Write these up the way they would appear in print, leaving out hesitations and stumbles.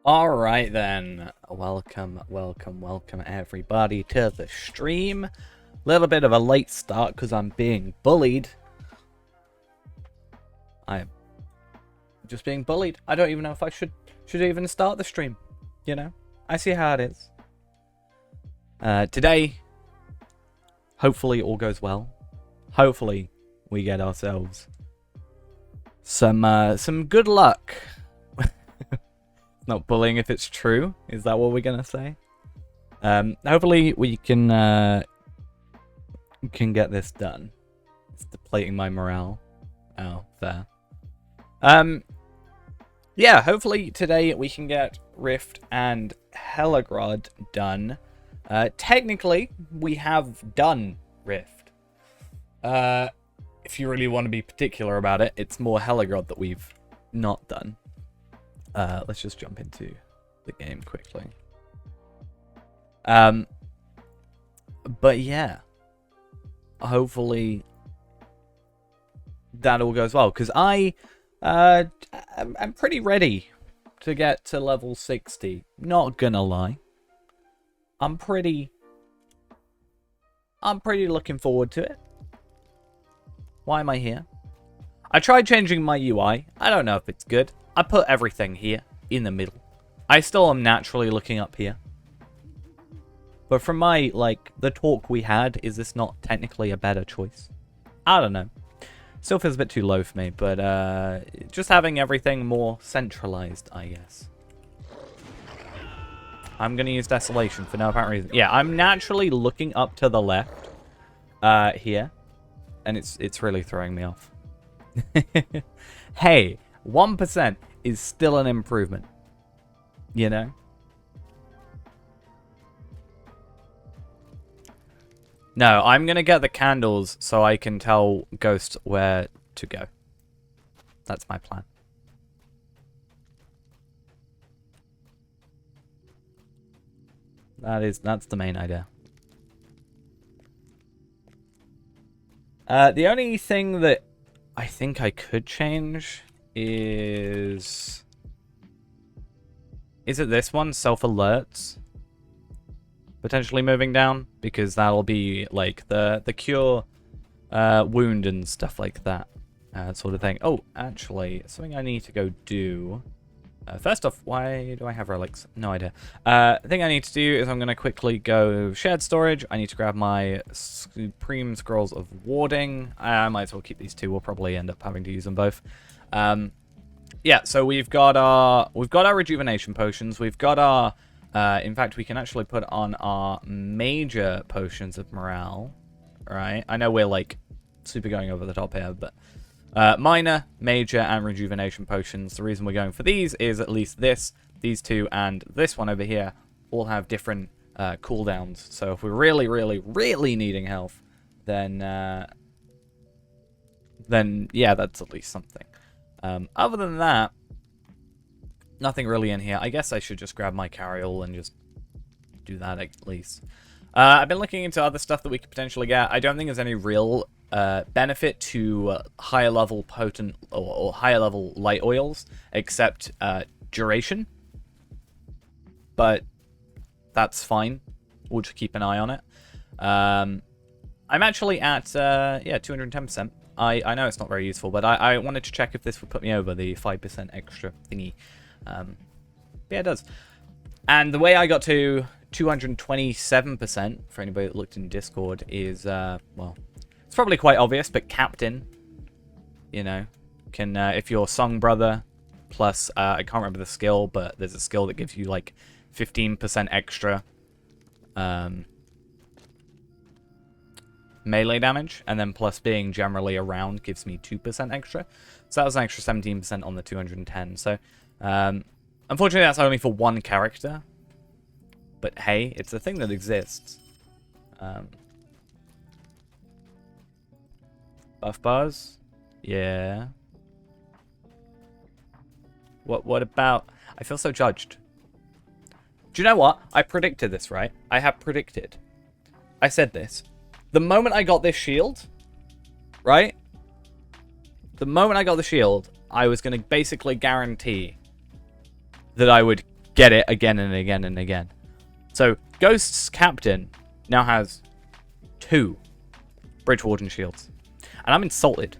Alright then, welcome everybody to the stream. Little bit of a late start because I'm being bullied. I'm just being bullied. I don't even know if I should even start the stream, you know? I see how it is. Today, hopefully all goes well. Hopefully we get ourselves some good luck. Not bullying if it's true. Is that what we're gonna say? Hopefully we can get this done. It's depleting my morale. Oh, fair. Yeah, hopefully today we can get Rift and Helagrod done. Technically, we have done Rift. If you really want to be particular about it, it's more Helagrod that we've not done. Let's just jump into the game quickly. But yeah, hopefully that all goes well, because I'm pretty ready to get to level 60. Not gonna lie, I'm pretty looking forward to it. Why am I here? I tried changing my UI. I don't know if it's good. I put everything here in the middle. I still am naturally looking up here. But from my, the talk we had, is this not technically a better choice? I don't know. Still feels a bit too low for me, but just having everything more centralized, I guess. I'm going to use Desolation for no apparent reason. Yeah, I'm naturally looking up to the left here, and it's really throwing me off. Hey, 1% is still an improvement, you know? No, I'm going to get the candles so I can tell Ghost where to go. That's my plan. That's the main idea. The only thing that I think I could change is it this one? Self-alerts? Potentially moving down? Because that'll be, like, the cure wound and stuff like that. Sort of thing. Oh, actually, something I need to go do. First off, why do I have relics? No idea. The thing I need to do is I'm going to quickly go shared storage. I need to grab my Supreme Scrolls of Warding. I might as well keep these two. We'll probably end up having to use them both. Yeah, so we've got our rejuvenation potions. We've got our in fact, we can actually put on our major potions of morale. Right? I know we're like super going over the top here, but minor, major, and rejuvenation potions. The reason we're going for these is at least these two, and this one over here all have different cooldowns. So if we're really, really, really needing health, then yeah, that's at least something. Other than that, nothing really in here. I guess I should just grab my carryall and just do that at least. I've been looking into other stuff that we could potentially get. I don't think there's any real benefit to higher level potent or higher level light oils, except duration. But that's fine. We'll just keep an eye on it. I'm actually at, yeah, 210%. I know it's not very useful, but I wanted to check if this would put me over the 5% extra thingy. Yeah, it does. And the way I got to 227%, for anybody that looked in Discord, is, well, it's probably quite obvious, but Captain, you know, can, if you're Song Brother, plus, I can't remember the skill, but there's a skill that gives you, like, 15% extra, melee damage, and then plus being generally around gives me 2% extra. So that was an extra 17% on the 210. So, unfortunately, that's only for one character. But hey, it's a thing that exists. Buff bars? Yeah. What about... I feel so judged. Do you know what? I predicted this, right? I have predicted. I said this. The moment I got this shield, right? The moment I got the shield, I was going to basically guarantee that I would get it again and again and again. So, Ghost's captain now has 2 Bridge Warden shields. And I'm insulted.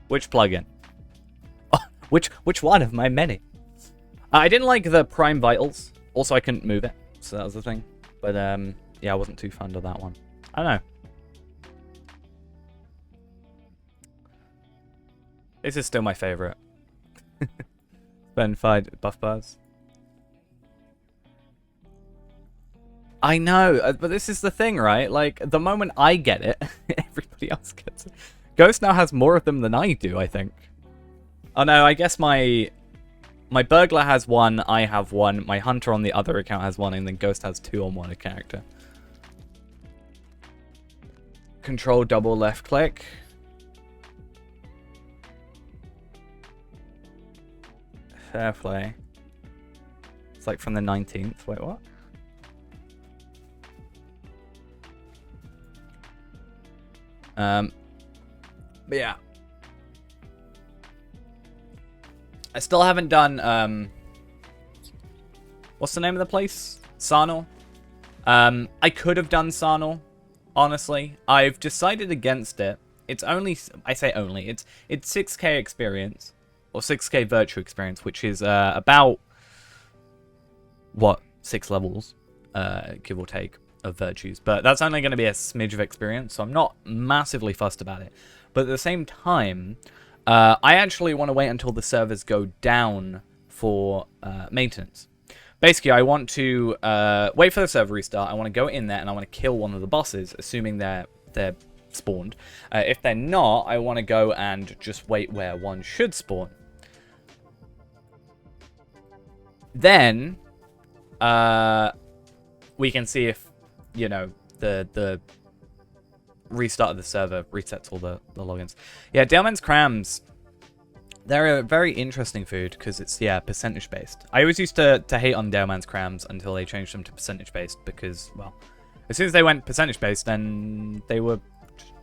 Which plugin? Oh, which one of my many? I didn't like the Prime Vitals. Also, I couldn't move it. So that was the thing. But, yeah, I wasn't too fond of that one. I don't know. This is still my favorite. Spend 5 buff bars. I know, but this is the thing, right? Like, the moment I get it, everybody else gets it. Ghost now has more of them than I do, I think. Oh no, I guess my burglar has 1, I have 1, my hunter on the other account has 1, and then Ghost has 2 on one character. Control double left click. Fair play. It's like from the 19th. Wait, what? But yeah. I still haven't done, what's the name of the place? Sarnor? I could have done Sarnor, honestly. I've decided against it. It's only, I say only, it's 6k experience, or 6k virtue experience, which is, about, what, 6 levels, give or take, of virtues. But that's only going to be a smidge of experience, so I'm not massively fussed about it. But at the same time, I actually want to wait until the servers go down for maintenance. Basically, I want to wait for the server restart. I want to go in there and I want to kill one of the bosses, assuming they're spawned. If they're not, I want to go and just wait where one should spawn. Then we can see if, you know, the restart of the server resets all the logins. Yeah, Daleman's Crams, they're a very interesting food because it's, yeah, percentage based. I always used to hate on Daleman's Crams until they changed them to percentage based because, well, as soon as they went percentage based, then they were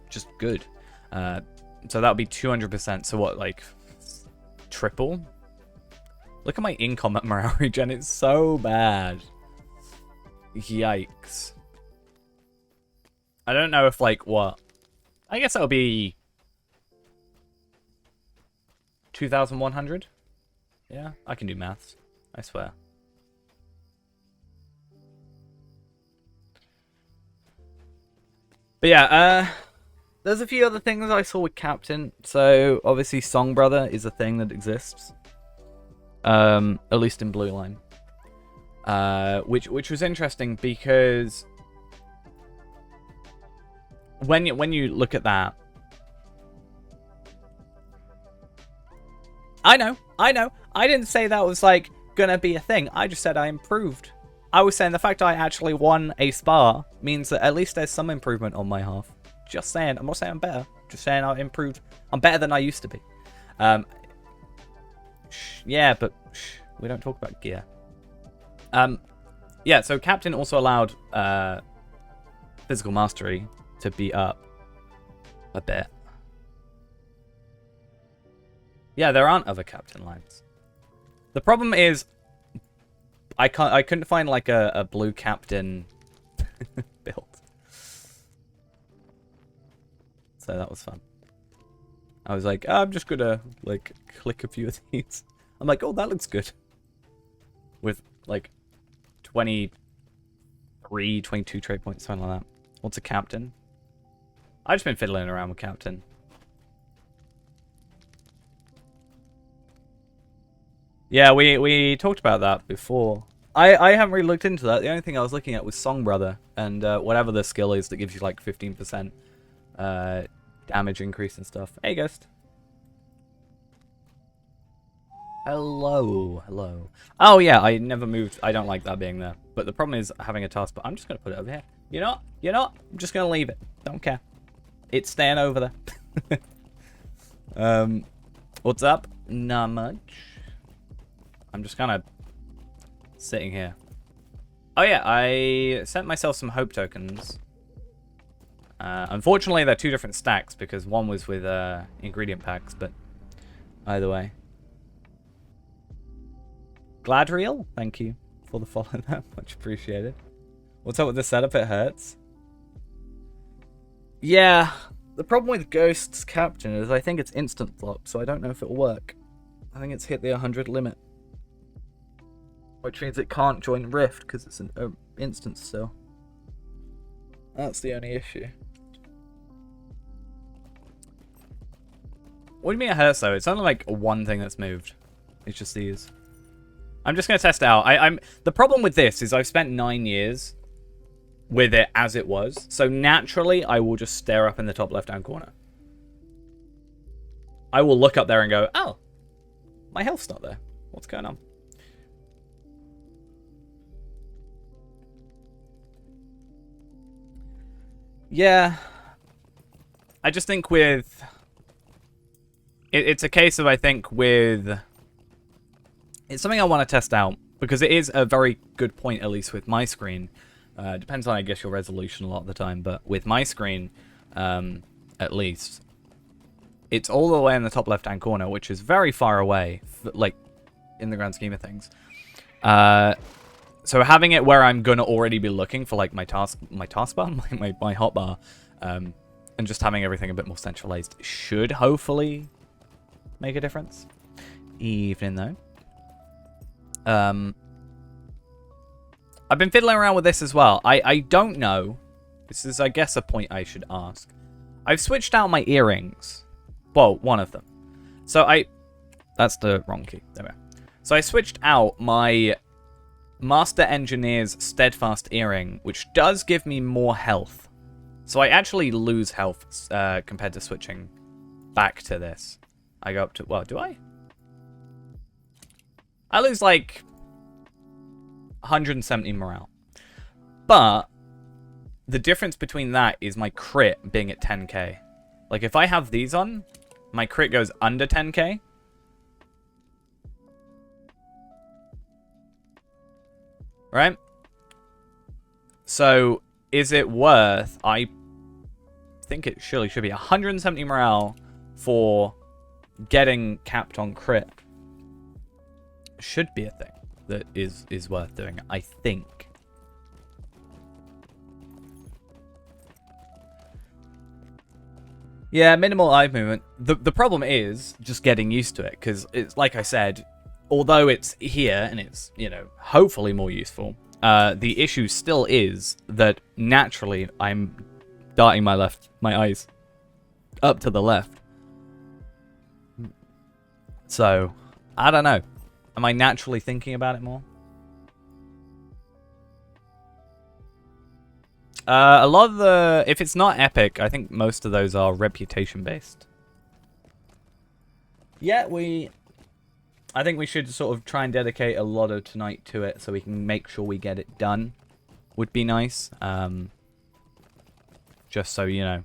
just good. So that would be 200%. So what, like, triple? Look at my in-combat morale regen. It's so bad. Yikes. I don't know if, like, what? I guess that'll be 2,100? Yeah, I can do maths. I swear. But yeah, there's a few other things I saw with Captain. So, obviously, Song Brother is a thing that exists. At least in Blue Line. Which was interesting because when you look at that, I know. I didn't say that was like gonna be a thing. I just said I improved. I was saying the fact I actually won a spar means that at least there's some improvement on my half. Just saying. I'm not saying I'm better. Just saying I've improved. I'm better than I used to be. Yeah, but we don't talk about gear. Yeah, so Captain also allowed physical mastery to be up a bit. Yeah, there aren't other Captain lines. The problem is I couldn't find like a blue Captain build. So that was fun. I was like, oh, I'm just gonna like click a few of these. I'm like, oh, that looks good. With like 23, 22 trade points, something like that. What's a Captain? I've just been fiddling around with Captain. Yeah, we talked about that before. I haven't really looked into that. The only thing I was looking at was Song Brother, and whatever the skill is that gives you like 15% damage increase and stuff. Hey, Ghost. Hello. Oh yeah, I never moved. I don't like that being there. But the problem is having a task, but I'm just going to put it over here. You know what? I'm just going to leave it. Don't care. It's staying over there. What's up? Not much. I'm just kind of sitting here. Oh yeah, I sent myself some hope tokens. Unfortunately, they're 2 different stacks because one was with ingredient packs, but either way. Gladriel, thank you for the follow there. Much appreciated. What's up with the setup? It hurts. Yeah, the problem with Ghost's Captain is I think it's instant flop, so I don't know if it'll work. I think it's hit the 100 limit. Which means it can't join Rift because it's an instance still. That's the only issue. What do you mean it hurts though? It's only like one thing that's moved. It's just these. I'm just gonna test it out. The problem with this is I've spent 9 years with it as it was. So naturally I will just stare up in the top left hand corner. I will look up there and go, oh, my health's not there. What's going on? Yeah. I just think with... It's a case of, I think, with... It's something I want to test out, because it is a very good point, at least with my screen. Depends on, I guess, your resolution a lot of the time, but with my screen, at least, it's all the way in the top left-hand corner, which is very far away, like, in the grand scheme of things. So having it where I'm gonna already be looking for like my taskbar, my hotbar, and just having everything a bit more centralized should hopefully make a difference. Evening though. I've been fiddling around with this as well. I don't know. This is, I guess, a point I should ask. I've switched out my earrings. Well, one of them. So that's the wrong key. There we go. So I switched out my Master Engineer's Steadfast Earring, which does give me more health. So I actually lose health compared to switching back to this. I go up to... Well, do I? I lose like 170 morale. But the difference between that is my crit being at 10k. Like if I have these on, my crit goes under 10k. Right? So, is it worth... I think it surely should be 170 morale for getting capped on crit. Should be a thing that is worth doing, I think. Yeah, minimal eye movement. The problem is just getting used to it, because it's like I said... Although it's here, and it's, you know, hopefully more useful, the issue still is that naturally I'm darting my eyes up to the left. So, I don't know. Am I naturally thinking about it more? A lot of the... If it's not epic, I think most of those are reputation-based. Yeah, I think we should sort of try and dedicate a lot of tonight to it so we can make sure we get it done. Would be nice. Just so you know.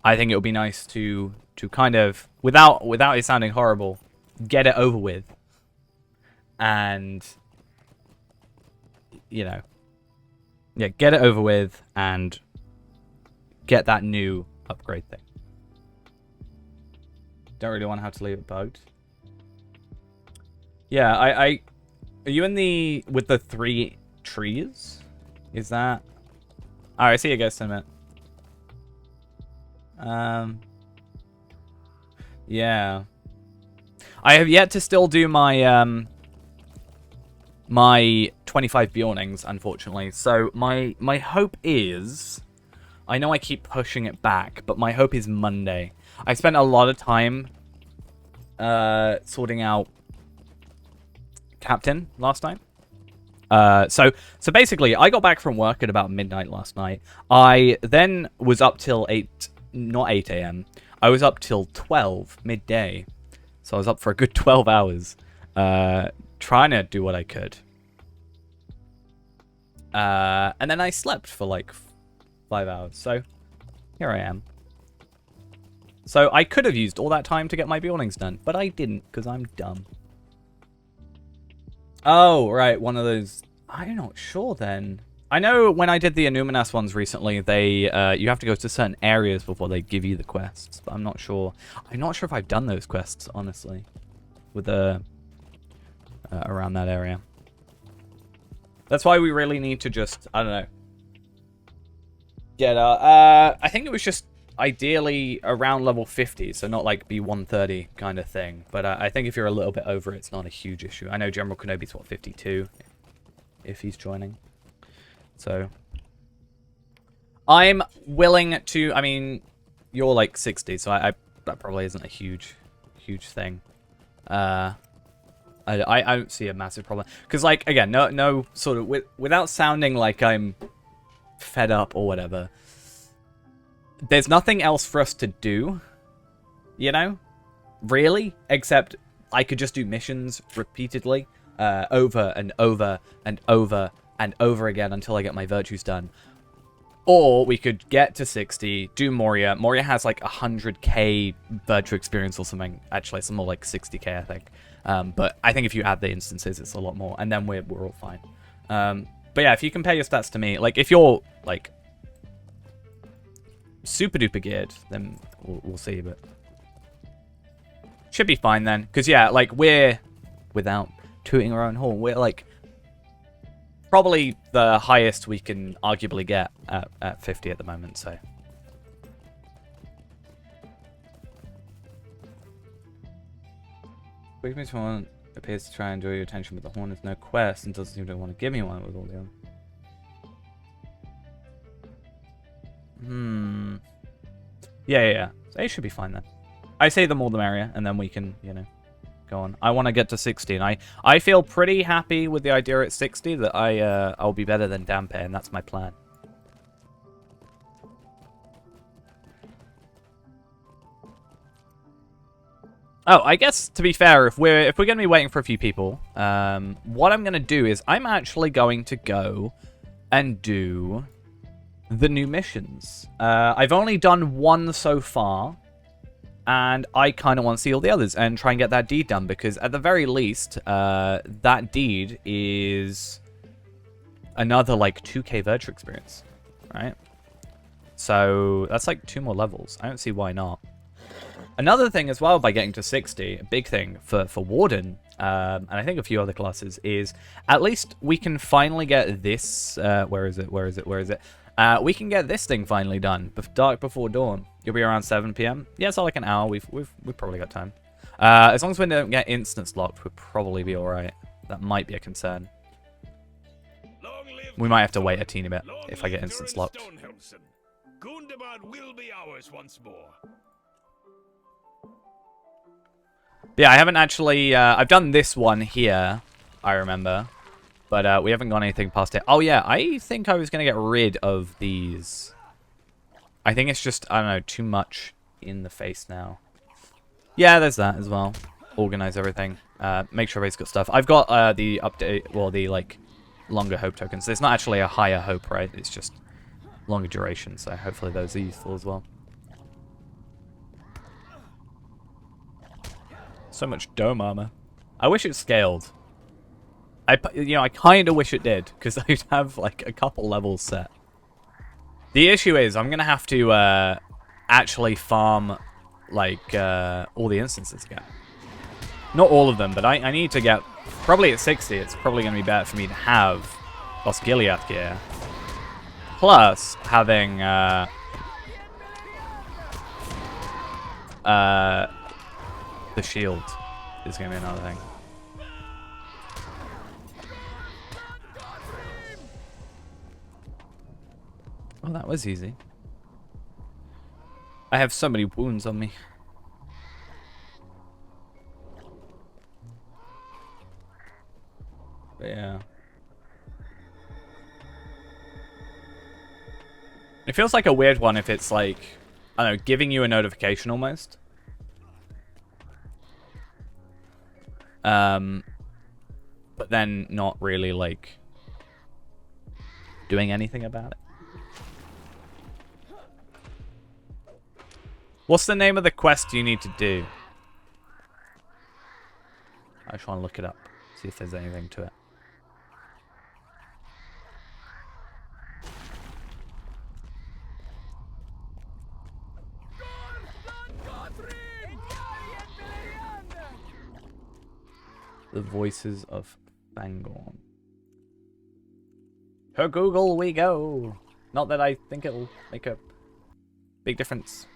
I think it would be nice to kind of, without it sounding horrible, get it over with. And, you know. Yeah, get it over with and get that new upgrade thing. Don't really want to have to leave it bugged. Yeah, are you in with the 3 trees? Is that... Alright, see you guys in a minute. Yeah. I have yet to still do my, my 25 Bjornings, unfortunately. So, my hope is... I know I keep pushing it back, but my hope is Monday. I spent a lot of time sorting out Captain last night. So basically, I got back from work at about midnight last night. I then was up till 8, not 8 a.m. I was up till 12, midday. So I was up for a good 12 hours, trying to do what I could. And then I slept for like 5 hours. So here I am. So I could have used all that time to get my Bjornings done, but I didn't because I'm dumb. Oh, right, one of those... I'm not sure then. I know when I did the Illuminas ones recently, they you have to go to certain areas before they give you the quests. But I'm not sure. I'm not sure if I've done those quests, honestly, with the around that area. That's why we really need to just, I don't know, get I think it was just ideally around level 50, so not like B130 kind of thing. But I think if you're a little bit over, it's not a huge issue. I know General Kenobi's what, 52, if he's joining. So I'm willing to, I mean, you're like 60, so I that probably isn't a huge thing. I don't see a massive problem. Because, like, again, no sort of, without sounding like I'm fed up or whatever, there's nothing else for us to do, you know? Really? Except I could just do missions repeatedly, over and over and over and over again until I get my virtues done. Or we could get to 60, do Moria. Moria has like 100k virtue experience or something. Actually, it's more like 60k, I think. But I think if you add the instances, it's a lot more. And then we're all fine. But yeah, if you compare your stats to me, like if you're like super duper geared, then we'll see. But should be fine then. Because yeah, like we're, without tooting our own horn, we're like probably the highest we can arguably get at 50 at the moment, so. Quick one appears to try and draw your attention, but the horn has no quest and doesn't seem to want to give me one with all the other. Yeah. So it should be fine then. I say the more the merrier, and then we can, you know, go on. I want to get to 60, and I feel pretty happy with the idea at 60 that I'll be better than Dampe, and that's my plan. Oh, I guess to be fair, if we're going to be waiting for a few people, what I'm going to do is I'm actually going to go and do the new missions. I've only done one so far, and I kind of want to see all the others and try and get that deed done, because at the very least, that deed is another like 2k virtue experience, right? So that's like 2 more levels. I don't see why not. Another thing as well, by getting to 60, a big thing for Warden, and I think a few other classes, is at least we can finally get this, where is it? We can get this thing finally done, Dark Before Dawn. You'll be around 7 PM. Yeah, it's like an hour. We've probably got time. As long as we don't get instance locked, we'll probably be alright. That might be a concern. We might have to wait a teeny bit if I get instance locked. Will be ours once more. Yeah, I haven't actually... I've done this one here, I remember. But we haven't got anything past it. Oh, yeah, I think I was going to get rid of these. I think it's just, I don't know, too much in the face now. Yeah, there's that as well. Organize everything. Make sure everybody's got stuff. I've got the update, well, the, like, longer hope tokens. It's not actually a higher hope, right? It's just longer duration, so hopefully those are useful as well. So much dome armor. I wish it scaled. I kind of wish it did, because I'd have, like, a couple levels set. The issue is, I'm going to have to actually farm, like, all the instances again. Not all of them, but I need to get... Probably at 60, it's probably going to be better for me to have Osgiliath gear. Plus, having... the shield is going to be another thing. Oh, that was easy. I have so many wounds on me. But yeah. It feels like a weird one if it's like, I don't know, giving you a notification almost. But then not really, like, doing anything about it. What's the name of the quest you need to do? I just want to look it up, see if there's anything to it. the voices of Fangorn. Per Google we go. Not that I think it'll make a big difference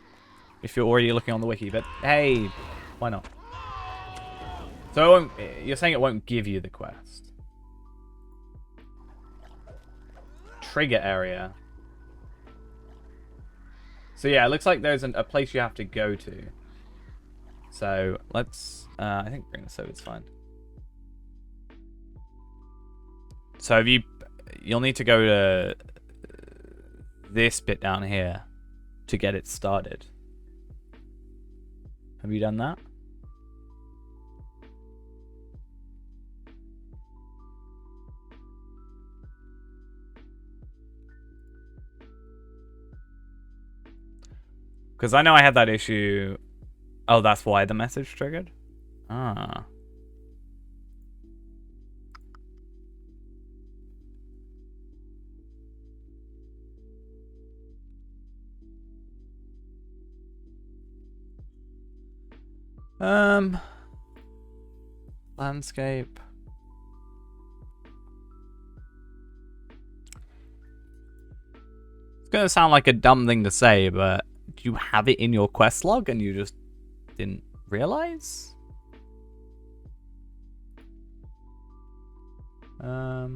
if you're already looking on the wiki, but hey, why not? So you're saying it won't give you the quest. Trigger area. So yeah, it looks like there's a place you have to go to. So let's, I think bring this over, it's fine. So if you'll need to go to this bit down here to get it started. Have you done that? Because I know I had that issue. Oh, that's why the message triggered? Ah. Landscape. It's gonna sound like a dumb thing to say, but do you have it in your quest log and you just didn't realize? I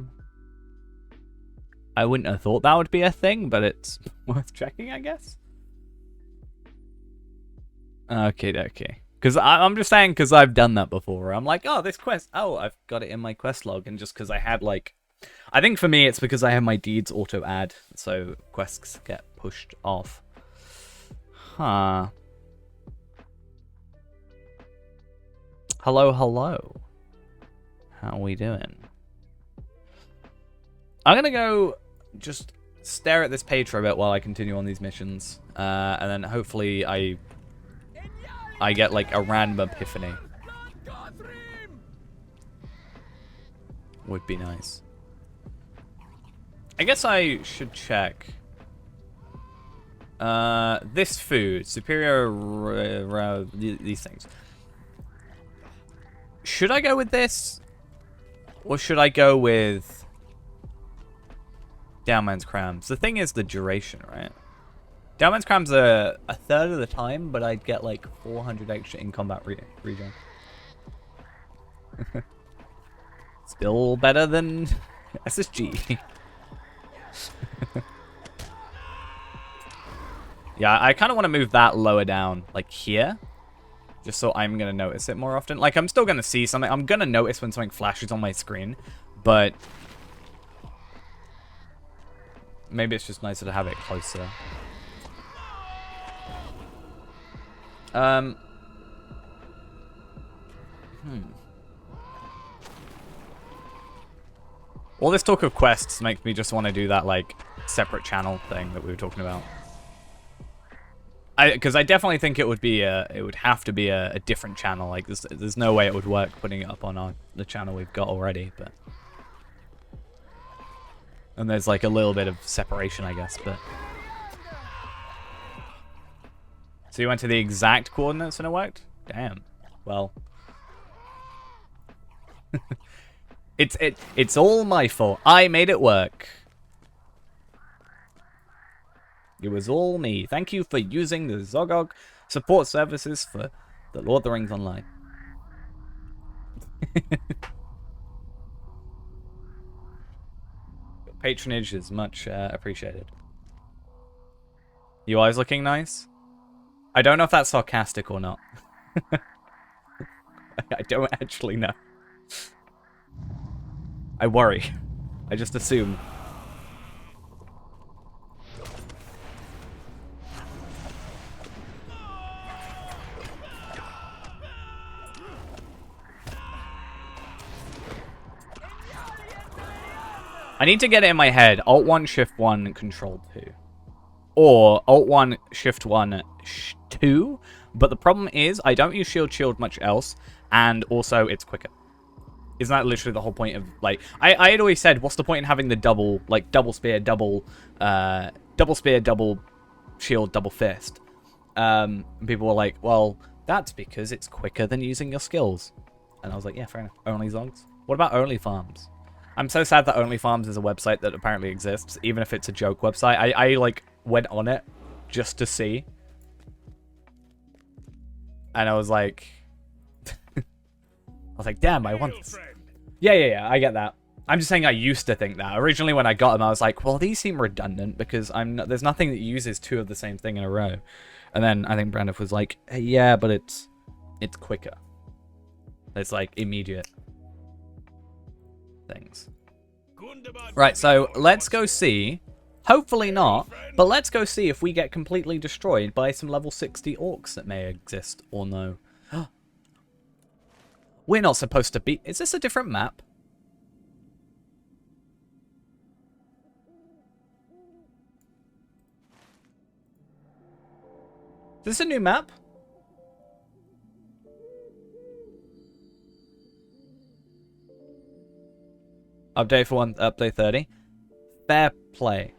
wouldn't have thought that would be a thing, but it's worth checking, I guess. Okay. Because I'm just saying, because I've done that before. I'm like, oh, this quest. Oh, I've got it in my quest log. And just because I had, like... I think for me, it's because I have my deeds auto-add. So quests get pushed off. Huh. Hello. How are we doing? I'm going to go just stare at this page for a bit while I continue on these missions. And then hopefully I get like a random epiphany. Would be nice. I guess I should check. This food, superior, these things. Should I go with this? Or should I go with Downman's Crams? The thing is the duration, right? Downman's Crams are a third of the time, but I'd get like 400 extra in combat regen. Still better than SSG. Yeah, I kind of want to move that lower down, like here. Just so I'm going to notice it more often. Like, I'm still going to see something. I'm going to notice when something flashes on my screen. But maybe it's just nicer to have it closer. All this talk of quests makes me just want to do that, like, separate channel thing that we were talking about. Because I definitely think it would be it would have to be a different channel. Like, there's no way it would work putting it up on the channel we've got already. But and there's like a little bit of separation, I guess. But so you went to the exact coordinates and it worked? Damn. Well, it's all my fault. I made it work. It was all me. Thank you for using the Zogog support services for the Lord of the Rings Online. Your patronage is much appreciated. Your eyes looking nice? I don't know if that's sarcastic or not. I don't actually know. I worry. I just assume. I need to get it in my head. Alt-1, Shift-1, Control-2. Or Alt-1, Shift-1, 2. But the problem is, I don't use shield much else. And also, it's quicker. Isn't that literally the whole point of, like... I had always said, what's the point in having the double, like, double spear, double shield, double fist? People were like, well, that's because it's quicker than using your skills. And I was like, yeah, fair enough. Only Zogs? What about Only Farms? I'm so sad that Only Farms is a website that apparently exists, even if it's a joke website. I like, went on it just to see. And I was like... damn, I want this. Yeah, I get that. I'm just saying I used to think that. Originally when I got them, I was like, well, these seem redundant because there's nothing that uses two of the same thing in a row. And then I think Brandon was like, hey, yeah, but it's quicker. It's like immediate things. Right, so let's go see. Hopefully not, but let's go see if we get completely destroyed by some level 60 orcs that may exist or no. We're not supposed to be... Is this a different map? Is this a new map? Update for update 30. Fair play.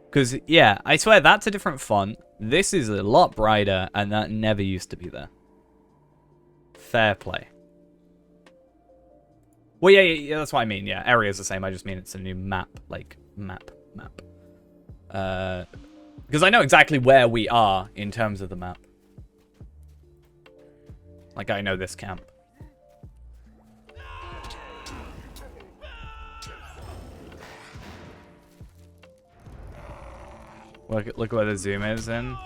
Because, yeah, I swear that's a different font. This is a lot brighter, and that never used to be there. Fair play. Well, yeah, that's what I mean. Yeah, area is the same. I just mean it's a new map. Like, map. Because I know exactly where we are in terms of the map. Like, I know this camp. Look where the zoom is in.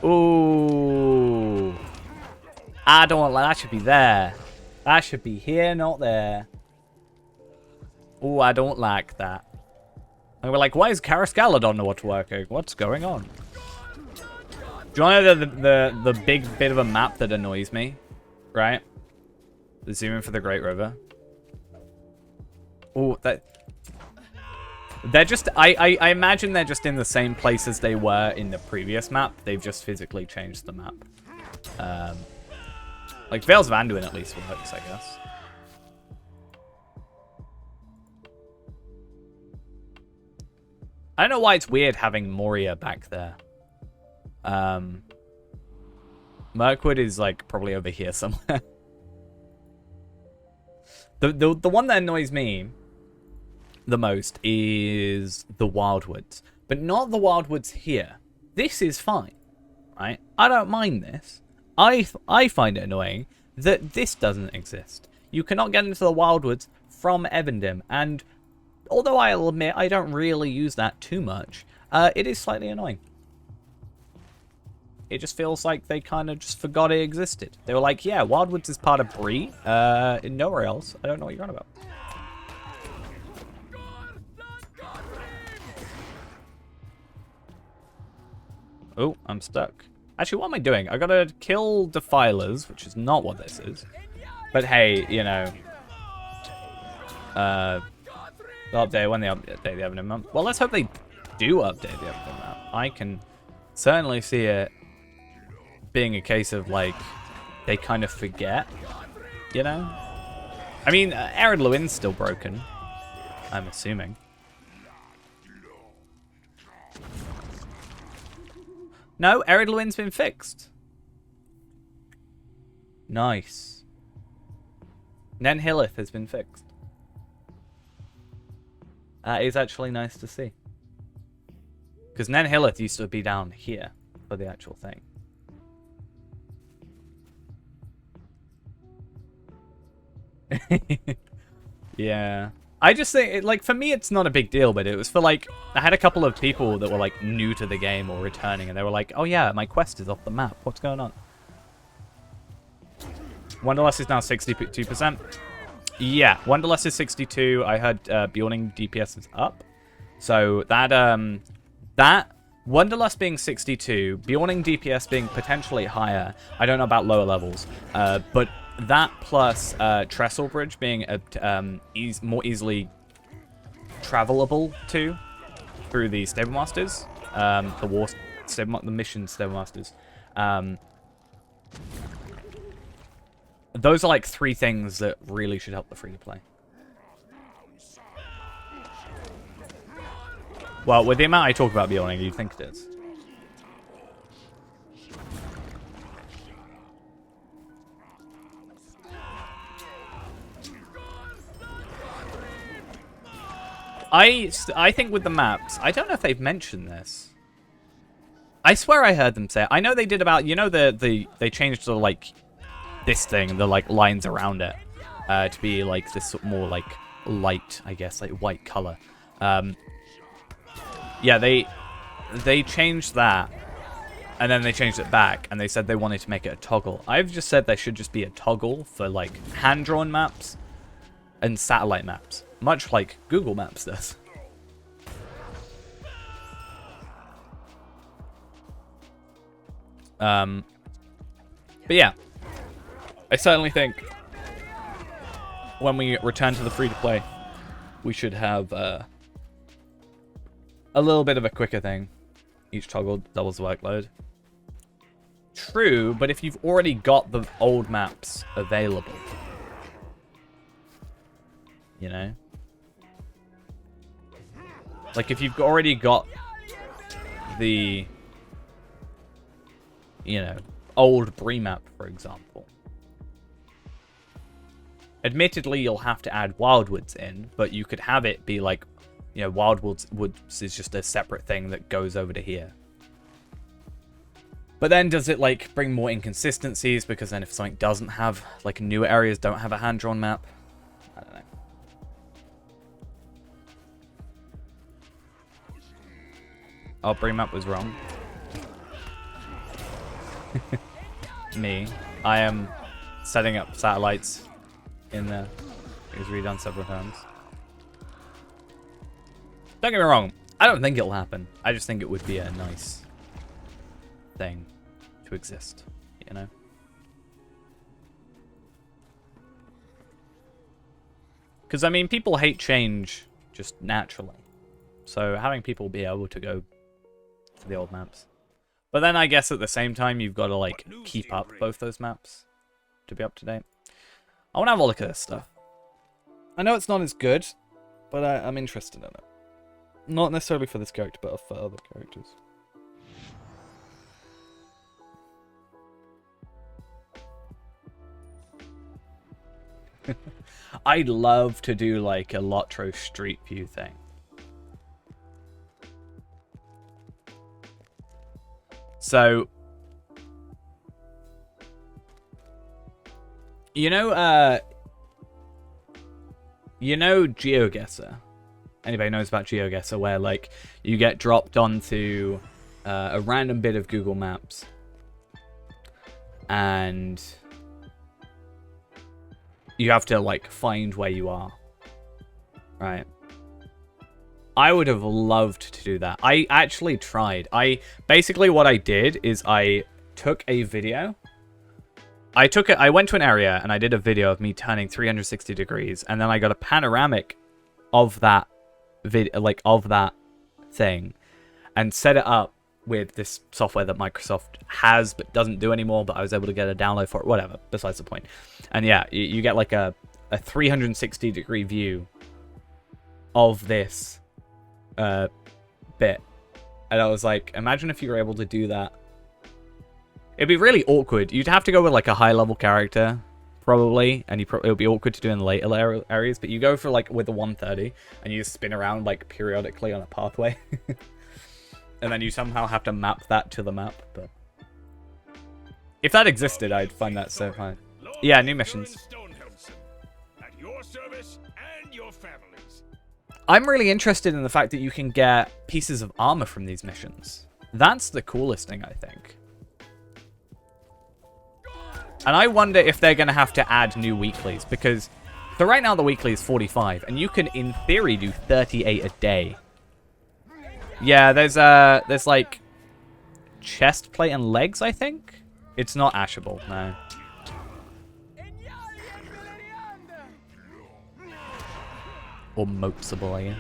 Ooh. I don't like that. Should be there. That should be here, not there. Ooh, I don't like that. And we're like, why is Carascaladon not working? What's going on? Do you want to know the big bit of a map that annoys me? Right? The zoom in for the Great River. Ooh, that... They're just... I imagine they're just in the same place as they were in the previous map. They've just physically changed the map. Like, Vales of Anduin at least works, I guess. I don't know why it's weird having Moria back there. Mirkwood is, like, probably over here somewhere. The one that annoys me the most is the Wildwoods. But not the Wildwoods here. This is fine, right? I don't mind this. I find it annoying that this doesn't exist. You cannot get into the Wildwoods from Evendim, and although I'll admit I don't really use that too much, it is slightly annoying. It just feels like they kind of just forgot it existed. They were like, yeah, Wildwoods is part of Bree, nowhere else. I don't know what you're on about. Oh, I'm stuck. Actually, what am I doing? I gotta kill Defilers, which is not what this is. But hey, you know. The update, when they update the Evendim map. Well, let's hope they do update the Evendim map. I can certainly see it being a case of, like, they kind of forget, you know? I mean, Arid Luin's still broken, I'm assuming. No, Arid Luin's been fixed. Nice. Nen Hillith has been fixed. That is actually nice to see. Because Nen Hillith used to be down here for the actual thing. Yeah. I just think, like, for me, it's not a big deal, but it was for, like, I had a couple of people that were, like, new to the game or returning, and they were like, oh, yeah, my quest is off the map. What's going on? Wanderlust is now 62%. Yeah, Wanderlust is 62. I heard Bjorning DPS is up. So that Wanderlust being 62, Bjorning DPS being potentially higher. I don't know about lower levels, but that plus Trestle Bridge being more easily travelable to through the Stablemasters, the mission Stablemasters. Those are like three things that really should help the free-to-play. Well, with the amount I talk about Bjorning, you'd think it is. I think with the maps, I don't know if they've mentioned this. I swear I heard them say it. I know they did about, you know, they changed the, like, this thing, the, like, lines around it, to be, like, this more, like, light, I guess, like, white color. Yeah, they changed that, and then they changed it back, and they said they wanted to make it a toggle. I've just said there should just be a toggle for, like, hand-drawn maps and satellite maps, much like Google Maps does. But yeah, I certainly think when we return to the free-to-play, we should have a little bit of a quicker thing. Each toggle doubles the workload. True, but if you've already got the old maps available, you know? Like, if you've already got the, you know, old Bree map, for example. Admittedly, you'll have to add Wildwoods in, but you could have it be like, you know, Wildwoods is just a separate thing that goes over to here. But then does it, like, bring more inconsistencies? Because then if something doesn't have, like, newer areas don't have a hand-drawn map? I don't know. Oh, Bree map was wrong. Me. I am setting up satellites in there. It was redone several times. Don't get me wrong. I don't think it'll happen. I just think it would be a nice thing to exist, you know? Because, I mean, people hate change just naturally. So having people be able to go to the old maps. But then I guess at the same time, you've got to, like, keep up both those maps to be up to date. I want to have a look at this stuff. I know it's not as good, but I'm interested in it. Not necessarily for this character, but for other characters. I'd love to do, like, a Lotro Street View thing. So, you know GeoGuessr? Anybody knows about GeoGuessr, where, like, you get dropped onto a random bit of Google Maps, and you have to, like, find where you are, right? I would have loved to do that. I actually tried. Basically what I did is I took a video. I went to an area and I did a video of me turning 360 degrees, and then I got a panoramic of that of that thing, and set it up with this software that Microsoft has but doesn't do anymore, but I was able to get a download for it, whatever, besides the point. And yeah, you get like a 360 degree view of this bit. And I was like, imagine if you were able to do that. It'd be really awkward. You'd have to go with like a high level character, probably, and it would be awkward to do in the later areas, but you go for like with the 130 and you just spin around like periodically on a pathway. And then you somehow have to map that to the map. But if that existed, I'd find that so fun. Yeah, new missions. I'm really interested in the fact that you can get pieces of armor from these missions. That's the coolest thing, I think. And I wonder if they're going to have to add new weeklies, because so right now the weekly is 45, and you can, in theory, do 38 a day. Yeah, there's like chest plate and legs, I think. It's not ashable, no. Or moatsable, I guess.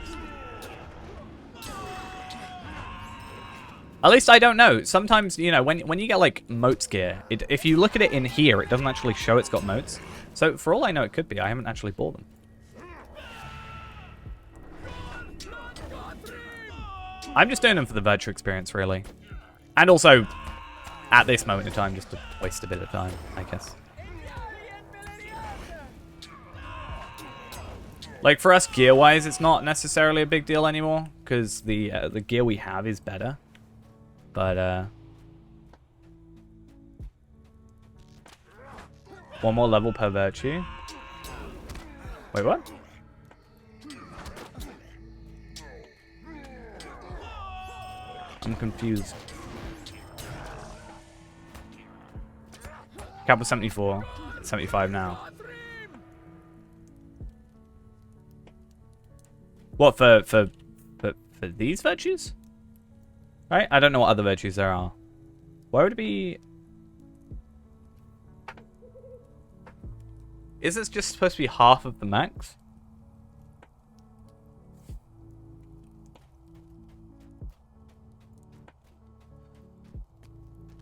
At least I don't know. Sometimes, you know, when you get like moats gear, if you look at it in here, it doesn't actually show it's got moats. So for all I know, it could be. I haven't actually bought them. I'm just doing them for the virtual experience, really. And also, at this moment in time, just to waste a bit of time, I guess. Like, for us, gear-wise, it's not necessarily a big deal anymore, because the gear we have is better. But, one more level per virtue. Wait, what? I'm confused. Cap was 74. It's 75 now. What, for these virtues? Right? I don't know what other virtues there are. Why would it be... Is this just supposed to be half of the max?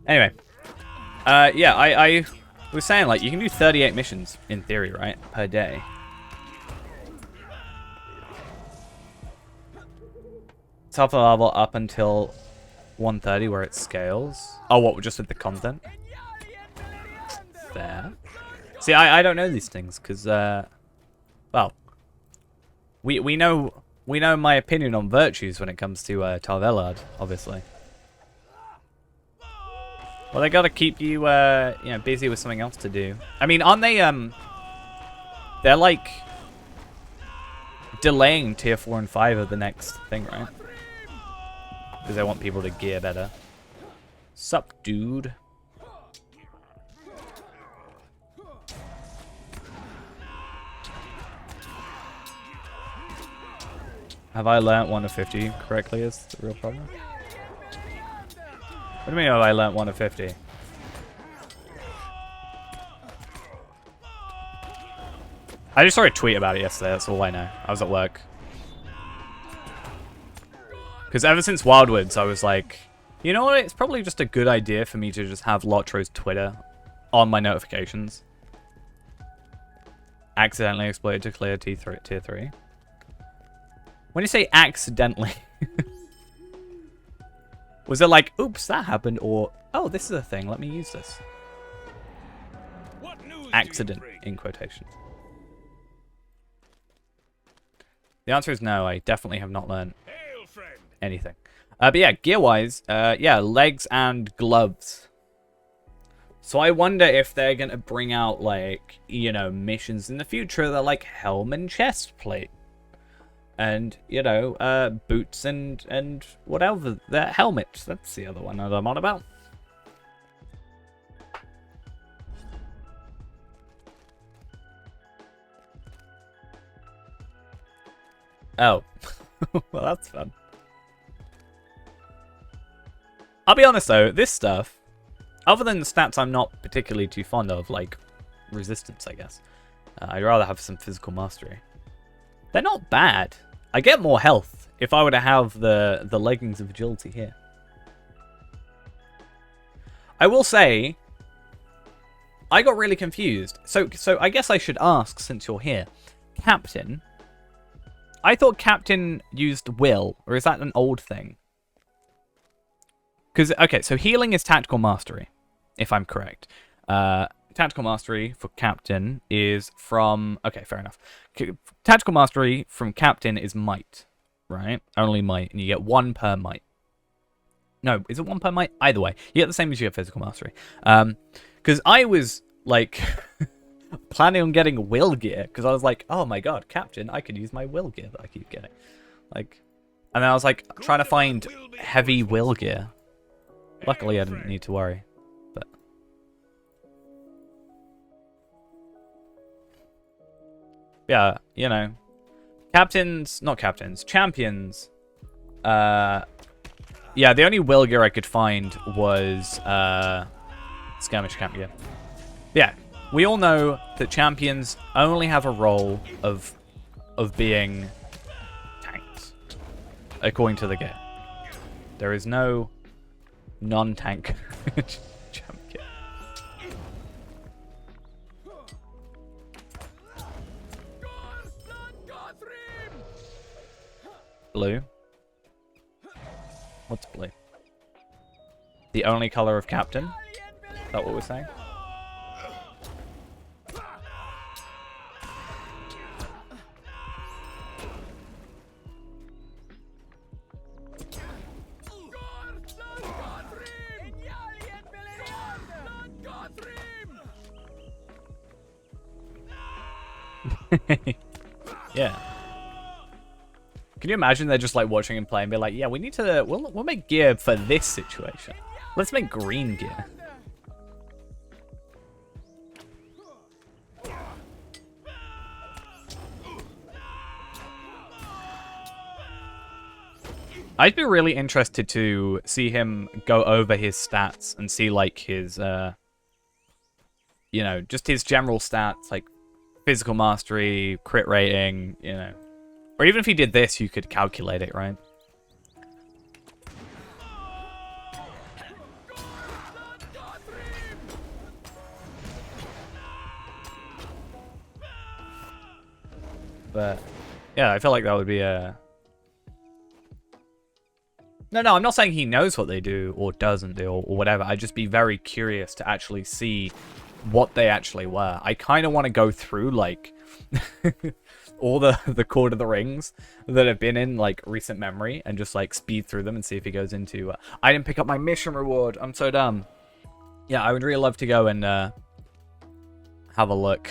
Anyway. Yeah, I was saying, like, you can do 38 missions, in theory, right? Per day. Top of level up until 130 where it scales. Oh, what, just with the content? Fair. See, I don't know these things, because, well, we know my opinion on virtues when it comes to Tarvelard, obviously. Well, they gotta keep you, you know, busy with something else to do. I mean, aren't they, they're like delaying tier 4 and 5 of the next thing, right? Because they want people to gear better. Sup, dude? Have I learnt 1 of 50 correctly is the real problem? What do you mean have I learnt 1 of 50? I just saw a tweet about it yesterday, that's all I know. I was at work. Because ever since Wildwoods, I was like, you know what, it's probably just a good idea for me to just have Lotro's Twitter on my notifications. Accidentally exploited to clear tier 3. When you say accidentally, was it like, oops, that happened, or, oh, this is a thing, let me use this? Accident, in quotation. The answer is no, I definitely have not learned anything. But yeah, gear-wise, yeah, legs and gloves. So I wonder if they're going to bring out, like, you know, missions in the future that are like helm and chest plate. And, you know, boots and whatever. The helmet. That's the other one that I'm on about. Oh. Well, that's fun. I'll be honest, though. This stuff, other than the stats I'm not particularly too fond of, like resistance, I guess. I'd rather have some physical mastery. They're not bad. I get more health if I were to have the leggings of agility here. I will say, I got really confused. So I guess I should ask, since you're here. Captain. I thought Captain used will, or is that an old thing? Because, okay, so healing is tactical mastery, if I'm correct. Tactical mastery for Captain is from... Okay, fair enough. Tactical mastery from Captain is might, right? Only might, and you get 1 per might. No, is it 1 per might? Either way, you get the same as you get physical mastery. Because I was, like, planning on getting will gear, because I was like, oh my god, Captain, I could use my will gear that I keep getting. Like, and then I was like, trying to find heavy will gear. Luckily, I didn't need to worry. But yeah, you know, champions. Yeah, the only will gear I could find was skirmish camp gear. Yeah, we all know that champions only have a role of being tanks, according to the gear. There is no non-tank champ gear. Blue. What's blue? The only color of Captain? Is that what we're saying? Yeah. Can you imagine they're just like watching him play and be like, yeah, we need to, we'll make gear for this situation. Let's make green gear. I'd be really interested to see him go over his stats and see like his, you know, just his general stats, like physical mastery, crit rating, you know. Or even if he did this, you could calculate it, right? But, yeah, I feel like that would be a... No, I'm not saying he knows what they do or doesn't do or whatever. I'd just be very curious to actually see what they actually were. I kind of want to go through, like, all the Court of the Rings that have been in, like, recent memory and just, like, speed through them and see if he goes into... I didn't pick up my mission reward. I'm so dumb. Yeah, I would really love to go and have a look.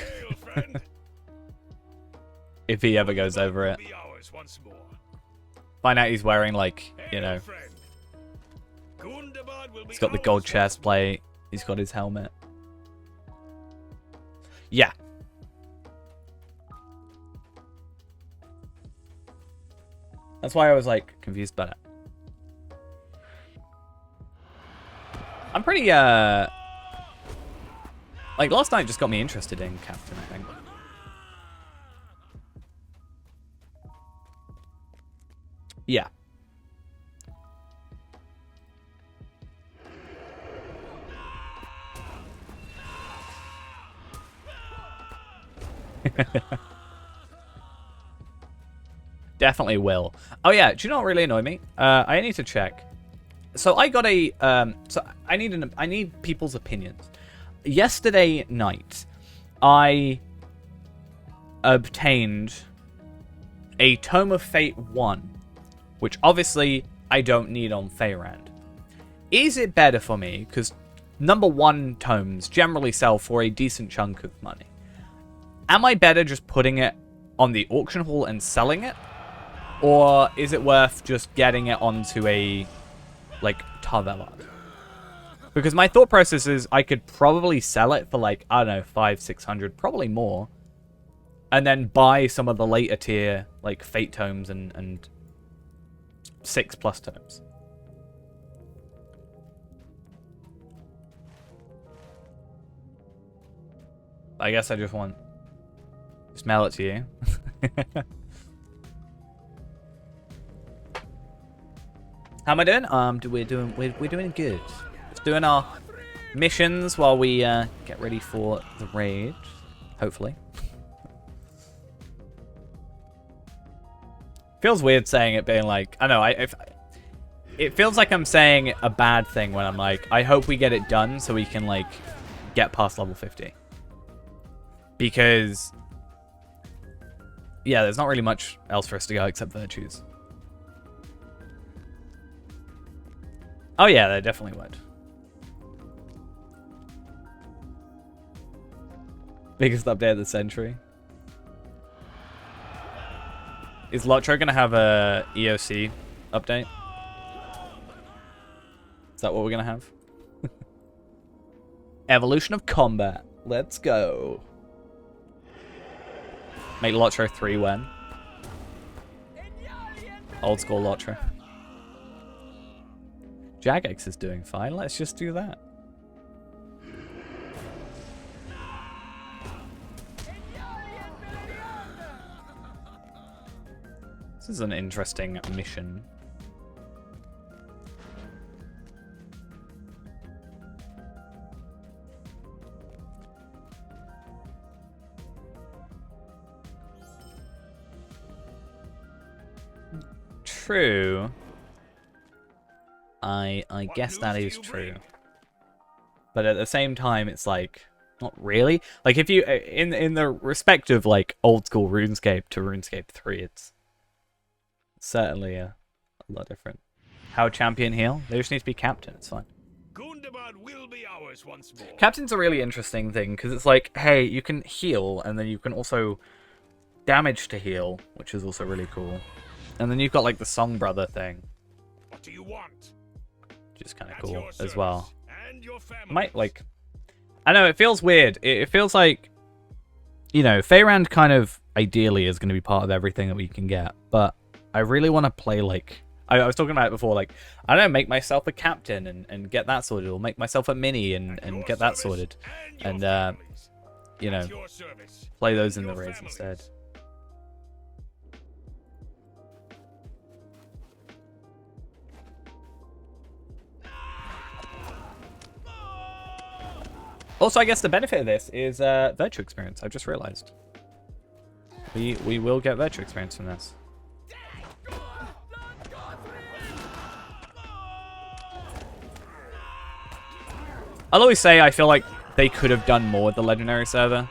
If he ever goes over it. Find out he's wearing, like, you know... He's got the gold chest plate. He's got his helmet. Yeah. That's why I was, like, confused about it. I'm pretty, like, last night just got me interested in Captain, I think. Yeah. Definitely will. Oh yeah, do you know what really annoyed me? I need to check. So I got a so I need people's opinions. Yesterday night, I obtained a Tome of Fate 1, which obviously I don't need on Feyrand. Is it better for me? Because number 1 tomes generally sell for a decent chunk of money. Am I better just putting it on the auction hall and selling it? Or is it worth just getting it onto a, like, Tavelar? Because my thought process is I could probably sell it for, like, I don't know, 500-600, probably more. And then buy some of the later tier, like, Fate tomes and 6+ tomes. I guess I just want to smell it to you. How am I doing? We're doing good. Just doing our missions while we get ready for the raid, hopefully. Feels weird saying it, being like, I know, it feels like I'm saying a bad thing when I'm like, I hope we get it done so we can, like, get past level 50. Because, yeah, there's not really much else for us to go except virtues. Oh yeah, there definitely would. Biggest update of the century. Is Lotro gonna have a EOC update? Is that what we're gonna have? Evolution of combat. Let's go. Make Lotro 3 when? Old school Lotro. Jagex is doing fine. Let's just do that. This is an interesting mission. True. I guess that is true. But at the same time, it's like, not really. Like, if you, in the respect of, like, old school RuneScape to RuneScape 3, it's certainly a lot different. How champion heal? They just need to be captain, it's fine. Will be ours once more. Captain's a really interesting thing, because it's like, hey, you can heal, and then you can also damage to heal, which is also really cool. And then you've got like the Song Brother thing. What do you want? Which is kind of cool as well. And your family. Might like, I know it feels weird. It feels like, you know, Feyrand kind of ideally is going to be part of everything that we can get, but I really want to play like, I was talking about it before, like, I don't know, make myself a captain and get that sorted, or make myself a mini and get that sorted, and you know, play those in the raids instead. Also, I guess the benefit of this is virtue experience. I've just realized. We will get virtue experience from this. I'll always say I feel like they could have done more with the legendary server.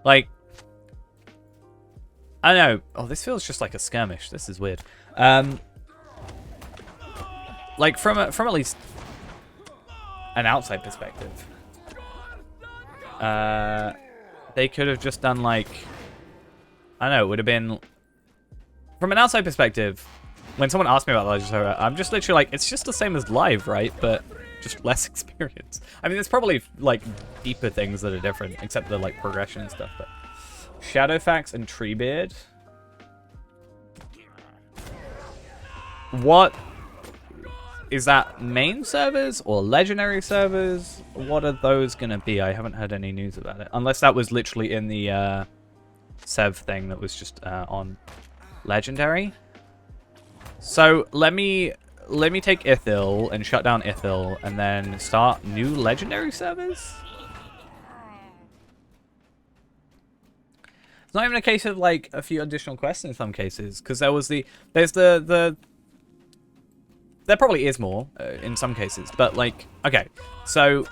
Like, I don't know. Oh, this feels just like a skirmish. This is weird. Like from at least an outside perspective, they could have just done like, I don't know, it would have been, from an outside perspective, when someone asked me about the Legend server, I'm just literally like, it's just the same as live, right? But just less experience. I mean, there's probably like deeper things that are different, except the like progression and stuff. But Shadowfax and Treebeard. What is that? Main servers or legendary servers? What are those gonna be? I haven't heard any news about it, unless that was literally in the Sev thing that was just on legendary. So let me take Ithil and shut down Ithil and then start new legendary servers. It's not even a case of like a few additional quests in some cases, because there was there probably is more in some cases, but like, okay, so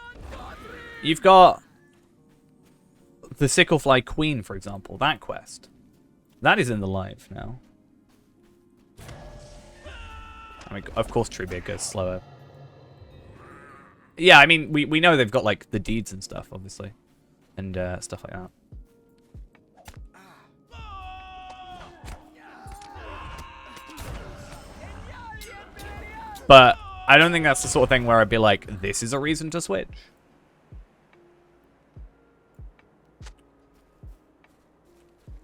you've got the Sicklefly Queen, for example, that quest. That is in the live now. I mean, of course Treebeard goes slower. Yeah, I mean, we know they've got like the deeds and stuff, obviously, and stuff like that. But I don't think that's the sort of thing where I'd be like, this is a reason to switch.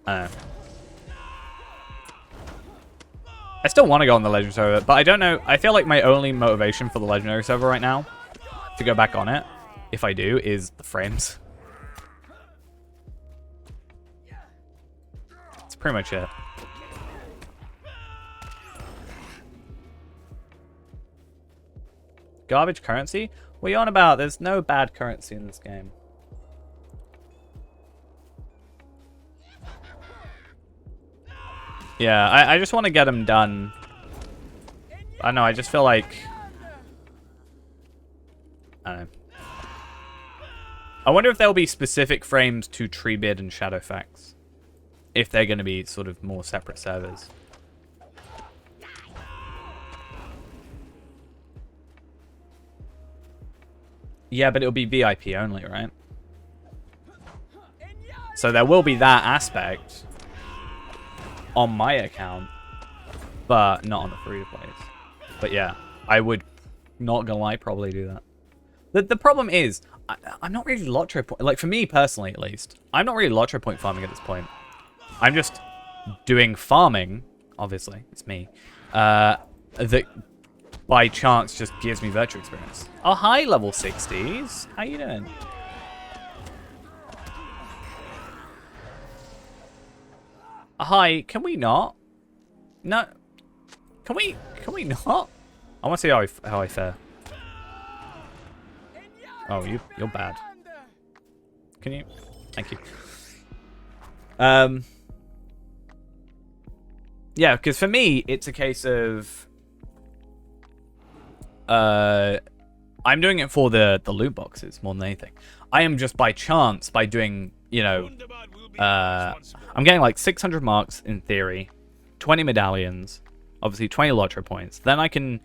I don't know. I still want to go on the Legendary server, but I don't know. I feel like my only motivation for the Legendary server right now, to go back on it, if I do, is the frames. That's pretty much it. Garbage currency? What are you on about? There's no bad currency in this game. Yeah, I just want to get them done. I know, I just feel like, I don't know. I wonder if there'll be specific frames to Treebeard and Shadowfax, if they're going to be sort of more separate servers. Yeah, but it'll be VIP only, right? So there will be that aspect on my account, but not on the free-to-plays. But yeah, I would, not gonna lie, probably do that. The problem is, I'm not really Lotro point, like for me personally at least, I'm not really Lotro point farming at this point. I'm just doing farming, obviously, it's me, that by chance just gives me virtue experience. Oh, hi, level 60s. How you doing? Hi, can we not? No. Can we not? I want to see how I fare. Oh, you're bad. Can you? Thank you. Yeah, because for me, it's a case of I'm doing it for the loot boxes more than anything. I am just by chance, by doing, you know, I'm getting like 600 marks in theory, 20 medallions, obviously 20 Lotro points. Then I can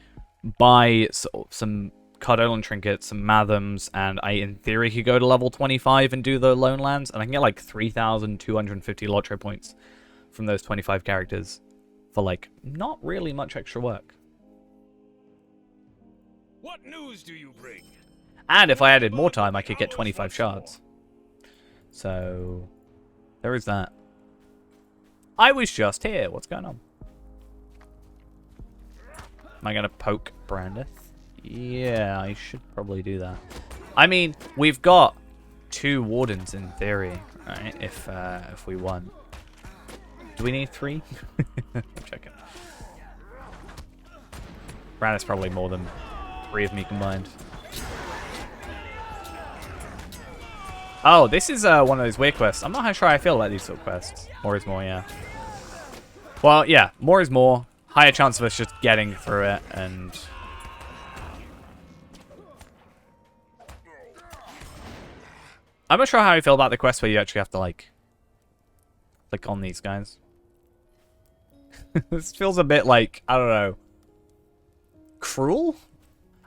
buy some Cardolan trinkets, some Mathams, and I, in theory, could go to level 25 and do the Lone Lands, and I can get like 3,250 Lotro points from those 25 characters for like not really much extra work. What news do you bring? And if I added more time, I could get 25 shards. So there is that. I was just here. What's going on? Am I gonna poke Brandith? Yeah, I should probably do that. I mean, we've got 2 Wardens in theory, right? If we want. Do we need 3? I'm checking. Brandith's probably more than 3 of me combined. Oh, this is one of those weird quests. I'm not sure how I feel about these sort of quests. More is more, yeah. Well, yeah, more is more. Higher chance of us just getting through it, and... I'm not sure how I feel about the quest where you actually have to, like, click on these guys. This feels a bit like, I don't know, cruel?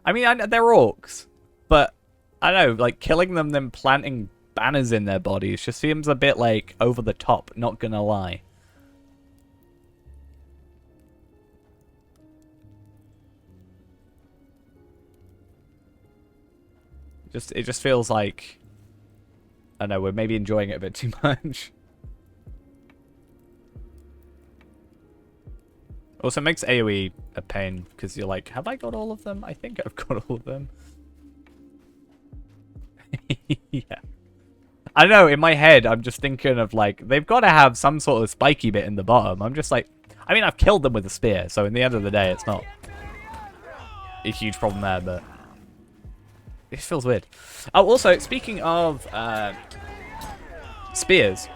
I mean, they're orcs, but, I don't know, like, killing them, then planting banners in their bodies just seems a bit, like, over the top, not gonna lie. It just feels like, I don't know, we're maybe enjoying it a bit too much. Also, it makes AoE a pain, because you're like, have I got all of them? I think I've got all of them. Yeah. I don't know, in my head, I'm just thinking of, like, they've got to have some sort of spiky bit in the bottom. I'm just like, I mean, I've killed them with a spear, so in the end of the day, it's not a huge problem there, but... It feels weird. Oh, also, speaking of spears,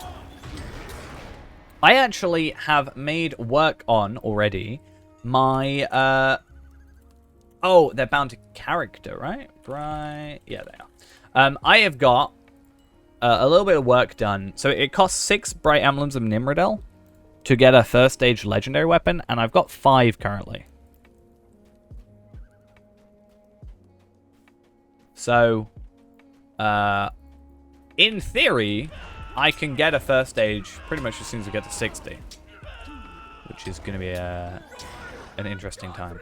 I actually have made work on already my... Oh, they're bound to character, right? Right. Yeah, they are. I have got a little bit of work done. So it costs 6 Bright Emblems of Nimrodel to get a first stage legendary weapon, and I've got 5 currently. So, in theory, I can get a first stage pretty much as soon as we get to 60. Which is going to be an interesting time.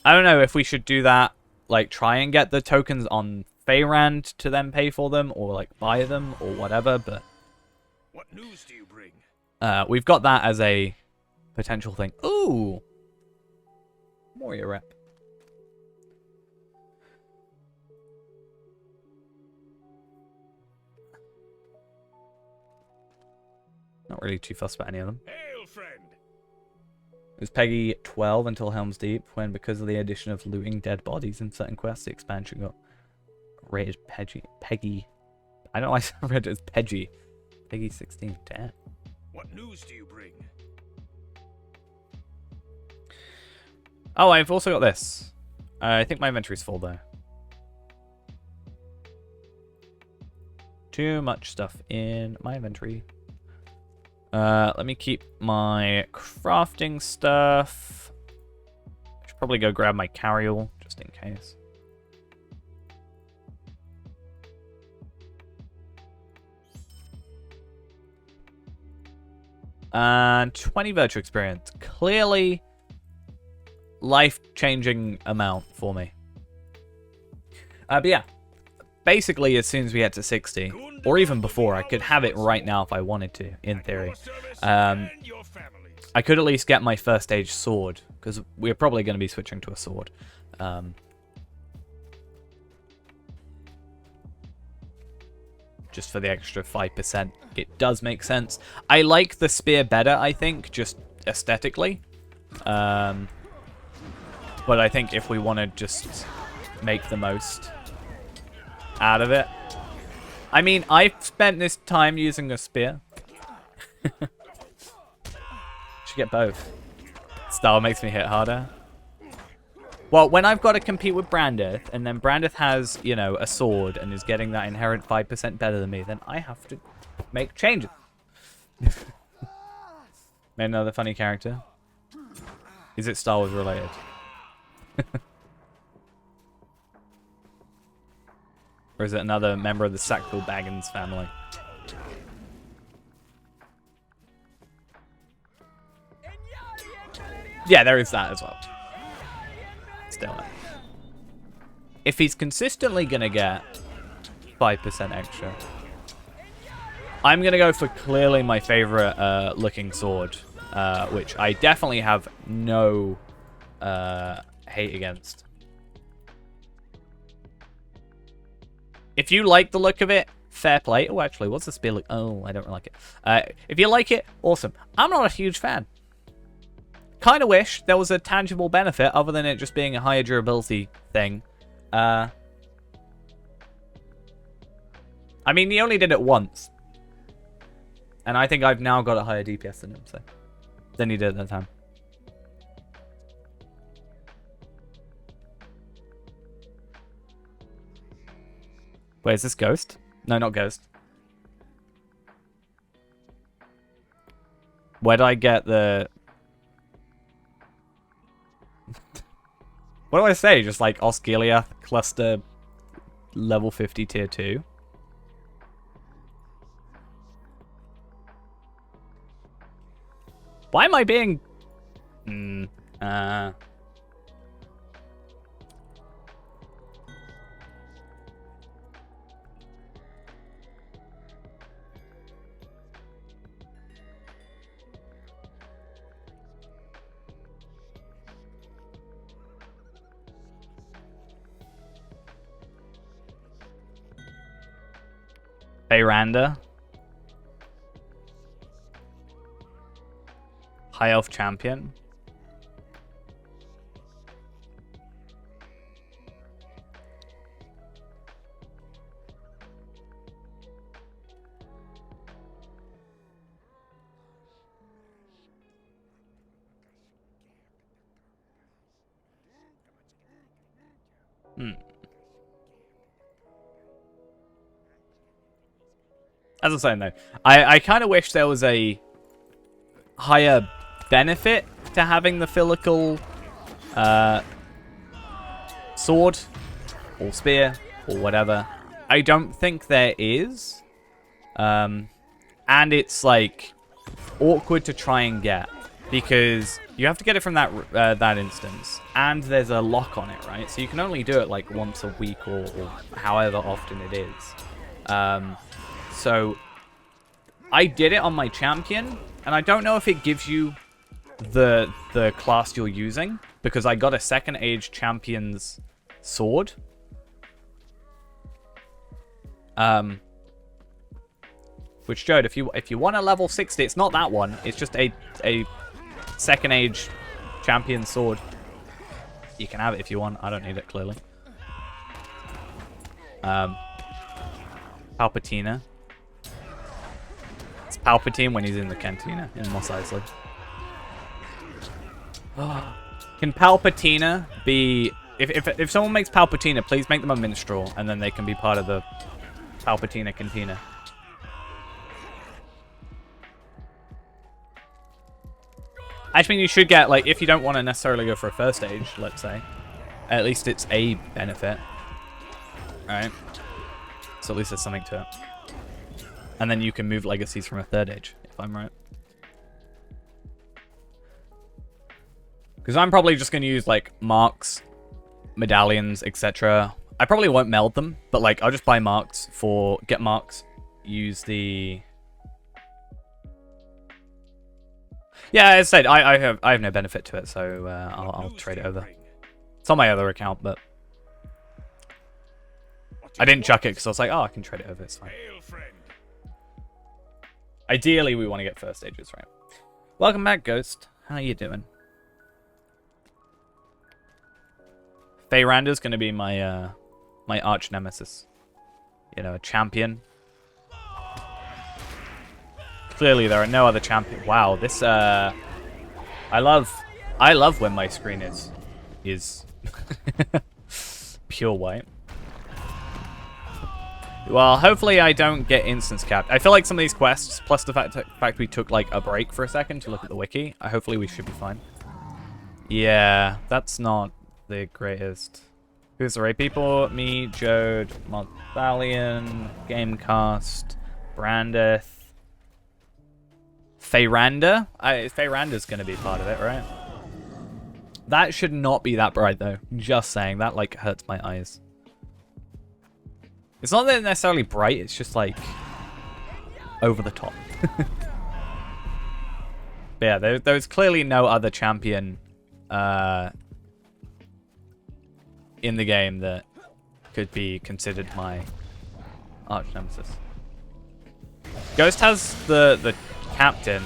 I don't know if we should do that, like try and get the tokens on Feyrand to then pay for them, or like buy them, or whatever, but... What news do you bring? We've got that as a potential thing. Ooh! Moria rep. Not really too fussed about any of them. Hail, friend. It was Peggy 12 until Helm's Deep, when because of the addition of looting dead bodies in certain quests, the expansion got rated Peggy. I don't know why I read it as Peggy. Peggy 16. Damn. What news do you bring? Oh, I've also got this. I think my inventory's full, though. Too much stuff in my inventory. Let me keep my crafting stuff. I should probably go grab my carryall, just in case. And 20 virtue experience. Clearly... life-changing amount for me. But yeah, basically as soon as we get to 60, or even before, I could have it right now if I wanted to, in theory. I could at least get my first stage sword, because we're probably going to be switching to a sword. Just for the extra 5%. It does make sense. I like the spear better, I think, just aesthetically. But I think if we want to just make the most out of it. I mean, I've spent this time using a spear. Should get both. Style makes me hit harder. Well, when I've got to compete with Brandith, and then Brandith has, you know, a sword and is getting that inherent 5% better than me, then I have to make changes. Made another funny character. Is it Star Wars related? Or is it another member of the Sackville-Baggins family? Yeah, there is that as well. Still. If he's consistently going to get 5% extra, I'm going to go for clearly my favorite looking sword, which I definitely have no hate against. If you like the look of it, fair play. Oh, actually, what's the spear look? Oh, I don't like it. If you like it, awesome. I'm not a huge fan. Kind of wish there was a tangible benefit other than it just being a higher durability thing. I mean, he only did it once. And I think I've now got a higher DPS than him, so. Than he did at the time. Wait, is this Ghost? No, not Ghost. Where did I get the... What do I say? Just like Osgiliath cluster level 50 tier 2? Why am I being... Bayranda. High Elf Champion. As I was saying though, I kind of wish there was a higher benefit to having the Filical sword or spear or whatever. I don't think there is. And it's like awkward to try and get because you have to get it from that instance, and there's a lock on it, right? So you can only do it like once a week or however often it is. So I did it on my champion, and I don't know if it gives you the class you're using, because I got a second age champion's sword. Which Jode, if you want a level 60, it's not that one. It's just a second age champion sword. You can have it if you want. I don't need it, clearly. Palpatine. It's Palpatine when he's in the cantina in Mos Eisley. Can Palpatine be... If someone makes Palpatine, please make them a minstrel, and then they can be part of the Palpatine cantina. I just mean you should get, like, if you don't want to necessarily go for a first age, let's say, at least it's a benefit. Right? So at least there's something to it. And then you can move legacies from a third age, if I'm right. Because I'm probably just going to use, like, marks, medallions, etc. I probably won't meld them, but, like, I'll just buy marks for... Get marks, use the... Yeah, as I said, I have no benefit to it, so I'll trade it over. It's on my other account, but... I didn't chuck it because I was like, oh, I can trade it over, it's fine. Ideally, we want to get first stages, right? Welcome back, Ghost. How you doing? Feyrander's going to be my my arch nemesis. You know, a champion. Clearly, there are no other champions. Wow, this I love when my screen is pure white. Well, hopefully I don't get instance capped. I feel like some of these quests, plus the fact we took like a break for a second to look at the wiki, hopefully we should be fine. Yeah, that's not the greatest. Who's the right people? Me, Jode, Monthallion, Gamecast, Brandeth, Fayranda? Feyranda's going to be part of it, right? That should not be that bright, though. Just saying. That, like, hurts my eyes. It's not that it's necessarily bright. It's just, like, over the top. But yeah, there's clearly no other champion in the game that could be considered my arch nemesis. Ghost has the captain,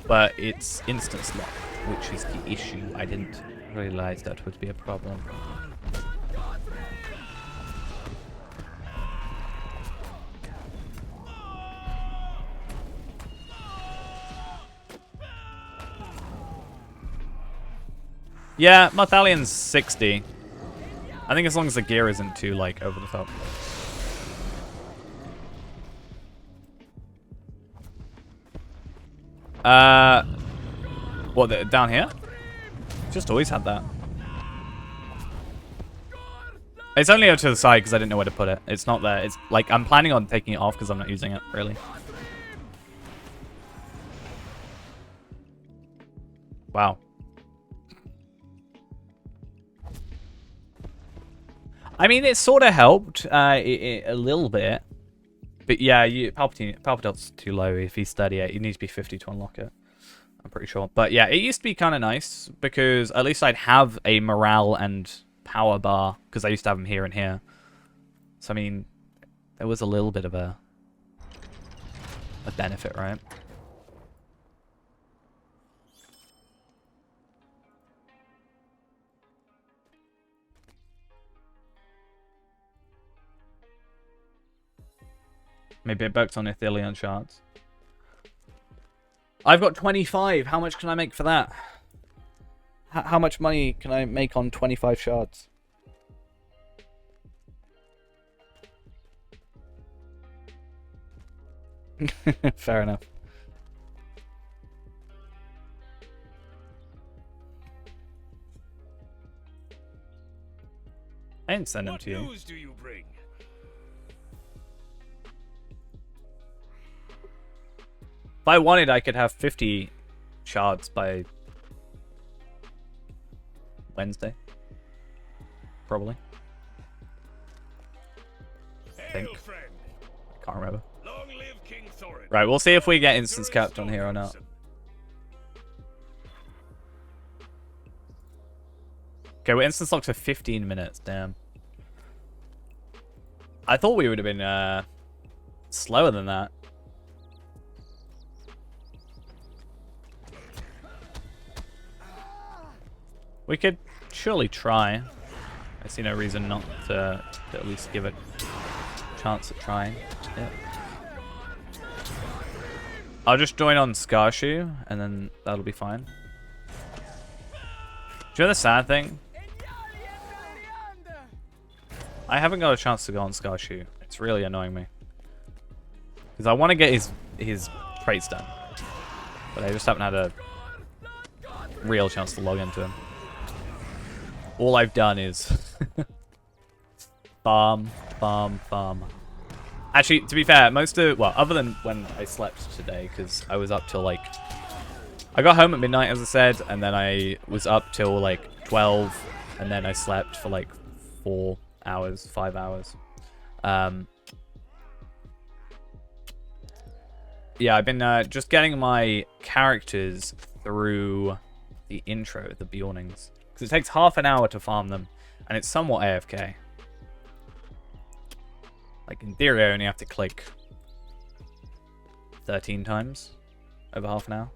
but it's instant slot, which is the issue. I didn't realize that would be a problem. Yeah, Marthalian's 60. I think as long as the gear isn't too, like, over the top. What, down here? Just always had that. It's only over to the side because I didn't know where to put it. It's not there. It's like, I'm planning on taking it off because I'm not using it, really. Wow. I mean, it sort of helped a little bit. But yeah, Palpatine's too low. If he's 38, you need to be 50 to unlock it. I'm pretty sure. But yeah, it used to be kind of nice because at least I'd have a morale and power bar because I used to have them here and here. So, I mean, there was a little bit of a benefit, right? Maybe it bucks on Ithilien shards. I've got 25. How much can I make for that? How much money can I make on 25 shards? Fair enough. I didn't send them to you. What news do you bring? If I wanted, I could have 50 shards by Wednesday. Probably. I think. Can't remember. Long live King Thorin. Right, we'll see if we get instance capped on here or not. Okay, we're instance locked for 15 minutes. Damn. I thought we would have been slower than that. We could surely try. I see no reason not to at least give it a chance at trying. Yeah. I'll just join on Scarshoe, and then that'll be fine. Do you know the sad thing? I haven't got a chance to go on Scarshoe. It's really annoying me. Because I want to get his traits done. But I just haven't had a real chance to log into him. All I've done is farm. Actually, to be fair, well, other than when I slept today, because I was up till like, I got home at midnight, as I said, and then I was up till like 12, and then I slept for like 4 hours, 5 hours. Yeah, I've been just getting my characters through the intro, the Bjornings. Because it takes half an hour to farm them, and it's somewhat AFK. Like, in theory, I only have to click 13 times over half an hour.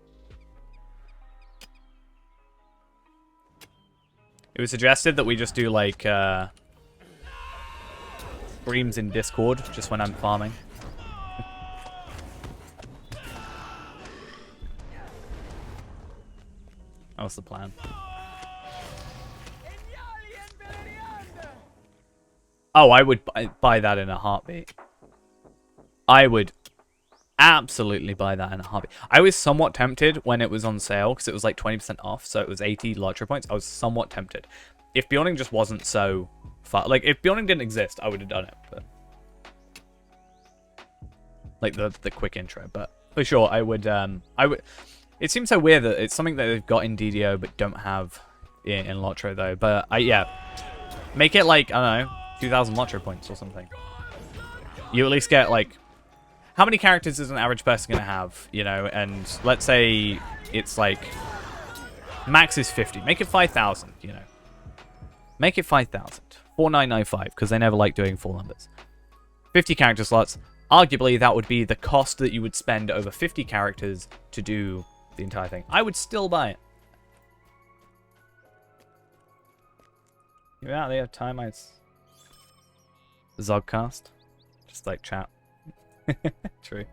It was suggested that we just do, like, streams in Discord, just when I'm farming. That was the plan. Oh, I would buy that in a heartbeat. I would absolutely buy that in a heartbeat. I was somewhat tempted when it was on sale because it was like 20% off, so it was 80 Lottery points. I was somewhat tempted. If Beyonding just wasn't so far, like if Beyonding didn't exist, I would have done it. But like the quick intro, but for sure I would. It seems so weird that it's something that they've got in DDO but don't have in Lotro though. But yeah, make it like, I don't know, 2,000 Lotro points or something. You at least get like, how many characters is an average person gonna have, you know? And let's say it's like max is 50. Make it 5,000, you know. Make it 5,000. 4,995 because they never like doing full numbers. 50 character slots. Arguably, that would be the cost that you would spend over 50 characters to do the entire thing. I would still buy it. You're out there, time I... Zogcast. Just like chat. True.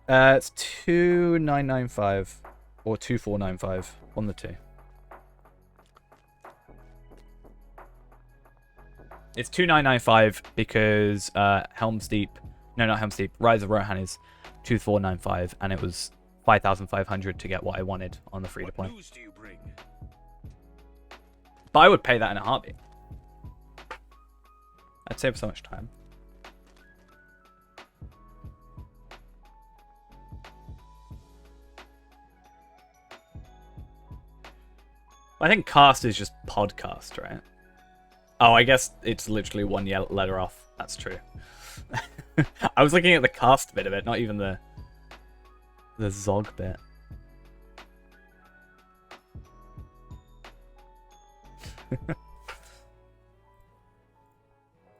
It's 2,995 or 2,495 on the two. It's 2,995 because Helm's Deep... No, not Helm's Deep. Rise of Rohan is 2,495, and it was 5,500 to get what I wanted on the free-to-play. What news do you bring? But I would pay that in a heartbeat. I'd save so much time. I think cast is just podcast, right? Oh, I guess it's literally one letter off. That's true. I was looking at the cast bit of it, not even the Zog bit.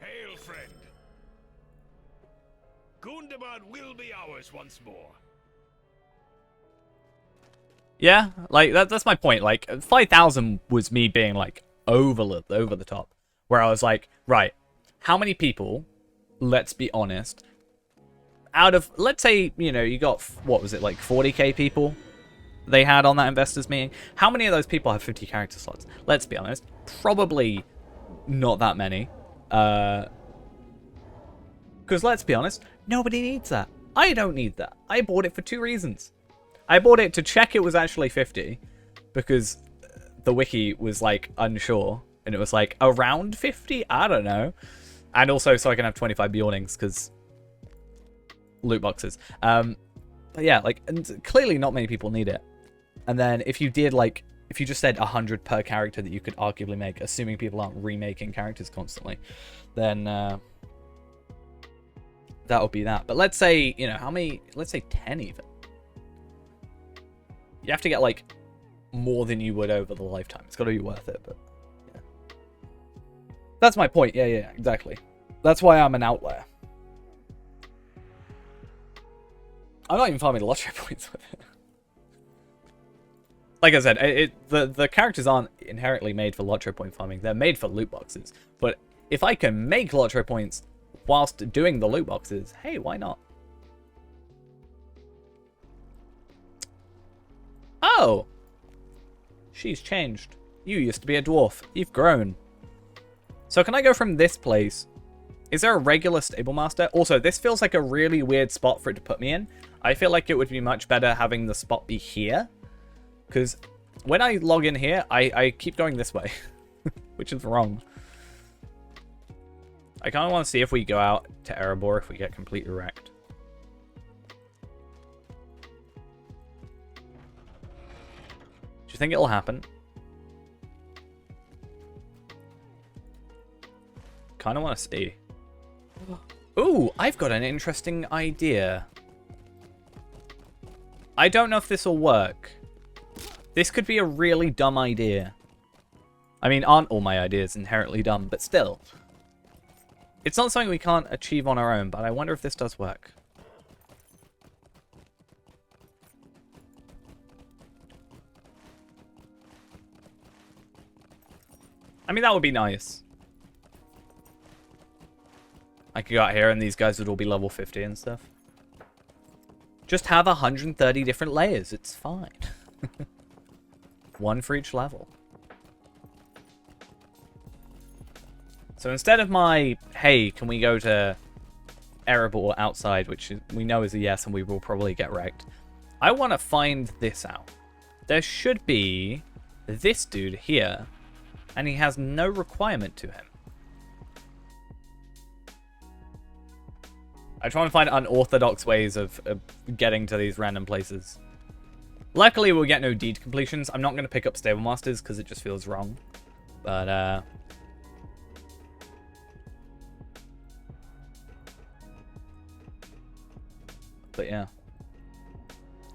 Hail, friend. Gundabad will be ours once more. Yeah, like that's my point. Like 5,000 was me being like over the top, where I was like, right, how many people? Let's be honest. Out of, let's say, you know, you got, what was it, like 40k people they had on that investors meeting. How many of those people have 50 character slots? Let's be honest. Probably not that many. Because let's be honest, nobody needs that. I don't need that. I bought it for two reasons. I bought it to check it was actually 50, because the wiki was like unsure, and it was like around 50? I don't know. And also so I can have 25 Bjornings, because loot boxes. But yeah, like, and clearly not many people need it. And then if you did, like, if you just said 100 per character that you could arguably make, assuming people aren't remaking characters constantly, then that would be that. But let's say, you know, how many, let's say 10 even. You have to get, like, more than you would over the lifetime. It's got to be worth it, but yeah. That's my point. Yeah, exactly. That's why I'm an outlier. I'm not even farming lottery points with it. Like I said, the characters aren't inherently made for lottery point farming. They're made for loot boxes. But if I can make lottery points whilst doing the loot boxes, hey, why not? Oh! She's changed. You used to be a dwarf. You've grown. So can I go from this place? Is there a regular stable master? Also, this feels like a really weird spot for it to put me in. I feel like it would be much better having the spot be here. Because when I log in here, I keep going this way. Which is wrong. I kind of want to see if we go out to Erebor if we get completely wrecked. Do you think it'll happen? Kind of want to see. Ooh, I've got an interesting idea. I don't know if this will work. This could be a really dumb idea. I mean, aren't all my ideas inherently dumb, but still. It's not something we can't achieve on our own, but I wonder if this does work. I mean, that would be nice. I could go out here and these guys would all be level 50 and stuff. Just have 130 different layers. It's fine. One for each level. So instead of my, hey, can we go to Erebor outside, which we know is a yes, and we will probably get wrecked. I want to find this out. There should be this dude here, and he has no requirement to him. I try and find unorthodox ways of getting to these random places. Luckily, we'll get no deed completions. I'm not going to pick up Stable Masters because it just feels wrong. But yeah.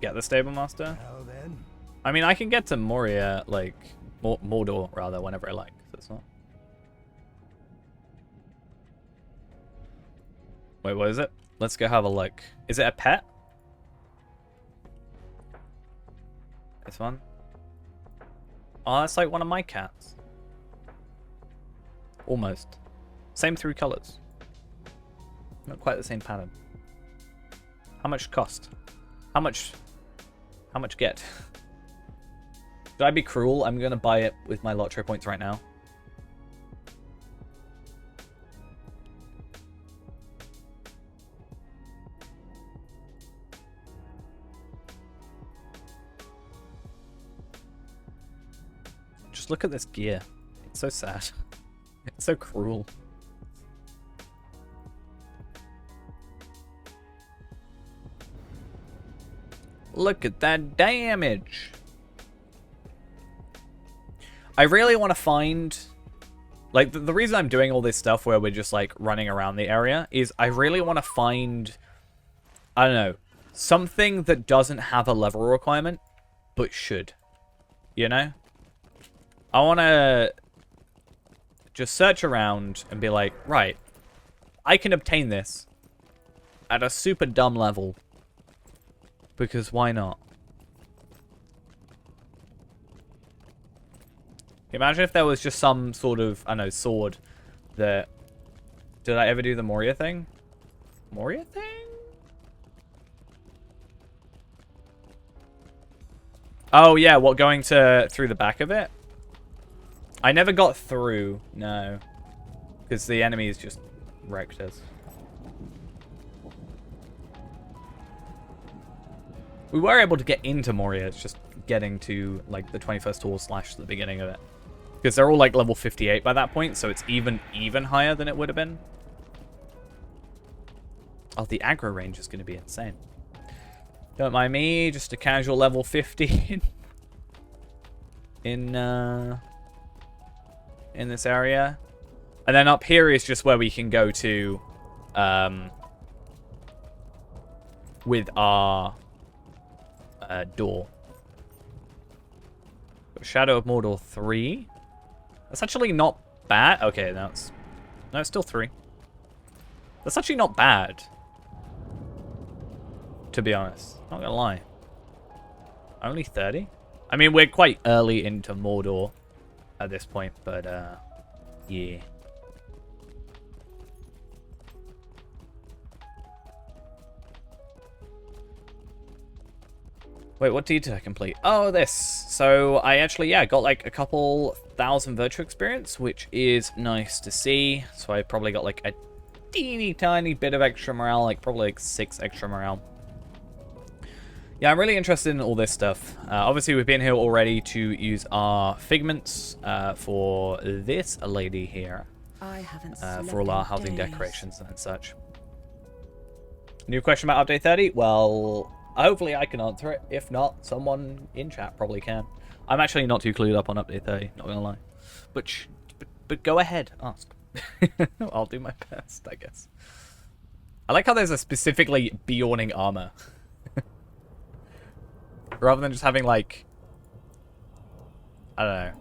Get the Stable Master. Well then. I mean, I can get to Moria, like, Mordor, rather, whenever I like. So it's not... Wait, what is it? Let's go have a look. Is it a pet? This one? Oh, that's like one of my cats. Almost. Same 3 colors. Not quite the same pattern. How much cost? How much get? Should I be cruel? I'm gonna buy it with my lottery points right now. Just look at this gear. It's so sad. It's so cruel. Look at that damage. I really want to find... Like, the reason I'm doing all this stuff where we're just, like, running around the area is I really want to find... I don't know. Something that doesn't have a level requirement, but should. You know? I want to just search around and be like, right, I can obtain this at a super dumb level. Because why not? Imagine if there was just some sort of, I don't know, sword that... Did I ever do the Moria thing? Moria thing? Oh, yeah, what, going through the back of it? I never got through, no. Because the enemies just wrecked us. We were able to get into Moria, it's just getting to, like, the 21st hall / the beginning of it. Because they're all, like, level 58 by that point, so it's even higher than it would have been. Oh, the aggro range is going to be insane. Don't mind me, just a casual level 50 in this area. And then up here is just where we can go to with our door. Shadow of Mordor 3. That's actually not bad. Okay, no, it's still 3. That's actually not bad, to be honest. Not gonna lie. Only 30? I mean, we're quite early into Mordor at this point, but yeah. Wait, what deed did I complete? Oh, this. So I actually, yeah, got like a couple thousand virtual experience, which is nice to see. So I probably got like a teeny tiny bit of extra morale, like probably like 6 extra morale. Yeah, I'm really interested in all this stuff. Obviously, we've been here already to use our figments for this lady here. I haven't for all our housing decorations and such. New question about update 30? Well, hopefully I can answer it. If not, someone in chat probably can. I'm actually not too clued up on update 30, not gonna lie. But go ahead, ask. I'll do my best, I guess. I like how there's a specifically Bjorning armor. Rather than just having, like... I don't know.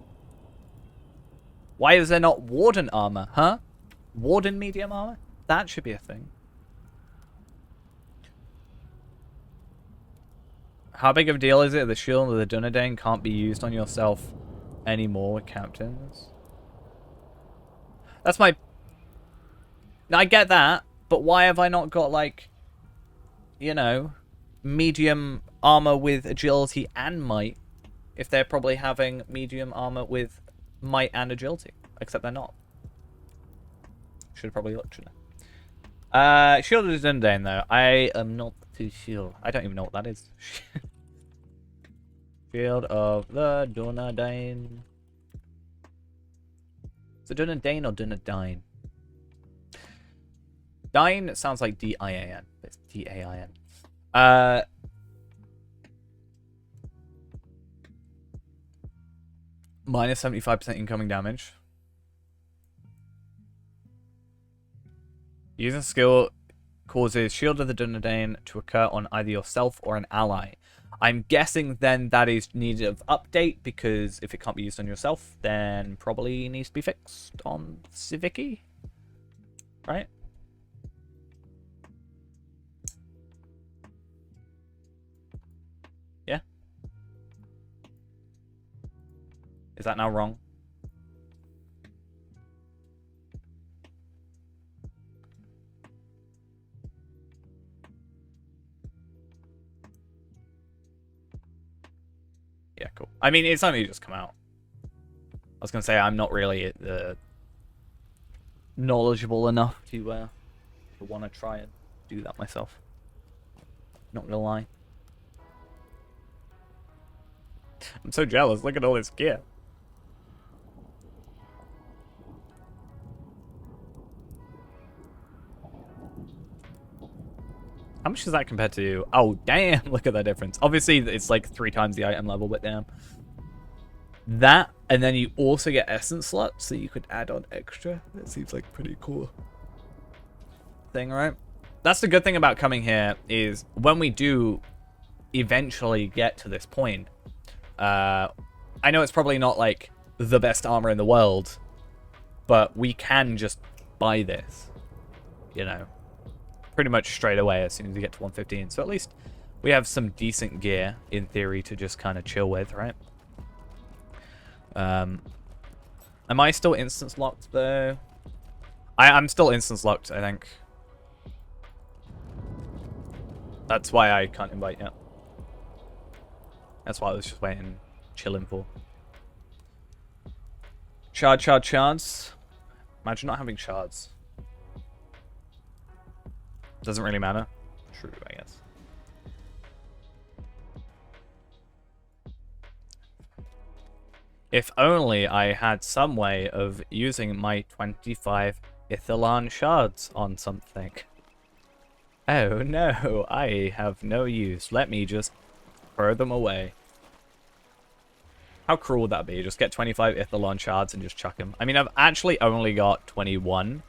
Why is there not Warden armor, huh? Warden medium armor? That should be a thing. How big of a deal is it? The shield of the Dunedain can't be used on yourself anymore with captains. That's my... I get that, but why have I not got, like, you know, medium armor with agility and might, if they're probably having medium armor with might and agility, except they're not. Should have probably looked, shouldn't Shield of the Dundane, though. I am not too sure. I don't even know what that is. Shield of the Dundane. Is it Dundane or Dundine? Dine sounds like D-I-A-N. It's D-A-I-N. Minus 75% incoming damage. Using skill causes Shield of the Dunedain to occur on either yourself or an ally. I'm guessing then that is needed of update, because if it can't be used on yourself, then probably needs to be fixed on Civicki. Right? Yeah? Is that now wrong? Yeah, cool. I mean, it's only just come out. I was going to say, I'm not really knowledgeable enough to want to try and do that myself. Not going to lie. I'm so jealous. Look at all this gear. How much is that compared to... Oh, damn. Look at that difference. Obviously, it's like 3 times the item level, but damn. That, and then you also get essence slots, so you could add on extra. That seems like pretty cool thing, right? That's the good thing about coming here, is when we do eventually get to this point, I know it's probably not like the best armor in the world, but we can just buy this, you know, pretty much straight away as soon as we get to 115. So at least we have some decent gear in theory to just kind of chill with, right? Am I still instance locked though? I'm still instance locked, I think. That's why I can't invite yet. That's why I was just waiting, chilling for. Shards. Imagine not having shards. Doesn't really matter. True, I guess. If only I had some way of using my 25 Ithilon shards on something. Oh no, I have no use. Let me just throw them away. How cruel would that be? Just get 25 Ithilon shards and just chuck them. I mean, I've actually only got 21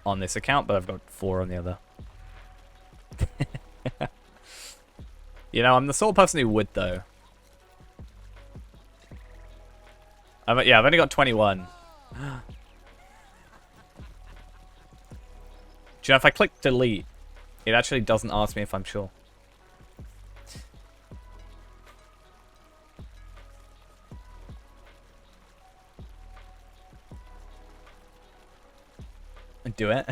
on this account, but I've got 4 on the other. You know, I'm the sole person who would, though. Yeah, I've only got 21. Do you know, if I click delete, it actually doesn't ask me if I'm sure. Do it.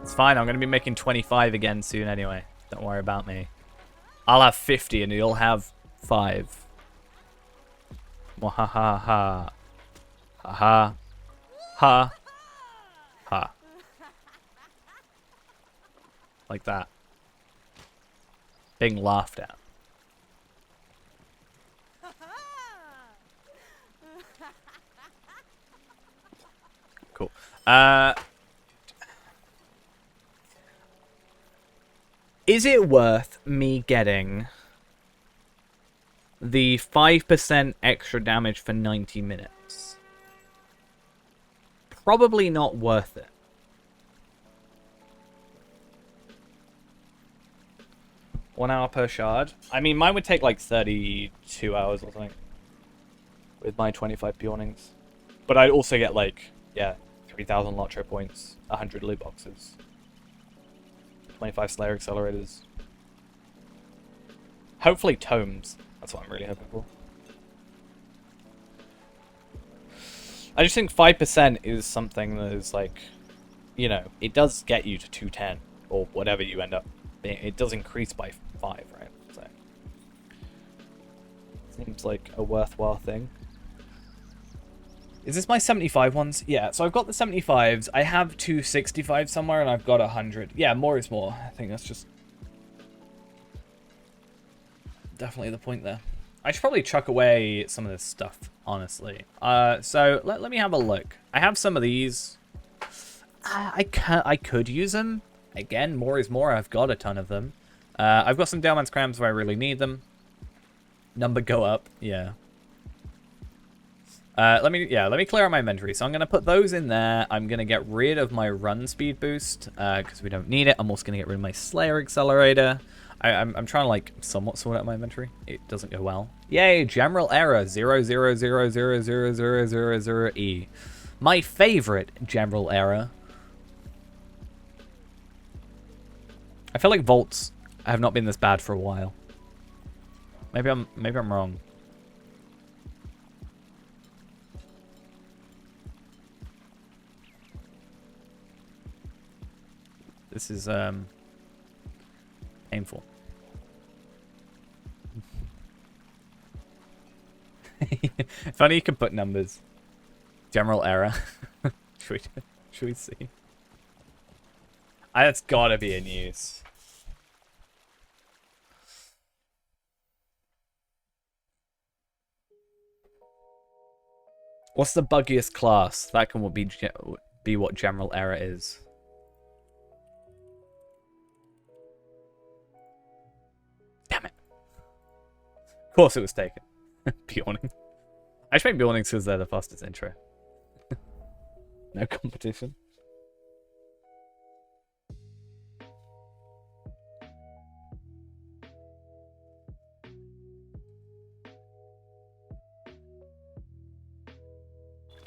It's fine, I'm going to be making 25 again soon anyway. Don't worry about me. I'll have 50 and you'll have 5. Wahaha ha. Ha ha. Ha. Ha. Like that. Being laughed at. Cool. Is it worth me getting the 5% extra damage for 90 minutes? Probably not worth it. One hour per shard. I mean, mine would take like 32 hours or something with my 25 peonings. But I'd also get like, yeah, 3,000 Lotro points, 100 loot boxes, 25 Slayer accelerators. Hopefully tomes. That's what I'm really hoping for. I just think 5% is something that is like, you know, it does get you to 210 or whatever you end up being. It does increase by 5, right? So seems like a worthwhile thing. Is this my 75 ones? Yeah, so I've got the 75s. I have 265 somewhere, and I've got 100. Yeah, more is more. I think that's just definitely the point there. I should probably chuck away some of this stuff, honestly. So let me have a look. I have some of these. I could use them. Again, more is more. I've got a ton of them. I've got some Delman's Crams where I really need them. Number go up. Yeah. Let me clear out my inventory. So I'm going to put those in there. I'm going to get rid of my run speed boost because we don't need it. I'm also going to get rid of my Slayer accelerator. I'm trying to like somewhat sort out my inventory. It doesn't go well. Yay, general error 0000000E. My favorite general error. I feel like vaults have not been this bad for a while. Maybe I'm wrong. This is painful. Funny you can put numbers. General error. should we see? That's gotta be in use. What's the buggiest class? That can be what general error is. Damn it. Of course it was taken. Bjorning. I should make Bjornings because they're the fastest intro. No competition.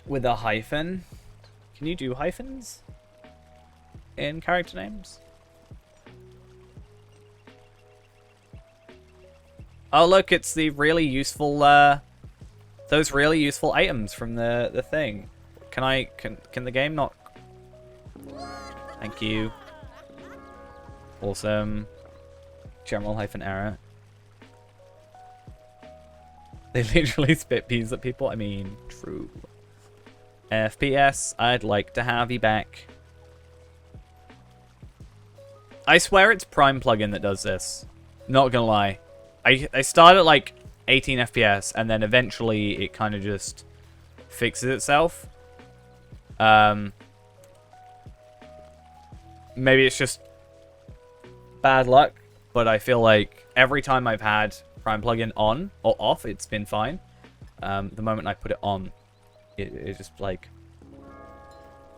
With a hyphen? Can you do hyphens in character names? Oh look, it's the really useful those really useful items from the thing. Can the game not? Thank you. Awesome. General hyphen error. They literally spit peas at people. I mean, true. FPS, I'd like to have you back. I swear it's Prime plugin that does this. Not gonna lie. I start at like 18 FPS and then eventually it kind of just fixes itself. Maybe it's just bad luck, but I feel like every time I've had Prime plugin on or off, it's been fine. The moment I put it on, it's just like...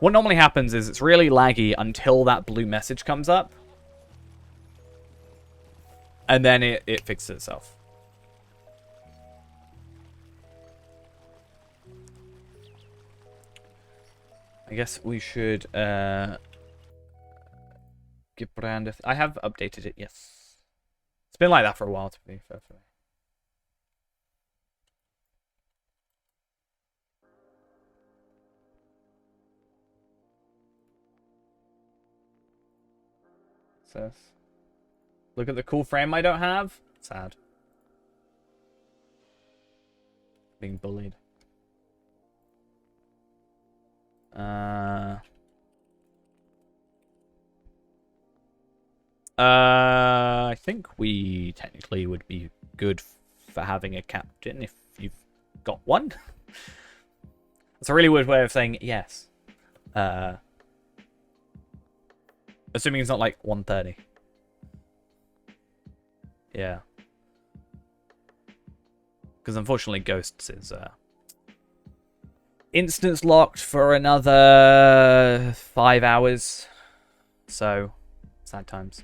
What normally happens is it's really laggy until that blue message comes up. And then it fixes itself. I guess we should give Brand I have updated it, yes. It's been like that for a while, to be fair for me. Look at the cool frame I don't have. Sad. Being bullied. I think we technically would be good for having a captain if you've got one. That's a really weird way of saying yes. Assuming it's not like 130. Yeah. Because unfortunately Ghosts is instance locked for another 5 hours. So, sad times.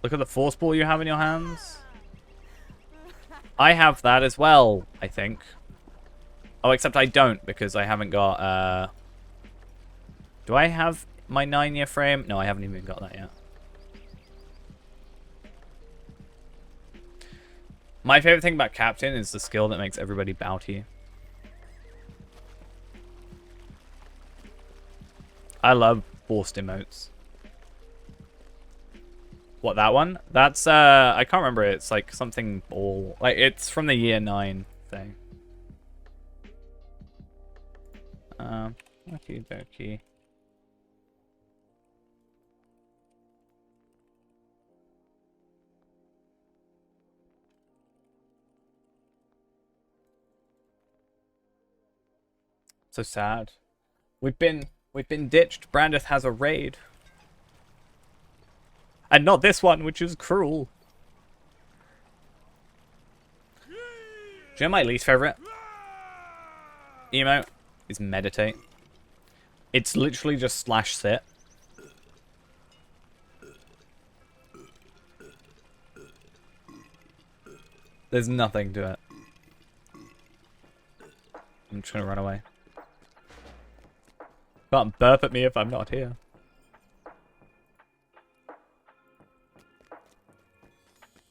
Look at the force ball you have in your hands. I have that as well, I think. Oh, except I don't because I haven't got Do I have my 9-year frame? No, I haven't even got that yet. My favorite thing about Captain is the skill that makes everybody bow to you. I love forced emotes. What, that one? That's, I can't remember. It's like something ball. Like, it's from the year 9 thing. Okie dokie. So sad. We've been ditched. Brandith has a raid. And not this one, which is cruel. Do you know my least favorite emote is meditate? It's literally just /sit. There's nothing to it. I'm just gonna run away. Can't burp at me if I'm not here.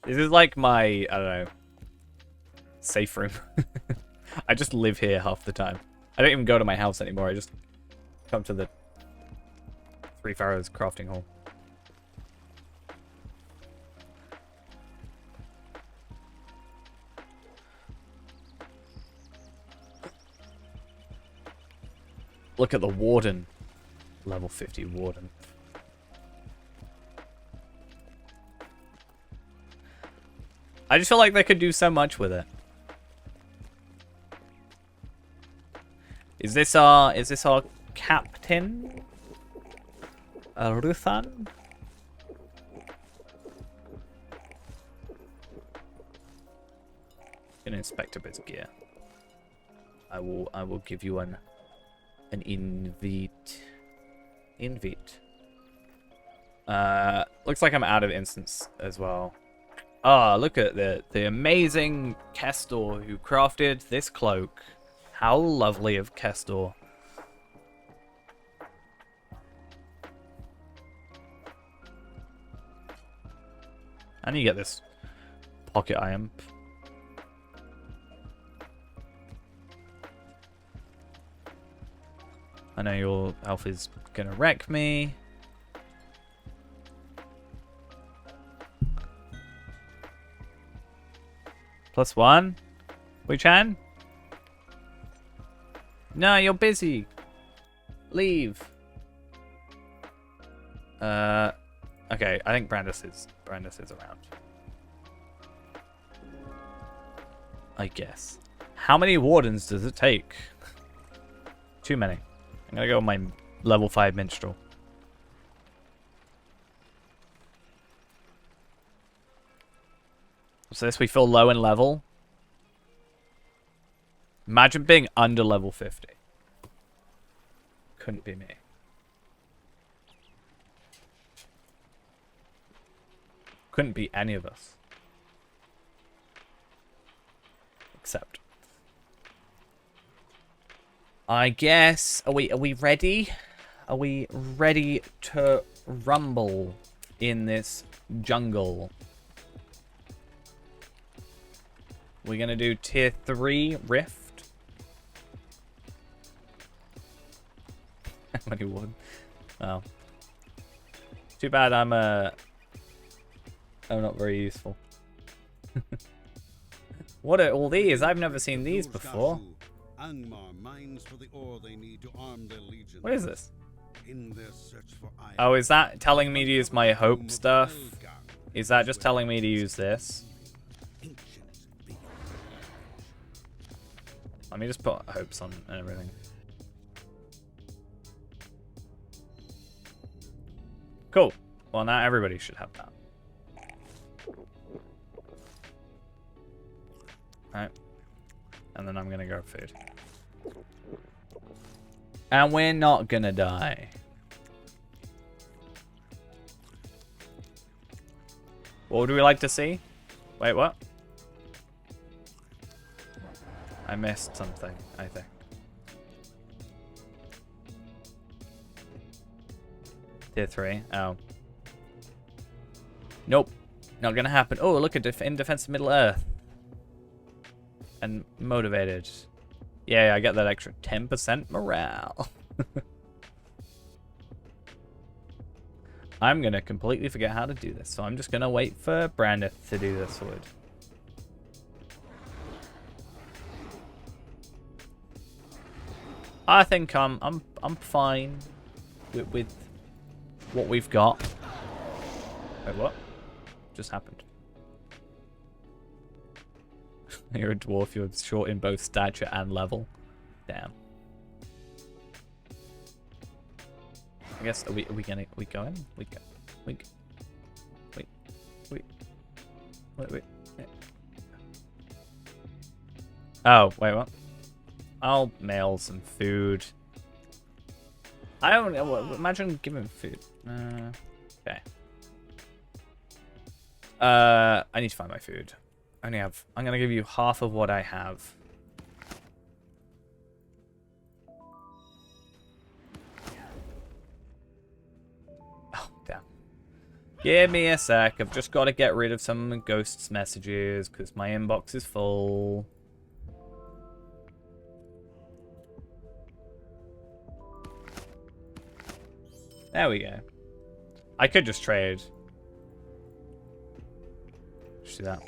This is like my, I don't know, safe room. I just live here half the time. I don't even go to my house anymore. I just come to the Three Pharaohs crafting hall. Look at the Warden. Level 50 Warden. I just feel like they could do so much with it. Is this our captain? Ruthan? Gonna inspect a bit of gear. I will give you an invite. Looks like I'm out of instance as well. Ah, look at the amazing Kestor who crafted this cloak. How lovely of Kestor. And you get this pocket iron. I know your elf is gonna wreck me. +1? Wei-chan? No, you're busy. Leave. Okay, I think Brandis is around. I guess. How many wardens does it take? Too many. I'm gonna go with my level 5 minstrel. So this we feel low in level. Imagine being under level 50. Couldn't be me. Couldn't be any of us. Except. I guess. Are we ready? Are we ready to rumble in this jungle? We're gonna do tier 3 rift. How many wood? Oh. Too bad I'm not very useful. What are all these? I've never seen these before. What is this? Oh, is that telling me to use my hope stuff? Is that just telling me to use this? Let me just put hopes on and everything. Cool. Well, now everybody should have that. Alright. And then I'm gonna go food. And we're not gonna die. What would we like to see? Wait, what? I missed something, I think. Tier 3. Oh. Nope. Not gonna happen. Oh, look at in Defense of Middle Earth. And motivated. Yeah, I get that extra 10% morale. I'm gonna completely forget how to do this, so I'm just gonna wait for Brandith to do this sword. I think I'm fine with what we've got. Wait, what? Just happened. You're a dwarf, you're short in both stature and level. Damn. I guess are we going? We go. Wait. Oh, wait, what? I'll mail some food. I don't know. Imagine giving food. Okay. I need to find my food. I'm gonna give you half of what I have. Oh, damn. Give me a sec. I've just got to get rid of some Ghost's messages because my inbox is full. There we go. I could just trade. Just do that.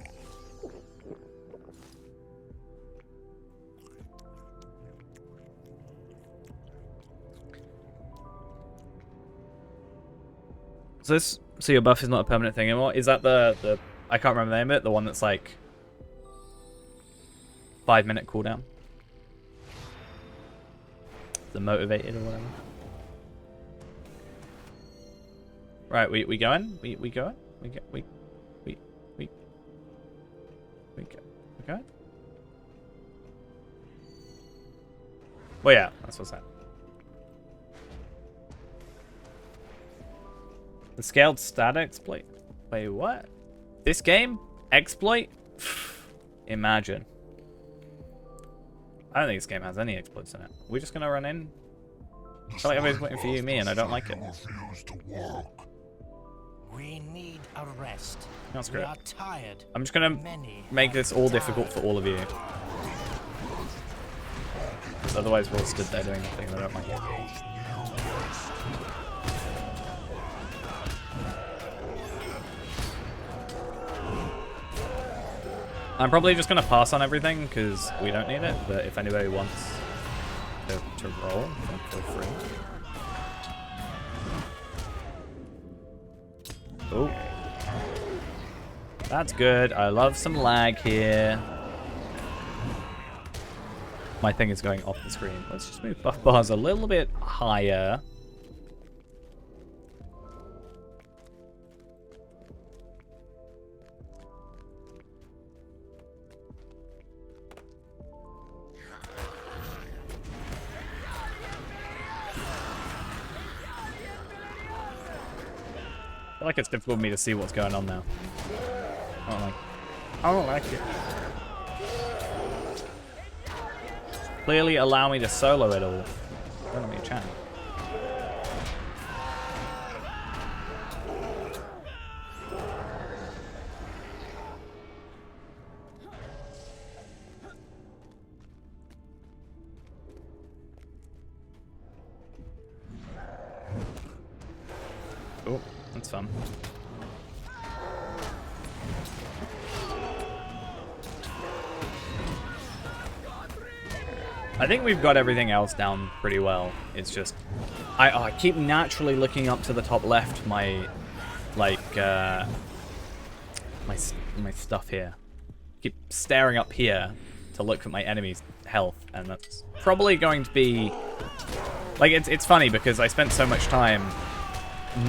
So your buff is not a permanent thing anymore? Is that the I can't remember the name of it, the one that's like 5-minute cooldown? The motivated or whatever. Right, we going? We going? We going? Well, yeah, that's what's that. The scaled stat exploit. Wait, what? This game? Exploit? Imagine. I don't think this game has any exploits in it. We're just gonna run in. I feel like everybody's waiting for you, me, and I don't like it. We need a rest. That's great. We are tired. I'm just gonna make this all difficult for all of you. Otherwise we're all stood there doing nothing and I don't like it. I'm probably just gonna pass on everything because we don't need it, but if anybody wants to roll, then feel free. Oh. That's good. I love some lag here. My thing is going off the screen. Let's just move buff bars a little bit higher. I feel like it's difficult for me to see what's going on now. I don't like it. Clearly allow me to solo it all. Don't let me chat. Oh, that's fun. I think we've got everything else down pretty well. It's just I keep naturally looking up to the top left. My stuff here. Keep staring up here to look at my enemy's health, and that's probably going to be like it's funny because I spent so much time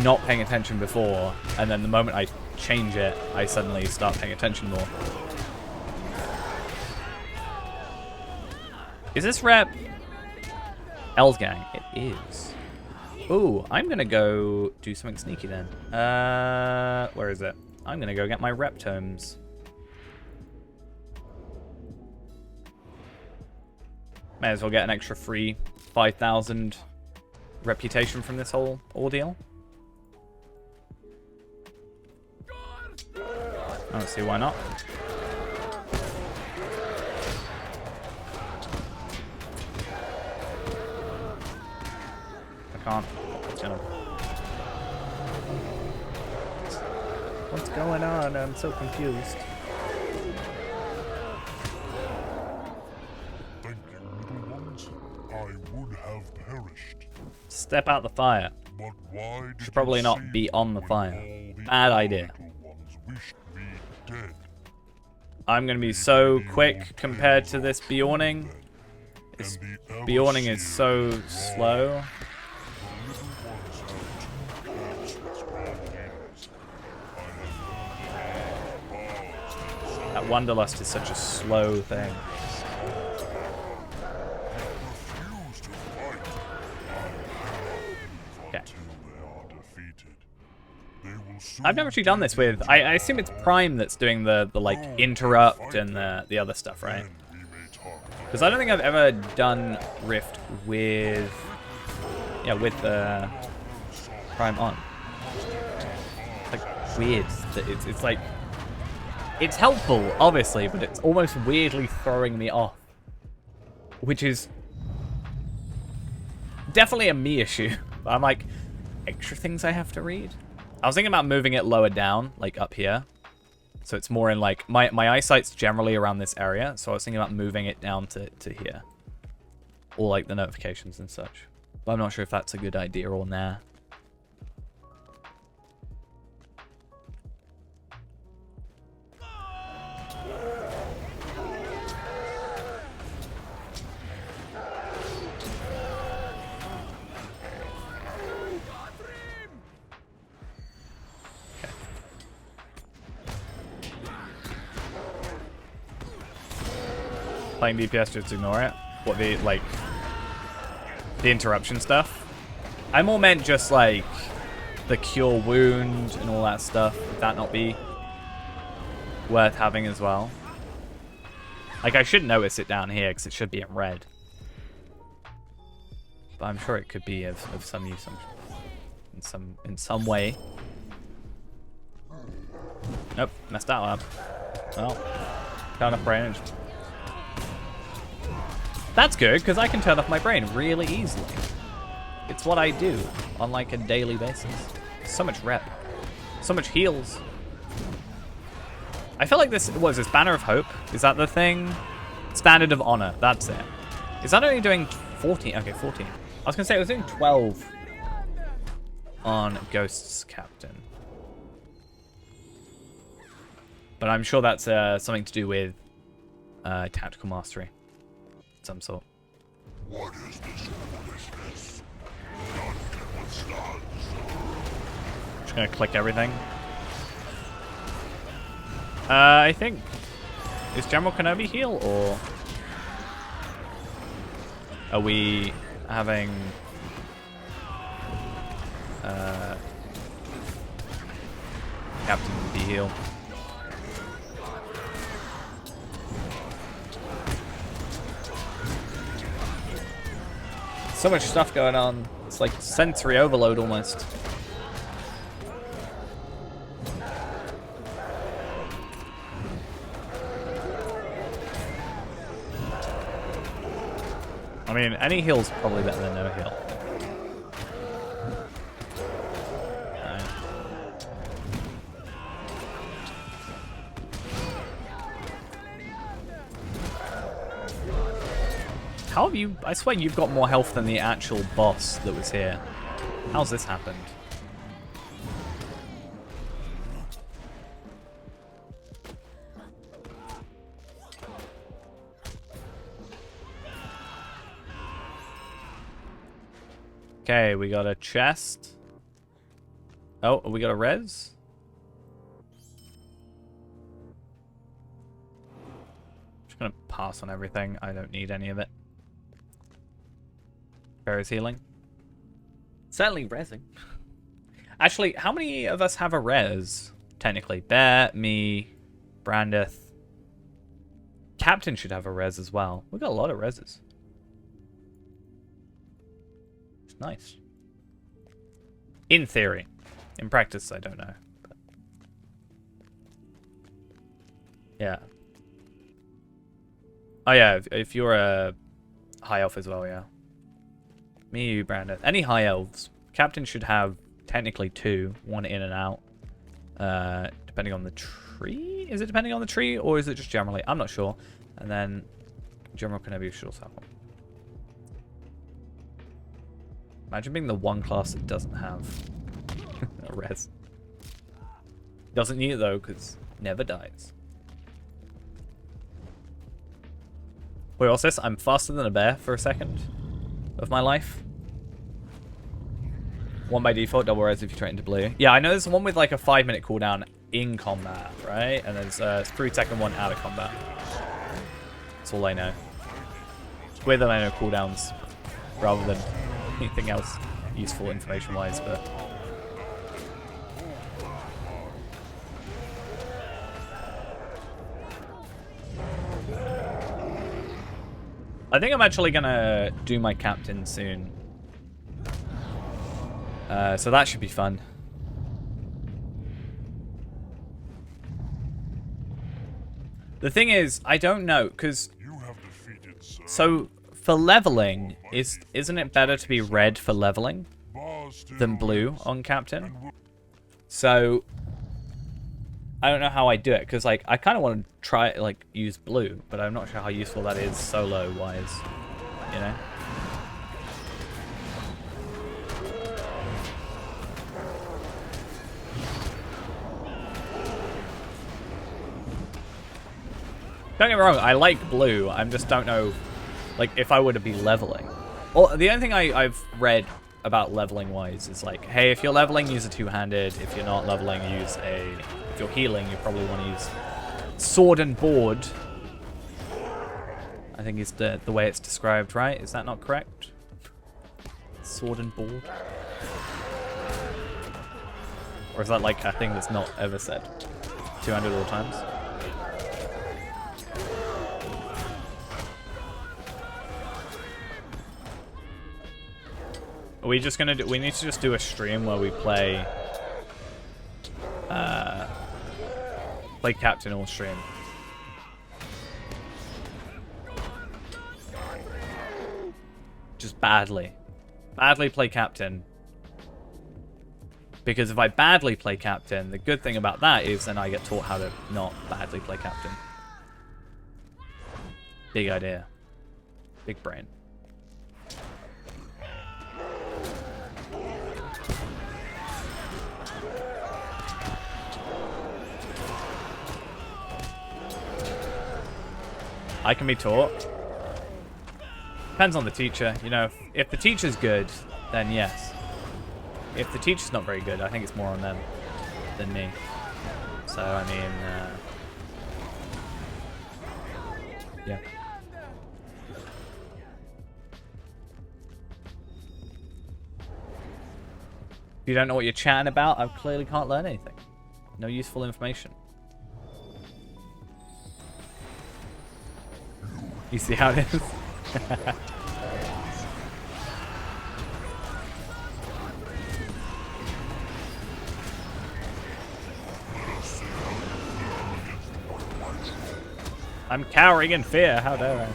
not paying attention before, and then the moment I change it, I suddenly start paying attention more. Is this rep Elsgang? It is. Ooh, I'm gonna go do something sneaky then. Where is it? I'm gonna go get my rep tomes. May as well get an extra free 5,000 reputation from this whole ordeal. I don't see why not. I can't. It's gonna... What's going on? I'm so confused. Thank you, little ones. I would have perished. Step out the fire. But why did Should probably you not save be me on the when fire. all the Bad other idea. little ones wished me dead? I'm gonna be so quick compared to this Bjorning. This Bjorning is so slow. That Wanderlust is such a slow thing. Okay. I've never actually done this with... I assume it's Prime that's doing the like, interrupt and the other stuff, right? Because I don't think I've ever done Rift with... Yeah, with Prime on. It's like weird. It's like... It's helpful, obviously, but it's almost weirdly throwing me off. Which is... definitely a me issue. I'm like, extra things I have to read? I was thinking about moving it lower down, like up here. So it's more in like, my eyesight's generally around this area, so I was thinking about moving it down to here. Or like the notifications and such. But I'm not sure if that's a good idea or nah. Playing DPS, just ignore it. What the, like, the interruption stuff? I more meant just, like, the cure wound and all that stuff. Would that not be worth having as well? Like, I should notice it down here, because it should be in red. But I'm sure it could be of some use in some way. Nope, messed that up. Well, turn off brain. That's good, because I can turn off my brain really easily. It's what I do on like a daily basis. So much rep. So much heals. I feel like this, what is this, Banner of Hope? Is that the thing? Standard of Honor, that's it. Is that only doing 14? Okay, 14. I was going to say it was doing 12 on Ghost's Captain. But I'm sure that's something to do with tactical mastery. Some sort. What is this foolishness? None can withstand. Just gonna click everything. I think is General Kenobi heal, or are we having Captain be heal? So much stuff going on. It's like sensory overload almost. I mean, any heal's probably better than no heal. Alright. How have you... I swear you've got more health than the actual boss that was here. How's this happened? Okay, we got a chest. Oh, we got a res? Just gonna pass on everything. I don't need any of it. Bear's healing. Certainly resing. Actually, how many of us have a res? Technically. Bear, me, Brandeth. Captain should have a res as well. We've got a lot of reses. It's nice. In theory. In practice, I don't know. But Oh yeah, if you're a high elf as well, yeah. Me, you, Brandon. Any high elves. Captain should have technically 2, 1 in and out. Depending on the tree? Is it depending on the tree, or is it just generally? I'm not sure. And then general can have should also have 1. Imagine being the one class that doesn't have a res. Doesn't need it though, because never dies. Wait, what's this? I'm faster than a bear for a second of my life. 1 by default, double res if you trade into blue. Yeah, I know there's one with like a 5-minute cooldown in combat, right? And there's a 3-second one out of combat. That's all I know. It's weird that I know cooldowns rather than anything else useful information-wise, but... I think I'm actually gonna do my captain soon. So that should be fun. The thing is, I don't know, because... So, for leveling, isn't it better to be red for leveling than blue on captain? So, I don't know how I do it, because like I kind of want to try like use blue, but I'm not sure how useful that is solo-wise, you know? Don't get me wrong, I like blue. I just don't know, like, if I were to be leveling. Well, the only thing I've read about leveling-wise is like, hey, if you're leveling, use a 2-handed. If you're not leveling, use a... If you're healing, you probably want to use sword and board. I think is the way it's described, right? Is that not correct? Sword and board? Or is that like a thing that's not ever said? 200 all times? Are we just gonna do... We need to just do a stream where we play... play Captain all stream. Just badly. Badly play Captain. Because if I badly play Captain, the good thing about that is then I get taught how to not badly play Captain. Big idea. Big brain. I can be taught. Depends on the teacher. You know, if the teacher's good, then yes. If the teacher's not very good, I think it's more on them than me. So, I mean, yeah. If you don't know what you're chatting about, I clearly can't learn anything. No useful information. You see how it is? I'm cowering in fear, how dare I?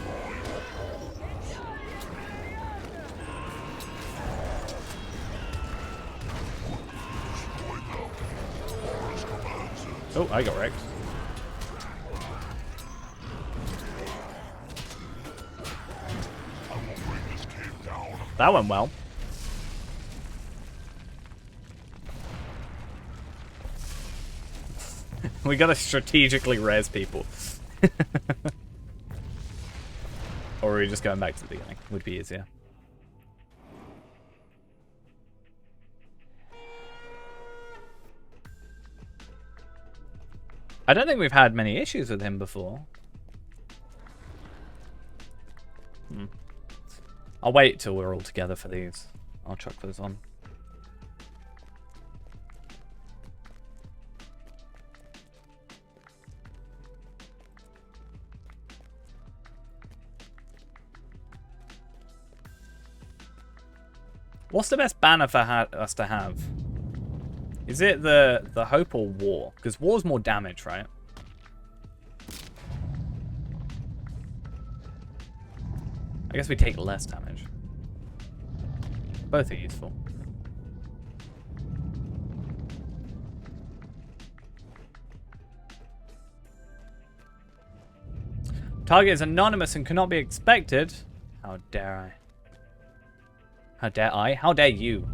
Oh, I got wrecked. That went well. We gotta strategically res people. Or are we just going back to the beginning? Would be easier. I don't think we've had many issues with him before. I'll wait till we're all together for these. I'll chuck those on. What's the best banner for us to have? Is it the Hope or War? Because War's more damage, right? guess we take less damage. Both are useful. Target is anonymous and cannot be expected. How dare I? How dare I? How dare you?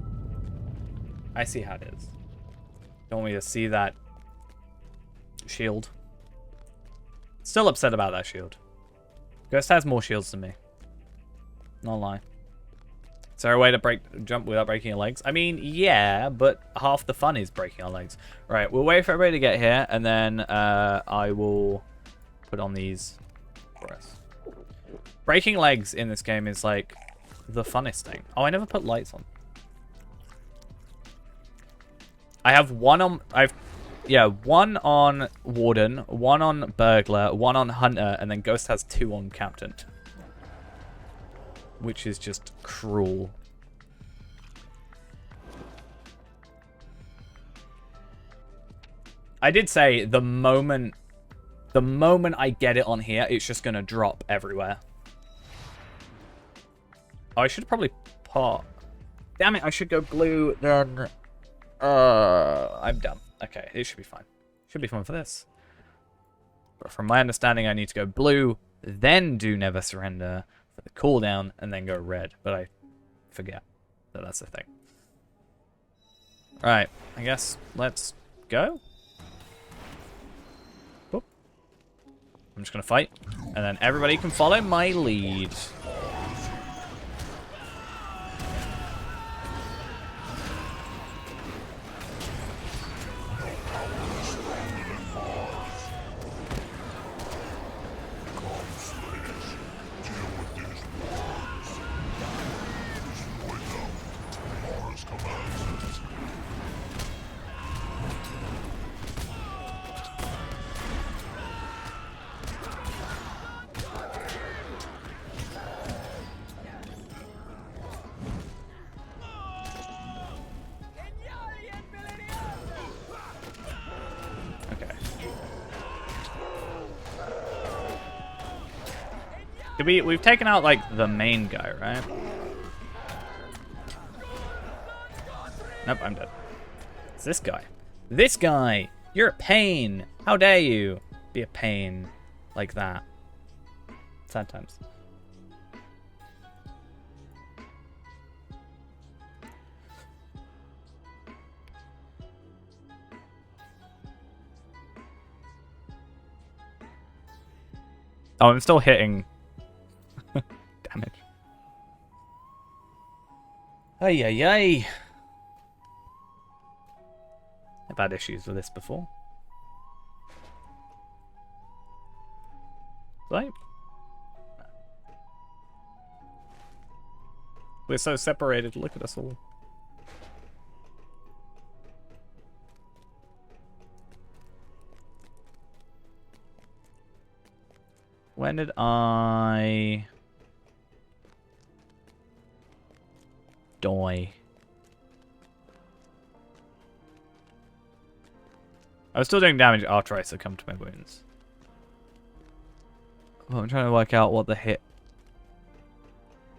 I see how it is. Don't want me to see that shield. Still upset about that shield. Ghost has more shields than me. Not lie. Is there a way to jump without breaking your legs? I mean, yeah, but half the fun is breaking our legs. Right, we'll wait for everybody to get here, and then I will put on these for us. Breaking legs in this game is like the funnest thing. Oh, I never put lights on. I have one on... one on Warden, one on Burglar, one on Hunter, and then Ghost has 2 on Captain. Which is just cruel. I did say the moment I get it on here, it's just gonna drop everywhere. Oh, I should probably pot. Damn it, I should go blue, then... I'm dumb. Okay, it should be fine. Should be fine for this. But from my understanding, I need to go blue, then do Never Surrender for the cooldown, and then go red. But I forget that that's the thing. Alright, I guess let's go. Whoop. I'm just going to fight, and then everybody can follow my lead. We've taken out, like, the main guy, right? Nope, I'm dead. It's this guy. This guy! You're a pain! How dare you be a pain like that? Sad times. Oh, I'm still hitting... damage. Ay, ay, ay. I've had issues with this before. Right? We're so separated. Look at us all. When did I... die? I was still doing damage after I succumbed to my wounds. Oh, I'm trying to work out what the hit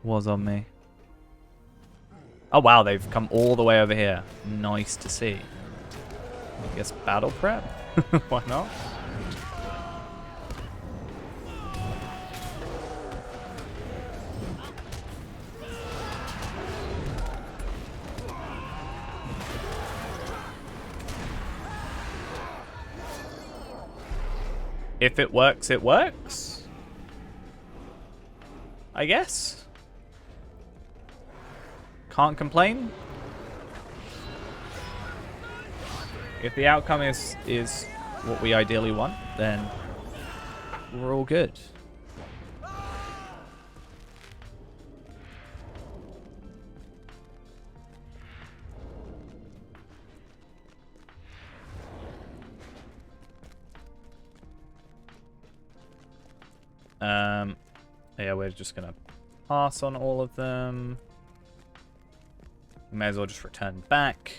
was on me. Oh wow, they've come all the way over here. Nice to see. I guess battle prep? Why not? If it works, it works. I guess. Can't complain. If the outcome is what we ideally want, then we're all good. Yeah, we're just gonna pass on all of them. May as well just return back.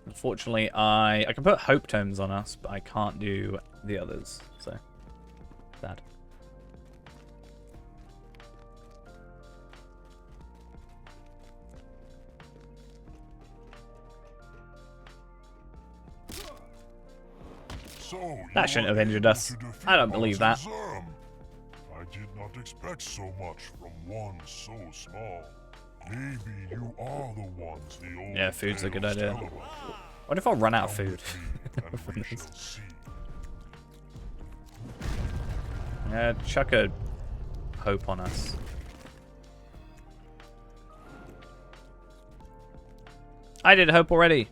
Unfortunately, I can put hope tomes on us, but I can't do the others, so sad. So That shouldn't have injured us. I don't believe that. I did not expect so much from one so small. Maybe you are the ones the old Yeah, food's a good tales idea. tell about. What if I run out of Come food? with me, and we shall see. Yeah, chuck a hope on us. I did hope already.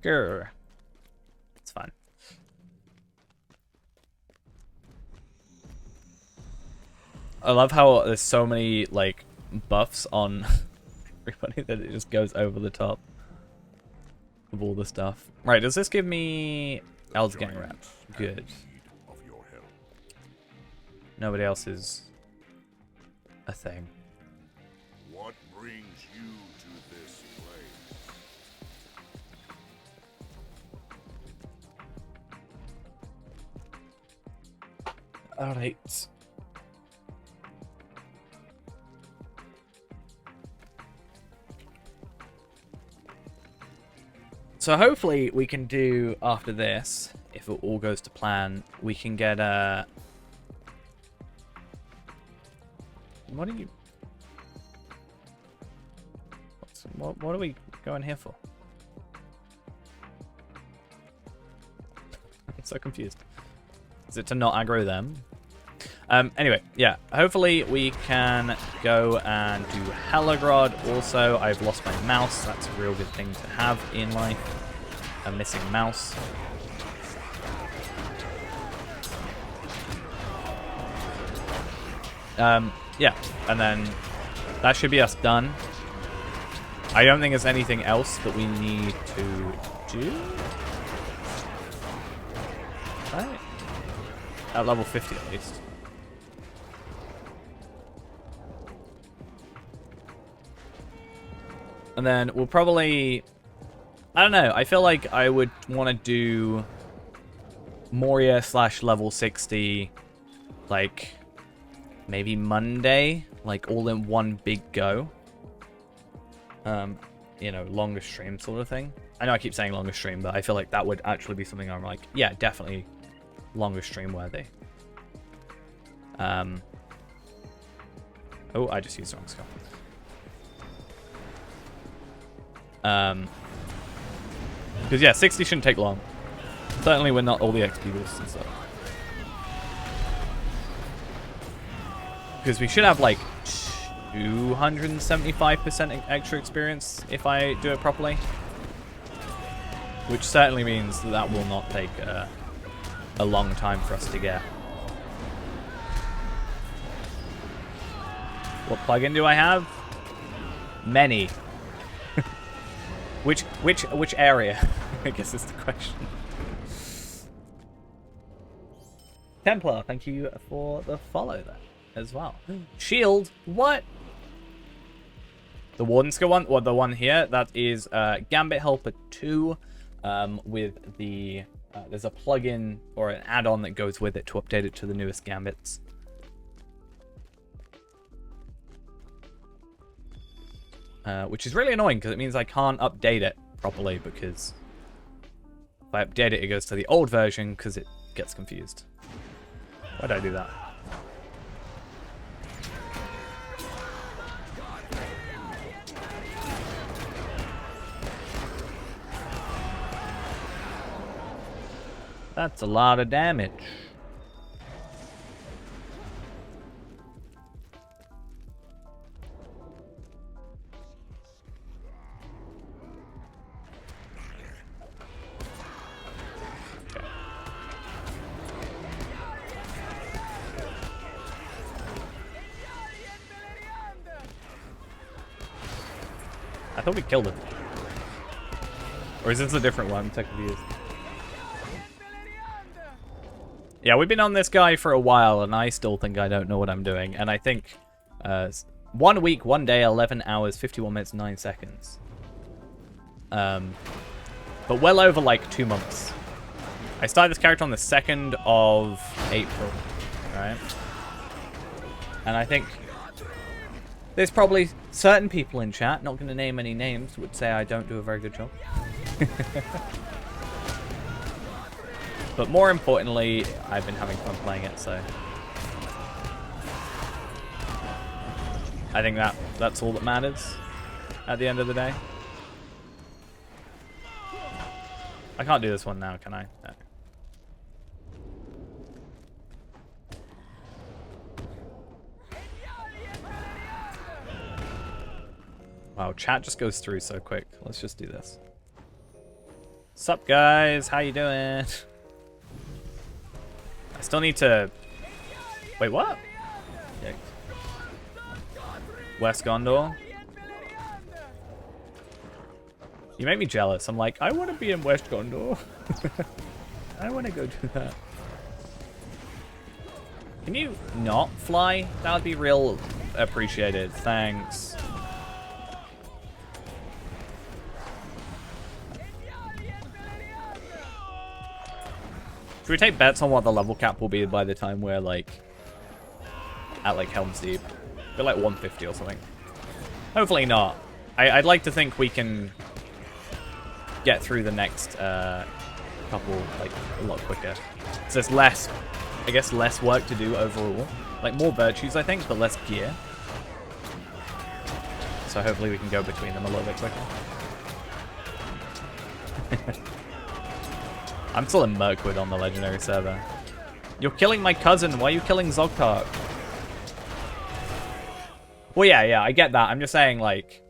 Grr. It's fine. I love how there's so many, like, buffs on everybody that it just goes over the top of all the stuff. Right, does this give me Eld's Gang Rep? Good. Of your help. Nobody else is a thing. What brings you to this place? Alright. So hopefully we can do, after this, if it all goes to plan, we can get a... What are you... What are we going here for? I'm so confused. Is it to not aggro them? Anyway, yeah. Hopefully we can go and do Helagrod. Also, I've lost my mouse. That's a real good thing to have in life. A missing mouse. Yeah. And then that should be us done. I don't think there's anything else that we need to do. Right. At level 50 at least. And then we'll probably... I don't know. I feel like I would want to do Moria / level 60, like, maybe Monday, like, all in one big go. You know, longer stream sort of thing. I know I keep saying longer stream, but I feel like that would actually be something I'm like, yeah, definitely longer stream worthy. Oh, I just used the wrong skill. Because yeah, 60 shouldn't take long. Certainly when not all the XP boosts and stuff. Because we should have like 275% extra experience if I do it properly. Which certainly means that that will not take a long time for us to get. What plugin do I have? Many. Which area? I guess is the question. Templar, thank you for the follow there as well. Shield, what? The Warden skill one? Well, the one here, that is Gambit Helper 2 with the... there's a plugin or an add-on that goes with it to update it to the newest Gambits. Which is really annoying because it means I can't update it properly because if I update it, it goes to the old version because it gets confused. Why did I do that? That's a lot of damage. I thought we killed it. Or is this a different one? I'm so confused. Yeah, we've been on this guy for a while, and I still think I don't know what I'm doing. And I think 1 week, 1 day, 11 hours, 51 minutes, 9 seconds. But well over, like, 2 months. I started this character on the 2nd of April, right? And I think there's probably certain people in chat, not going to name any names, would say I don't do a very good job. But more importantly, I've been having fun playing it, so I think that's all that matters at the end of the day. I can't do this one now, can I? No. Wow, chat just goes through so quick. Let's just do this. Sup, guys? How you doing? I still need to... Wait, what? Yikes. West Gondor? You make me jealous. I'm like, I want to be in West Gondor. I want to go do that. Can you not fly? That would be real appreciated. Thanks. Should we take bets on what the level cap will be by the time we're like at like Helm's Deep? We're like 150 or something. Hopefully not. I'd like to think we can get through the next couple like a lot quicker. So there's less, I guess, less work to do overall. Like more virtues, I think, but less gear. So hopefully we can go between them a little bit quicker. I'm still in Mirkwood on the legendary server. You're killing my cousin. Why are you killing Zogtark? Well, yeah, I get that. I'm just saying, like,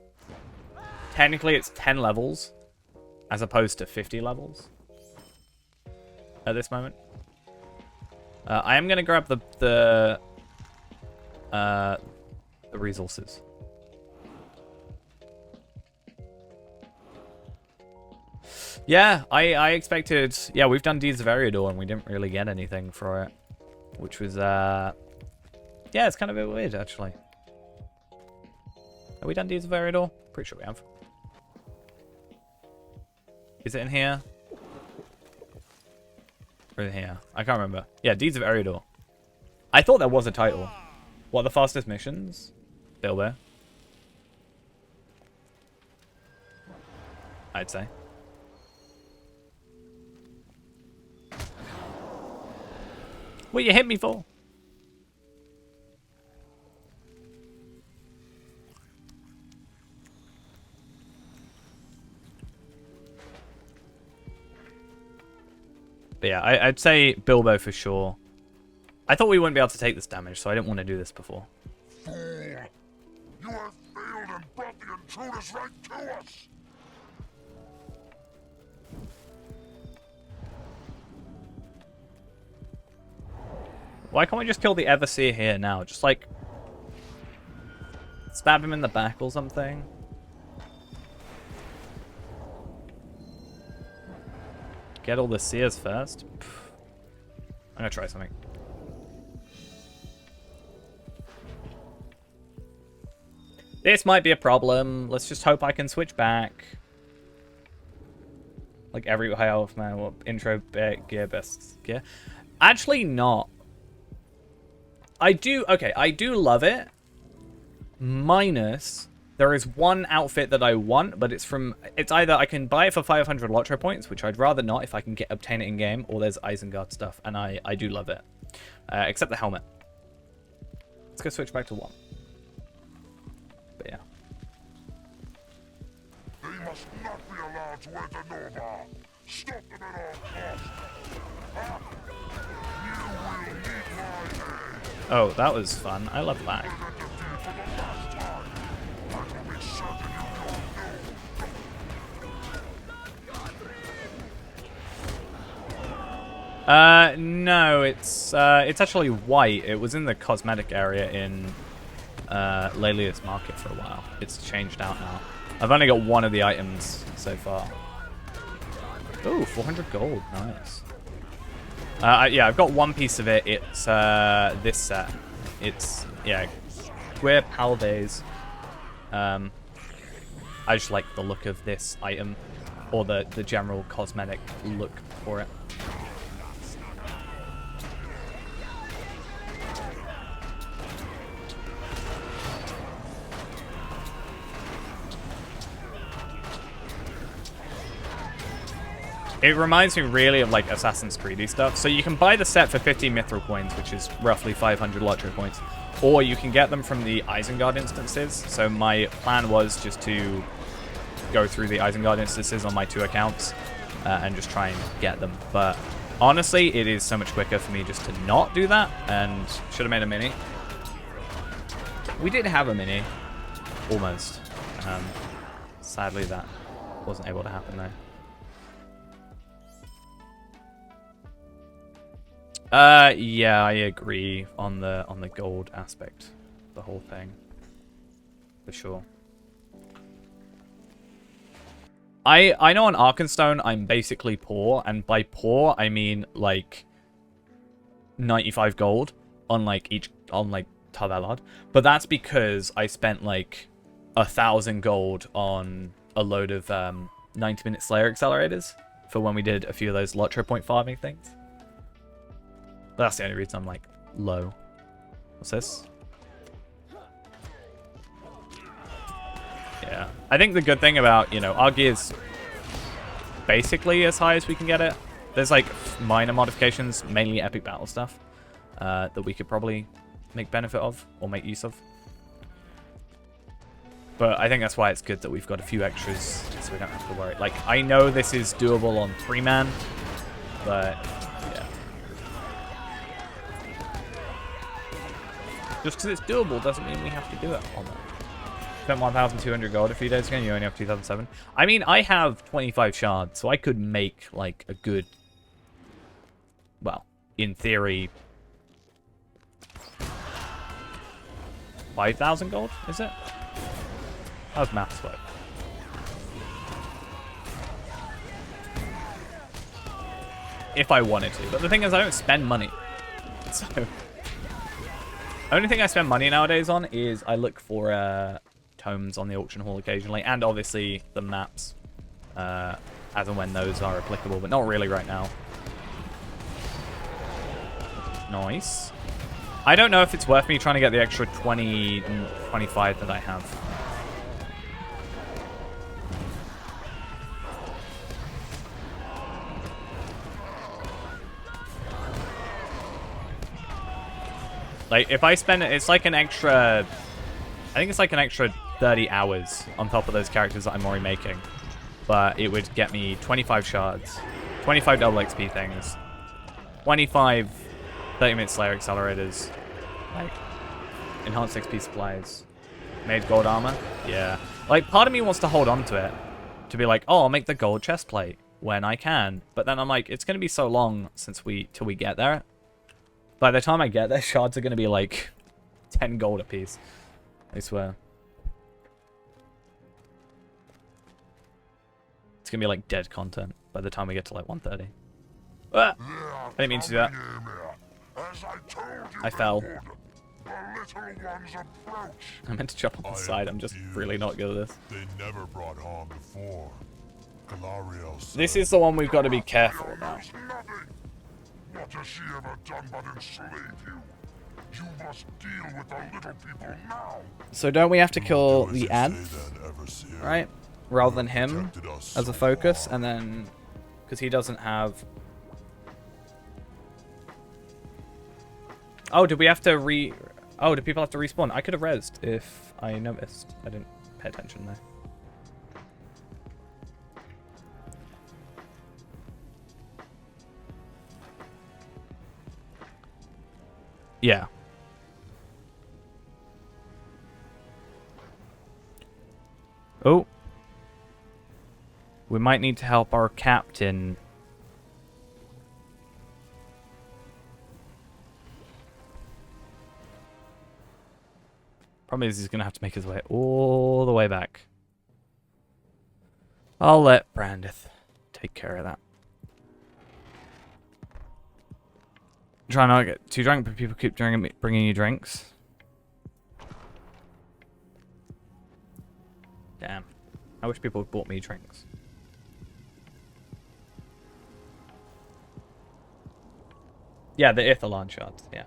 technically it's 10 levels as opposed to 50 levels at this moment. I am gonna grab the resources. Yeah, I expected... Yeah, we've done Deeds of Eriador and we didn't really get anything for it. Which was, yeah, it's kind of a bit weird, actually. Have we done Deeds of Eriador? Pretty sure we have. Is it in here? Or in here? I can't remember. Yeah, Deeds of Eriador. I thought there was a title. What are the fastest missions? Bilbo. I'd say. What you hit me for? But yeah, I'd say Bilbo for sure. I thought we wouldn't be able to take this damage, so I didn't want to do this before. Fool! You have failed and brought the intruders right to us! Why can't we just kill the Everseer here now? Just like stab him in the back or something. Get all the seers first. I'm gonna try something. This might be a problem. Let's just hope I can switch back. Like every high elf man, what intro gear best gear? Actually not. I do love it. Minus, there is one outfit that I want, but it's either I can buy it for 500 Lotro points, which I'd rather not if I can obtain it in game, or there's Isengard stuff, and I do love it. Except the helmet. Let's go switch back to one. But yeah. They must not be allowed to enter Nova! Stop them at all costs! Ah! You will need my aid! Oh, that was fun. I love lag. No, it's actually white. It was in the cosmetic area in Lelius Market for a while. It's changed out now. I've only got one of the items so far. Ooh, 400 gold. Nice. Yeah, I've got one piece of it. It's this set. It's, yeah, Square Paldays. I just like the look of this item, or the general cosmetic look for it. It reminds me really of like Assassin's Creed stuff. So you can buy the set for 50 mithril coins, which is roughly 500 Lotro points, or you can get them from the Isengard instances. So my plan was just to go through the Isengard instances on my 2 accounts and just try and get them. But honestly, it is so much quicker for me just to not do that, and should have made a mini. We did have a mini, almost. Sadly, that wasn't able to happen though. Yeah, I agree on the gold aspect, the whole thing, for sure. I know on Arkenstone I'm basically poor, and by poor I mean like 95 gold on like Tar Valard, but that's because I spent like 1,000 gold on a load of 90-minute Slayer accelerators for when we did a few of those Lotro point farming things. That's the only reason I'm, like, low. What's this? Yeah. I think the good thing about, you know, our gear's basically as high as we can get it. There's, like, minor modifications, mainly epic battle stuff, that we could probably make benefit of or make use of. But I think that's why it's good that we've got a few extras, so we don't have to worry. Like, I know this is doable on 3-man, but... just because it's doable doesn't mean we have to do it on that. Spent 1,200 gold a few days ago, and you only have 2,007. I mean, I have 25 shards, so I could make, like, a good... well, in theory... 5,000 gold, is it? How's maths work? If I wanted to. But the thing is, I don't spend money. So... the only thing I spend money nowadays on is I look for tomes on the auction hall occasionally, and obviously the maps, as and when those are applicable, but not really right now. Nice. I don't know if it's worth me trying to get the extra 20, 25 that I have. Like, if I spend it, it's like an extra... I think it's like an extra 30 hours on top of those characters that I'm already making. But it would get me 25 shards, 25 double XP things, 25 30-minute Slayer accelerators, like, enhanced XP supplies, made gold armor. Yeah. Like, part of me wants to hold on to it, to be like, oh, I'll make the gold chest plate when I can. But then I'm like, it's going to be so long till we get there. By the time I get there, shards are going to be like 10 gold apiece. I swear. It's going to be like dead content by the time we get to like 130. Ah! I didn't mean to do that. I fell. I meant to jump on the side. I'm just really not good at this. They never brought harm before. This is the one we've got to be careful about. What has she ever done but enslave you? You must deal with the little people now. So don't we have to kill the ants, right? Rather than him as a focus, and then because he doesn't have. Oh, did we have to Oh, do people have to respawn? I could have rezzed if I noticed. I didn't pay attention there. Yeah. Oh. We might need to help our captain. Problem is he's going to have to make his way all the way back. I'll let Brandith take care of that. Try not to get too drunk, but people keep bringing you drinks. Damn. I wish people had bought me drinks. Yeah, the Ithalon shots, yeah.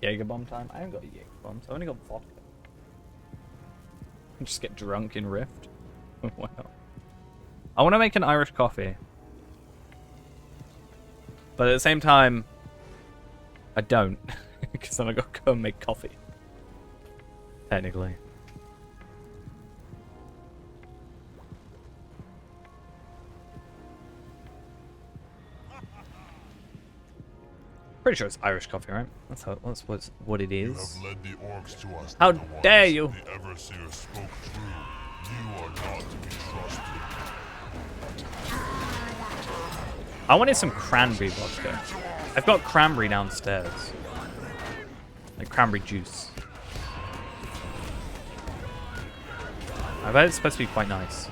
Jaeger bomb time? I haven't got Jaeger bombs. I've only got vodka. I can just get drunk in Rift. Why not? I want to make an Irish coffee. But at the same time, I don't. Because then I got to go and make coffee. Technically. Pretty sure it's Irish coffee, right? That's what it You is. have led the orcs to us. How little ones. dare you! The Everseer spoke true. You are not to be trusted. I wanted some cranberry vodka. I've got cranberry downstairs. Like cranberry juice. I bet it's supposed to be quite nice.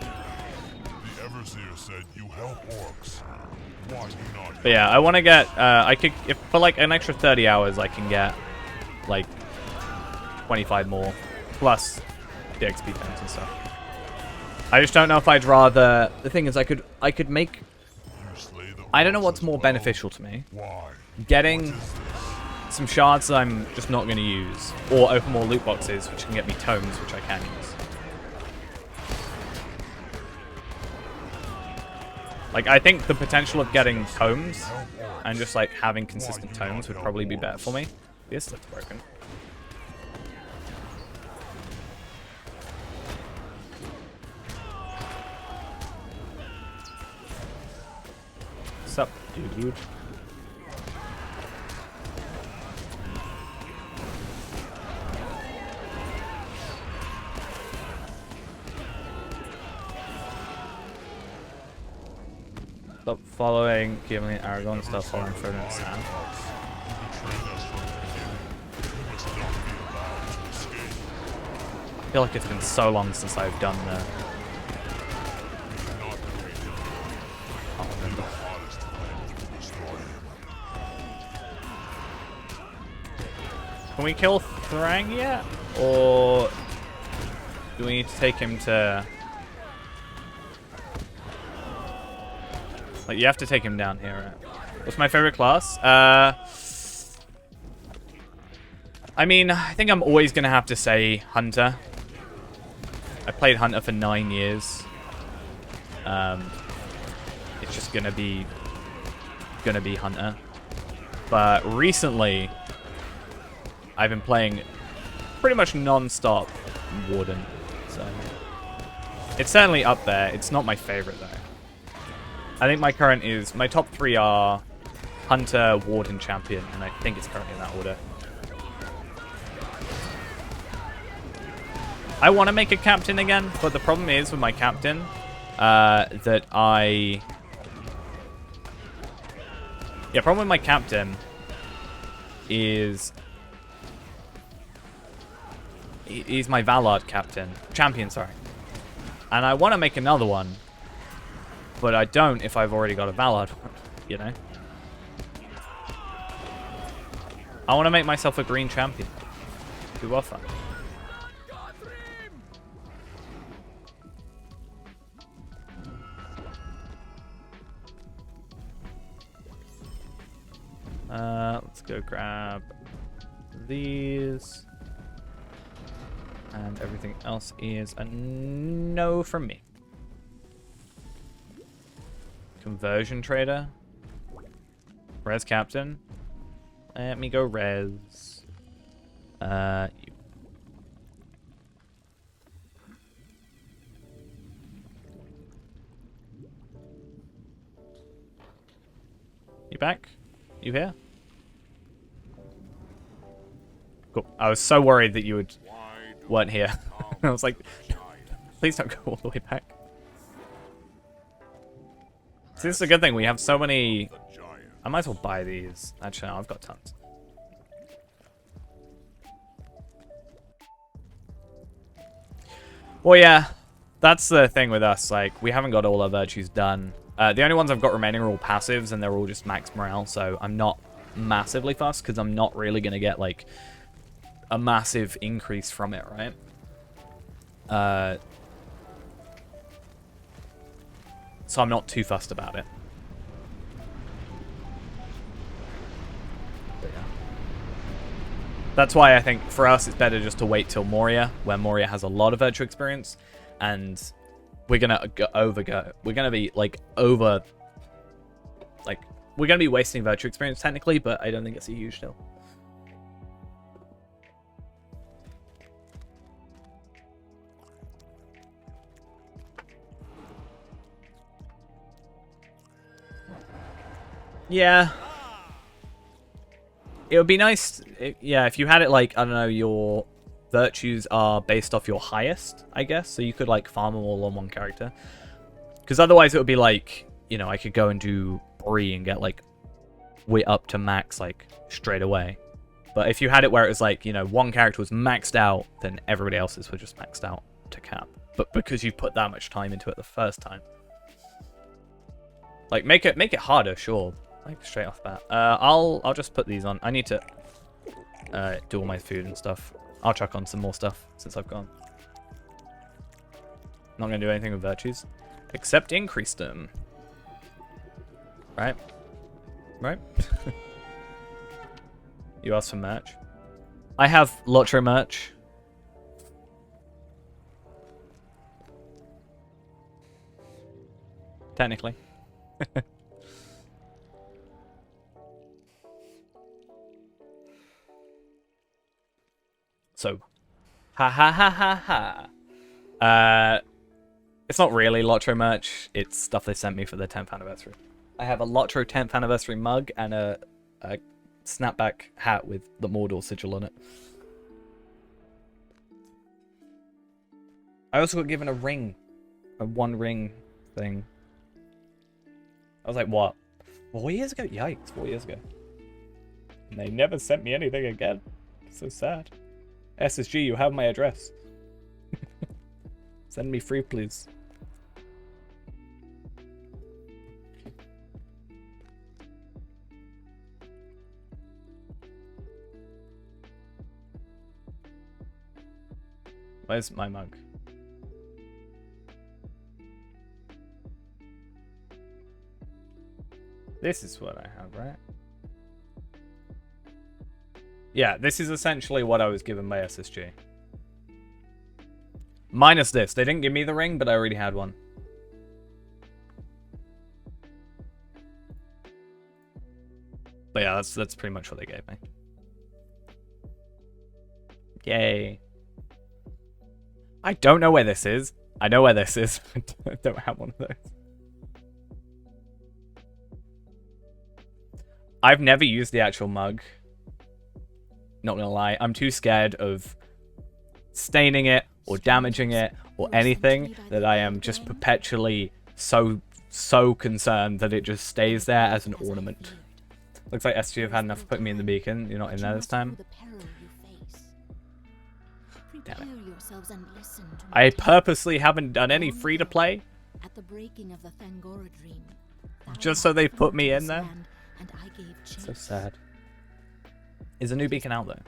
The Everseer said you help orcs. Why do not? But yeah, I want to get, I could, if for like an extra 30 hours, I can get like 25 more, plus the XP points and stuff. I just don't know if I'd rather, the thing is I could make, You slay the I don't know orcs what's as more well. beneficial to me. Why? Getting some shards that I'm just not going to use, or open more loot boxes, which can get me tomes, which I can use. Like, I think the potential of getting tomes and just, like, having consistent tomes would probably be better for me. This looks broken. What's up, dude? Stop following, giving me Aragon, stop following Frodo and Sam. I feel like it's been so long since I've done the... I don't remember. Can we kill Thrang yet? Or do we need to take him to... Like, you have to take him down here, right? What's my favorite class? I mean, I think I'm always going to have to say Hunter. I played Hunter for 9 years. It's just going to be Hunter. But recently, I've been playing pretty much non-stop Warden. So it's certainly up there. It's not my favorite, though. I think my top 3 are Hunter, Warden, Champion, and I think it's currently in that order. I want to make a captain again, but the problem is with my captain that problem with my captain is he's my Valard champion, sorry. And I want to make another one. But I don't if I've already got a Valard one, you know? I want to make myself a green champion. To offer. Let's go grab these. And everything else is a no from me. Conversion trader. Res captain. Let me go res. You. You back? You here? Cool. I was so worried that you weren't here. I was like, please don't go all the way back. See, this is a good thing. We have so many... I might as well buy these. Actually, no, I've got tons. Well, yeah. That's the thing with us. Like, we haven't got all our virtues done. The only ones I've got remaining are all passives, and they're all just max morale, so I'm not massively fussed, because I'm not really going to get, like, a massive increase from it, right? So I'm not too fussed about it. But That's why I think for us it's better just to wait till Moria, where Moria has a lot of virtue experience, and we're gonna we're gonna be like we're gonna be wasting virtue experience technically, but I don't think it's a huge deal. Yeah. It would be nice, if you had it like, I don't know, your virtues are based off your highest, I guess. So you could like farm them all on one character. Because otherwise it would be like, you know, I could go and do Bree and get like way up to max like straight away. But if you had it where it was like, you know, one character was maxed out, then everybody else's were just maxed out to cap. But because you put that much time into it the first time. Like make it harder, sure. Like straight off the bat. I'll just put these on. I need to do all my food and stuff. I'll chuck on some more stuff since I've gone. Not gonna do anything with virtues, except increase them. Right? Right? You asked for merch. I have Lotro merch. Technically. So, ha ha ha ha ha. It's not really Lotro merch. It's stuff they sent me for their 10th anniversary. I have a Lotro 10th anniversary mug and a snapback hat with the Mordor sigil on it. I also got given a ring. A one ring thing. I was like, what? 4 years ago? Yikes, 4 years ago. And they never sent me anything again. So sad. SSG, you have my address. Send me free, please. Where's my mug? This is what I have, right? Yeah, this is essentially what I was given by SSG. Minus this. They didn't give me the ring, but I already had one. But yeah, that's pretty much what they gave me. Yay. I don't know where this is. I know where this is. I don't have one of those. I've never used the actual mug. Not gonna lie, I'm too scared of staining it or damaging it or anything that I am just perpetually so concerned that it just stays there as an ornament. Looks like SG have had enough of putting me in the beacon. You're not in there this time. Damn it. I purposely haven't done any free to play. Just so they put me in there. So sad. Is a new beacon out though?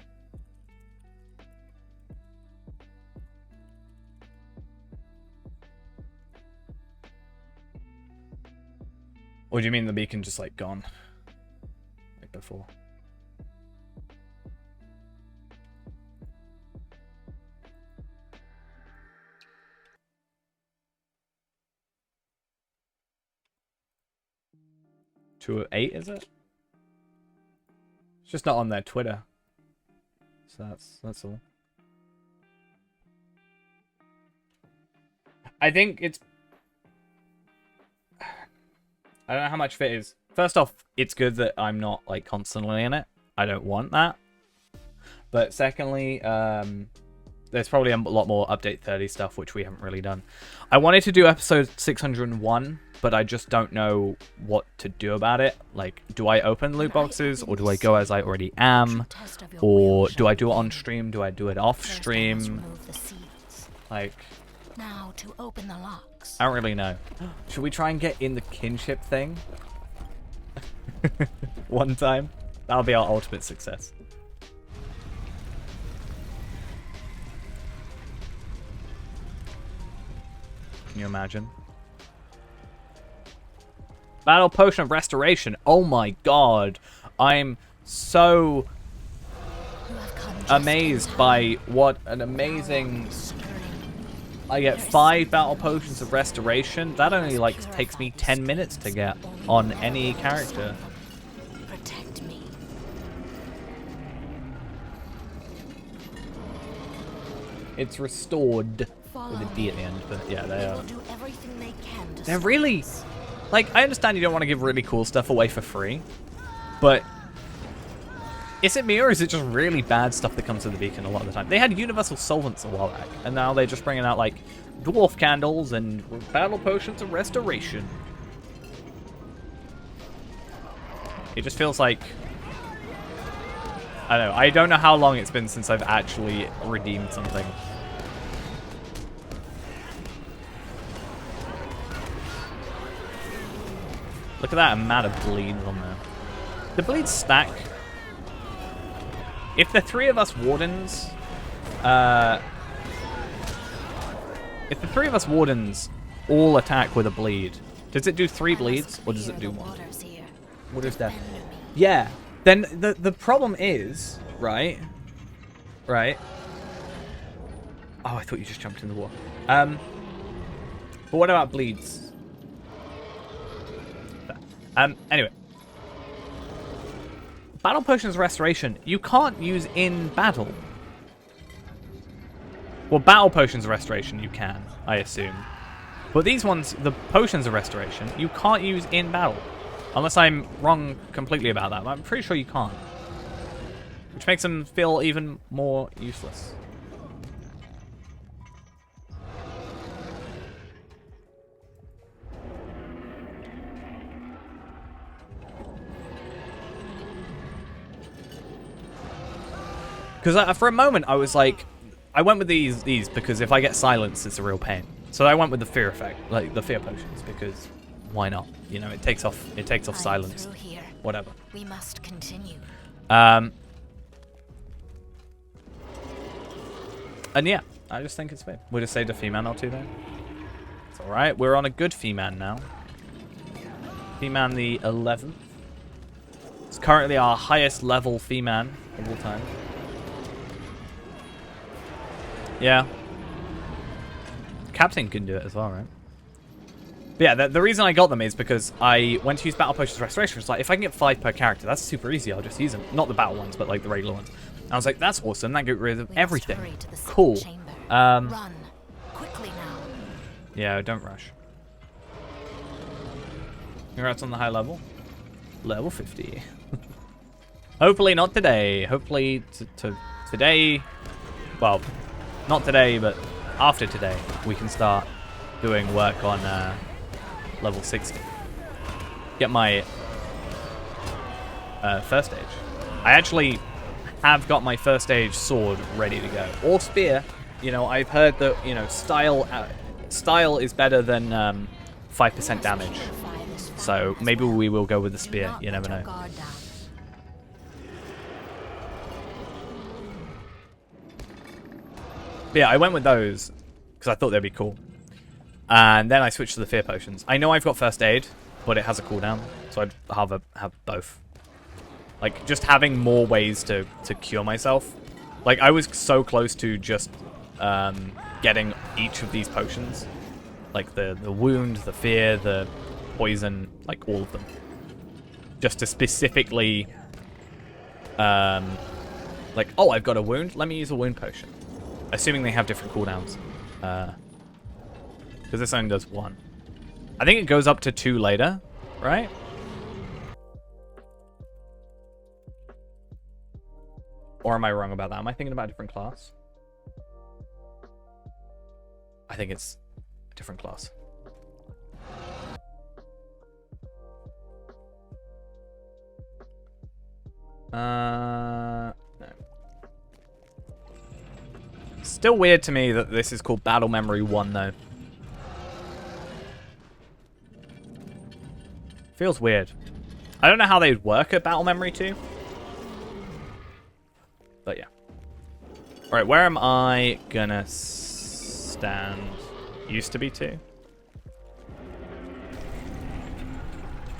Or do you mean the beacon just like gone? Like before? To 8 is it? It's just not on their Twitter. So that's all. I think it's... I don't know how much of it is. First off, it's good that I'm not like constantly in it. I don't want that. But secondly, there's probably a lot more Update 30 stuff, which we haven't really done. I wanted to do episode 601, but I just don't know what to do about it. Like, do I open loot boxes, or do I go as I already am? Or do I do it on stream? Do I do it off stream? Like, now to open the locks. I don't really know. Should we try and get in the kinship thing? One time? That'll be our ultimate success. Can you imagine? Battle Potion of Restoration. Oh my god. I'm so... You have come amazed by what an amazing... I get 5 battle potions of restoration. That only like takes me 10 minutes to get on any character. Protect me. It's restored with Follow a D at the end, but yeah, they They are. will do everything they can to They're stop really... us. Like, I understand you don't want to give really cool stuff away for free, but... Is it me, or is it just really bad stuff that comes to the beacon a lot of the time? They had universal solvents a while back, and now they're just bringing out, like, dwarf candles and battle potions of restoration. It just feels like... I don't know. I don't know how long it's been since I've actually redeemed something. Look at that amount of bleeds on there. The bleeds stack. If the 3 of us wardens, all attack with a bleed, does it do 3 bleeds or does it do 1? What is that? Yeah. Then the problem is, right? Oh, I thought you just jumped in the water. But what about bleeds? Anyway. Battle Potions Restoration, you can't use in battle. Well, Battle Potions Restoration you can, I assume. But these ones, the Potions of Restoration, you can't use in battle. Unless I'm wrong completely about that, but I'm pretty sure you can't. Which makes them feel even more useless. Because for a moment, I was like... I went with these because if I get silenced, it's a real pain. So I went with the fear effect, like the fear potions, because why not? You know, it takes off silence. Here. Whatever. We must continue. And yeah, I just think it's fair. We'll just saved a Fee-Man or 2 there. It's alright, we're on a good Fee-Man now. Fee-Man the 11th. It's currently our highest level Fee-Man of all time. Yeah. Captain can do it as well, right? But yeah, the reason I got them is because I went to use Battle Potions Restoration. It's like, if I can get 5 per character, that's super easy. I'll just use them. Not the battle ones, but like the regular ones. And I was like, that's awesome. That get rid of We must everything. hurry to the second Cool. chamber. Run quickly now. Yeah, don't rush. Congrats on the high level. Level 50. Hopefully not today. Hopefully today... Well, not today, but after today, we can start doing work on level 60. Get my first stage. I actually have got my first stage sword ready to go. Or spear. You know, I've heard that, you know, style is better than 5% damage. So maybe we will go with the spear. You never know. But yeah, I went with those because I thought they'd be cool. And then I switched to the fear potions. I know I've got first aid, but it has a cooldown, so I'd have both. Like, just having more ways to cure myself. Like, I was so close to just getting each of these potions. Like, the wound, the fear, the poison, like, all of them. Just to specifically... like, oh, I've got a wound? Let me use a wound potion. Assuming they have different cooldowns. Because this only does 1. I think it goes up to 2 later, right? Or am I wrong about that? Am I thinking about a different class? I think it's a different class. No. Still weird to me that this is called Battle Memory 1, though. Feels weird. I don't know how they'd work at Battle Memory 2. But yeah. Alright, where am I gonna stand? Used to be 2.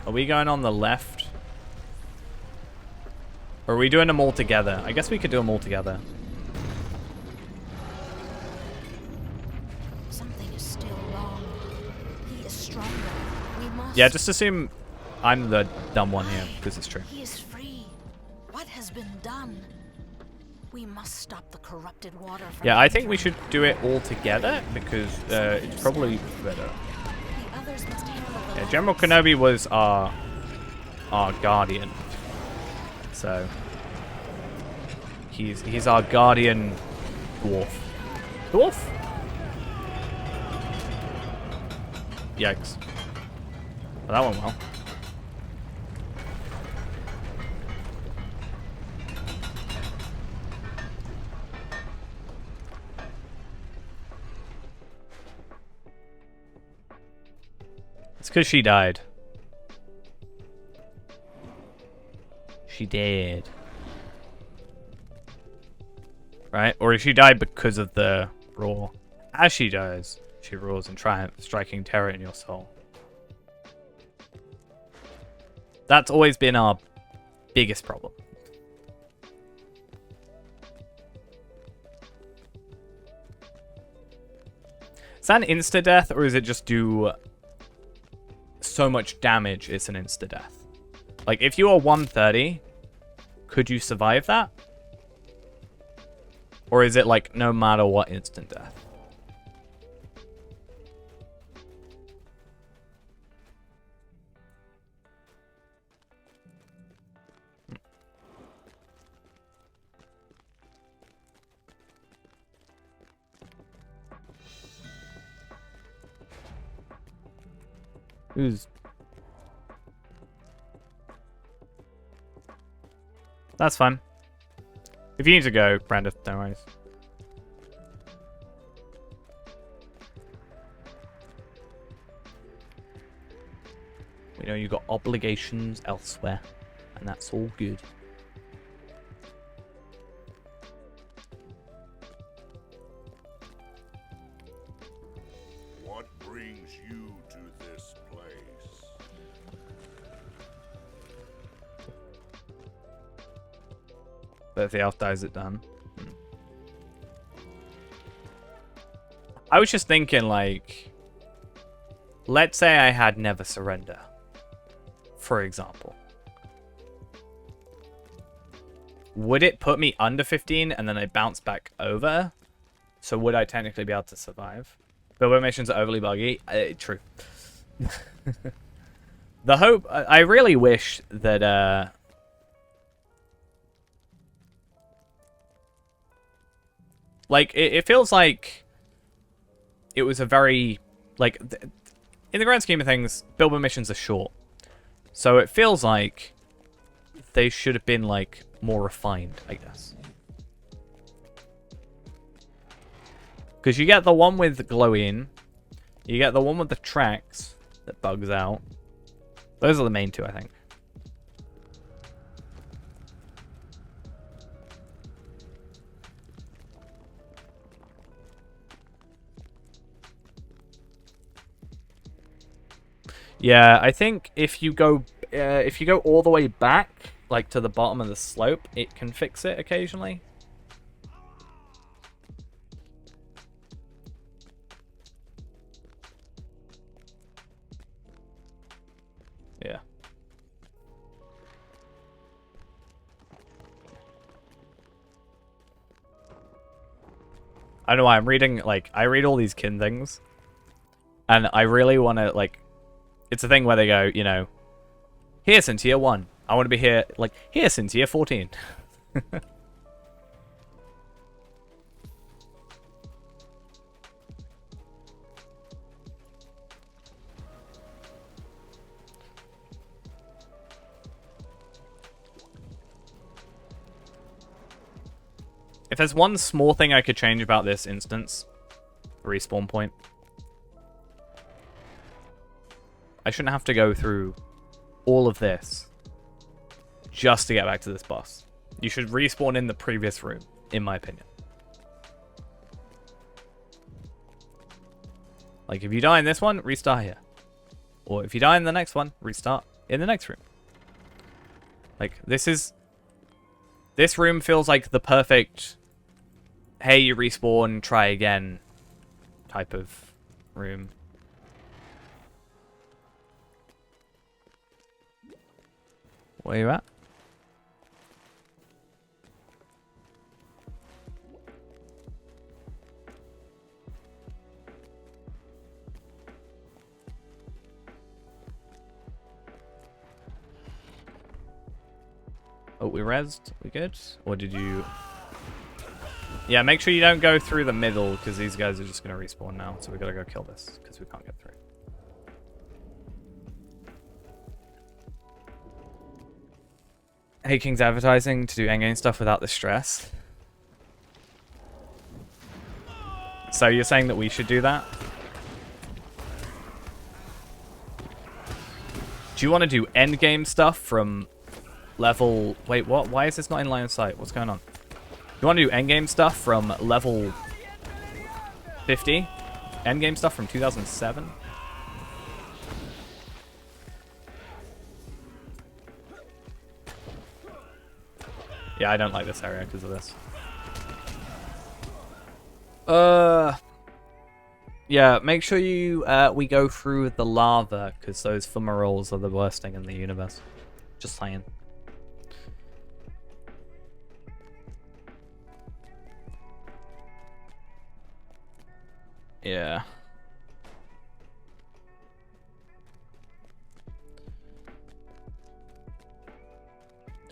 Are we going on the left? Or are we doing them all together? I guess we could do them all together. Something is still wrong. He is stronger. We must. Yeah, just assume I'm the dumb one here, because it's true. He is free. What has been done? We must stop the corrupted water from Yeah, I think we entering. should do it all together, because it's probably better. The others must handle the Yeah, General lights. Kenobi was our guardian. So he's our guardian dwarf. Dwarf? Yikes. Well, that went well. It's because she died. She did. Right? Or she died because of the roar. As she dies, she roars in triumph, striking terror in your soul. That's always been our biggest problem. Is that an insta-death, or is it just do so much damage it's an insta-death? Like, if you are 130, could you survive that? Or is it like, no matter what, instant death? Who's... That's fine. If you need to go, Brandon, no worries. We know you got obligations elsewhere, and that's all good. What brings you to this place? But if the elf dies, it done. I was just thinking, like, let's say I had Never Surrender, for example. Would it put me under 15 and then I bounce back over? So would I technically be able to survive? Bilbo missions are overly buggy. True. The hope... I really wish that... like, it feels like it was a very... like, in the grand scheme of things, Bilbo missions are short. So it feels like they should have been, like, more refined, I guess. Because you get the one with glowing, you get the one with the tracks that bugs out. Those are the main two, I think. Yeah, I think if you go all the way back, like to the bottom of the slope, it can fix it occasionally. Yeah. I don't know why I'm reading, like, I read all these kin things, and I really want to, like, it's a thing where they go, you know, here since year 1. I want to be here, like, here since year 14. If there's one small thing I could change about this instance, respawn point. I shouldn't have to go through all of this just to get back to this boss. You should respawn in the previous room, in my opinion. Like, if you die in this one, restart here. Or if you die in the next one, restart in the next room. Like, this is This room feels like the perfect, hey, you respawn, try again type of room. Where you at? Oh, we rezzed? We good? Or did you... Yeah, make sure you don't go through the middle, because these guys are just going to respawn now. So we got to go kill this, because we can't get through. Hey King's advertising to do endgame stuff without the stress. So you're saying that we should do that? Do you want to do endgame stuff from level... Wait, what? Why is this not in line of sight? What's going on? You want to do endgame stuff from level 50? Endgame stuff from 2007? Yeah, I don't like this area because of this. Yeah, make sure you we go through the lava, because those fumaroles are the worst thing in the universe. Just saying. Yeah.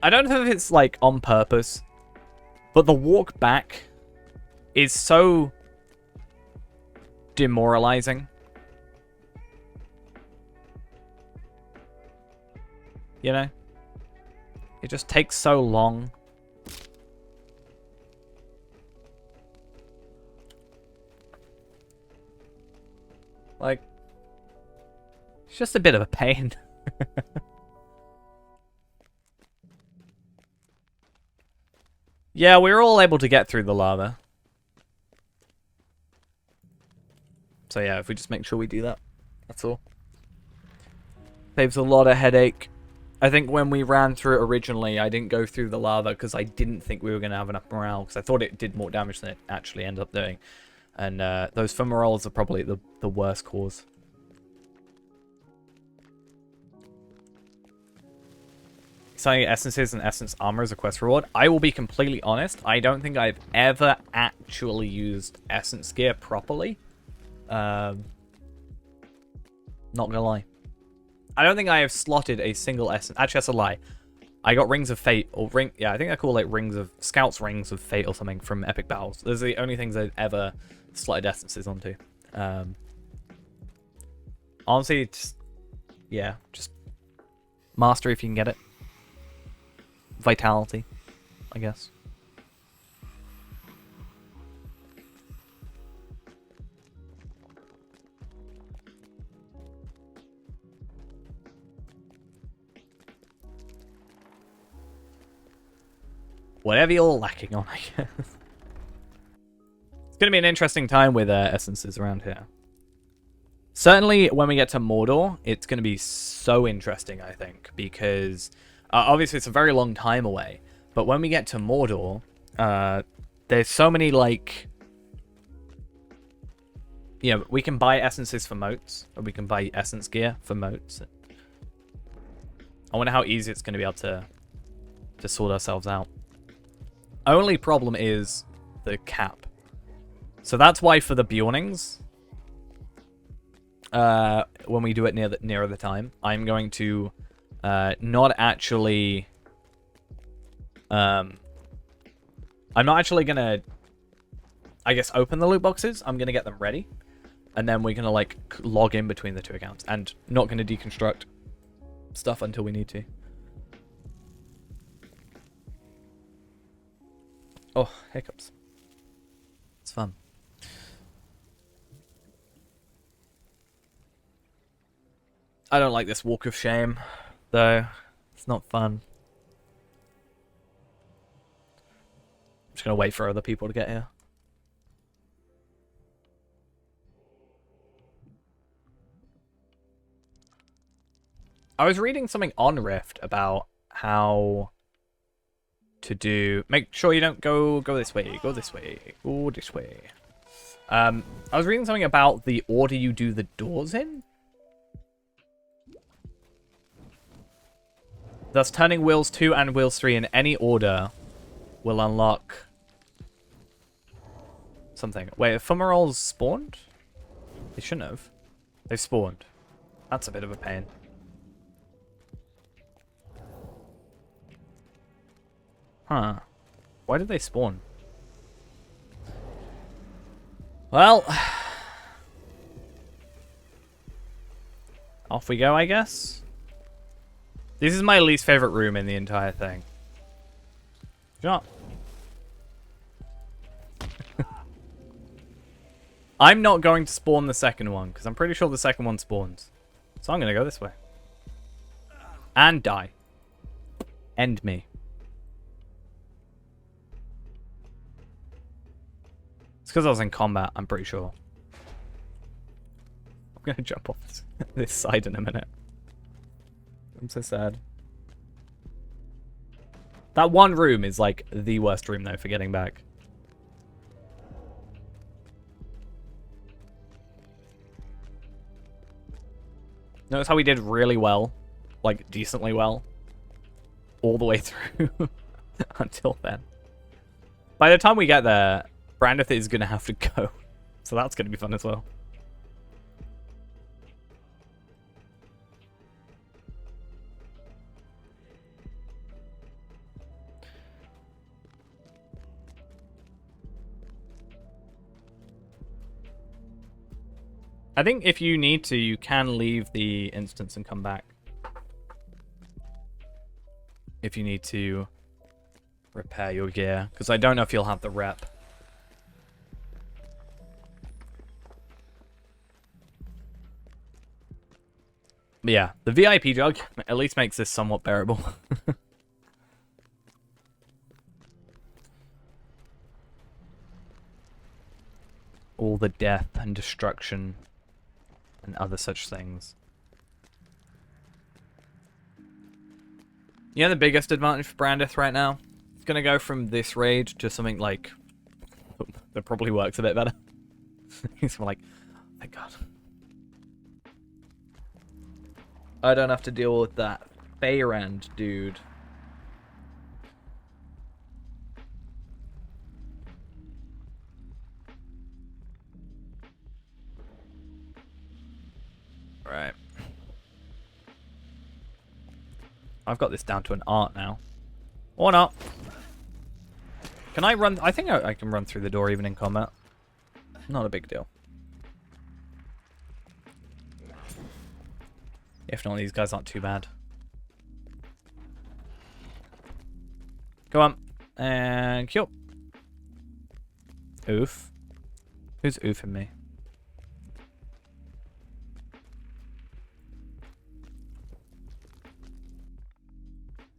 I don't know if it's like on purpose, but the walk back is so demoralizing. You know? It just takes so long. Like, it's just a bit of a pain. Yeah, we were all able to get through the lava. So yeah, if we just make sure we do that, that's all. Saves a lot of headache. I think when we ran through it originally, I didn't go through the lava because I didn't think we were going to have enough morale, because I thought it did more damage than it actually ended up doing. And those fumaroles are probably the worst cause. Selling essences and essence armor as a quest reward. I will be completely honest, I don't think I've ever actually used essence gear properly. Not gonna lie. I don't think I have slotted a single essence. Actually, that's a lie. I got Rings of Fate, or yeah, I think I call it Rings of... Scouts Rings of Fate or something from Epic Battles. Those are the only things I've ever slotted essences onto. Honestly, just... Yeah, just... Mastery if you can get it. Vitality, I guess. Whatever you're lacking on, I guess. It's going to be an interesting time with essences around here. Certainly, when we get to Mordor, it's going to be so interesting, I think, because obviously it's a very long time away. But when we get to Mordor, there's so many, like... You know, we can buy essences for moats, or we can buy essence gear for moats. I wonder how easy it's going to be able to sort ourselves out. Only problem is the cap. So that's why for the Bjornings, when we do it nearer the time, I'm going to not actually... I'm not actually going to, I guess, open the loot boxes. I'm going to get them ready. And then we're going to, like, log in between the two accounts. And not going to deconstruct stuff until we need to. Oh, hiccups. It's fun. I don't like this walk of shame, though. It's not fun. I'm just going to wait for other people to get here. I was reading something on Rift about how to do. Make sure you don't go this way. Go this way. Go this way. I was reading something about the order you do the doors in. Thus, turning wheels 2 and wheels 3 in any order will unlock something. Wait, have fumaroles spawned? They shouldn't have. They've spawned. That's a bit of a pain. Huh. Why did they spawn? Well, off we go, I guess. This is my least favorite room in the entire thing. Jump. I'm not going to spawn the second one, because I'm pretty sure the second one spawns. So I'm going to go this way. And die. End me. It's because I was in combat, I'm pretty sure. I'm going to jump off this side in a minute. I'm so sad. That one room is like the worst room though for getting back. Notice how we did really well. Like, decently well. All the way through. Until then. By the time we get there, Brandith is going to have to go. So that's going to be fun as well. I think if you need to, you can leave the instance and come back. If you need to repair your gear. Because I don't know if you'll have the rep. But yeah, the VIP jug at least makes this somewhat bearable. All the death and destruction and other such things. You know the biggest advantage for Brandith right now? It's going to go from this raid to something like... that probably works a bit better. He's like, thank God. I don't have to deal with that Feyrand dude. Right. I've got this down to an art now. Or not. Can I run? I think I can run through the door even in combat. Not a big deal. If not, these guys aren't too bad. Go on. And kill. Oof. Who's oofing me?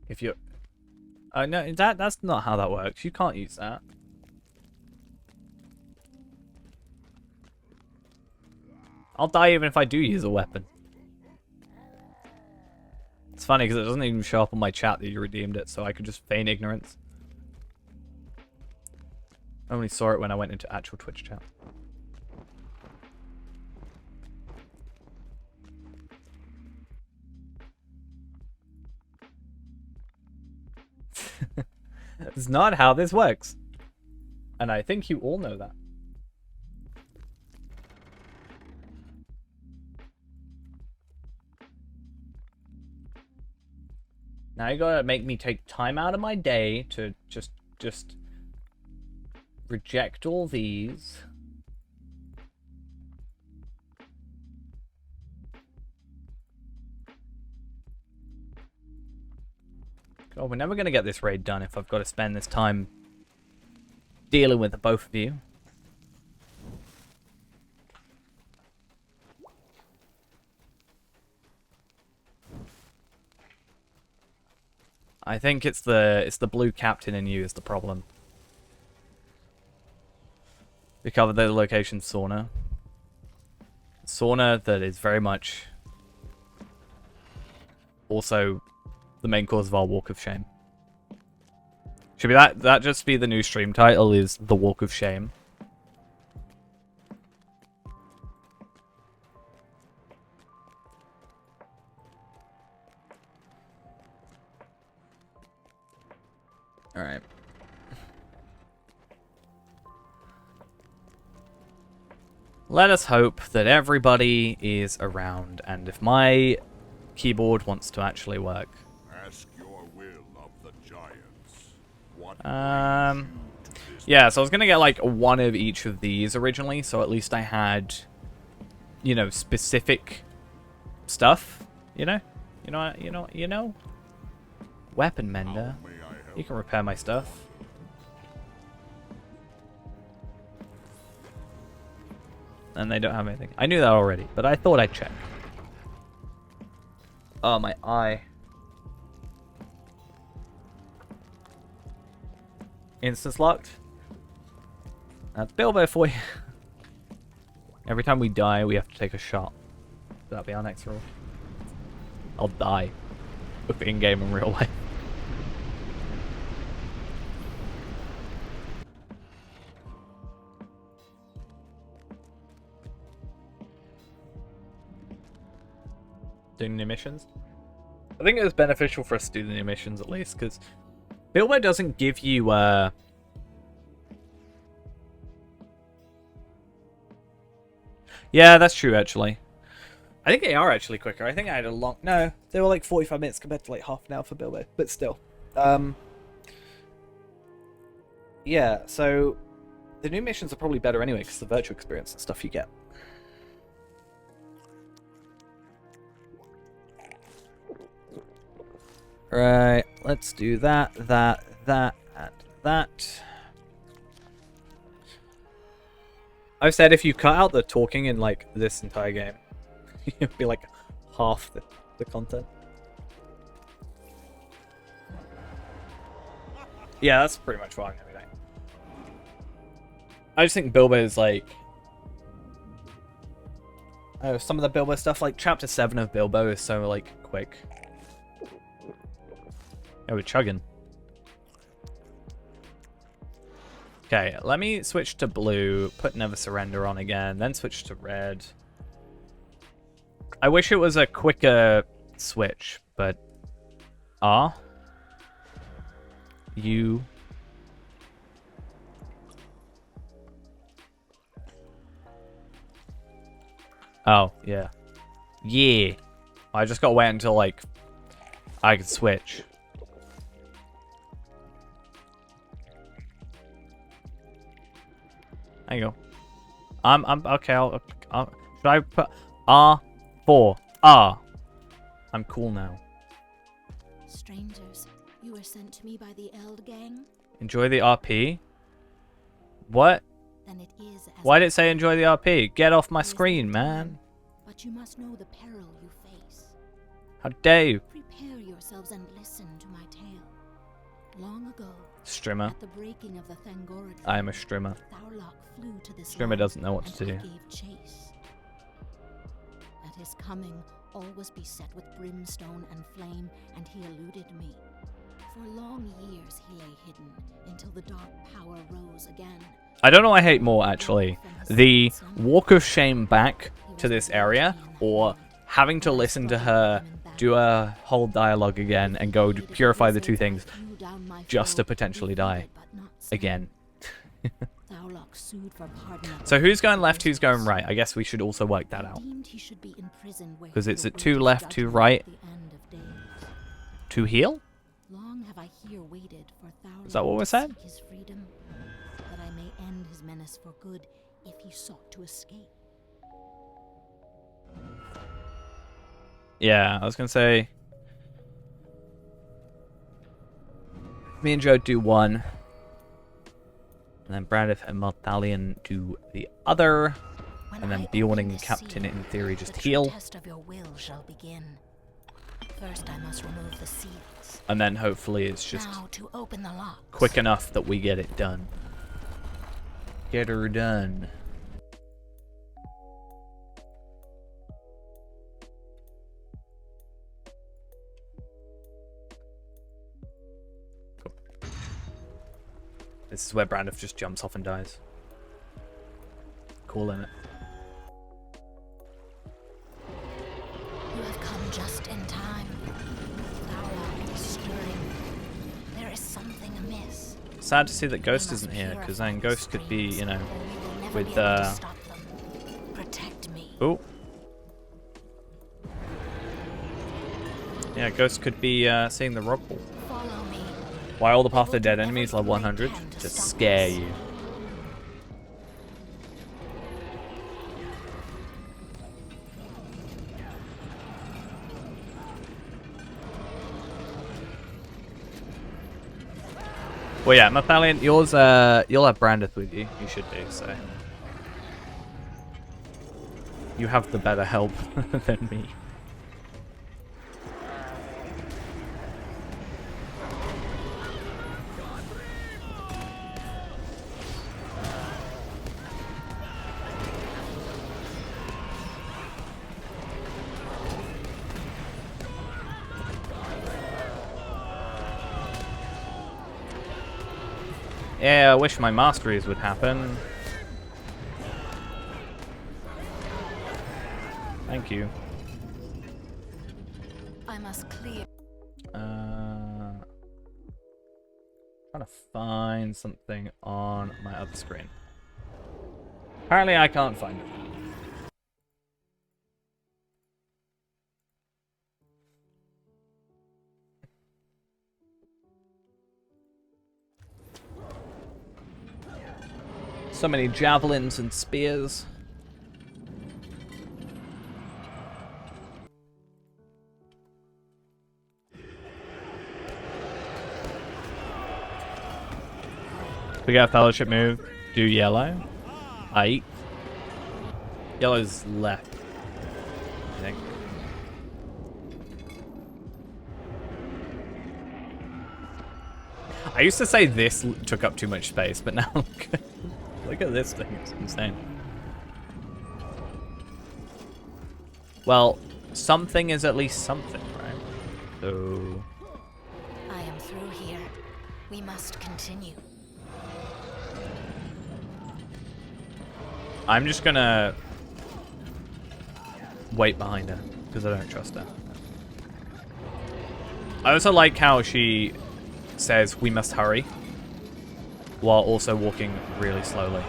If you... no, that's not how that works. You can't use that. I'll die even if I do use a weapon. It's funny because it doesn't even show up on my chat that you redeemed it, so I could just feign ignorance. I only saw it when I went into actual Twitch chat. That's not how this works. And I think you all know that. Now you gotta make me take time out of my day to just reject all these. God, we're never gonna get this raid done if I've got to spend this time dealing with the both of you. I think it's the blue captain in you is the problem. We covered the location sauna. Sauna that is very much also the main cause of our walk of shame. Should be that just be the new stream title, is The Walk of Shame. Alright. Let us hope that everybody is around, and if my keyboard wants to actually work. Ask your will of the giants. What Yeah, so I was gonna get like one of each of these originally, so at least I had, you know, specific stuff, you know? You know? Weapon mender. may I help? You can repair my stuff. And they don't have anything. I knew that already, but I thought I'd check. Oh, my eye. Instance locked. That's Bilbo for you. Every time we die, we have to take a shot. That'll be our next rule. I'll die. Both in-game and real life. Doing new missions. I think it was beneficial for us to do the new missions at least, because Bilbo doesn't give you Yeah, that's true actually. I think they are actually quicker. I think I had a long... No, they were like 45 minutes compared to like half an hour for Bilbo, but still. Yeah, so the new missions are probably better anyway because the virtual experience and stuff you get. Right, let's do that, and that. I've said if you cut out the talking in like this entire game, it'd be like half the content. Yeah, that's pretty much what I'm gonna be doing. I just think Bilbo is like... Oh, some of the Bilbo stuff, like Chapter 7 of Bilbo is so like quick. Yeah, we're chugging. Okay, let me switch to blue, put Never Surrender on again, then switch to red. I wish it was a quicker switch, but... R? U? Oh, yeah. Yeah. I just gotta wait until, like, I can switch. There you go. I'm okay. Should I put R4? R. I'm cool now. Strangers, you were sent to me by the Eld Gang? Enjoy the RP? What? Then it is as Why did it say enjoy the RP? Get off my There is screen, no man. time, but you must know the peril you face. How dare you? Prepare yourselves and listen to my tale. Long ago, Strimmer. at the breaking of the Thangorid, I am a strimmer. Thaurlach flew to this Strimmer land, doesn't know what and to do. I gave chase. At his coming, all was beset with brimstone and flame, and he eluded me. For long years he lay hidden, until the dark power rose again. I don't know what I hate more, actually. The walk of shame back to this area, or having to listen to her do a whole dialogue again and go to purify the two things just to potentially die again. So who's going left, who's going right? I guess we should also work that out. Because it's at 2 left, 2 right. To heal? Long have I here waited for Thaurlach Is that what we're to saying? seek his freedom, that I may end his menace for good if he sought to escape. Yeah, I was going to say... Me and Joe do one. And then Brandif and Morthalion do the other. When And then I Bjorn open and the Captain, seal, in theory, just the true heal. test of your will shall begin. First, I must remove the seals. And then hopefully it's just Now to open the locks. quick enough that we get it done. Get her done. This is where Brandon just jumps off and dies. Cool, innit? You have come just in time. Thou art stirring. There is something amiss. Sad to see that Ghost We must isn't here, because purify then the Ghost could be, streams, you know, or we will never with, be able to stop them. Protect me. Oh. Yeah, Ghost could be seeing the rock pool. Follow me. Why all the Path of the Dead enemies level 100? To scare you. Well, yeah, Mathalion, yours, you'll have Brandith with you. You should do, so. You have the better help than me. Yeah, I wish my masteries would happen. Thank you. I must clear. Trying to find something on my other screen. Apparently I can't find it. So many javelins and spears. We got a fellowship move. Do yellow. Aight. Yellow's left, I think. I used to say this took up too much space, but now look at this thing. It's insane. Well, something is at least something, right? So I am through here. We must continue. I'm just gonna wait behind her because I don't trust her. I also like how she says we must hurry while also walking really slowly.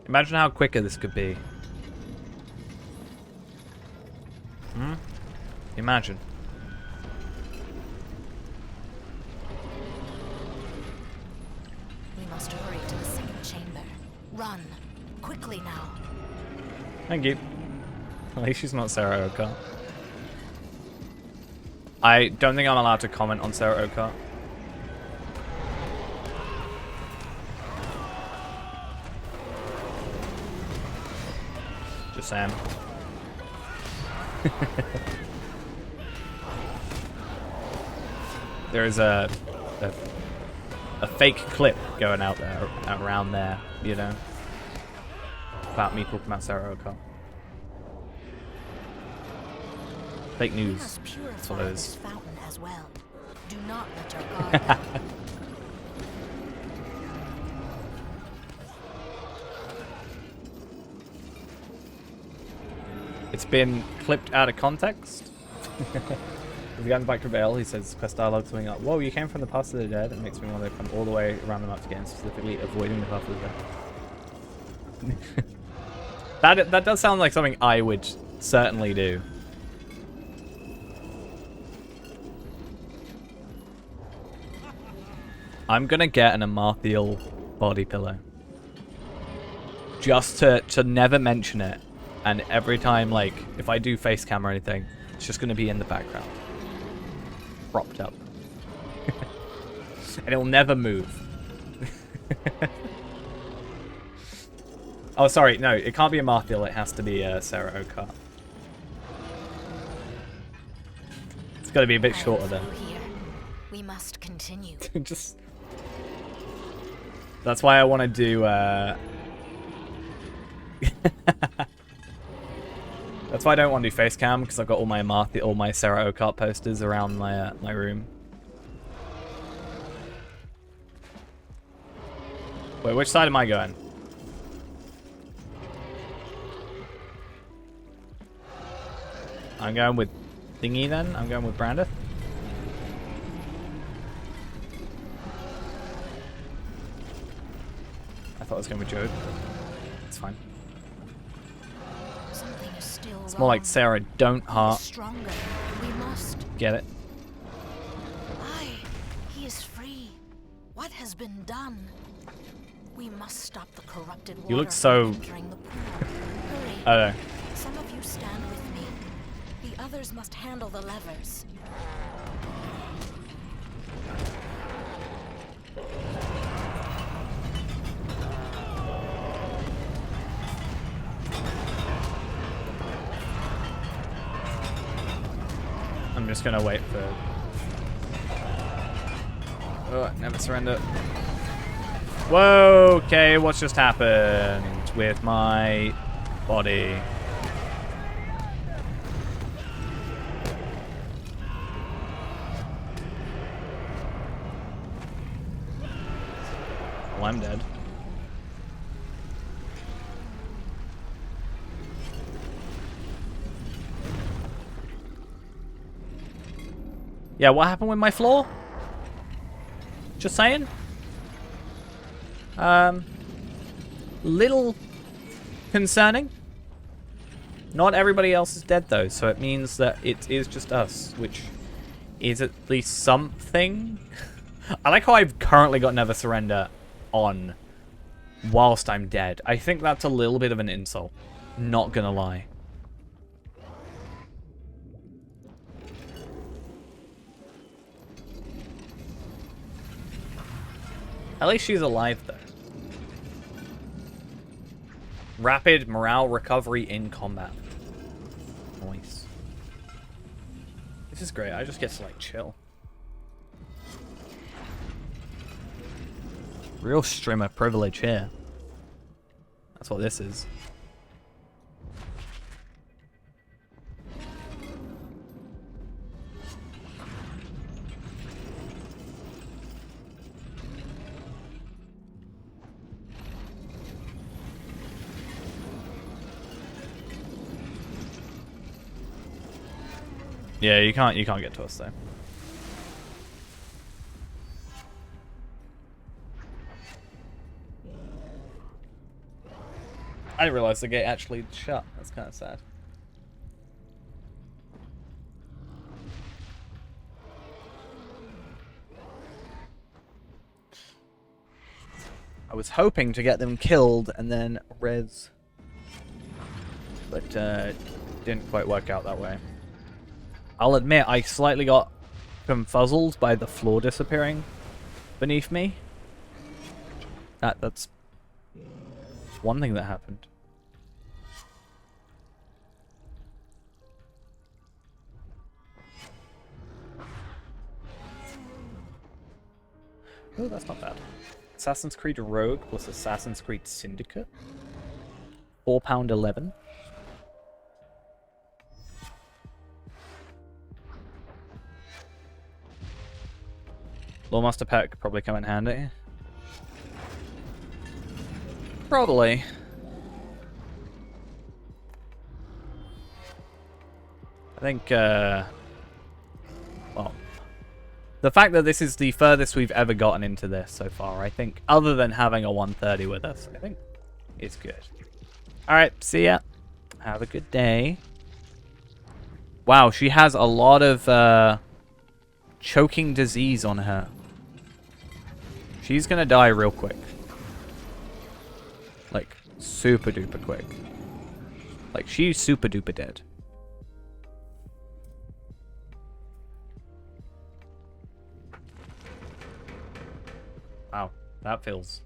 Imagine how quicker this could be. Imagine. We must hurry to the second chamber. Run. Quickly now. Thank you. At least she's not Sarah Oka. I don't think I'm allowed to comment on Sarah Oka. Just saying. There is a fake clip going out there, around there, you know, about me talking about Sarah Oka. Fake We news. must That's purify what it this is. fountain as well. Do not let your guard down. It's been clipped out of context. We've gotten back to Vale. He says quest dialogue something like, "Whoa, you came from the Path of the Dead." It makes me want to come all the way around the map again, specifically avoiding the Path of the Dead. That does sound like something I would certainly do. I'm gonna get an Amarthiel body pillow. Just to never mention it. And every time, like, if I do face cam or anything, it's just gonna be in the background. Propped up. And it'll never move. Oh, sorry, no, it can't be Amarthiel, it has to be Sarah Oka. It's gotta be a bit shorter then. Through here. We must continue. Just... That's why I want to do, That's That's why I don't want to do face cam, because I've got all my Sarah Okart posters around my my room. Wait, which side am I going? I'm going with Thingy then. I'm going with Brandith. I thought I was going with Jode. It's fine. Something is still It's more like Sarah, don't heart. Stronger. We must. Get it? Aye, he is free. What has been done? We must stop the corrupted water You look so... from entering the pool. Hurry. I don't know. Some of you stand with me. The others must handle the levers. I'm just gonna wait for... Oh, never surrender. Whoa, okay, what's just happened with my body? Well, I'm dead. Yeah, what happened with my floor? Just saying. Little concerning. Not everybody else is dead though, so it means that it is just us, which is at least something. I like how I've currently got Never Surrender on whilst I'm dead. I think that's a little bit of an insult. Not gonna lie. At least she's alive, though. Rapid morale recovery in combat. Nice. This is great. I just get to, like, chill. Real streamer privilege here. That's what this is. Yeah, you can't get to us though. I didn't realize the gate actually shut. That's kind of sad. I was hoping to get them killed and then res, but didn't quite work out that way. I'll admit I slightly got confuzzled by the floor disappearing beneath me. That's one thing that happened. Oh, that's not bad. Assassin's Creed Rogue plus Assassin's Creed Syndicate. £4.11. Lawmaster Pet could probably come in handy. Probably. I think, well, the fact that this is the furthest we've ever gotten into this so far, I think, other than having a 130 with us, I think it's good. Alright, see ya. Have a good day. Wow, she has a lot of, choking disease on her. She's gonna die real quick. Like, super duper quick. Like, she's super duper dead. Wow, that feels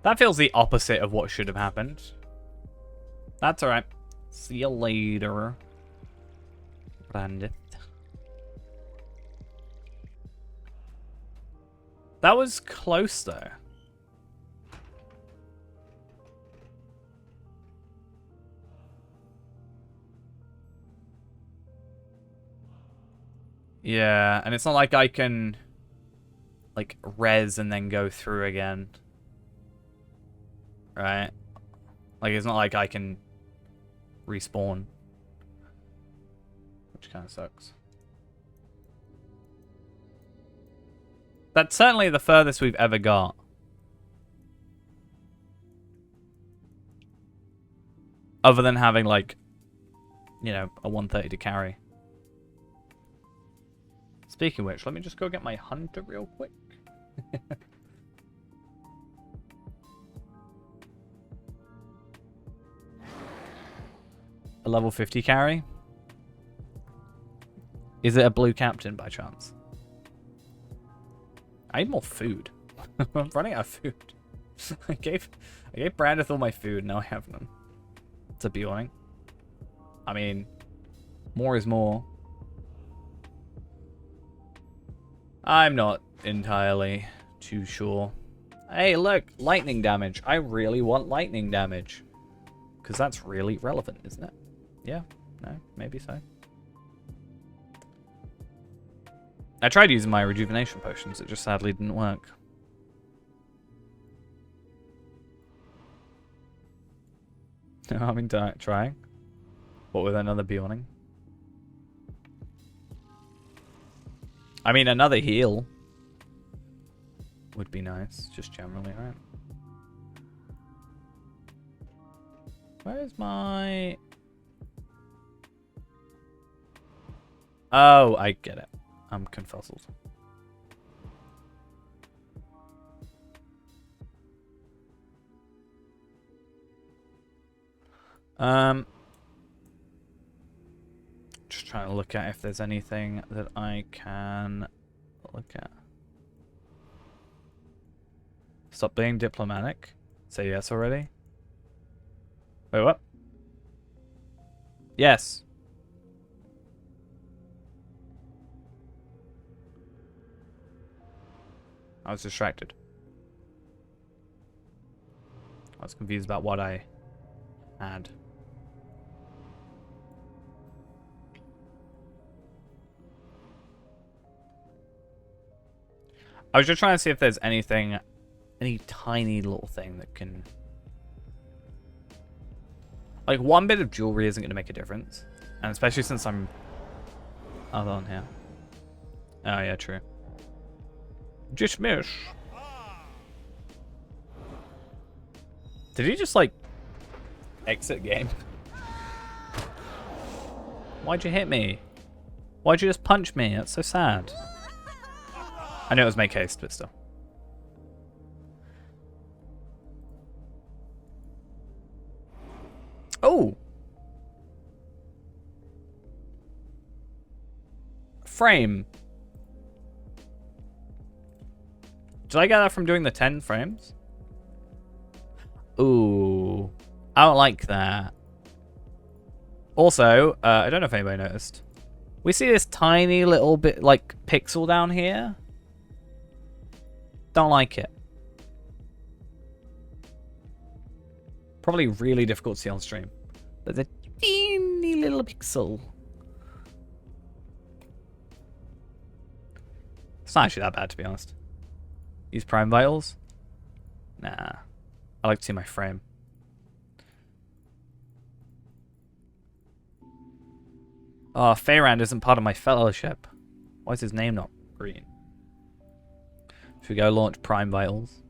the opposite of what should have happened. That's alright. See you later, Brandith. That was close, though. Yeah, and it's not like I can, like, res and then go through again. Right? Like, it's not like I can respawn. Which kind of sucks. That's certainly the furthest we've ever got. Other than having, like, you know, a 130 to carry. Speaking of which, let me just go get my hunter real quick. A level 50 carry? Is it a blue captain by chance? I need more food. I'm running out of food. I gave Brandith all my food, now I have none. It's a B-warning. I mean, more is more. I'm not entirely too sure. Hey, look, lightning damage. I really want lightning damage. Because that's really relevant, isn't it? Yeah, no, maybe so. I tried using my rejuvenation potions, it just sadly didn't work. I've been trying. What with another B-warning? I mean, another heal would be nice, just generally, right? Where's my... Oh, I get it. I'm confuzzled. Just trying to look at if there's anything that I can look at. Stop being diplomatic. Say yes already. Wait, what? Yes. I was distracted. I was confused about what I had. I was just trying to see if there's anything, any tiny little thing that can... Like, one bit of jewelry isn't going to make a difference. And especially since I'm... other on here. Oh, yeah, true. Dismiss. Did he just, like, exit game? Why'd you hit me? Why'd you just punch me? That's so sad. I know it was make haste, but still. Oh! Frame. Did I get that from doing the 10 frames? Ooh. I don't like that. Also, I don't know if anybody noticed. We see this tiny little bit, like, pixel down here. Don't like it. Probably really difficult to see on stream. But the teeny little pixel. It's not actually that bad, to be honest. Use Prime Vitals? Nah. I like to see my frame. Oh, Feyrand isn't part of my fellowship. Why is his name not green? Should we go launch Prime Vitals?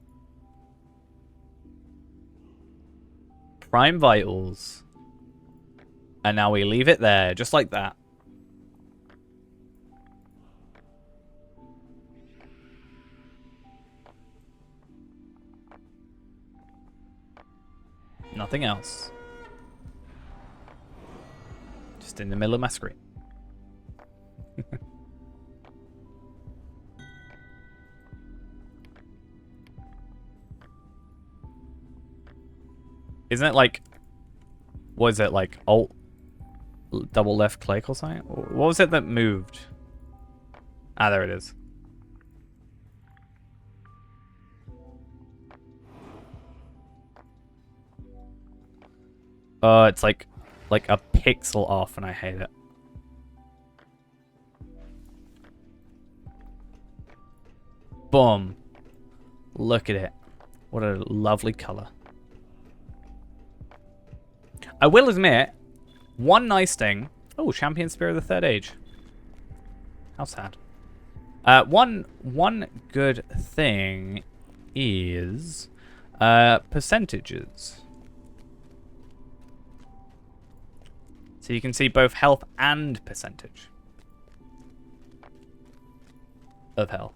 Prime Vitals. And now we leave it there, just like that. Nothing else. Just in the middle of my screen. Isn't it like... What is it, like Alt double left click or something? What was it that moved? Ah, there it is. It's like a pixel off and I hate it. Boom. Look at it. What a lovely color. I will admit, one nice thing. Oh, Champion Spear of the Third Age. How sad. One good thing is percentages. So you can see both health and percentage of health.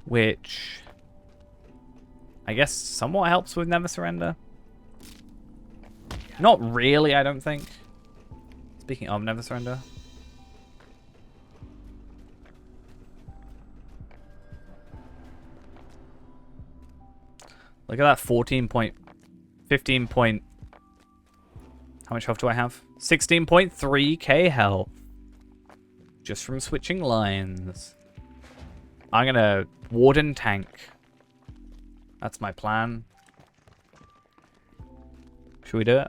Which I guess somewhat helps with Never Surrender. Not really, I don't think. Speaking of Never Surrender. Look at that 15 point. How much health do I have? 16.3k health. Just from switching lines. I'm gonna Warden tank. That's my plan. Should we do it?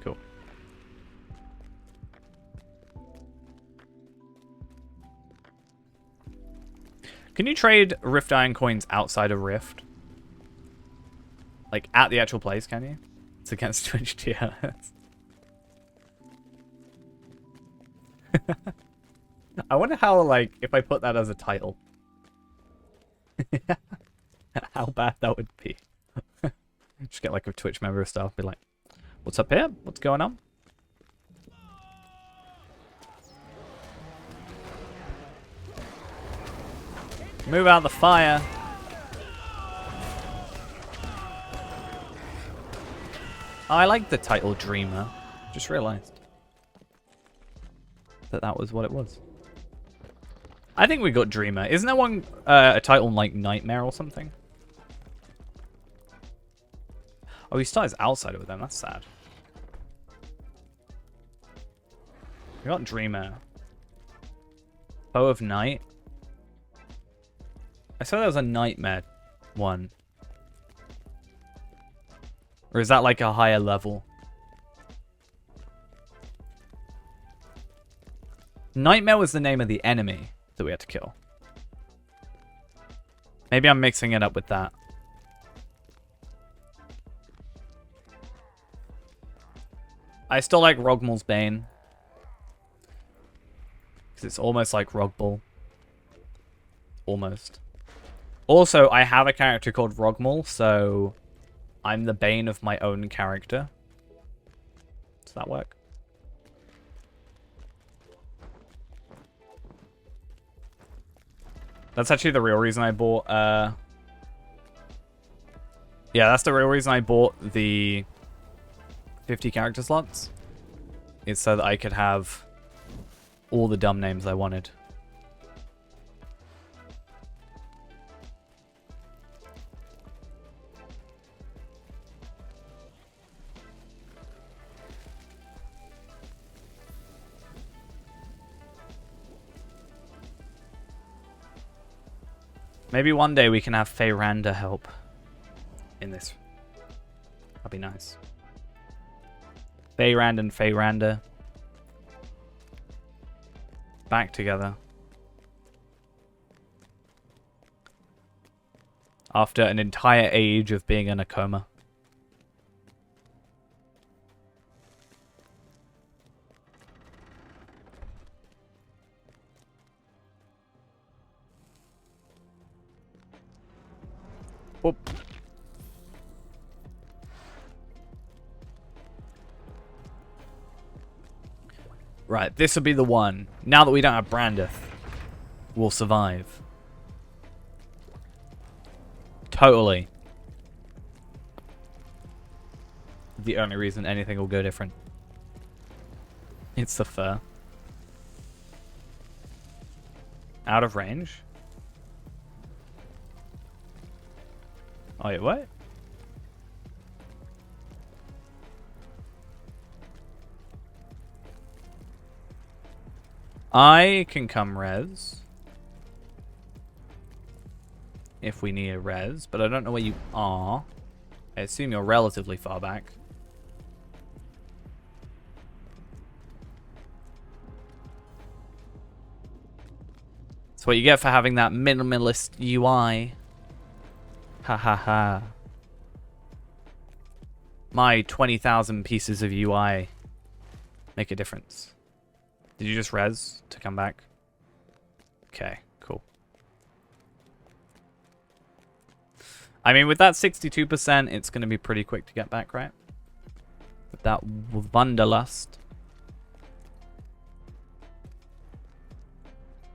Cool. Can you trade Rift Iron coins outside of Rift? Like, at the actual place, can you? It's against Twitch TLS. I wonder how, like, if I put that as a title. How bad that would be. Just get, like, a Twitch member of stuff. Be like, what's up here? What's going on? Move out the fire. Oh, I like the title Dreamer. Just realized that that was what it was. I think we got Dreamer. Isn't there one a title like Nightmare or something? Oh, he starts outside with them. That's sad. We got Dreamer. Foe of Night. I saw there was a Nightmare one. Or is that like a higher level? Nightmare was the name of the enemy that we had to kill. Maybe I'm mixing it up with that. I still like Rogmal's Bane. Because it's almost like Rogball. Almost. Also, I have a character called Rogmal, so I'm the Bane of my own character. Does that work? That's actually the real reason I bought, yeah, that's the real reason I bought the 50 character slots. It's so that I could have all the dumb names I wanted. Maybe one day we can have Feyranda help in this. That'd be nice. Feyrand and Feyranda back together. After an entire age of being in a coma. Whoop. Right, this will be the one. Now that we don't have Brandeth, we'll survive. Totally. The only reason anything will go different. It's the fur. Out of range. Oh, wait, what? I can come res. if we need a res, but I don't know where you are. I assume you're relatively far back. That's what you get for having that minimalist UI. Ha ha ha. My 20,000 pieces of UI make a difference. Did you just res to come back? Okay, cool. I mean, with that 62%, it's going to be pretty quick to get back, right? With that Wanderlust.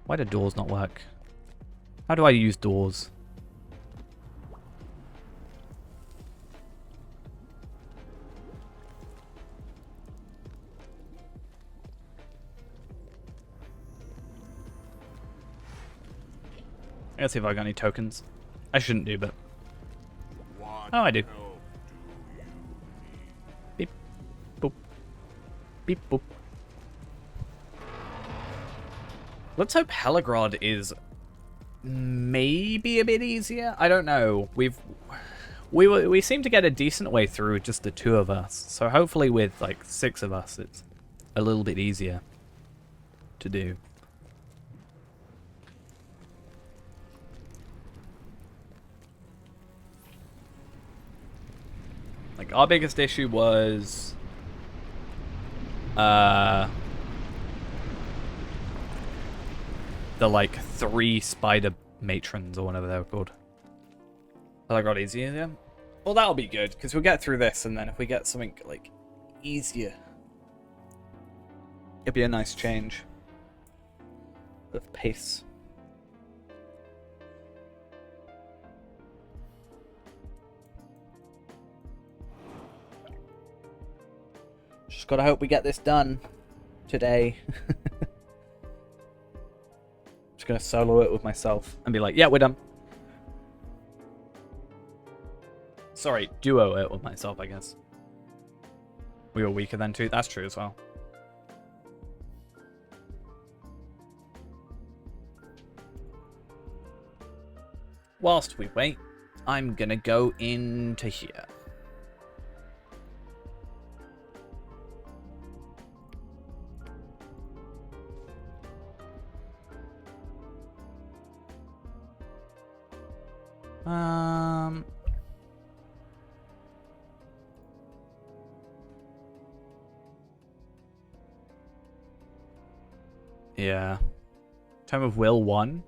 Why do doors not work? How do I use doors? Let's see if I got any tokens. I shouldn't do, but... Oh, I do. Beep. Boop. Beep, boop. Let's hope Helagrod is maybe a bit easier. I don't know. We seem to get a decent way through with just the 2 of us. So hopefully with like 6 of us, it's a little bit easier to do. Like our biggest issue was the like 3 spider matrons or whatever they were called. But I got easier, yeah. Well, that'll be good because we'll get through this, and then if we get something like easier, it'll be a nice change of pace. Just gotta hope we get this done today. Just gonna solo it with myself and be like, yeah, we're done. Sorry, duo it with myself, I guess. We were weaker then too. That's true as well. Whilst we wait, I'm gonna go into here. Yeah. Tome of Will 1.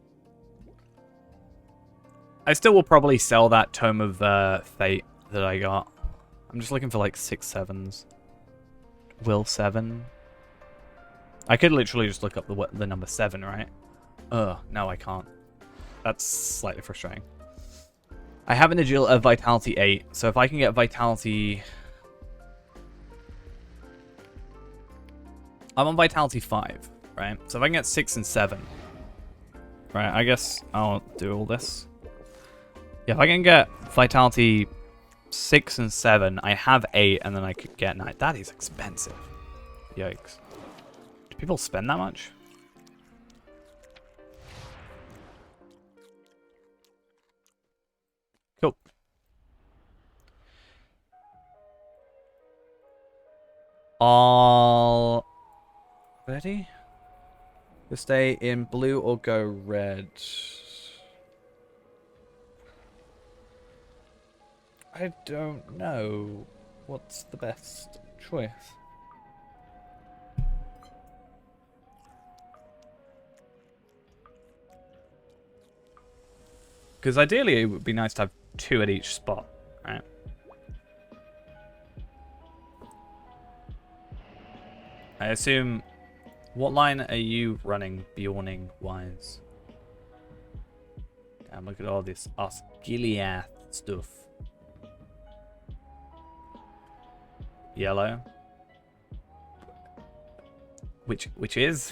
I still will probably sell that Tome of Fate that I got. I'm just looking for like 6 7s. Will 7. I could literally just look up the number 7, right? Ugh, no I can't. That's slightly frustrating. I have an agility of Vitality 8, so if I can get Vitality... I'm on Vitality 5, right? So if I can get 6 and 7... Right, I guess I'll do all this. Yeah, if I can get Vitality 6 and 7, I have 8, and then I could get 9. That is expensive. Yikes. Do people spend that much? Cool. All ready? To stay in blue or go red? I don't know. What's the best choice? Because ideally it would be nice to have 2 at each spot, right? I assume... What line are you running, Bjorning-wise? Damn, look at all this Osgiliath stuff. Yellow. Which is?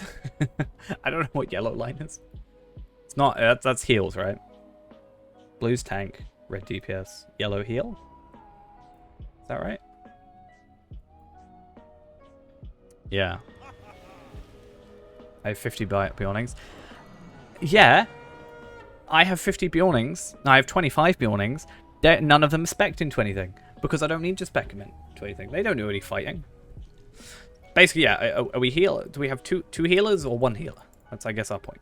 I don't know what yellow line is. It's not, that's heals, right? Blue's tank, red DPS, yellow heal? Is that right? Yeah. I have 50 Bjornings. Yeah. I have 50 Bjornings. I have 25 Bjornings. None of them are spec'd into anything. Because I don't need to spec them into anything. They don't do any fighting. Basically, yeah. Are we healer? Do we have two healers or one healer? That's, I guess, our point.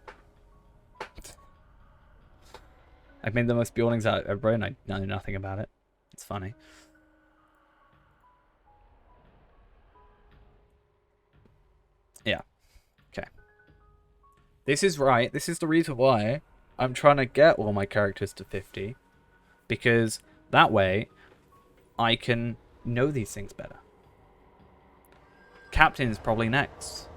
I've made the most Bjornings out ever, and I know nothing about it. It's funny. Yeah. Okay. This is right. This is the reason why I'm trying to get all my characters to 50. Because that way, I can know these things better. Captain is probably next.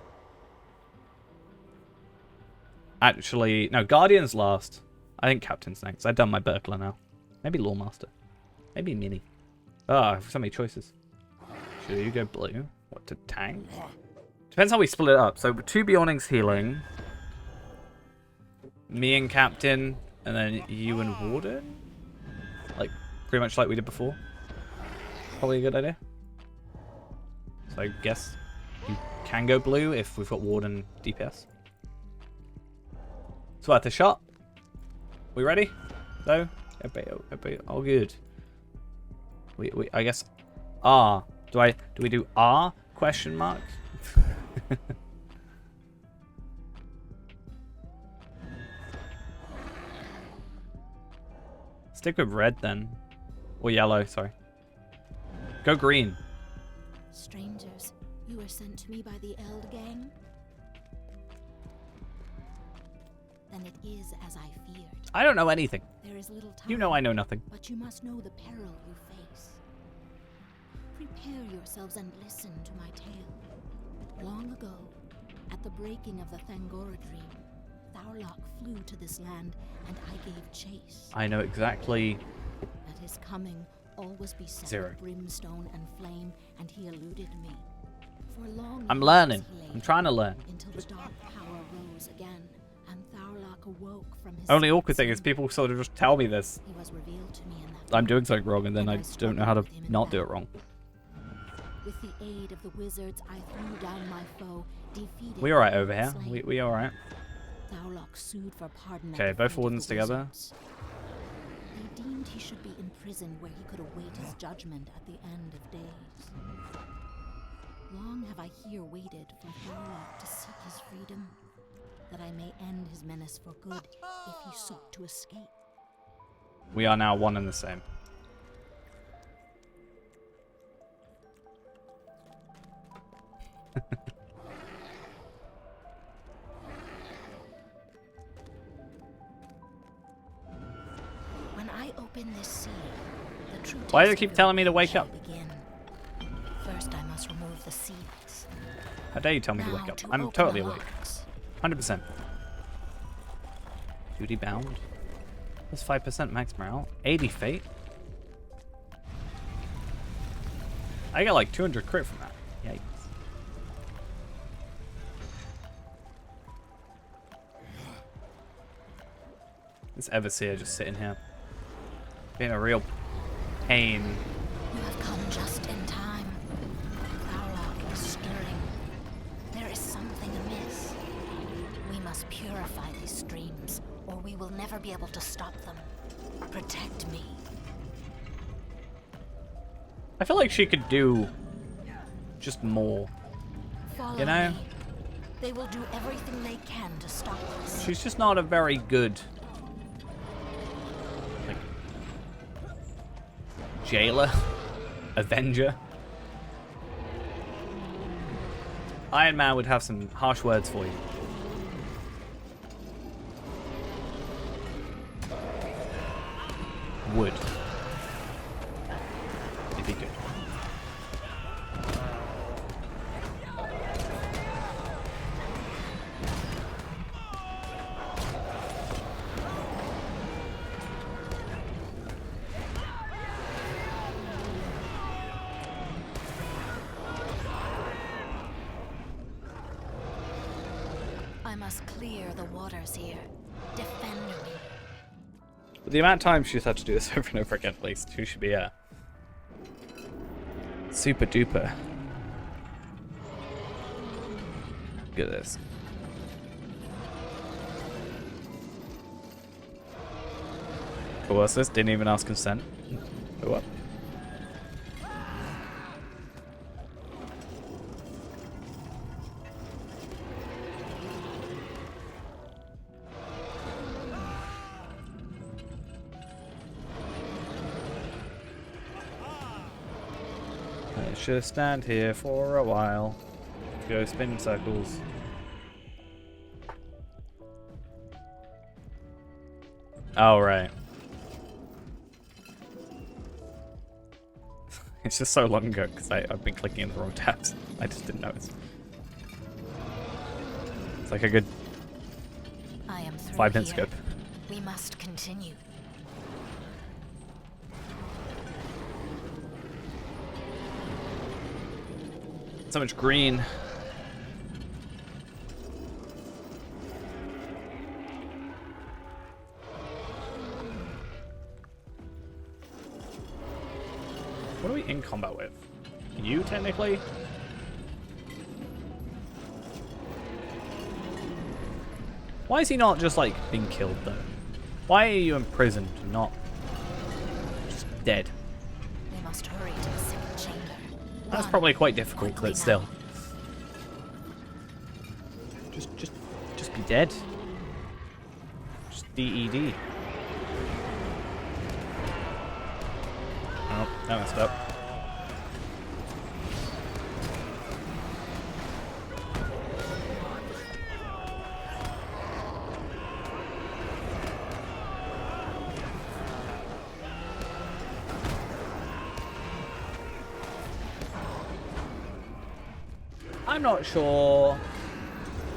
Actually, no, Guardian's last. I think Captain's next. I've done my Burglar now. Maybe Lawmaster. Maybe Mini. Oh, I have so many choices. Should you go blue? What, to tank? Depends how we split it up. So 2 Bjornings healing. Me and Captain. And then you and Warden? Like, pretty much like we did before. Probably a good idea. So I guess you can go blue if we've got Warden DPS. It's worth a shot. We ready? No? Everybody all good. We I guess R. Do we do R? Question mark? Stick with red then. Or yellow, sorry. Go green. Strangers, you were sent to me by the Eld gang? Then it is as I feared. I don't know anything. There is little time. You know I know nothing. But you must know the peril you face. Prepare yourselves and listen to my tale. Long ago, at the breaking of the Thangora dream, Thaurlach flew to this land, and I gave chase. I know exactly. At his coming, all was beset Zero. with brimstone and flame, and he eluded me. For long I'm years learning. he lay I'm trying to learn. until the dark power rose again, and Thaurlach awoke from his Only awkward thing sleep. is people sort of just tell me this. He was revealed to me in that I'm doing something wrong and then I And I don't know how to struggled with him in not do it battle. wrong. With the aid of the wizards, I threw down my foe, defeated We alright him, over here. slain. We alright. Thaurlach sued for pardon. at Okay, the both feet of wardens the together. wizards. They deemed he should be in prison where he could await his judgment at the end of days. Long have I here waited for Thaurlach to seek his freedom, that I may end his menace for good if he sought to escape. We are now one and the same. When I open this seal, the true Why do they test keep of telling me to it wake shall up? begin. First, I must remove the seals. How dare you tell me to Now wake up? to I'm open totally the awake. locks. 100%. Duty bound. That's 5% max morale. 80 fate. I got like 200 crit from that. Yikes. This Everseer just sitting here. Being a real pain. You have come just in time. Thaurlach is stirring. There is something amiss. We must purify these streams, or we will never be able to stop them. Protect me. I feel like she could do just more. Follow You know? me. They will do everything they can to stop us. She's just not a very good like jailer, avenger. Iron Man would have some harsh words for you. Would. If he could. I must clear the waters here. Defend me. But the amount of time she's had to do this over and over again, at least, she should be super duper. Look at this. What's this? Didn't even ask consent. What? Let's just stand here for a while. Go spin in circles. Oh, right. It's just so long ago because I've been clicking in the wrong tabs. I just didn't notice. It's like a good I am through 5 minutes here. ago. We must continue. So much green. What are we in combat with? You, technically? Why is he not just, like, being killed, though? Why are you imprisoned, not just dead? We must hurry to the secret chamber. That's Run. probably quite difficult, Quickly but still. now. Just be dead. Just DED. Oh, that messed up. I'm not sure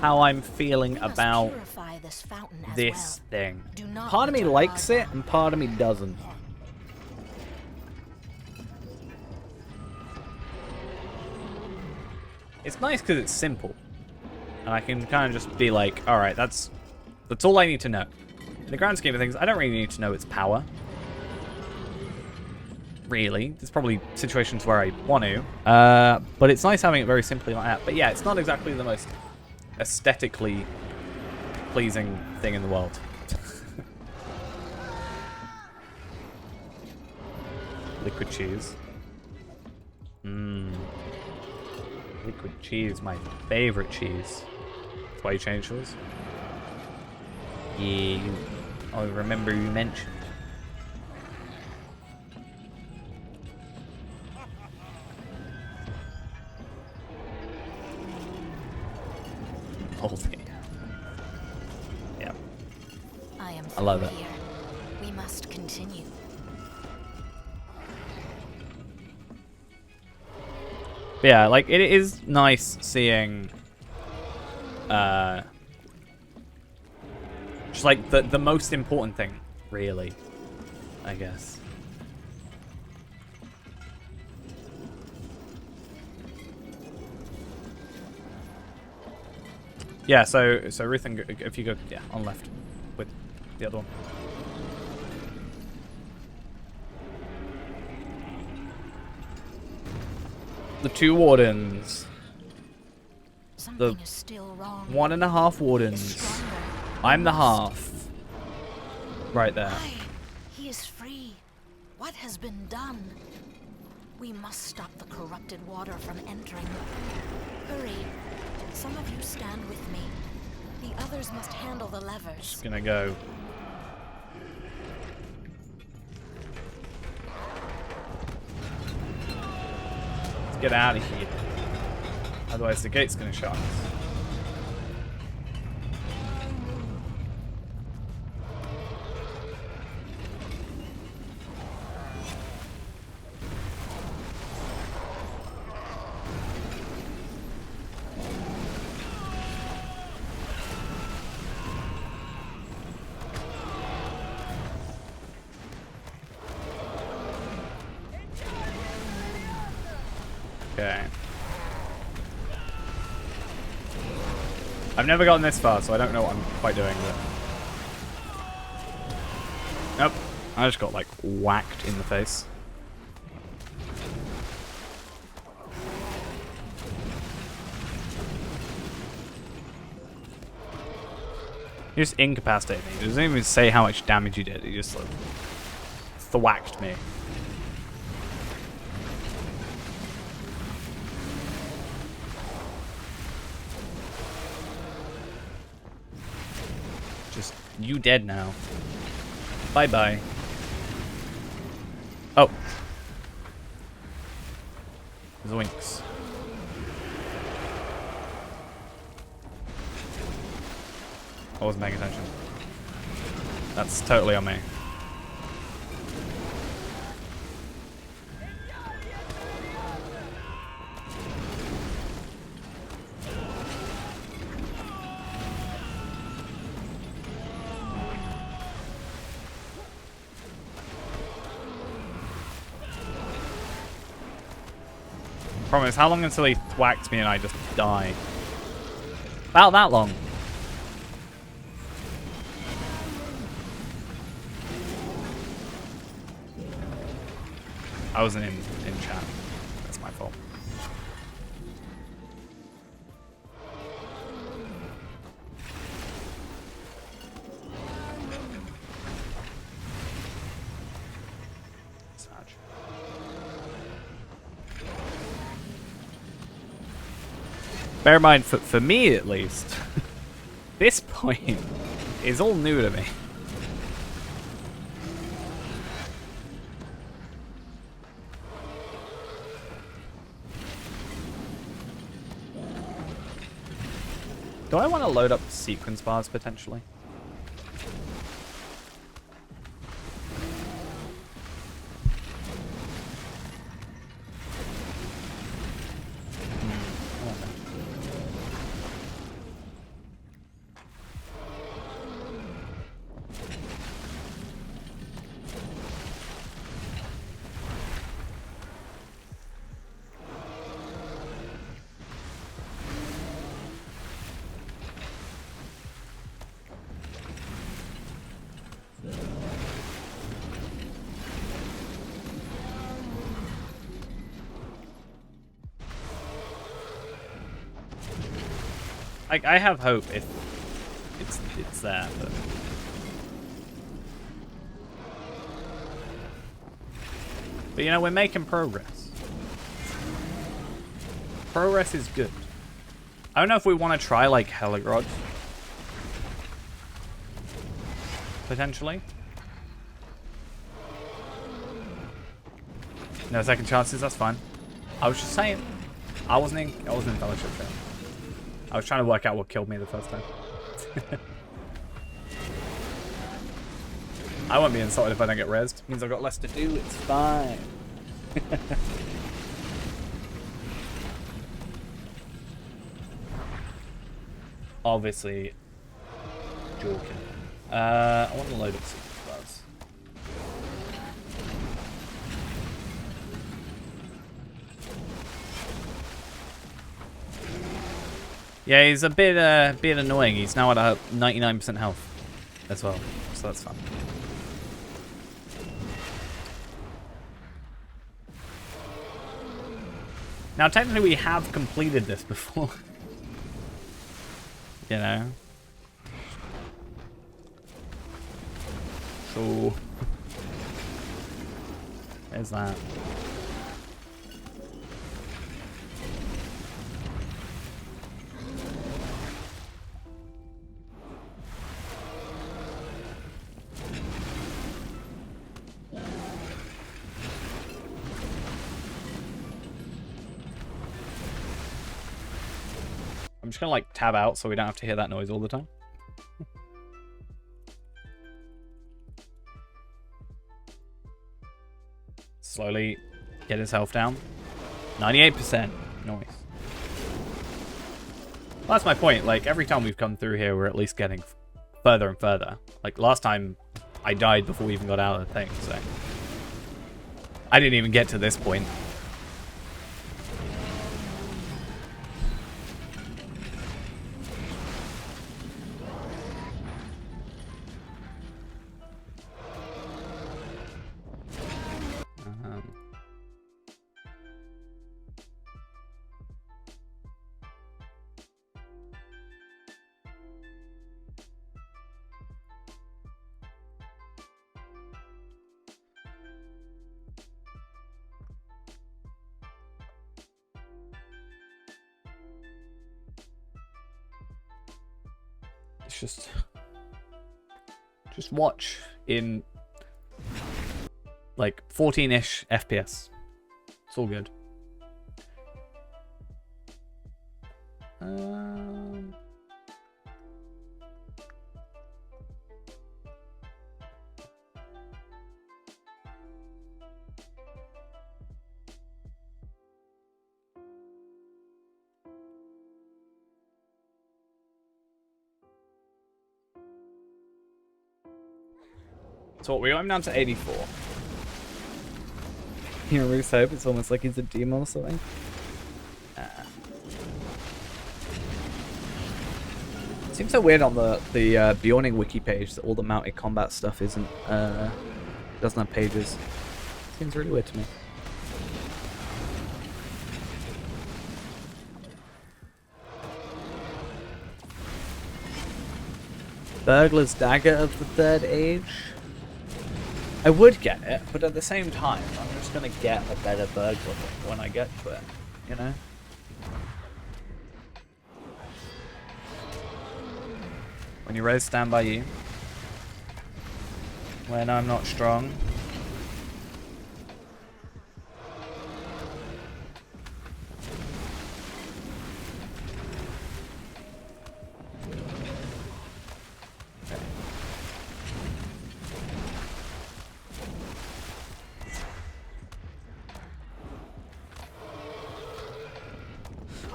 how I'm feeling We must about purify this fountain as this well. thing. Do not Part of me let our likes guard it, down. and part of me doesn't. It's nice because it's simple, and I can kind of just be like, all right, that's all I need to know. In the grand scheme of things, I don't really need to know its power. Really, there's probably situations where I want to, but it's nice having it very simply like that. But yeah, it's not exactly the most aesthetically pleasing thing in the world. Liquid cheese. Mmm. Liquid cheese, my favorite cheese. That's why you changed yours? Yeah, I remember you mentioned. Moldy. Yeah. I love it. here. We must continue. But yeah, like, it is nice seeing just like the most important thing, really, I guess. Yeah, so Ruth, and if you go, yeah, on left with the other one. The 2 wardens. Something is still wrong. 1.5 Is wardens. stronger. I'm the half. Right there. Why? He is free. What has been done? We must stop the corrupted water from entering. Hurry. Some of you stand with me. The others must handle the levers. Just gonna go. Let's get out of here. Otherwise the gate's gonna shut. Okay. I've never gotten this far, so I don't know what I'm quite doing, but... Nope. I just got, like, whacked in the face. You just incapacitated me. It doesn't even say how much damage you did. You just, like, thwacked me. Just, you dead now. Bye-bye. Oh. Zoinks. I wasn't paying attention. That's totally on me. Problem is, how long until he thwacks me and I just die? About that long. I wasn't in chat. That's my fault. Sad. Bear in mind, for me at least, this point is all new to me. Do I want to load up sequence bars potentially? I have hope if it's there, but you know, we're making progress. Progress is good. I don't know if we want to try like Heligrod potentially. No second chances, that's fine. I was just saying, I wasn't in Fellowship there. I was trying to work out what killed me the first time. I won't be insulted if I don't get rezzed. Means I've got less to do, it's fine. Obviously, joking. I want to load up sequence bars. Yeah, he's a bit annoying. He's now at 99% health as well, so that's fun. Now, technically, we have completed this before. You know? So... there's that. I'm just gonna like tab out so we don't have to hear that noise all the time. Slowly get his health down. 98%. Nice. Well, that's my point. Like, every time we've come through here, we're at least getting further and further. Like, last time, I died before we even got out of the thing, so... I didn't even get to this point. watch. Just watch in like 14-ish FPS. It's all good. So what, I'm down to 84. You know, Ruth Hope, it's almost like he's a demon or something. Seems so weird on the Bjorning wiki page that all the mounted combat stuff isn't doesn't have pages. Seems really weird to me. Burglar's Dagger of the Third Age. I would get it, but at the same time, I'm just gonna get a better burglar when I get to it, you know? When you raise, stand by you. When I'm not strong.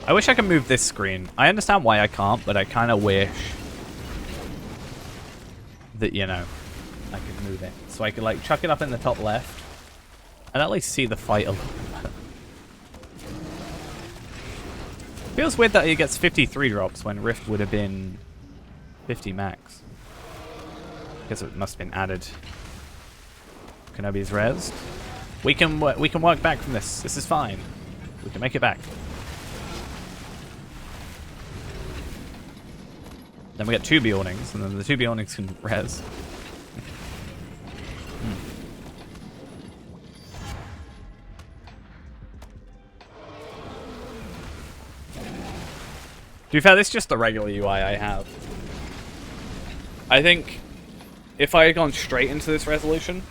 I wish I could move this screen. I understand why I can't, but I kind of wish that, you know, I could move it. So I could, like, chuck it up in the top left and at least see the fight a little bit better. Feels weird that he gets 53 drops when Rift would have been 50 max. Guess it must have been added. Kenobi's rezzed. We can work back from this. This is fine. We can make it back. Then we get 2 Bjornings, and then the 2 Bjornings can res. To be fair, this is just the regular UI I have. I think if I had gone straight into this resolution,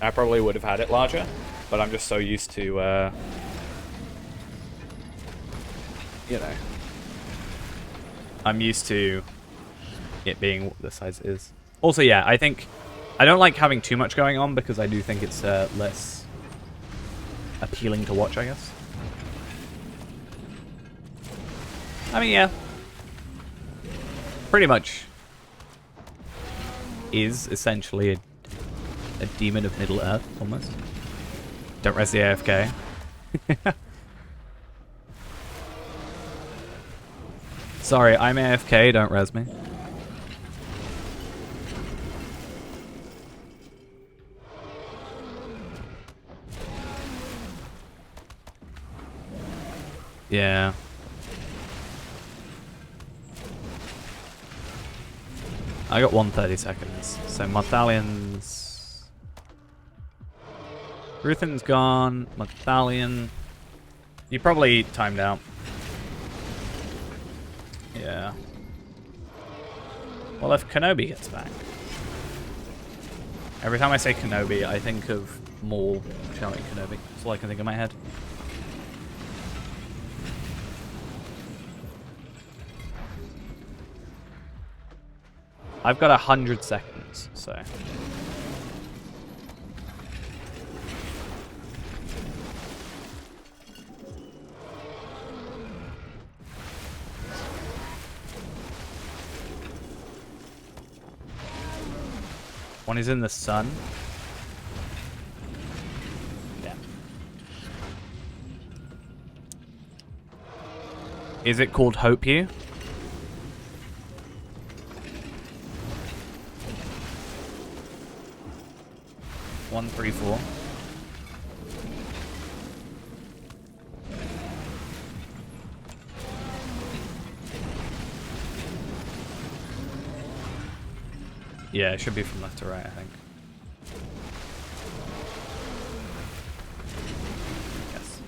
I probably would have had it larger, but I'm just so used to, you know, I'm used to it being what the size is. Also, yeah, I think I don't like having too much going on because I do think it's less appealing to watch, I guess. I mean, yeah. Pretty much is essentially a demon of Middle Earth, almost. Don't res the AFK. Sorry, I'm AFK, don't res me. Yeah. I got 130 seconds. So Marthalian's... Ruthen's gone. Marthalian... You probably timed out. Yeah. Well, if Kenobi gets back... Every time I say Kenobi, I think of more shouting Kenobi. That's all I can think in my head. I've got 100 seconds, so... One is in the sun. Yeah. Is it called Hope You? One, 3, 4. Yeah, it should be from left to right, I think. Yes.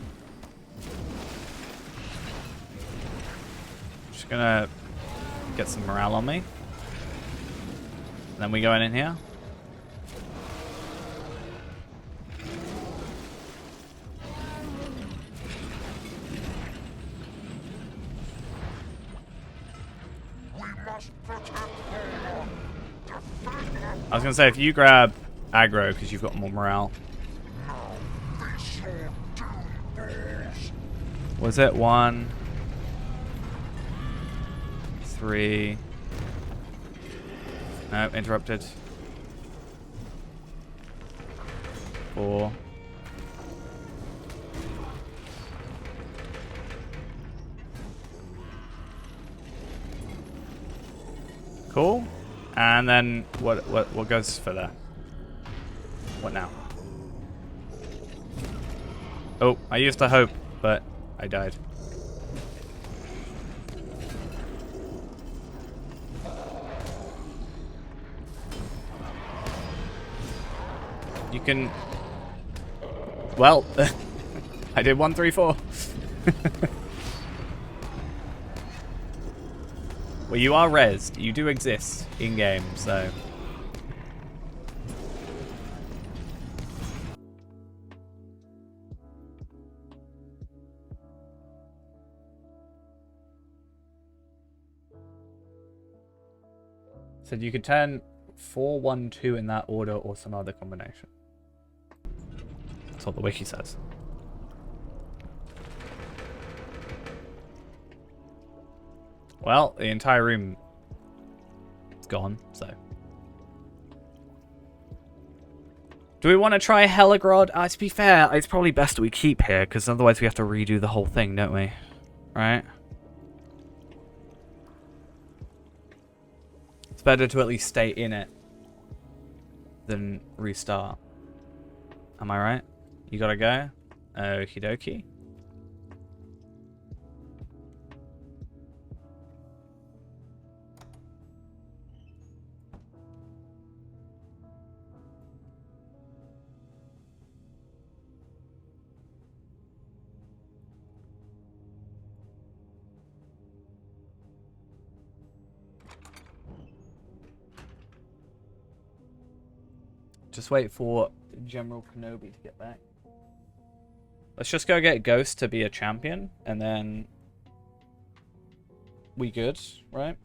Just gonna get some morale on me. Then we go in here. We must protect Warden. Defend him. I was gonna say if you grab aggro because you've got more morale. Now, face your doom, fools. Was it 1, 3? No, interrupted. 4. Cool. And then what goes for there? What now? Oh, I used to hope, but I died. You can... Well, I did 1, 3, 4. Well, you are rezzed. You do exist in-game, so... Said you could turn 4, 1, 2 in that order or some other combination. That's what the wiki says. Well, the entire room is gone, so. Do we want to try Heligrod? To be fair, it's probably best that we keep here, because otherwise we have to redo the whole thing, don't we? Right? It's better to at least stay in it than restart. Am I right? You gotta go? Okie dokie. Just wait for General Kenobi to get back. Let's just go get Ghost to be a champion, and then we good, right?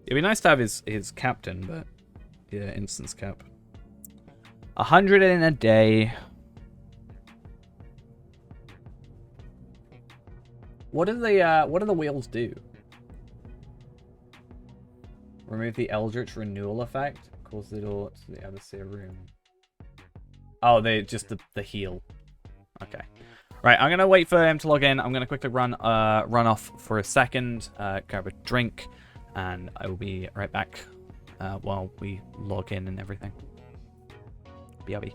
It'd be nice to have his captain, but yeah, instance cap. 100 in a day. What do the wheels do? Remove the Eldritch renewal effect. Cause it all to the Overseer room. Oh, they just the heal. Okay. Right, I'm gonna wait for him to log in. I'm gonna quickly run off for a second, grab a drink, and I will be right back while we log in and everything. BRB.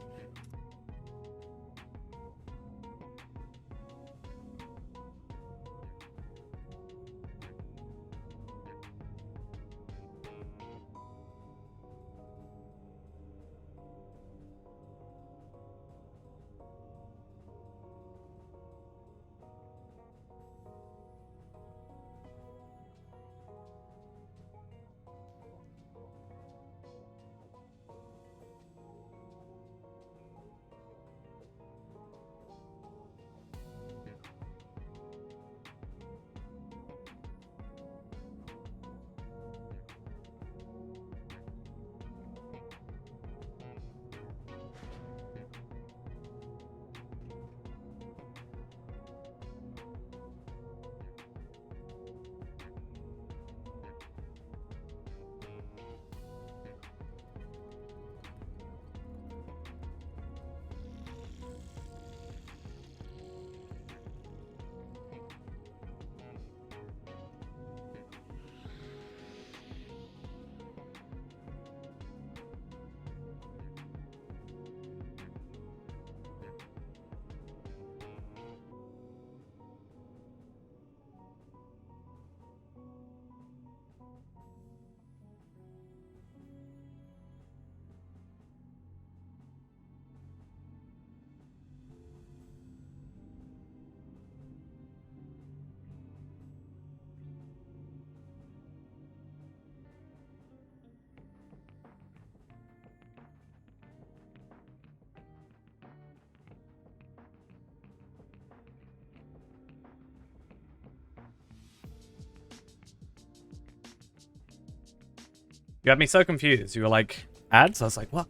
You had me so confused. You were like, ads? I was like, what?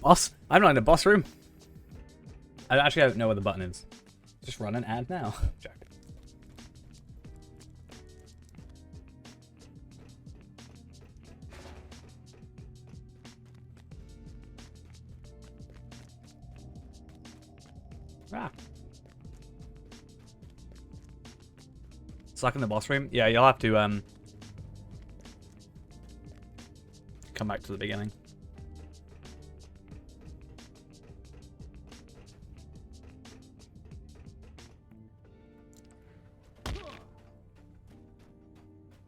Boss? I'm not in the boss room. I actually don't know where the button is. Just run an ad now. Joke. Ah. Stuck in the boss room? Yeah, you'll have to come back to the beginning.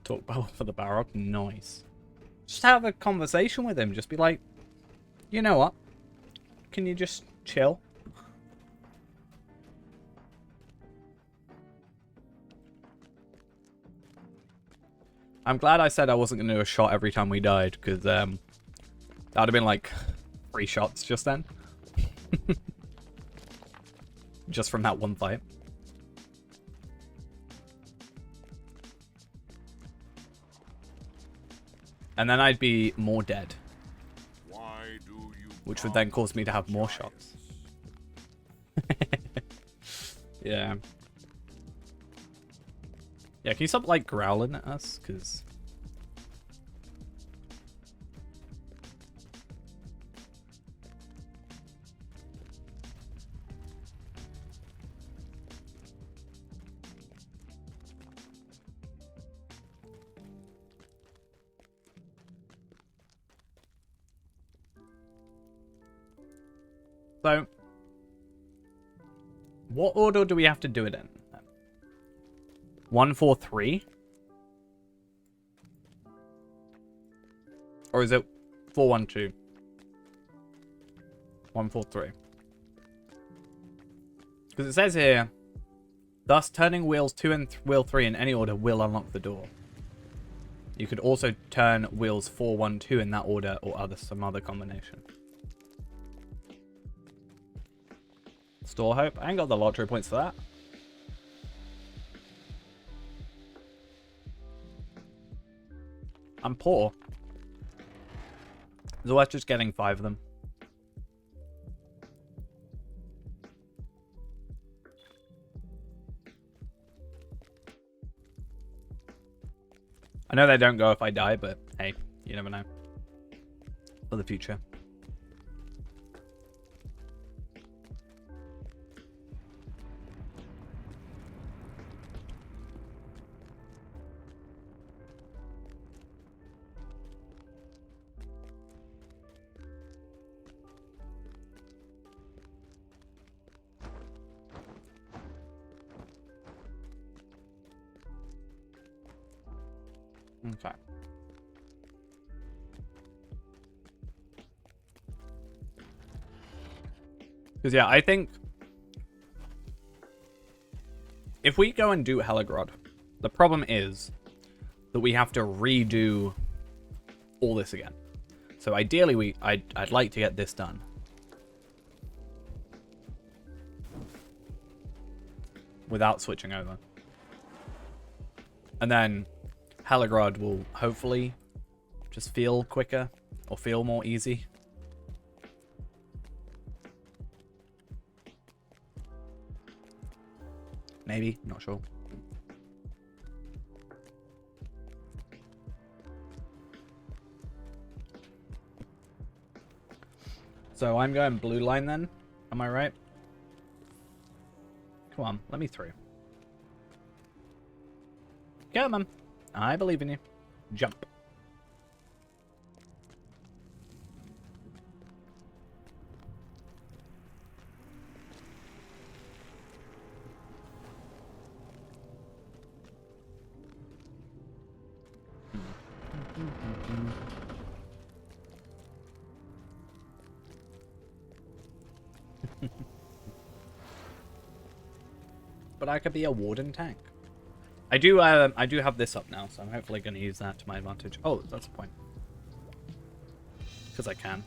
Talk bubble for the Balrog. Nice. Just have a conversation with him. Just be like, you know what? Can you just chill? I'm glad I said I wasn't going to do a shot every time we died, because that would have been like 3 shots just then. Just from that one fight. And then I'd be more dead. Why do you Which would then cause me to have more shots. Yeah. Yeah, can you stop, like, growling at us? Because... So, what order do we have to do it in? 1, 4, 3? Or is it 4, 1, 2? 1, 4, 3. Because it says here, thus turning wheels 2 and wheel 3 in any order will unlock the door. You could also turn wheels 4, 1, 2 in that order or some other combination. Store hope. I ain't got the lottery points for that. I'm poor. Is it worth just getting 5 of them? I know they don't go if I die, but hey, you never know. For the future. Okay. Because, yeah, I think if we go and do Heligrod, the problem is that we have to redo all this again. So ideally, I'd like to get this done. Without switching over. And then Heligrod will hopefully just feel quicker or feel more easy. Maybe, not sure. So I'm going blue line then, am I right? Come on, let me through. Come on. I believe in you. Jump. But I could be a Warden tank. I do have this up now, so I'm hopefully going to use that to my advantage. Oh, that's a point. Because I can.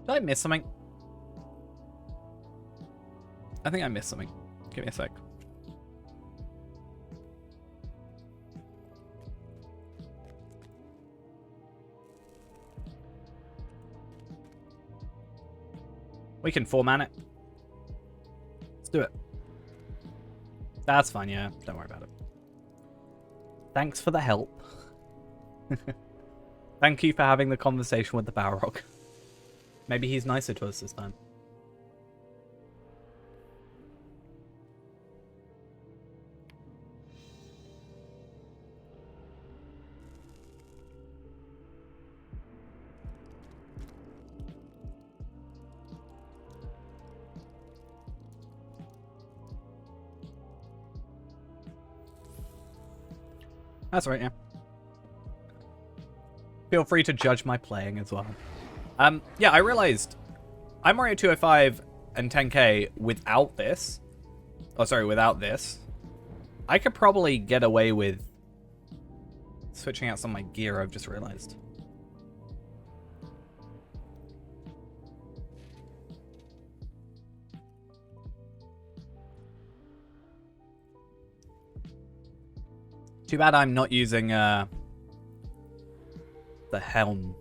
Did I miss something? I think I missed something. Give me a sec. We can format it. Let's do it. That's fine, yeah. Don't worry about it. Thanks for the help. Thank you for having the conversation with the Balrog. Maybe he's nicer to us this time. That's right, yeah. Feel free to judge my playing as well. Yeah, I realized I'm Mario 205 and 10K without this. Oh, sorry, without this. I could probably get away with switching out some of my gear, I've just realized. Too bad I'm not using the helm.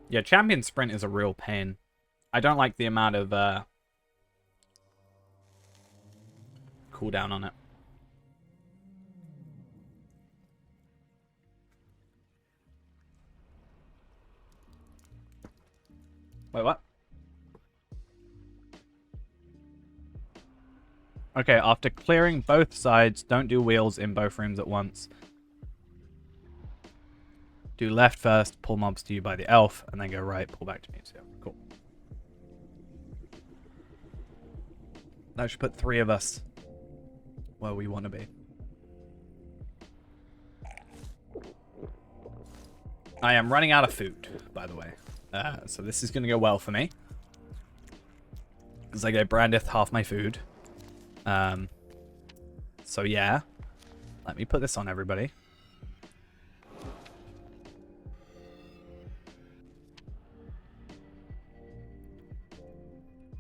Yeah, champion sprint is a real pain. I don't like the amount of cooldown on it. Wait, what? Okay, after clearing both sides, don't do wheels in both rooms at once. Do left first, pull mobs to you by the elf, and then go right, pull back to me. So, cool. That should put 3 of us where we want to be. I am running out of food, by the way. So this is going to go well for me. Because I go brandeth half my food. So yeah. Let me put this on everybody.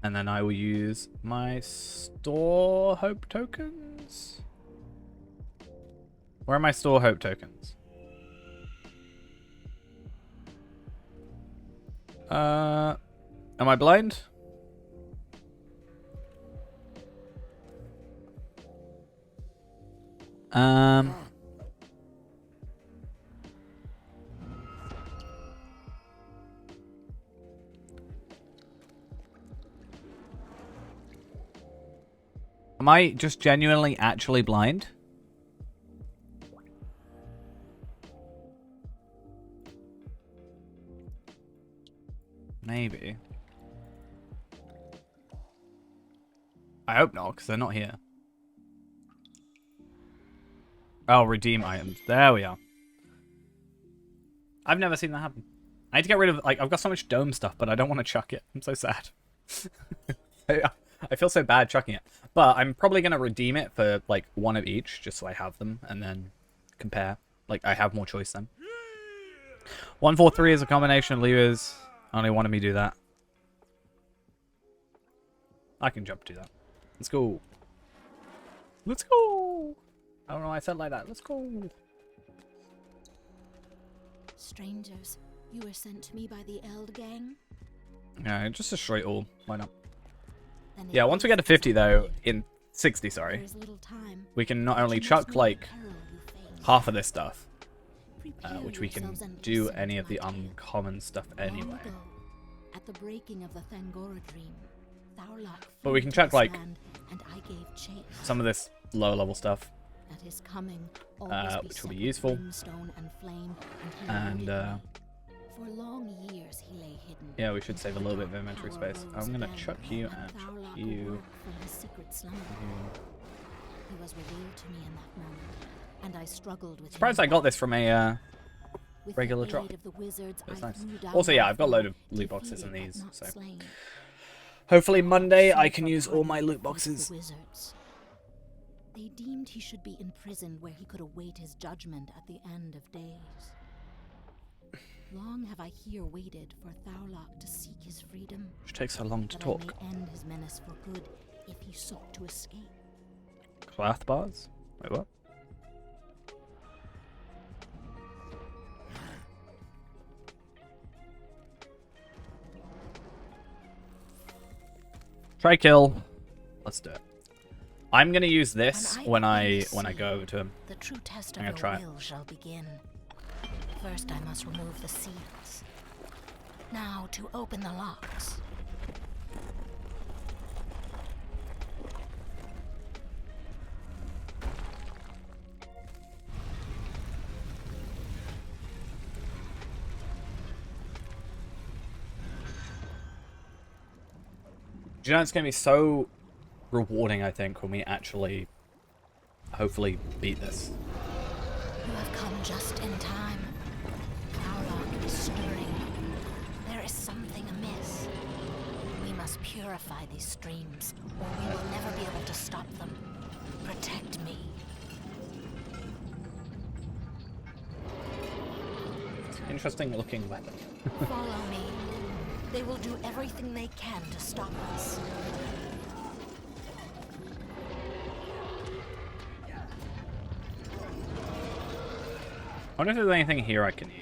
And then I will use my store hope tokens. Where are my store hope tokens? Am I blind? Am I just genuinely actually blind? Maybe. I hope not, because they're not here. Oh, redeem items. There we are. I've never seen that happen. I need to get rid of, like, I've got so much dome stuff, but I don't want to chuck it. I'm so sad. I feel so bad chucking it. But I'm probably going to redeem it for, like, 1 of each, just so I have them, and then compare. Like, I have more choice then. 1, 4, 3 is a combination of levers. Only wanted me to do that. I can jump to that. Let's go. Let's go. I don't know why I said like that. Let's go. Strangers, you were sent to me by the Eld gang? Yeah, just destroy it all. Why not? Then Yeah, once we get to 50 though, in 60, sorry, there is little time. we can not only But you must chuck know like the peril you face. half of this stuff, Prepare which we can yourselves and do listen any to of the my tale. uncommon stuff Long anyway. ago, at the breaking of the Thangora dream, Thaurlach But we flew can to check, this like, land, and I gave chase. Some of this lower level stuff. At his coming, always Which will set be with useful. brimstone and flame, and he And, eluded me. For long years he lay hidden. Yeah, we should save a little bit of inventory Power space. rose I'm gonna again, chuck you and and chuck Thaurlach you. awoke from his secret slumber. He was revealed to me in that moment, and I struggled with Surprised him. I got this from a With regular the drop. aid of the wizards, That's I nice. threw down Also, yeah, my I've got a foe, load of loot boxes in defeated these, but not so slain. hopefully Monday I Sent can for use all my pardon loot to face the boxes. wizards. They deemed he should be imprisoned where he could await his judgment at the end of days. Long have I here waited for Thaurlach to seek his freedom, Which takes so long to that talk. I may end his menace for good if he sought to escape. Cloth bars? Wait, what? Try kill. Let's do it. I'm gonna use this when I go over to him. The true test I'm of gonna your try it. will shall begin. First I must remove the seals. Now to open the locks. Do you know it's gonna be so rewarding, I think, when we actually hopefully beat this. You have come just in time. Thaurlach is stirring. There is something amiss. We must purify these streams, or we will never be able to stop them. Protect me. Interesting looking weapon. Follow me. They will do everything they can to stop us. I wonder if there's anything here I can use.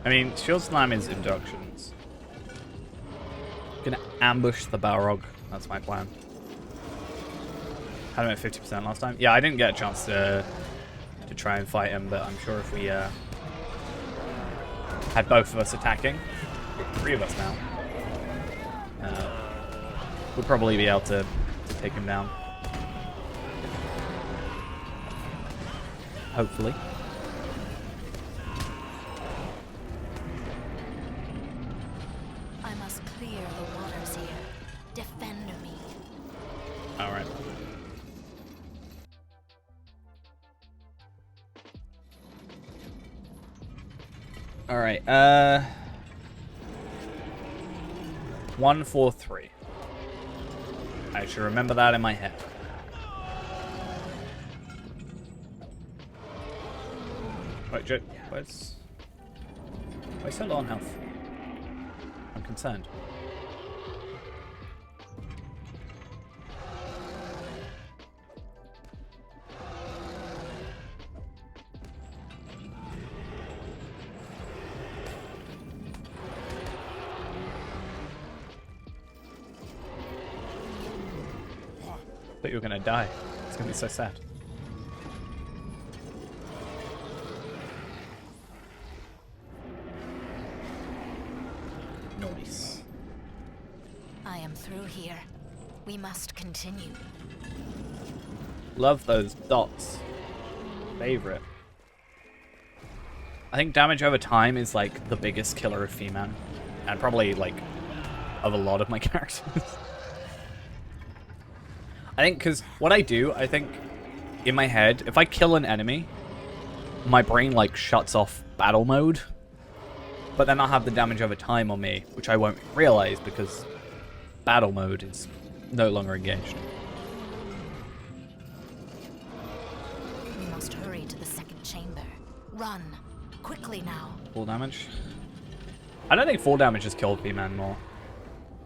I mean, Shield Slam is inductions. Gonna ambush the Balrog. That's my plan. Had him at 50% last time. Yeah, I didn't get a chance to try and fight him, but I'm sure if we had both of us attacking, 3 of us now, we'd probably be able to take him down. Hopefully. I must clear the waters here. Defend me. Alright. Alright, 143. I should remember that in my head. Wait, where's so low on health? I'm concerned. Thought you were gonna die. It's gonna be so sad. Nice. I am through here. We must continue. Love those dots. Favorite. I think damage over time is like the biggest killer of Feman. And probably like of a lot of my characters. I think because what I do, I think in my head, if I kill an enemy, my brain like shuts off battle mode. But then I'll have the damage over time on me, which I won't realize because battle mode is no longer engaged. We must hurry to the second chamber. Run. Quickly now. Full damage? I don't think full damage has killed Feman more.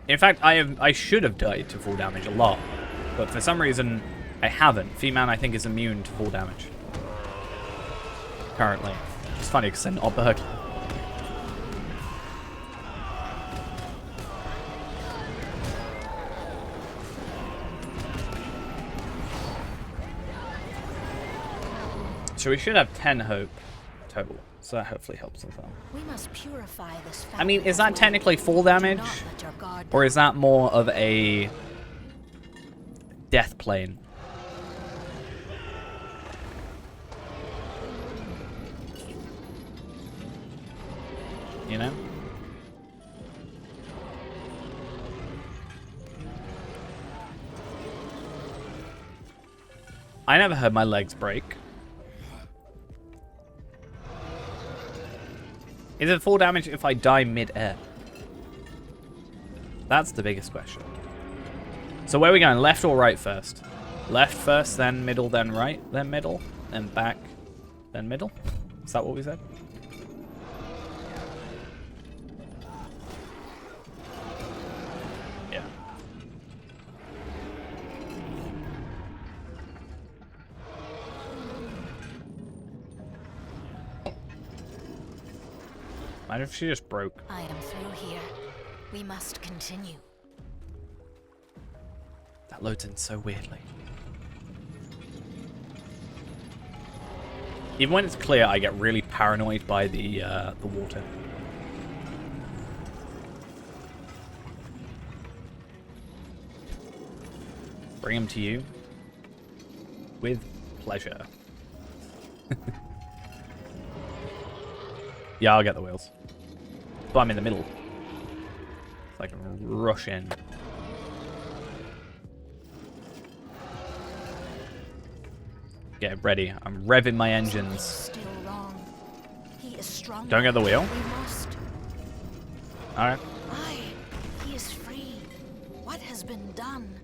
In fact, I should have died to full damage a lot. But for some reason, I haven't. Feman, I think, is immune to full damage. Currently. It's funny because they're not burglar. So we should have 10 hope total. So that hopefully helps us out. We must purify this. I mean, is that fountain technically full of life. Do damage? not let your guard Or down. is that more of a death plane? You know? I never heard my legs break. Is it full damage if I die mid-air? That's the biggest question. So where are we going? Left or right first? Left first, then middle, then right, then middle, then back, then middle? Is that what we said? Yeah. Imagine if she just broke. I am through here. We must continue. That loads in so weirdly. Even when it's clear, I get really paranoid by the water. Bring him to you. With pleasure. Yeah, I'll get the wheels. But I'm in the middle. So I can rush in. Get ready. I'm revving my engines. Still wrong. He is strong. Don't get the wheel. We must. Alright. Aye, he is free. What has been done?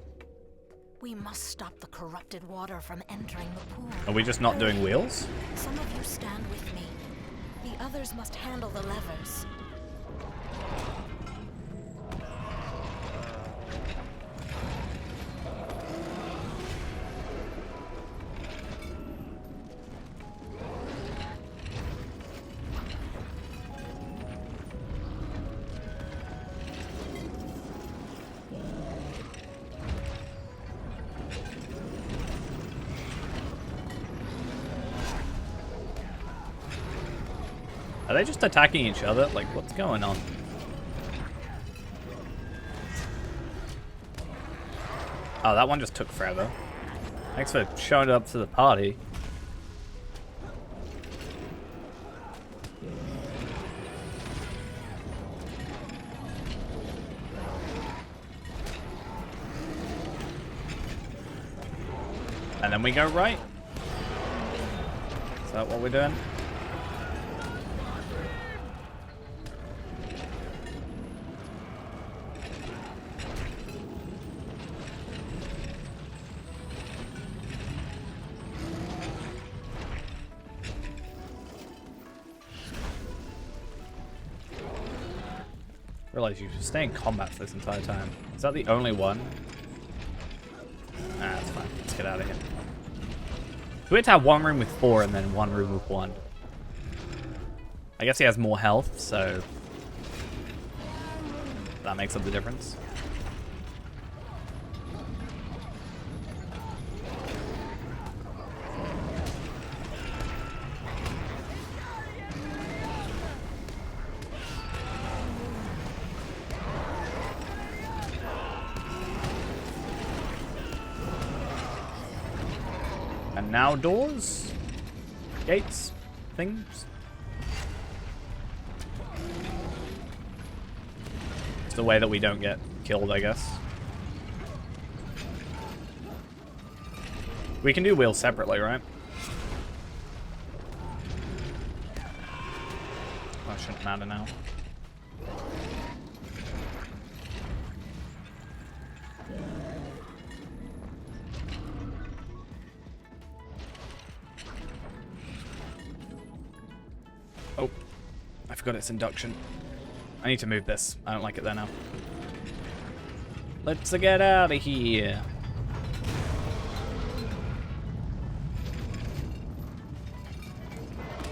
We must stop the corrupted water from entering the pool. Are we just not doing wheels? Some of you stand with me. The others must handle the levers. Are they just attacking each other? Like, what's going on? Oh, that one just took forever. Thanks for showing up to the party. And then we go right. Is that what we're doing? Realize you should stay in combat for this entire time. Is that the only one? Nah, that's fine. Let's get out of here. We had to have one room with 4 and then one room with 1. I guess he has more health, so that makes up the difference. And now doors? Gates? Things? It's the way that we don't get killed, I guess. We can do wheels separately, right? That shouldn't matter now. Oh, I forgot it's induction. I need to move this. I don't like it there now. Let's get out of here.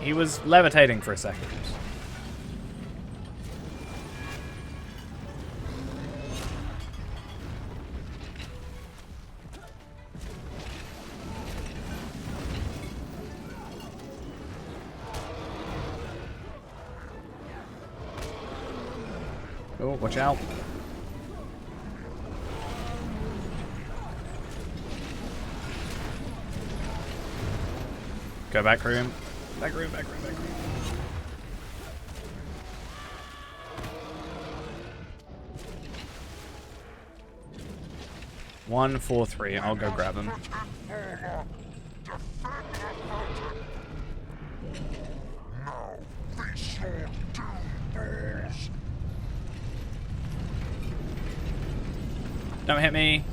He was levitating for a second. Oh, watch out. Go back room. Back room, back room, back room. One, 4, 3. I'll go grab him. Now, face your doom, balls. Don't hit me.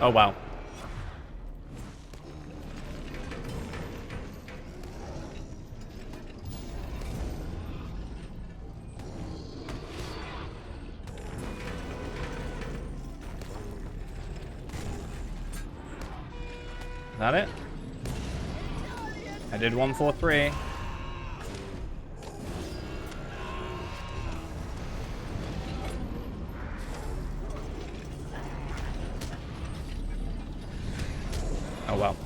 Oh, wow. that it? I did 143. Oh well.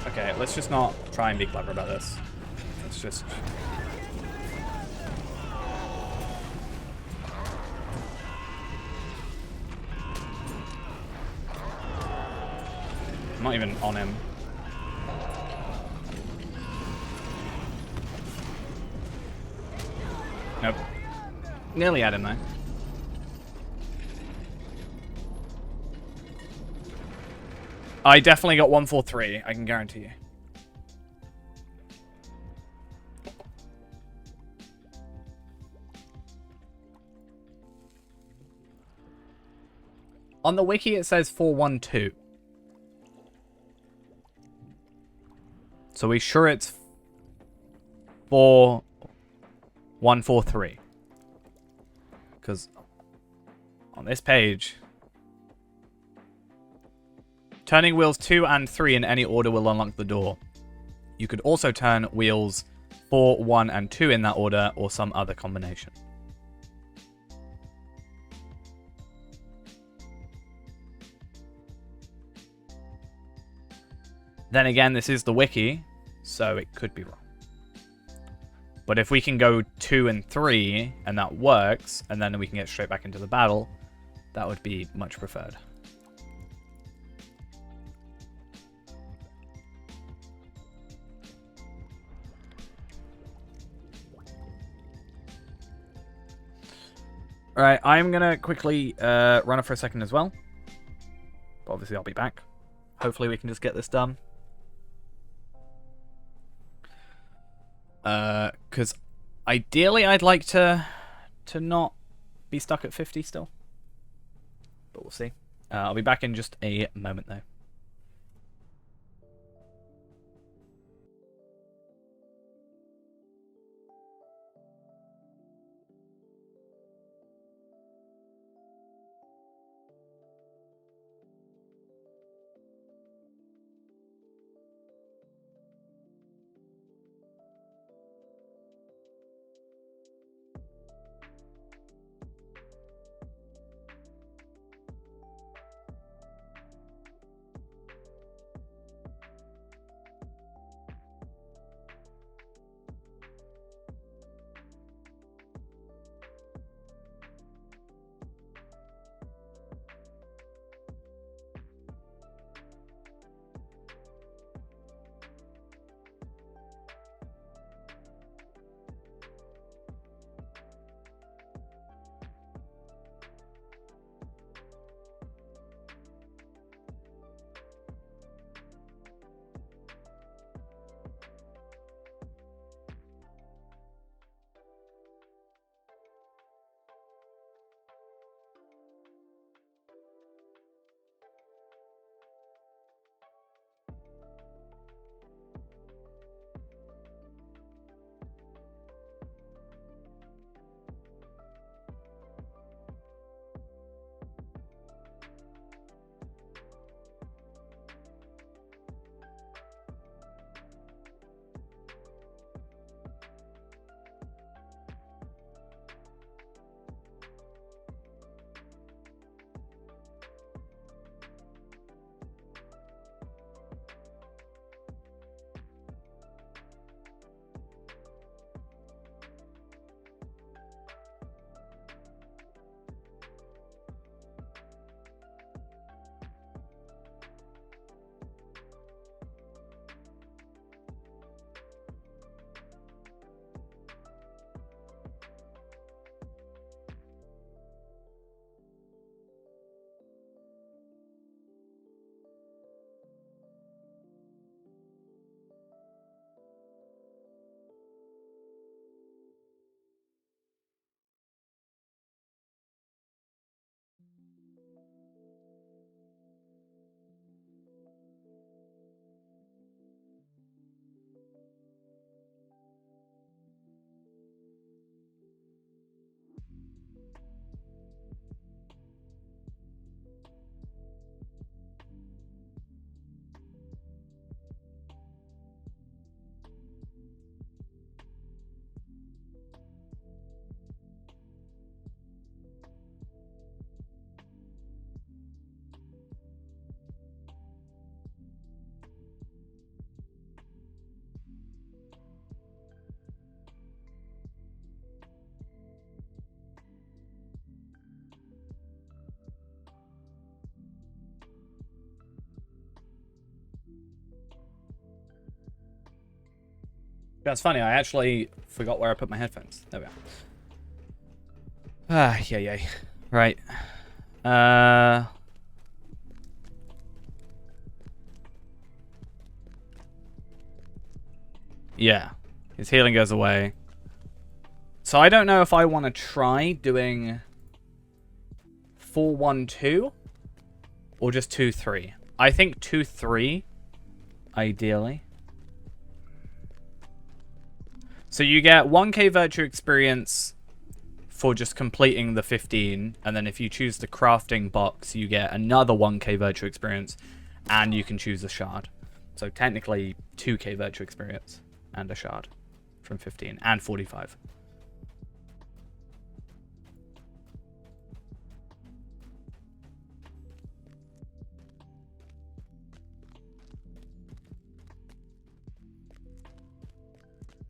Okay, let's just not try and be clever about this. Let's just... I'm not even on him. Nope. Nearly had him though. I definitely got 143, I can guarantee you. On the wiki it says 412. So we sure it's 4143. Because on this page, turning wheels 2 and 3 in any order will unlock the door. You could also turn wheels 4, 1, and 2 in that order, or some other combination. Then again, this is the wiki, so it could be wrong. But if we can go 2 and 3, and that works, and then we can get straight back into the battle, that would be much preferred. Alright, I'm going to quickly run it for a second as well. But obviously I'll be back. Hopefully we can just get this done. Because ideally I'd like to not be stuck at 50 still. But we'll see. I'll be back in just a moment though. That's funny. I actually forgot where I put my headphones. There we are. Ah, yeah. Right. Yeah. His healing goes away. So I don't know if I want to try doing 4-1-2 or just 2-3. I think 2-3, ideally. So you get 1k virtue experience for just completing the 15, and then if you choose the crafting box, you get another 1k virtue experience, and you can choose a shard. So technically 2k virtue experience and a shard from 15 and 45.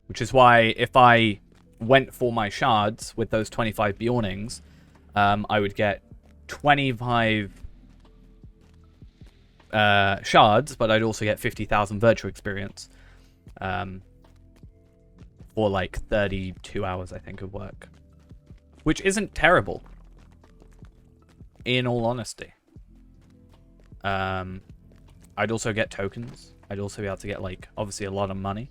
Which is why if I went for my shards with those 25 Bjornings, I would get 25 shards, but I'd also get 50,000 virtue experience for like 32 hours, I think, of work. Which isn't terrible, in all honesty. I'd also get tokens. I'd also be able to get, like, obviously a lot of money.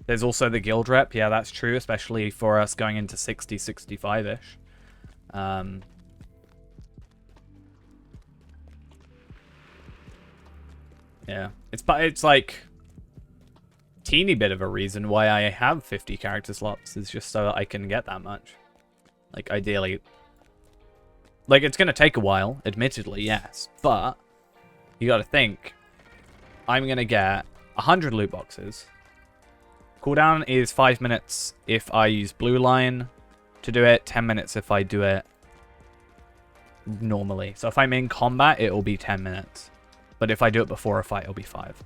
There's also the guild rep. Yeah, that's true, especially for us going into 60, 65-ish. Yeah, it's like teeny bit of a reason why I have 50 character slots is just so that I can get that much. Like, ideally, like, it's gonna take a while, admittedly, yes, but you got to think I'm gonna get 100 loot boxes. Cooldown is 5 minutes if I use blue line to do it, 10 minutes if I do it normally. So if I'm in combat, it will be 10 minutes. But if I do it before a fight, it'll be 5.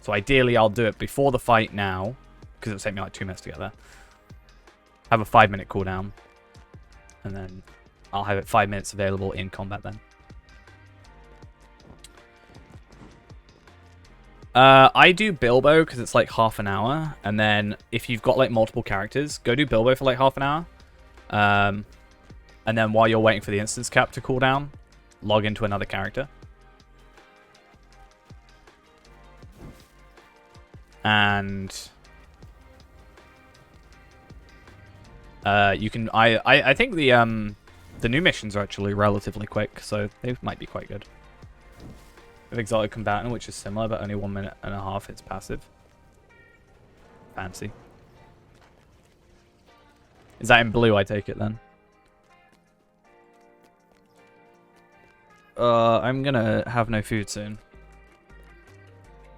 So ideally, I'll do it before the fight now, because it'll take me like 2 minutes to get there. Have a 5-minute cooldown, and then I'll have it 5 minutes available in combat then. I do Bilbo because it's like half an hour, and then if you've got like multiple characters, go do Bilbo for like half an hour. And then while you're waiting for the instance cap to cool down, log into another character. And you can I think the new missions are actually relatively quick, so they might be quite good. With Exotic Combatant, which is similar, but only 1 minute and a half, it's passive. Fancy. Is that in blue, I take it, then? I'm gonna have no food soon.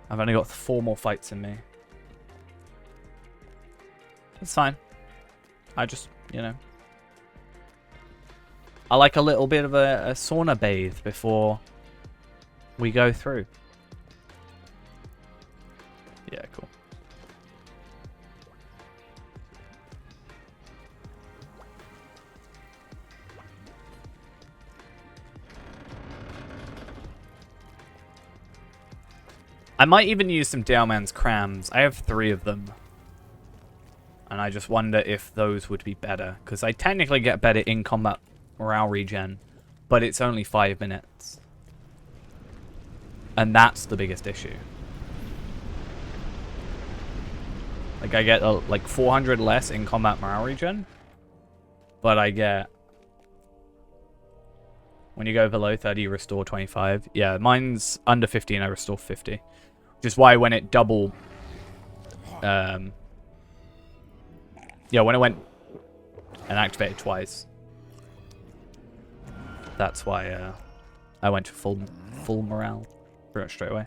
I've only got 4 more fights in me. It's fine. I just, you know... I like a little bit of a sauna bathe before we go through. Yeah, cool. I might even use some Daleman's crams. I have 3 of them. And I just wonder if those would be better. Because I technically get better in combat morale regen. But it's only 5 minutes. And that's the biggest issue. Like, I get like 400 less in combat morale regen. But I get... When you go below 30, you restore 25. Yeah, mine's under 50 and I restore 50. Which is why when it double... yeah, when it went and activated twice. That's why I went to full morale. Pretty much straight away.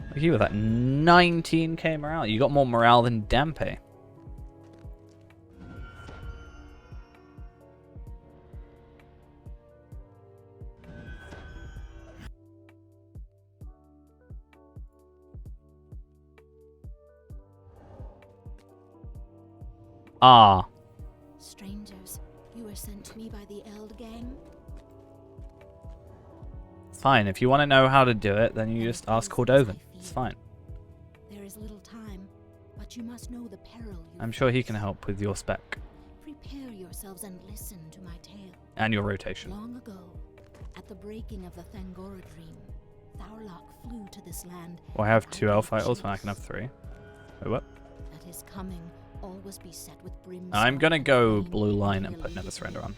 Look at you with that 19k morale. You got more morale than Dampe. Ah. Strangers, you were sent to me by the Eld gang? It's fine. If you want to know how to do it, then you just ask Cordovan. It's fine. There is little time, but you must know the peril you I'm sure he face. can help with your spec Prepare yourselves and listen to my tale. and your rotation. Long ago, at the breaking of the Thangora dream, Thaurlach flew to this land. Well, I have and 2 elf gave idols when I chase. can have 3. Wait, what? At his coming, all was beset with brimstone. I'm gonna and go flame, blue line he and put Never eluded Surrender me. on.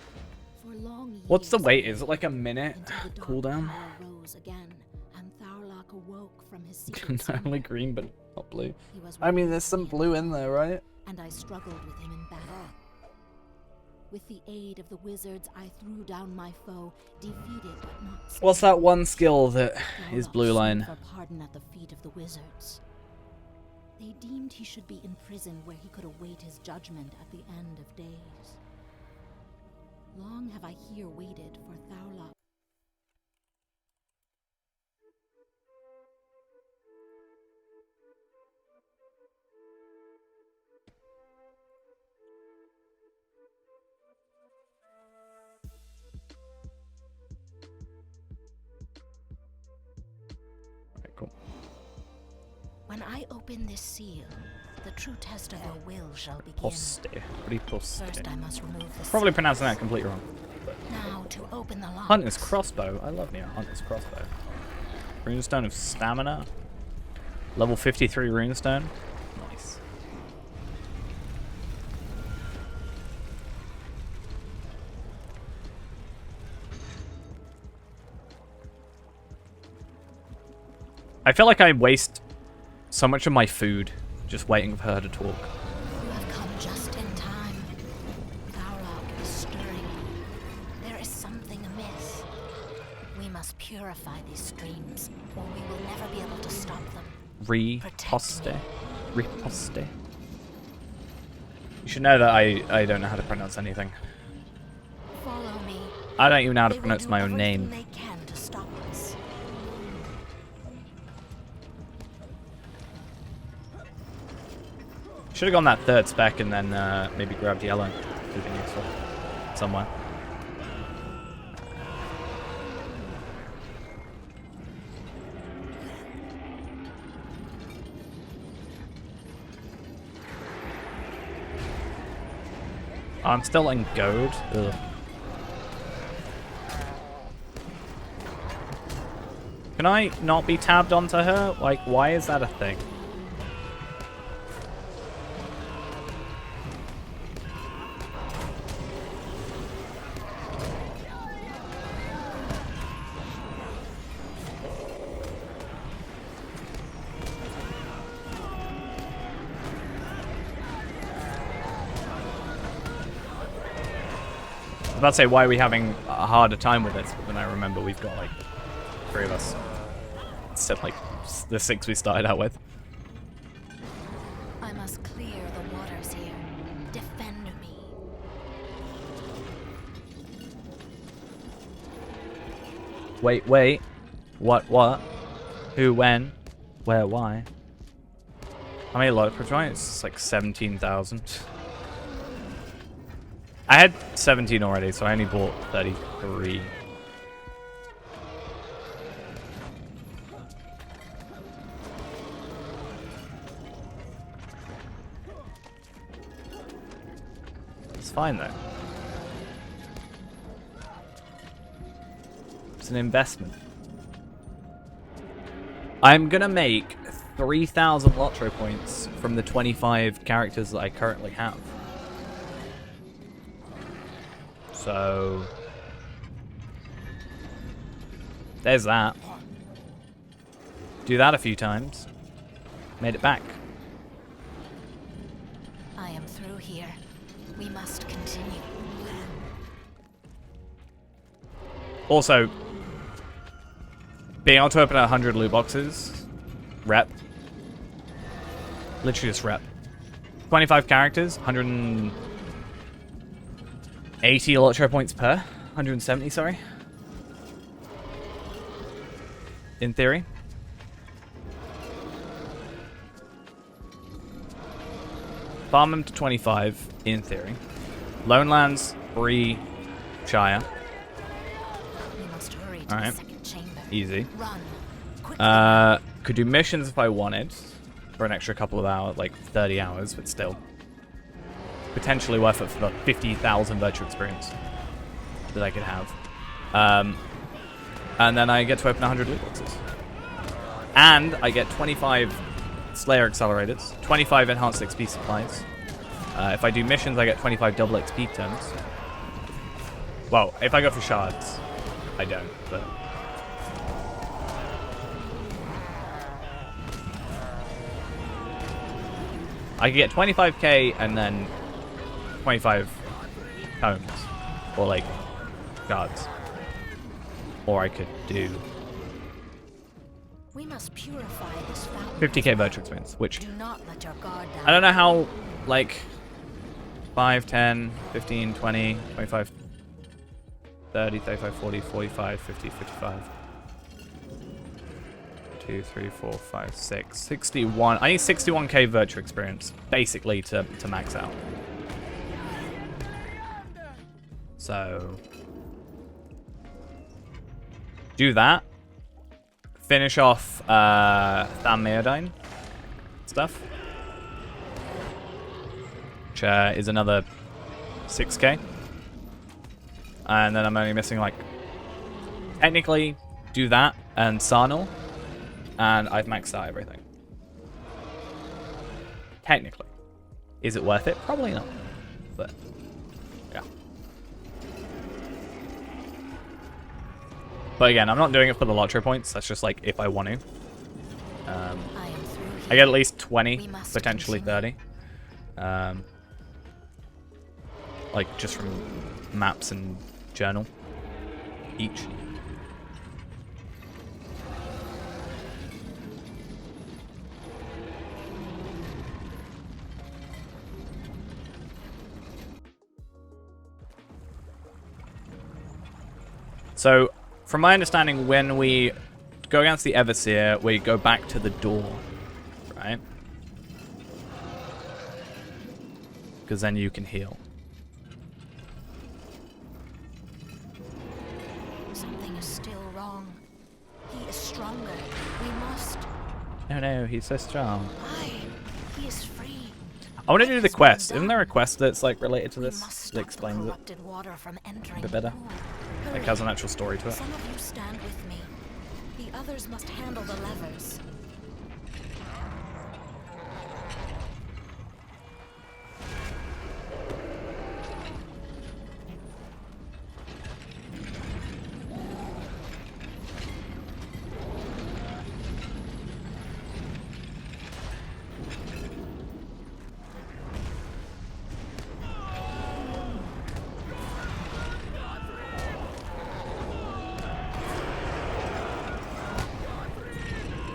For long What's the years, wait? Is it like a minute until the dark cooldown? power rose again, and Thaurlach awoke from his secret Not slumber. only green, but not blue. He was I mean, ready there's for some me, blue in there, right? and I struggled with him in battle. With the aid of the wizards, I threw down my foe, defeated but not slain. What's that one skill that is Thaurlach blue sued line? for pardon at the feet of the wizards. They deemed he should be in prison where he could await his judgment at the end of days. Long have I here waited for Thaurlach. Okay, cool. When I open this seal, the true test of your will shall begin. Poste. Riposte. First, I must remove the Probably seal. pronouncing that completely wrong. Now, to open the lock. Hunter's crossbow. I love me a Hunter's crossbow. Runestone of stamina. Level 53 runestone. Nice. I feel like I waste so much of my food just waiting for her to talk. You have come just in time. Thaurlach is stirring. There is something amiss. We must purify these streams, or we will never be able to stop them. Riposte. Riposte. You should know that I don't know how to pronounce anything. Follow me. I don't even know how to They will pronounce do my own everything name. they can to stop us. Should have gone that third spec and then maybe grabbed yellow. Would have been useful somewhere. Oh, I'm still in goad. Ugh. Can I not be tabbed onto her? Like, why is that a thing? I was about to say, why are we having a harder time with this? But then I remember we've got like 3 of us. Instead of like the 6 we started out with. I must clear the waters here. Defend me. Wait. What? Who, when? Where, why? How many lot per joint? It's like 17,000. I had 17 already, so I only bought 33. It's fine though. It's an investment. I'm gonna make 3,000 Lotro points from the 25 characters that I currently have. So there's that. Do that a few times. Made it back. I am through here. We must continue. Also, being able to open 100 loot boxes, rep. Literally just rep. 25 characters, 180 Electro points per. 170, sorry. In theory. Farm them to 25, in theory. Lone Lands, Bree, Shire. We must hurry to All right. the second chamber. Easy. Run. Quickly. Could do missions if I wanted for an extra couple of hours, like 30 hours, but still. Potentially worth it for the 50,000 virtue experience that I could have. And then I get to open 100 loot boxes. And I get 25 Slayer accelerators, 25 enhanced XP supplies. If I do missions, I get 25 double XP turns. Well, if I go for shards, I don't, but... I could get 25k and then 25 cones. Or, like, shards. Or I could do... We must purify this fountain. 50k virtue experience, which... Do not let your guard down. I don't know how, like... 5, 10, 15, 20, 25, 30, 35, 40, 45, 50, 55. 2, 3, 4, 5, 6, 61. I need 61k virtue experience, basically, to max out. So... do that. Finish off Than stuff. Which is another 6k. And then I'm only missing, like... technically, do that and Sarnal. And I've maxed out everything. Technically. Is it worth it? Probably not. But, yeah. But again, I'm not doing it for the lottery points. That's just like if I want to. I get at least 20, potentially 30. Like just from maps and journal each. So, from my understanding, when we go against the Everseer, we go back to the door, right? Because then you can heal. Something is still wrong. He is stronger. We must. No, he's so strong. Why? He is free. I want to do the quest. Isn't there a quest that's like related to We this must that stop explains it corrupted water from entering a bit the better? pool. Like Hurry. has an actual story to it. Some of you stand with me. The others must handle the levers.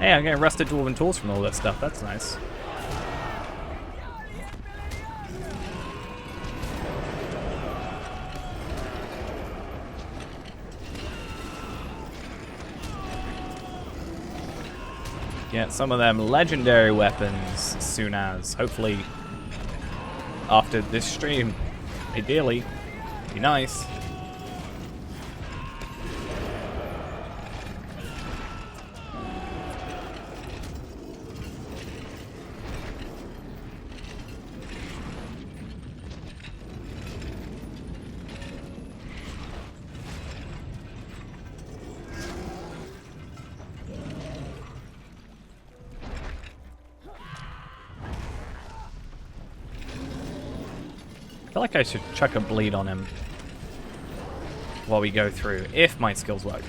Hey, I'm getting rusted dwarven tools from all that stuff. That's nice. Get some of them legendary weapons as soon as, hopefully, after this stream. Ideally, be nice. I feel like I should chuck a bleed on him while we go through, if my skills worked.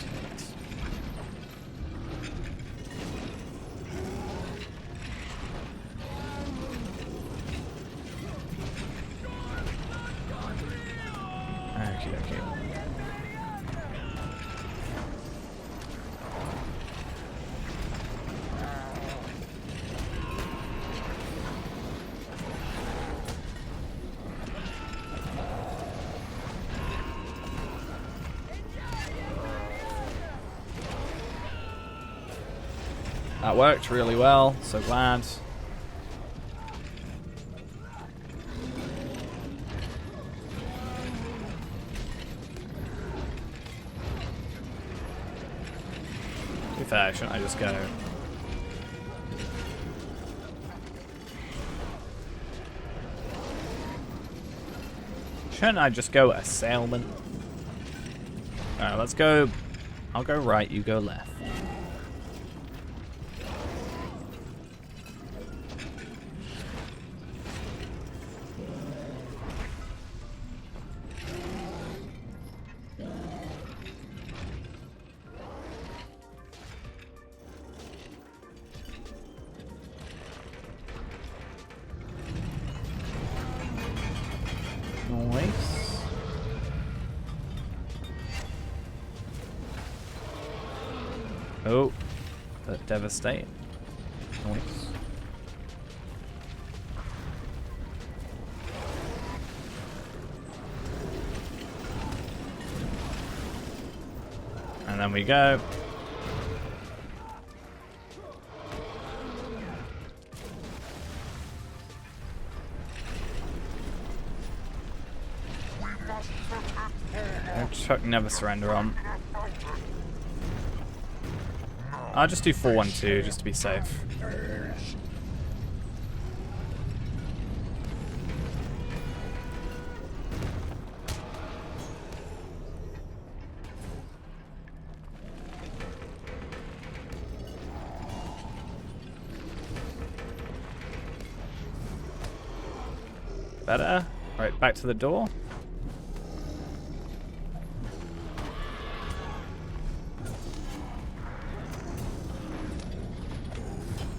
Okay. That worked really well, so glad. be fair, shouldn't I just go? Shouldn't I just go assailment? Alright, let's go. I'll go right, you go left. Nice. Oh, that devastate. Nice. And then we go. Chuck never surrender on. I'll just do 4-1-2 just to be safe. Better. Right, back to the door.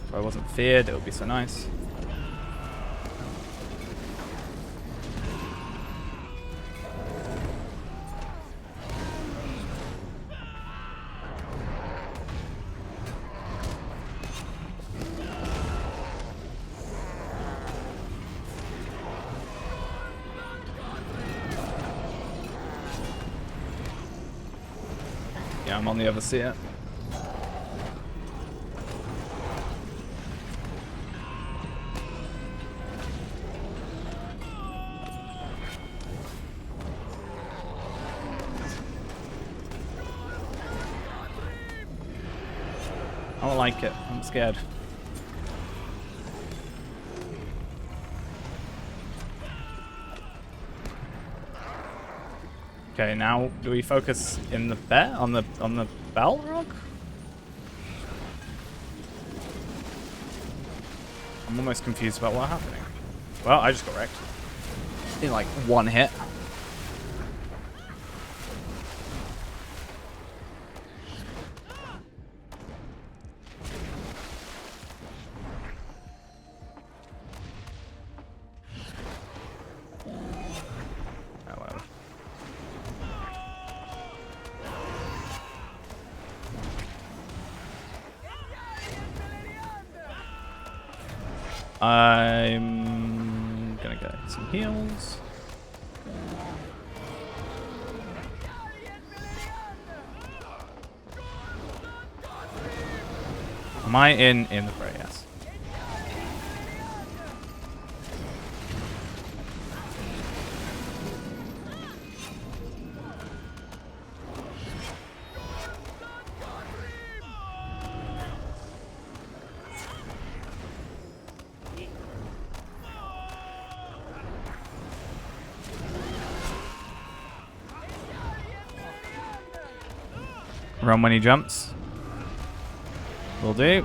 If I wasn't feared, it would be so nice. Yeah, I'm on the other seat. I don't like it. I'm scared. Okay, now do we focus in the bet on the bell rock? I'm almost confused about what's happening. Well, I just got wrecked. In like one hit. I'm gonna get some heals. Am I in the fray? Yes. Run when he jumps. Will do.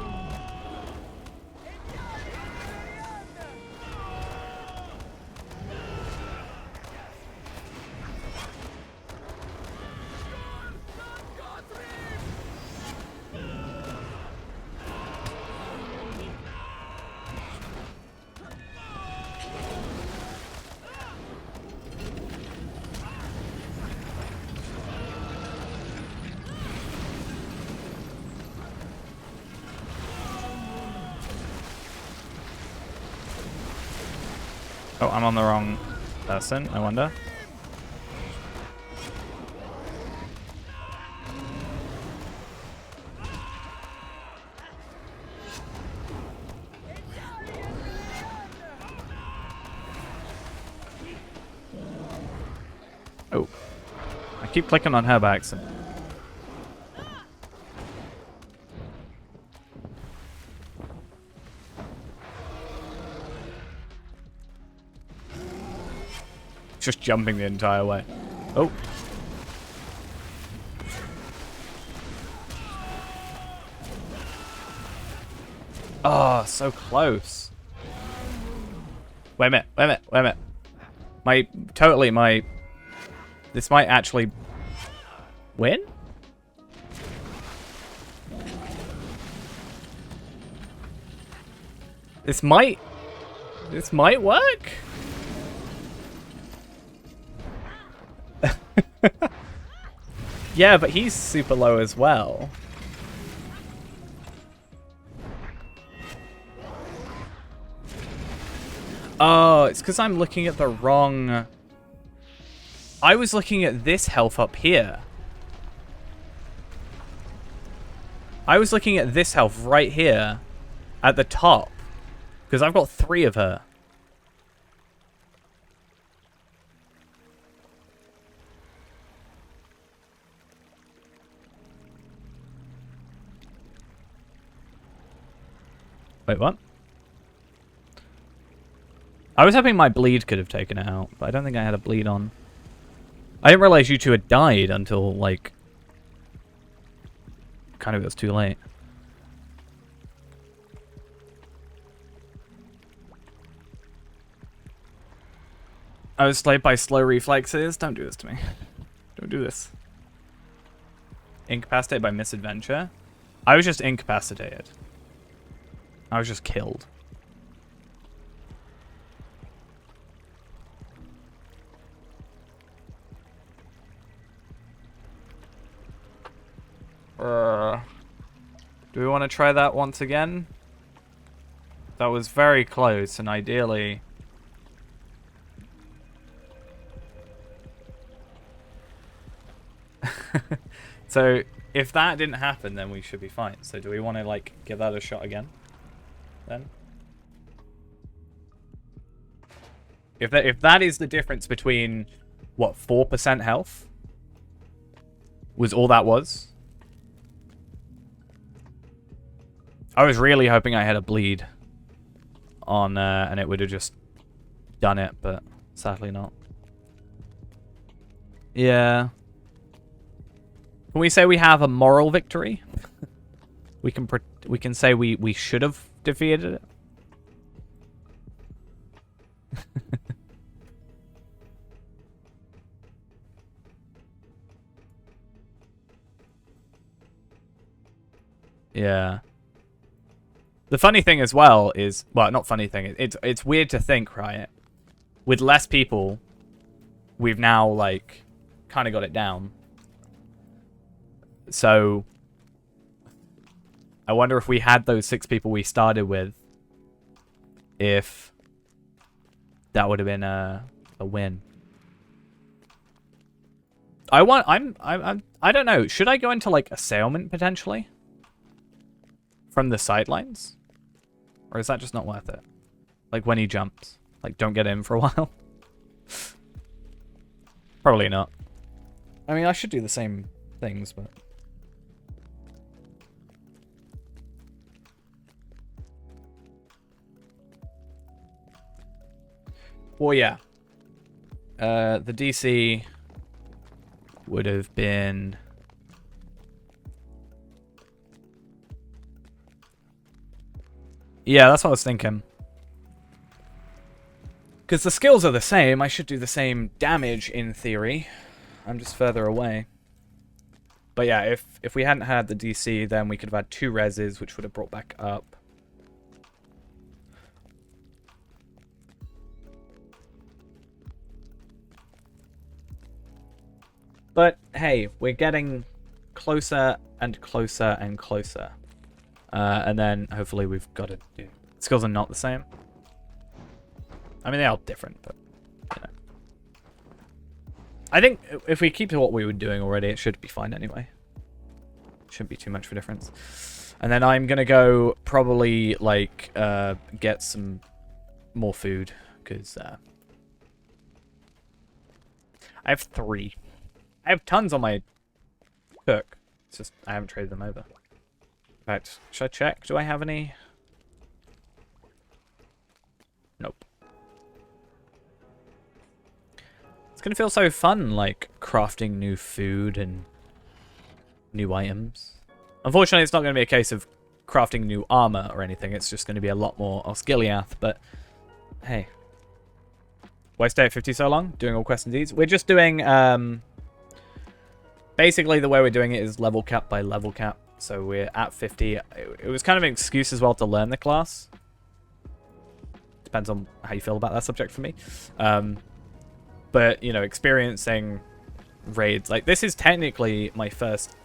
Oh, I'm on the wrong person, I wonder. Oh. I keep clicking on her by accident. Just jumping the entire way. Oh. Oh, so close. Wait a minute, wait a minute, wait a minute. This might actually win? This might work? Yeah, but he's super low as well. Oh, it's because I'm looking at the wrong... I was looking at this health up here. I was looking at this health right here at the top. Because I've got 3 of her. Wait, what? I was hoping my bleed could have taken it out, but I don't think I had a bleed on. I didn't realize you 2 had died until, like... kind of it was too late. I was slayed by slow reflexes. Don't do this to me. Don't do this. Incapacitated by misadventure. I was just incapacitated. I was just killed. Do we want to try that once again? That was very close, and ideally... So, if that didn't happen, then we should be fine. So do we want to, like, give that a shot again? Then? If that is the difference between, what, 4% health? Was all that was? I was really hoping I had a bleed on, and it would have just done it, but sadly not. Yeah. Can we say we have a moral victory? we can say we should have defeated it. Yeah. The funny thing as well is, well, not funny thing. It's weird to think, right? With less people, we've now like kind of got it down. So I wonder if we had those 6 people we started with, if that would have been a win. I don't know. Should I go into like assailment potentially from the sidelines? Or is that just not worth it? Like when he jumps. Like don't get in for a while. Probably not. I mean, I should do the same things, but... Well, yeah. The DC would have been... Yeah, that's what I was thinking. Because the skills are the same, I should do the same damage in theory. I'm just further away. But yeah, if we hadn't had the DC, then we could have had 2 reses, which would have brought back up. But hey, we're getting closer and closer and closer. And then hopefully we've got to do... Skills are not the same. I mean, they are different, but... You know. I think if we keep to what we were doing already, it should be fine anyway. Shouldn't be too much of a difference. And then I'm going to go probably, like, get some more food. Because I have 3. I have tons on my cook. It's just I haven't traded them over. In fact, should I check? Do I have any? Nope. It's gonna feel so fun, like crafting new food and new items. Unfortunately, it's not going to be a case of crafting new armor or anything. It's just going to be a lot more Osgiliath, but hey. Why stay at 50 so long? Doing all quests and deeds? We're just doing, basically the way we're doing it is level cap by level cap. So we're at 50. It was kind of an excuse as well to learn the class. Depends on how you feel about that subject for me. But, you know, experiencing raids. Like, this is technically my first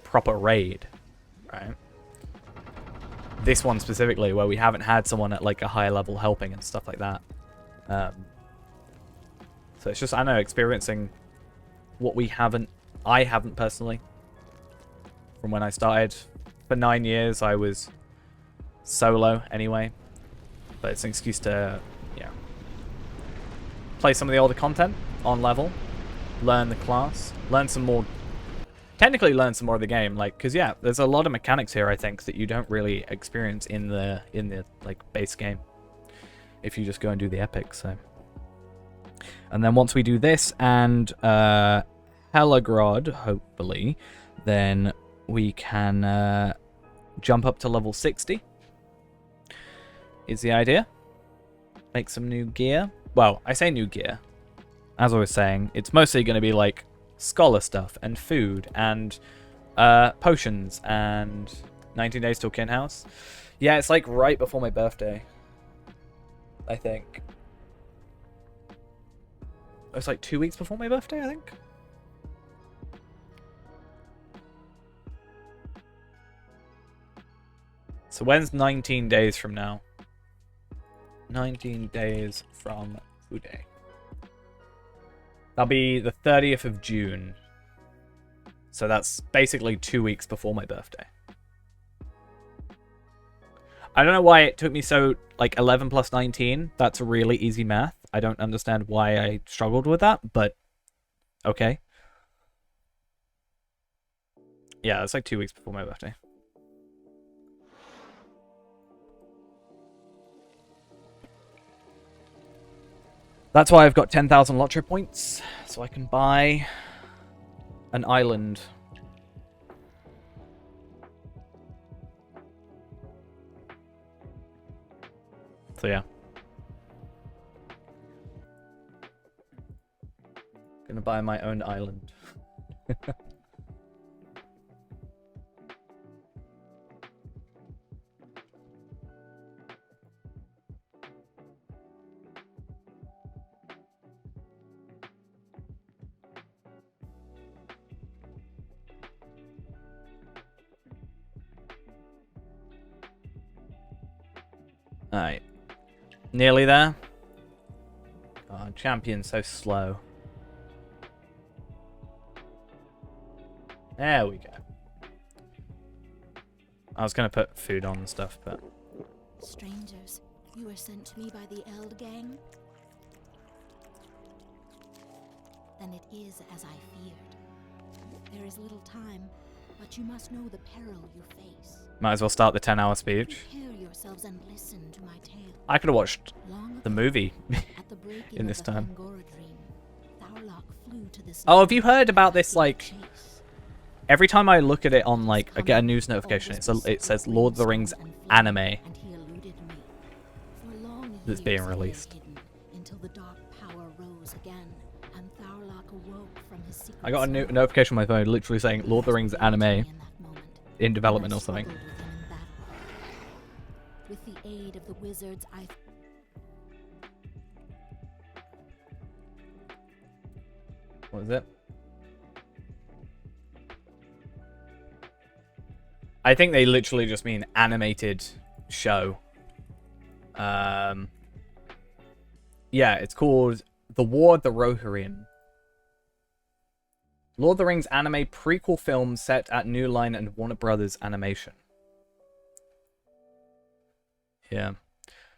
proper raid, right? This one specifically, where we haven't had someone at, like, a higher level helping and stuff like that. So it's just, I don't know, experiencing what I haven't personally. From when I started. For 9 years, I was solo anyway. But it's an excuse to, yeah, play some of the older content on level. Learn the class. Learn some more, technically learn some more of the game. Like, because, yeah, there's a lot of mechanics here, I think, that you don't really experience in the like, base game. If you just go and do the epic, so. And then once we do this and Helagrod, hopefully, then we can jump up to level 60. Is the idea. Make some new gear. Well, I say new gear. As I was saying, it's mostly going to be like scholar stuff and food and potions and 19 days till Kin House. Yeah, it's like right before my birthday. I think. It's like 2 weeks before my birthday, I think. So when's 19 days from now? 19 days from today. That'll be the 30th of June. So that's basically 2 weeks before my birthday. I don't know why it took me so, like, 11 plus 19. That's really easy math. I don't understand why I struggled with that, but okay. Yeah, it's like 2 weeks before my birthday. That's why I've got 10,000 lottery points, so I can buy an island. So yeah. Gonna buy my own island. Alright. Nearly there. Oh, champion's so slow. There we go. I was going to put food on and stuff, but... Strangers, you were sent to me by the Eld gang? Then it is as I feared. There is little time, but you must know the peril you face. Might as well start the 10-hour speech. Prepare yourselves and listen to my tale. I could have watched Long the ago, movie at the breaking in of this the time. Fangora dream, Thaurlach flew to this Oh, land have you heard about this, to like... chase. Every time I look at it on, like, I get a news notification, it says Lord of the Rings anime And he eluded me. For long that's years being he lay released. hidden, until the dark power rose again, and Thaurlach awoke from his secret I got a slumber. notification on my phone literally saying Lord of the Rings anime In that moment, in development I or something. struggled with him in battle. With the aid of the wizards, What is it? I think they literally just mean animated show. Yeah, it's called The War of the Rohirrim. Lord of the Rings anime prequel film set at New Line and Warner Brothers Animation. Yeah.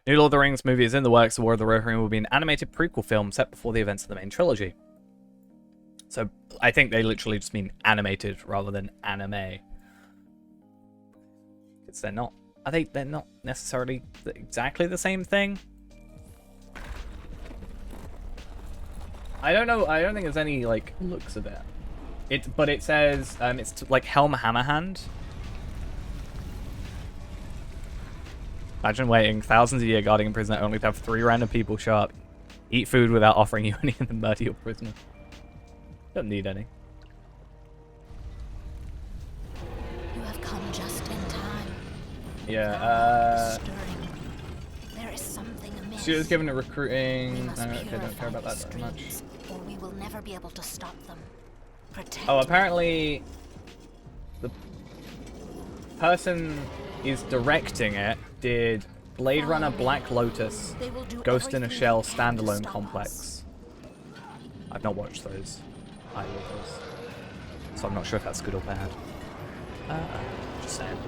New Lord of the Rings movie is in the works. The War of the Rohirrim will be an animated prequel film set before the events of the main trilogy. So I think they literally just mean animated rather than anime. Because they're not... They're not necessarily exactly the same thing. I don't know. I don't think there's any like looks of it. But it says it's like Helm Hammerhand. Imagine waiting thousands of years guarding a prisoner only to have 3 random people show up, eat food without offering you any, and then murder your prisoner. Don't need any. You have come just in time. Yeah. Stirring. There is something amiss. She was given a We recruiting. must Okay, don't care purify about that the very much. streams, or we will never be able to stop them. Protect. Oh, apparently the person is directing it did Blade Runner Black Lotus, They will do Ghost in a everything Shell they can to standalone stop us. complex. I've not watched those, either of those, so I'm not sure if that's good or bad. Just saying.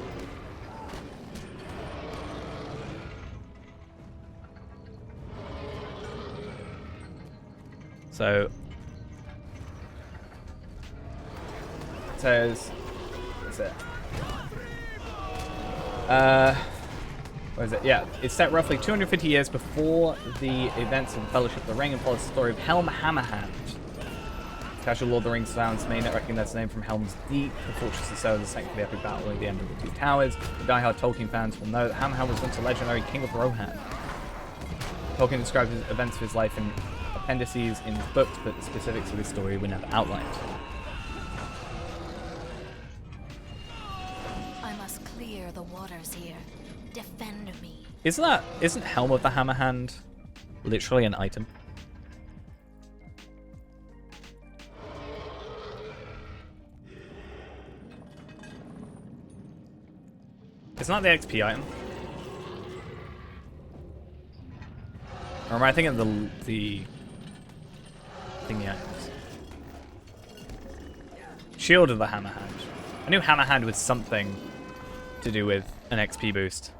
So it says, what's it? Where is it? Yeah, it's set roughly 250 years before the events of the Fellowship of the Ring and follows the story of Helm Hammerhand. Casual Lord of the Rings fans may not recognize the name from Helm's Deep, the fortress that served as a second for the epic battle at the end of the Two Towers. The die-hard Tolkien fans will know that Hammerhand was once a legendary king of Rohan. Tolkien describes the events of his life in appendices in his books, but the specifics of his story were never outlined. I must clear the waters here. Defend me. Isn't Helm of the Hammerhand literally an item? It's not the XP item. Or am I thinking of the thingy items? Shield of the Hammerhand. I knew Hammerhand was something to do with an XP boost.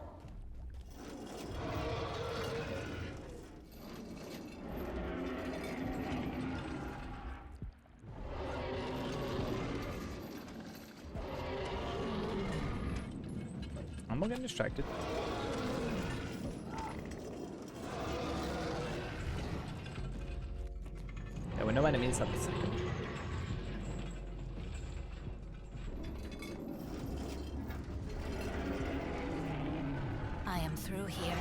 I'm not getting distracted. There were no enemies at the second. I am through here.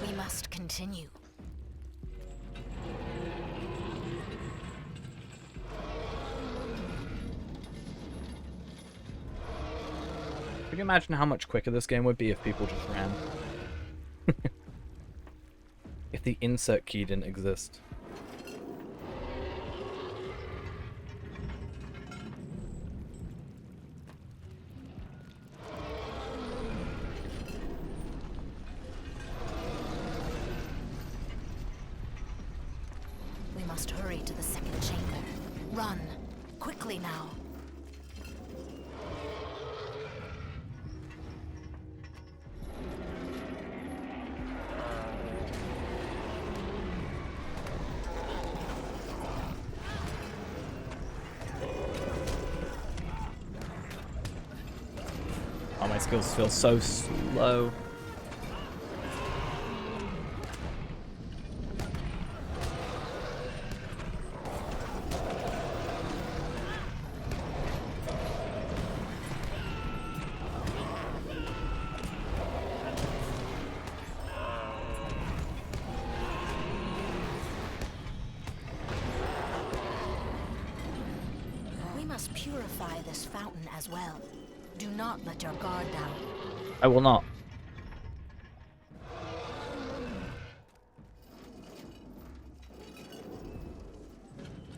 We must continue. Can you imagine how much quicker this game would be if people just ran? If the insert key didn't exist. We must hurry to the second chamber. Run. Quickly now. Oh, my skills feel so slow. We must purify this fountain as well. Do not let your guard down. I will not.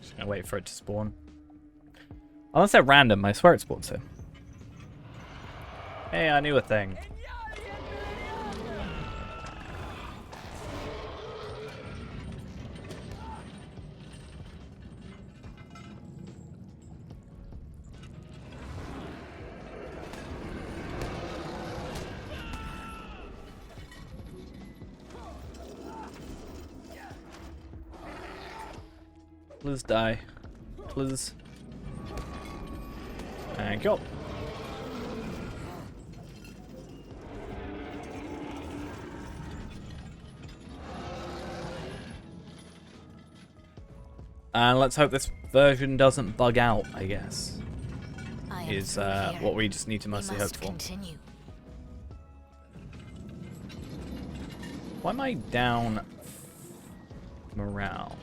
Just gonna wait for it to spawn. Unless they're random, I swear it spawns here. Hey, I knew a thing. Please die. Please. Thank you. And let's hope this version doesn't bug out, I guess. I am Is through here. what we just need to We mostly must hope for. continue. Why am I down morale?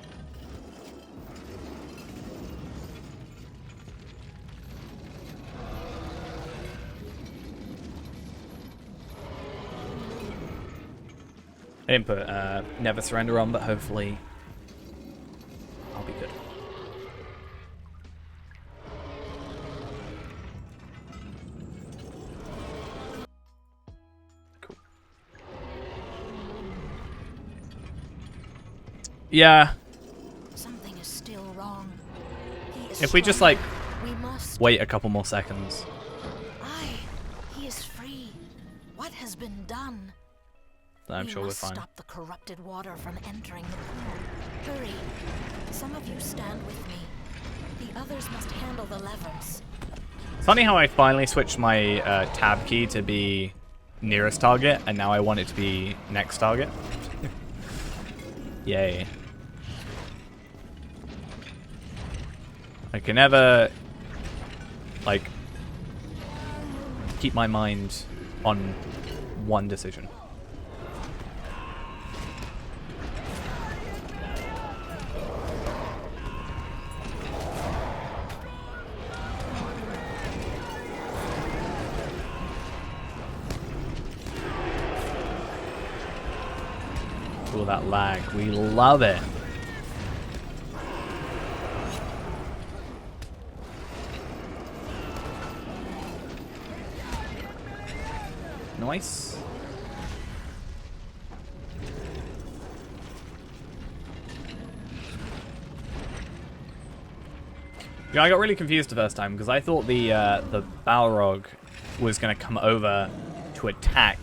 I didn't put never surrender on, but hopefully I'll be good. Cool. Yeah, Something is still wrong. He is if we just strong. like We must. wait a couple more seconds. He is free. What has been done? I'm We sure we're must fine. stop the corrupted water from entering the pool. Hurry. Some of you stand with me. The others must handle the levers. It's funny how I finally switched my tab key to be nearest target, and now I want it to be next target. Yay. I can never, like, keep my mind on one decision. All that lag. We love it. Nice. Yeah, I got really confused the first time because I thought the Balrog was going to come over to attack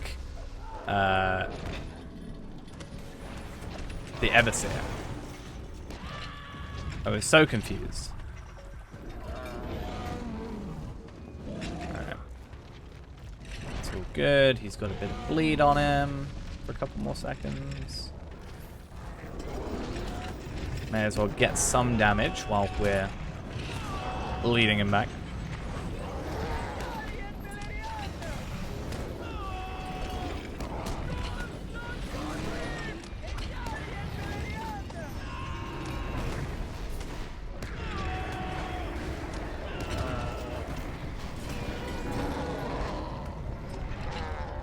the Everseer. I was so confused. Alright. It's all good. He's got a bit of bleed on him for a couple more seconds. May as well get some damage while we're leading him back.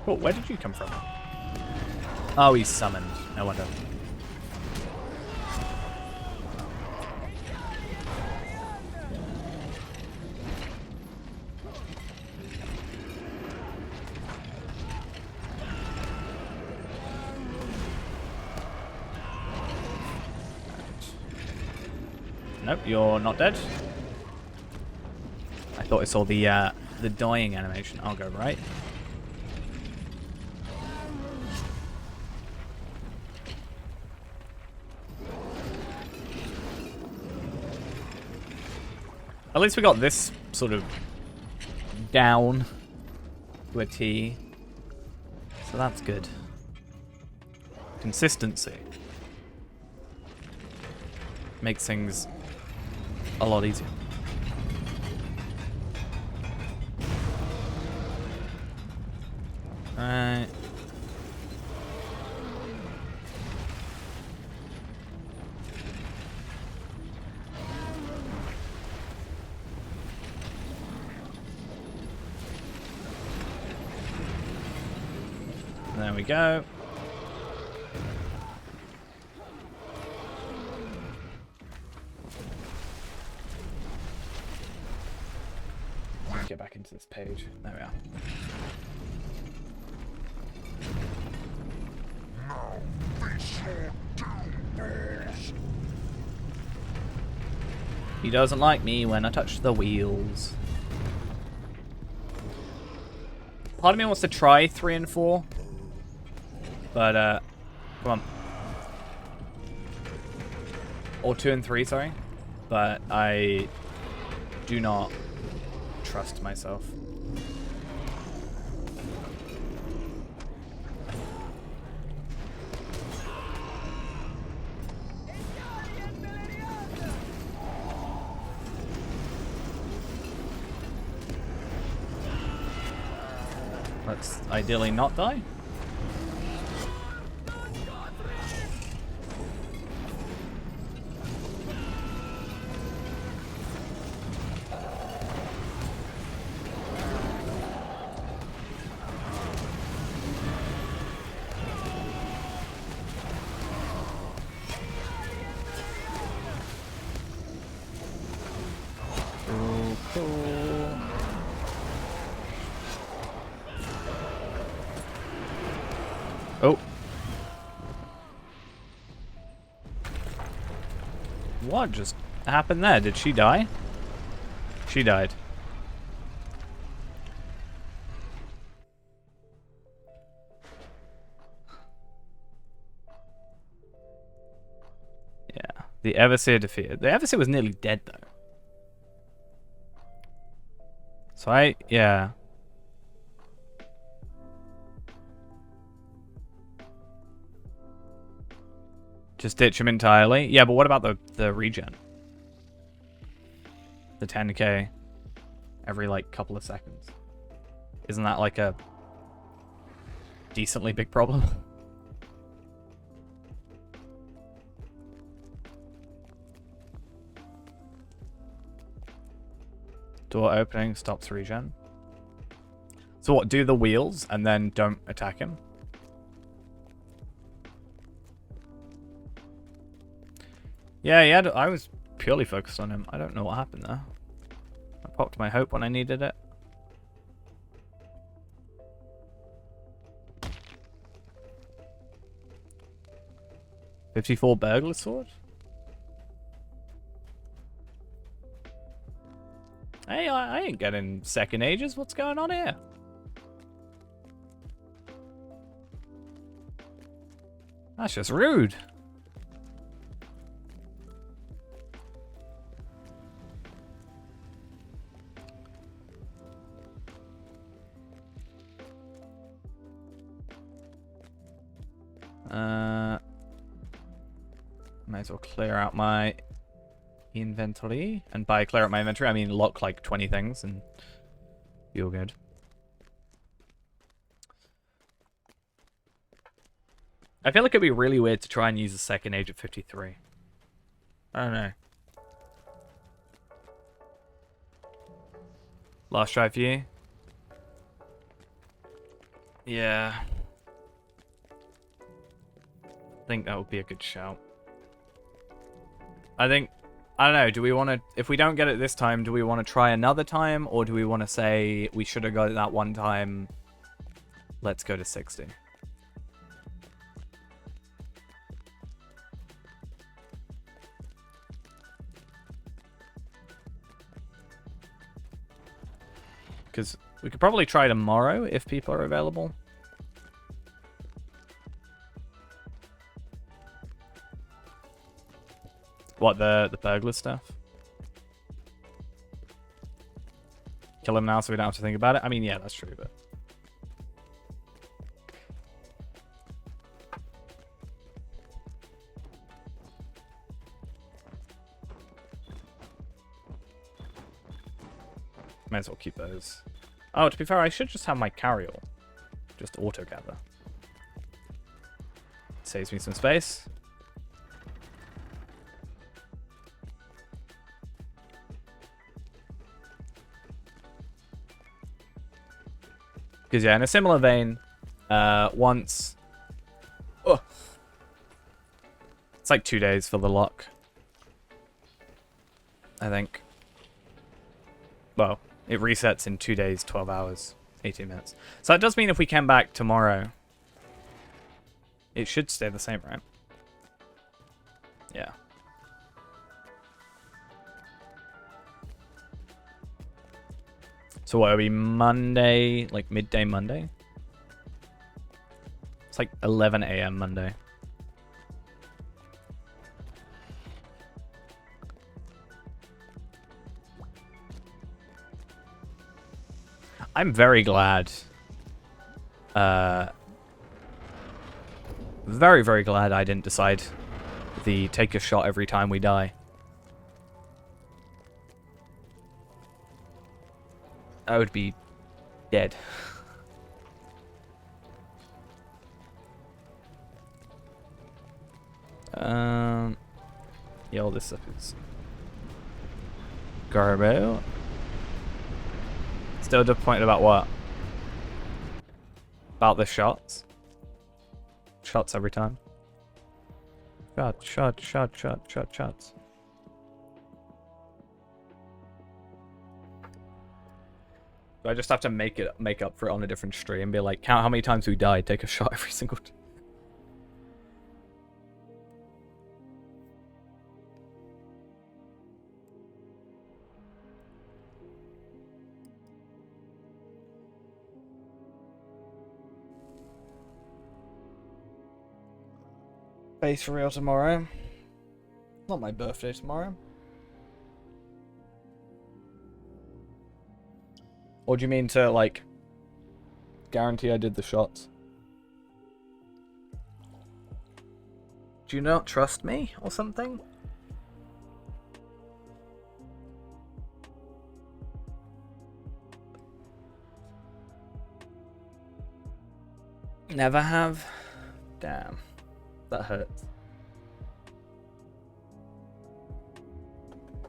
Cool, where did you come from? Oh, he's summoned. No wonder. Nope, you're not dead. I thought I saw the dying animation. I'll go right. At least we got this sort of down to a T. So that's good. Consistency makes things a lot easier. Alright. There we go. Let's get back into this page. There we are. Now face your doom, boss. He doesn't like me when I touch the wheels. Part of me wants to try 3 and 4. But, come on. Or 2 and 3, sorry. But I do not trust myself. Let's ideally not die. Cool. Oh. What just happened there? Did she die? She died. Yeah. The Everseer defeated. The Everseer was nearly dead though. So yeah. Just ditch him entirely? Yeah, but what about the regen? The 10k every, like, couple of seconds. Isn't that, like, a decently big problem? Door opening, stops regen. So what, do the wheels and then don't attack him? Yeah, I was purely focused on him. I don't know what happened there. I popped my hope when I needed it. $54 burglar sword? Hey, I ain't getting second ages. What's going on here? That's just rude. Might as well clear out my inventory. And by clear out my inventory, I mean lock like 20 things and be all good. I feel like it'd be really weird to try and use a second age at 53. I don't know. Last try for you? Yeah. I think that would be a good shout. I don't know, do we want to, if we don't get it this time, do we want to try another time? Or do we want to say, we should have got it that one time, let's go to 60? Because we could probably try tomorrow if people are available. What, the burglar stuff? Kill him now so we don't have to think about it? I mean, yeah, that's true, but... Might as well keep those. Oh, to be fair, I should just have my carryall. Just auto-gather. Saves me some space. Because, yeah, in a similar vein, once... Oh, it's like 2 days for the lock. I think. Well, it resets in 2 days, 12 hours, 18 minutes. So that does mean if we came back tomorrow, it should stay the same, right? Yeah. So what, it'll be Monday, like midday Monday? It's like 11 a.m. Monday. I'm very glad. Very, very glad I didn't decide the take a shot every time we die. I would be dead. Yeah, all this stuff is garbo. Still disappointed about what? About the shots. Shots every time. Shots. Do I just have to make up for it on a different stream? Be like, count how many times we died, take a shot every single time. Base for real tomorrow. Not my birthday tomorrow. Or do you mean to, like, guarantee I did the shots? Do you not trust me or something? Never have? Damn. That hurts.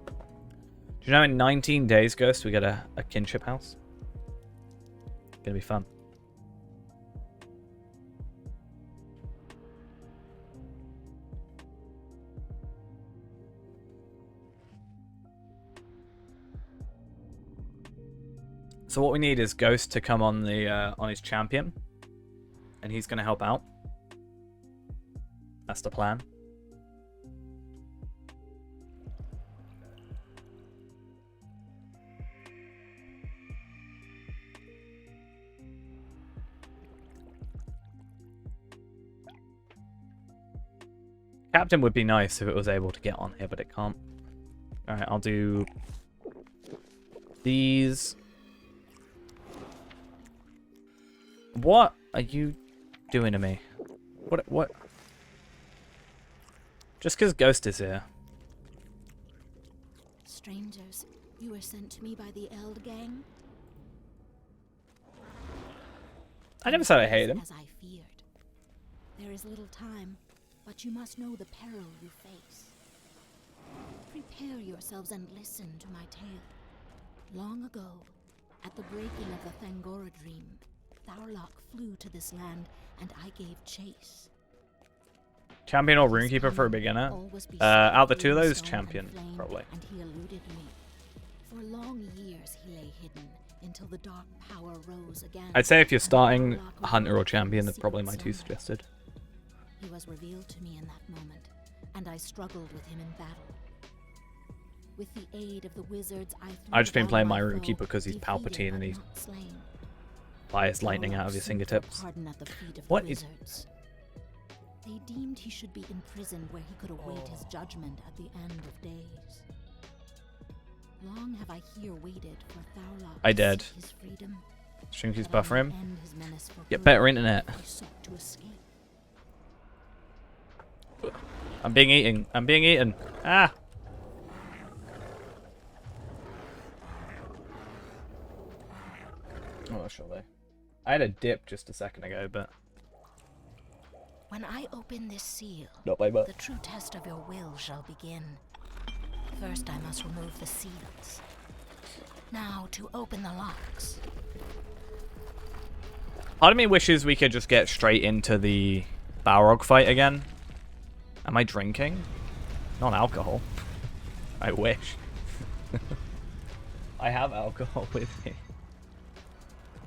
Do you know in 19 days, Ghost, we get a kinship house? Gonna be fun. So what we need is Ghost to come on the on his champion, and he's gonna help out. That's the plan. Captain would be nice if it was able to get on here, but it can't. Alright, I'll do these. What are you doing to me? What? Just because Ghost is here. Strangers, you were sent to me by the Eld gang? I never said I hate him. As I feared. There is little time, but you must know the peril you face. Prepare yourselves and listen to my tale. Long ago, at the breaking of the Thangora dream, Tharlok flew to this land, and I gave chase. Champion or Runekeeper for a beginner? Out of the two of those, Champion, probably. And he eluded me. For long years he lay hidden, until the dark power rose again. I'd say if you're starting Hunter or Champion, that's probably my two suggested. He was revealed to me in that moment, and I struggled with him in battle. With the aid of the wizards, I've just been playing my Runekeeper because he's Palpatine and he fires lightning out of his fingertips. What is... They deemed he should be imprisoned where he could await his judgment at the end of days. Long have I here waited for Tharlok I did. his freedom. Shrinky's buffer him. Get better internet. I'm being eaten. I'm being eaten. Ah! Oh, shall they? I had a dip just a second ago, but... When I open this seal, not by much. The true test of your will shall begin. First, I must remove the seals. Now, to open the locks. Part of me wishes we could just get straight into the Balrog fight again. Am I drinking? Not alcohol. I wish. I have alcohol with me.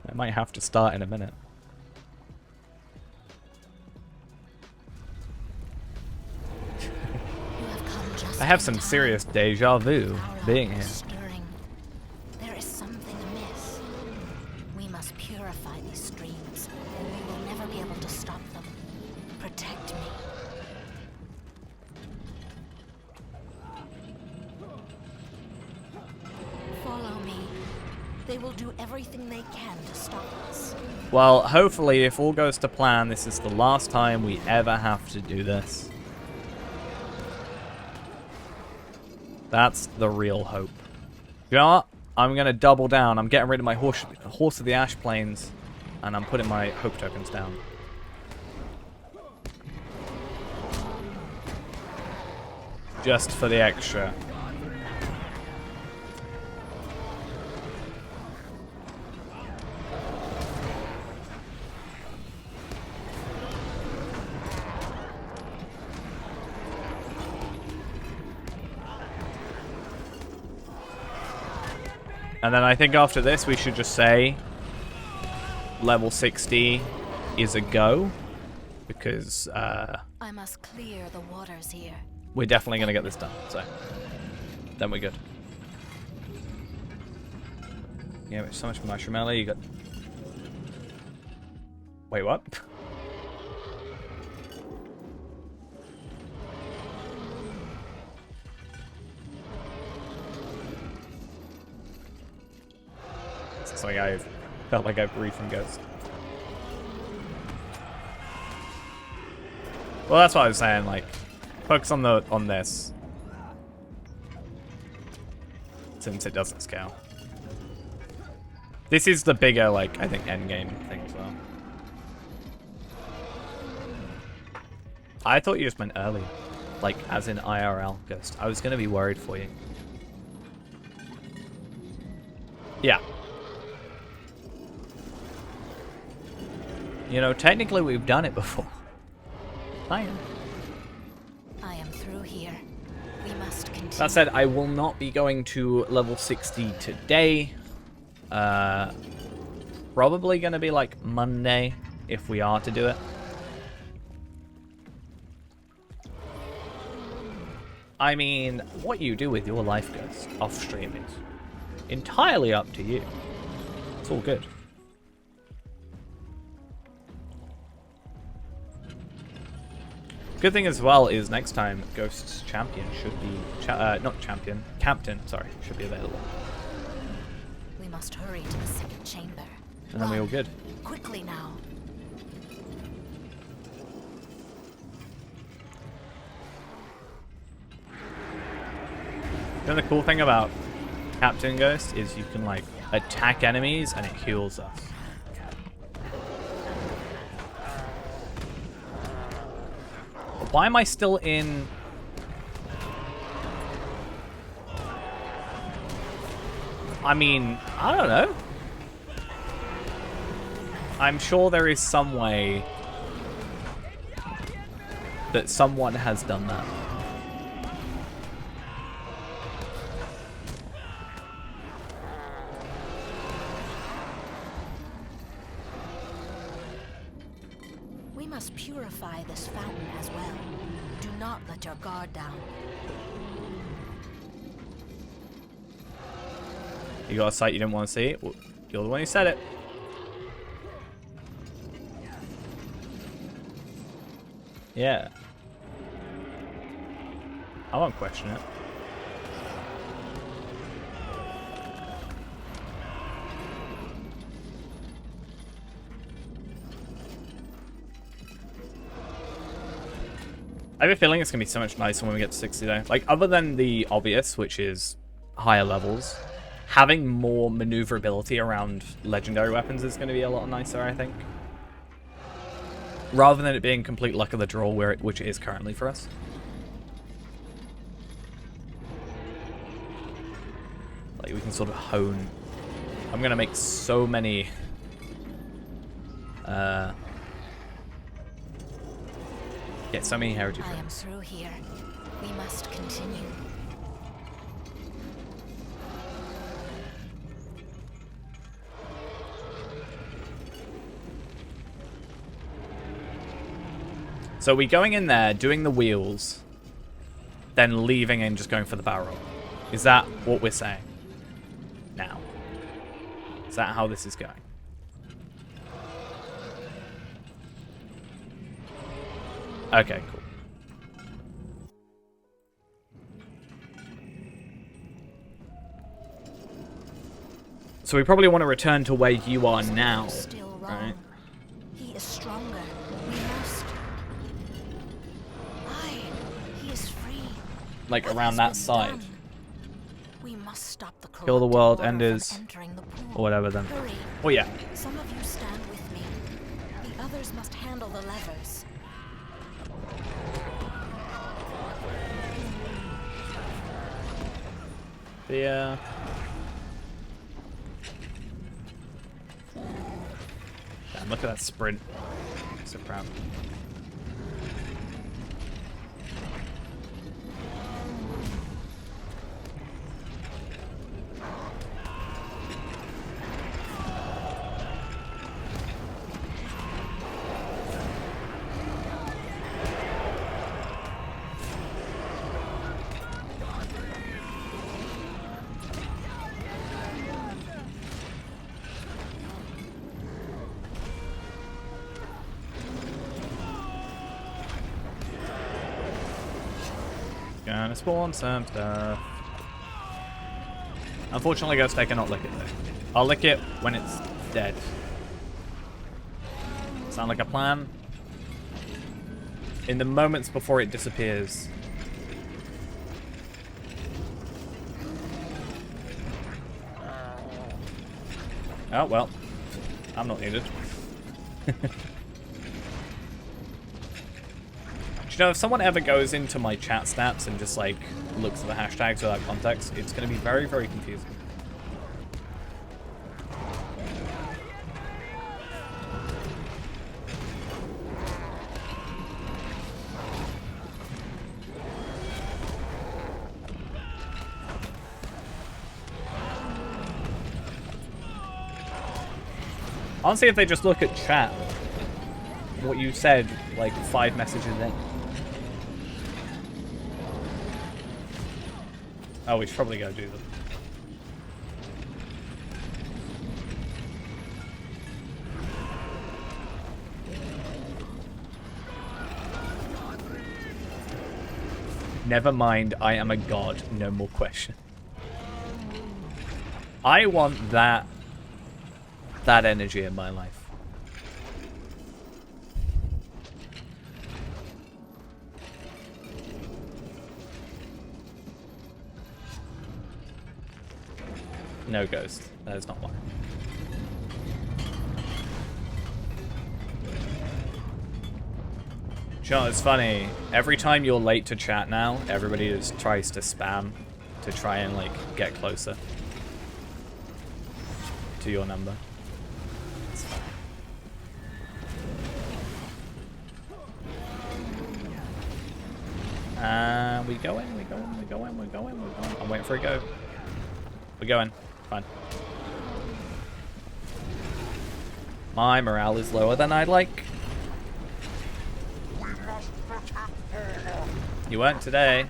I might have to start in a minute. I have some serious deja vu being here. There is something amiss. We must purify these streams, or we will never be able to stop them. Protect me. Follow me. They will do everything they can to stop us. Well, hopefully, if all goes to plan, this is the last time we ever have to do this. That's the real hope. You know what? I'm going to double down. I'm getting rid of my Horse of the Ash Plains, and I'm putting my hope tokens down. just for the extra. And then I think after this we should just say level 60 is a go, because I must clear the waters here. we're definitely going to get this done, so then we're good. Yeah, so much marshmallow, you got... Wait, what? It's like I felt like I breathed from Ghost. Well, that's what I was saying, like, focus on this. Since it doesn't scale. This is the bigger, like, I think, endgame thing as well. I thought you just meant early. Like, as in IRL, Ghost. I was gonna be worried for you. Yeah. You know, technically we've done it before. I am through here. We must continue. That said, I will not be going to level 60 today. Probably going to be like Monday if we are to do it. I mean, what you do with your life, Ghost, off stream is entirely up to you. It's all good. Good thing as well is next time Ghost's champion should be not champion, captain, sorry, should be available. We must hurry to the second chamber. And then we all good. Quickly now. You know the cool thing about Captain Ghost is you can like attack enemies and it heals us. Why am I still in... I mean, I don't know. I'm sure there is some way that someone has done that. We must purify this fountain as well. Do not let your guard down. You got a sight you didn't want to see? Well, you're the one who said it. Yeah. I won't question it. I have a feeling it's going to be so much nicer when we get to 60 though. Like, other than the obvious, which is higher levels, having more maneuverability around legendary weapons is going to be a lot nicer, I think. Rather than it being complete luck of the draw, which it is currently for us. Like, we can sort of hone. I'm going to make so many... get so many heritage I am rings. through here. We must continue. So we going in there, doing the wheels, then leaving and just going for the barrel. Is that what we're saying now? Is that how this is going? Okay, cool. So we probably want to return to where you are now, Still wrong. right? He is stronger. We must. Aye, he is free. Like What around has that been side. done? We must stop the Kill the corrupted world water from enders, entering the pool. or whatever then. Hurry. Oh yeah. Some of you stand with me. The others must handle the levers. Spear. Damn, look at that sprint. So proud. Gonna spawn some stuff. Unfortunately, Ghost, I cannot lick it though. I'll lick it when it's dead. Sound like a plan? In the moments before it disappears. Oh, well. I'm not needed. You know, if someone ever goes into my chat stats and just like looks at the hashtags without context, it's going to be very, very confusing. Honestly, if they just look at chat, what you said like 5 messages in. Oh, we should probably go do them. Never mind, I am a god. No more question. I want that energy in my life. No Ghost. That is not one. You know, it's funny. Every time you're late to chat now, everybody just tries to spam to try and like get closer to your number. It's funny. We going. I'm waiting for a go. We're going. Fine. My morale is lower than I'd like. We must protect Warden. You weren't today.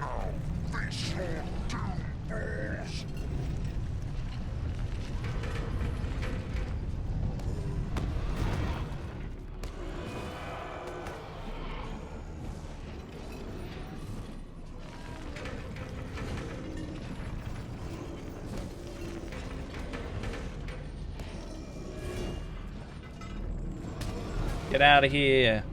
Now, face your doom, balls. Get out of here.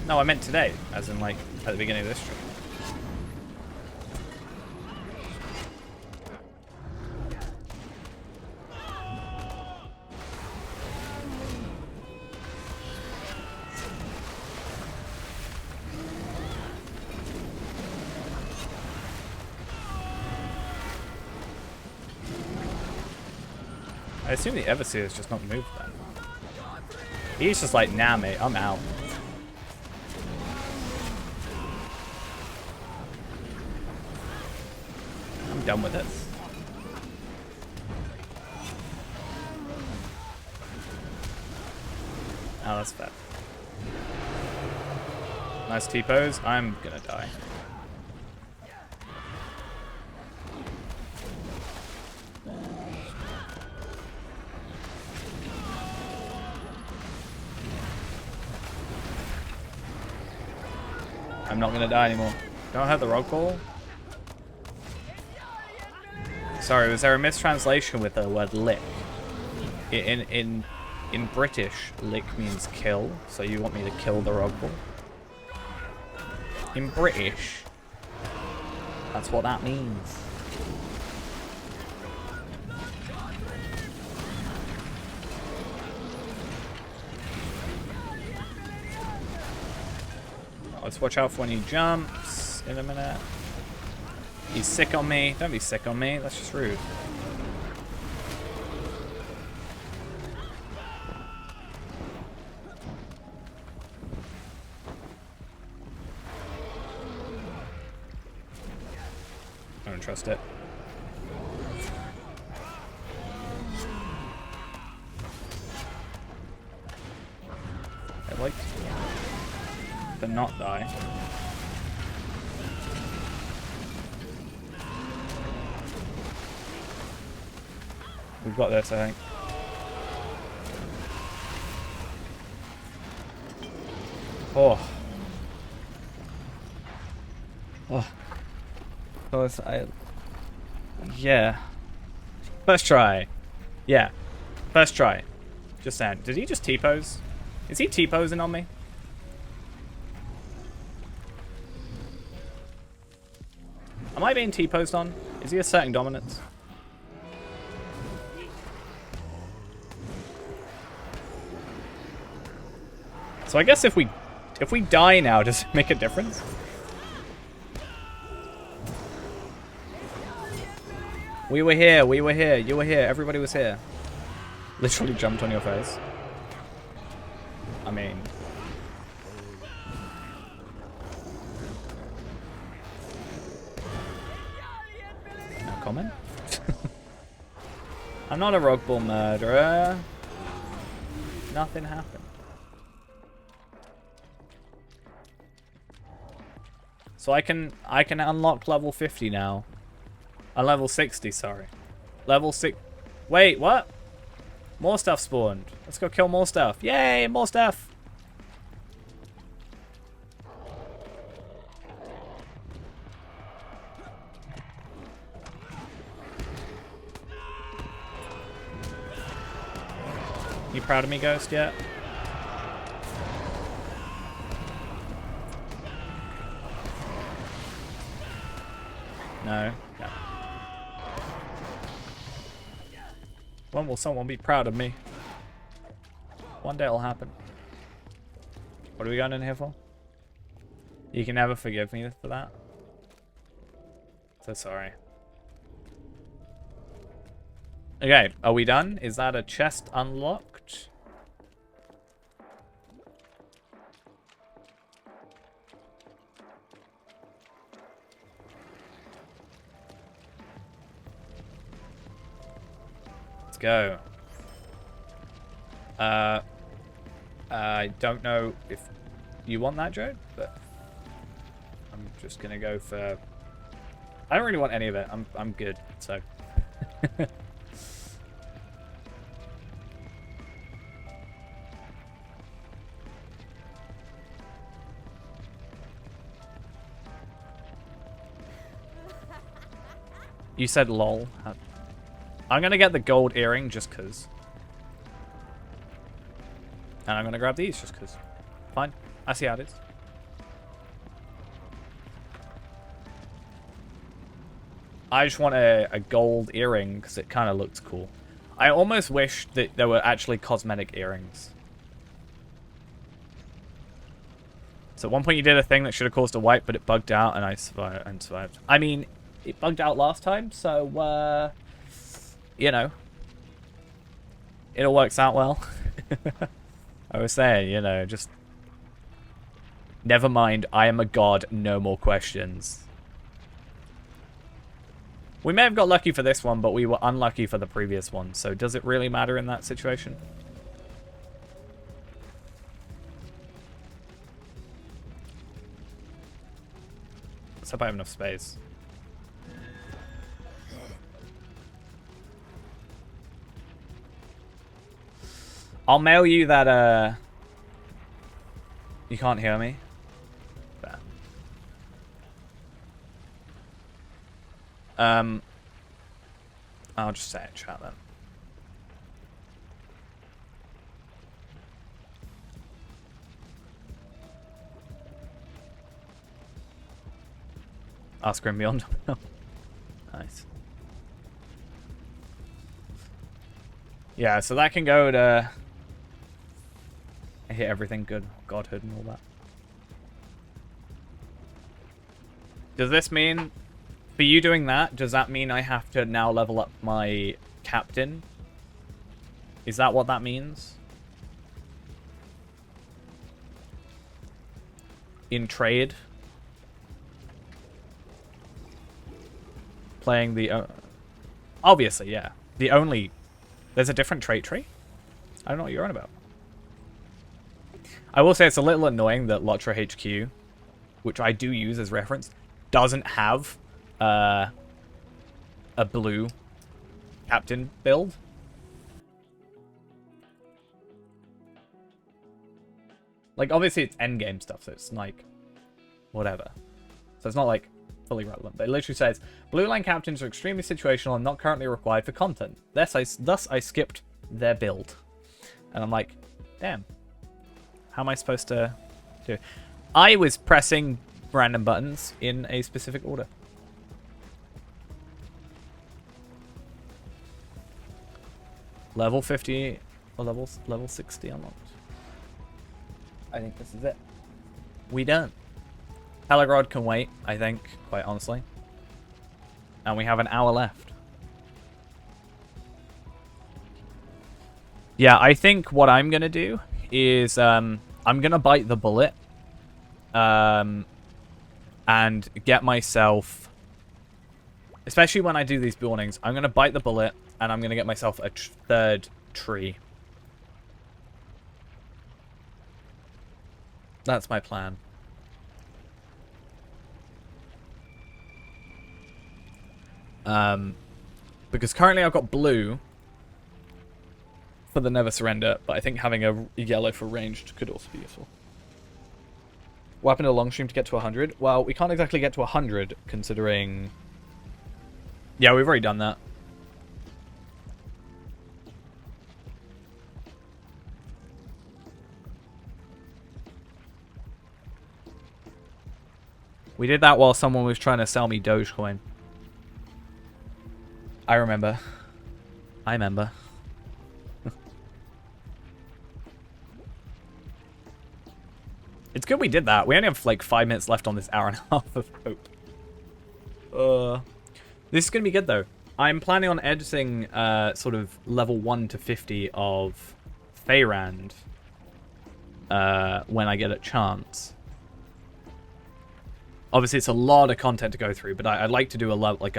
No, I meant today, as in like at the beginning of this stream. I assume the Everseer's just not moved then. He's just like, nah mate, I'm out. I'm done with this. Oh, that's fair. Nice T-pose. I'm gonna die. I'm not gonna die anymore. Don't have the rock ball. Sorry, was there a mistranslation with the word lick? In British, lick means kill, so you want me to kill the rock ball? In British, that's what that means. Let's watch out for when he jumps in a minute. He's sick on me. Don't be sick on me. That's just rude. I don't trust it. I'd like to not die. We've got this, I think. Oh. Oh. So it's, yeah. First try. Yeah. First try. Just saying. Did he just T-pose? Is he T-posing on me? Am I being T-posed on? Is he asserting dominance? So I guess if we die now, does it make a difference? We were here, you were here, everybody was here. Literally jumped on your face. I mean... No comment? I'm not a rock ball murderer. Nothing happened. So I can unlock level 50 now. Level 60, sorry. Level 6. Wait, what? More stuff spawned. Let's go kill more stuff. Yay, more stuff. You proud of me, Ghost, yet? No. No. When will someone be proud of me? One day it'll happen. What are we going in here for? You can never forgive me for that. So sorry. Okay, are we done? Is that a chest unlocked? Let's go. I don't know if you want that, Joe, but I'm just gonna go for... I don't really want any of it. I'm good, so... You said lol. I'm gonna get the gold earring just cause. And I'm gonna grab these just cause. Fine. I see how it is. I just want a gold earring because it kind of looks cool. I almost wish that there were actually cosmetic earrings. So at one point you did a thing that should have caused a wipe, but it bugged out and I survived. I mean, it bugged out last time, so, you know. It all works out well. I was saying, you know, just... Never mind, I am a god, no more questions. We may have got lucky for this one, but we were unlucky for the previous one, so does it really matter in that situation? Let's hope I have enough space. I'll mail you that, You can't hear me? Fair. I'll just say it in chat then. Ask Grim Beyond. Nice. Yeah, so that can go to... I hit everything good. Godhood and all that. Does this mean, for you doing that, does that mean I have to now level up my captain? Is that what that means? In trade? Playing the... obviously, yeah. The only... There's a different trait tree? I don't know what you're on about. I will say it's a little annoying that Lotra HQ, which I do use as reference, doesn't have a blue captain build. Like, obviously it's endgame stuff, so it's like, whatever. So it's not like fully relevant, but it literally says, blue line captains are extremely situational and not currently required for content. Thus I skipped their build. And I'm like, damn. How am I supposed to do it? I was pressing random buttons in a specific order. Level 50 or level 60 unlocked. I think this is it. We done. Telegrod can wait, I think, quite honestly. And we have an hour left. Yeah, I think what I'm going to do is I'm going to bite the bullet. And get myself... Especially when I do these buildings, I'm going to bite the bullet and I'm going to get myself a third tree. That's my plan. Because currently I've got blue for the Never Surrender, but I think having a yellow for ranged could also be useful. What happened to long stream to get to 100? Well, we can't exactly get to 100 considering... Yeah, we've already done that. We did that while someone was trying to sell me Dogecoin. I remember. I remember. It's good we did that. We only have like 5 minutes left on this hour and a half of hope. This is going to be good though. I'm planning on editing sort of level 1 to 50 of Feyrand when I get a chance. Obviously, it's a lot of content to go through, but I'd like to do a long, like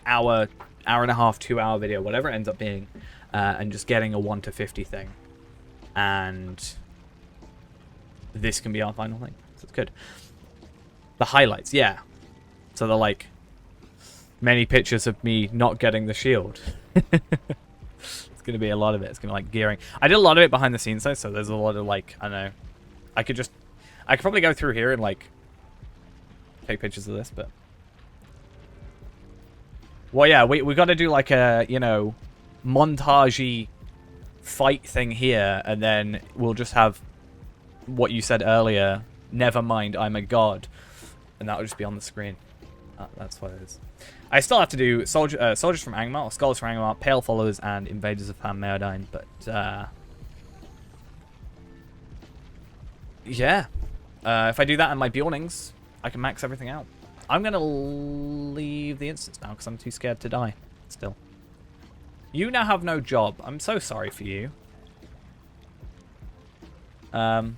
hour and a half, 2 hour video, whatever it ends up being, and just getting a 1 to 50 thing. And this can be our final thing. So it's good. The highlights, yeah. So they're like many pictures of me not getting the shield. It's going to be a lot of it. It's going to be like gearing. I did a lot of it behind the scenes though, so there's a lot of like, I don't know. I could probably go through here and like take pictures of this, but well, yeah, we got to do like a, you know, montagey fight thing here, and then we'll just have what you said earlier, never mind, I'm a god, and that'll just be on the screen. That's what it is. I still have to do soldiers from Angmar, or scholars from Angmar, pale followers, and invaders of Pan Meodine, but yeah, if I do that and my buildings, I can max everything out. I'm going to leave the instance now because I'm too scared to die still. You now have no job. I'm so sorry for you. Yeah.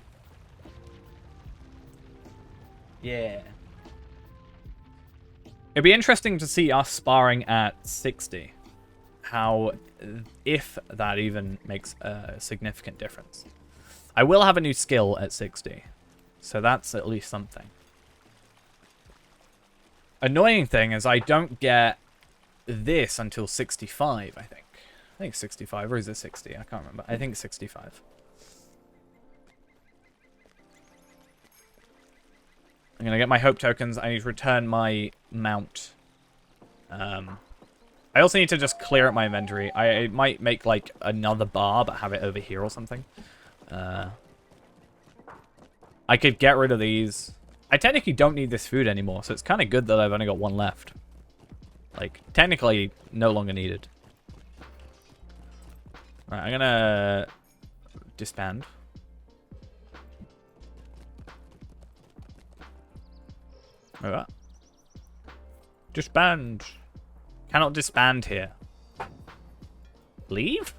It'd be interesting to see us sparring at 60. How, if that even makes a significant difference. I will have a new skill at 60. So that's at least something. Annoying thing is I don't get this until 65, I think. I think 65, or is it 60? I can't remember. I think 65. I'm going to get my hope tokens. I need to return my mount. I also need to just clear up my inventory. I might make like another bar, but have it over here or something. I could get rid of these. I technically don't need this food anymore, so it's kind of good that I've only got one left. Like, technically, no longer needed. Alright, I'm gonna disband. Alright. Disband. Cannot disband here. Leave?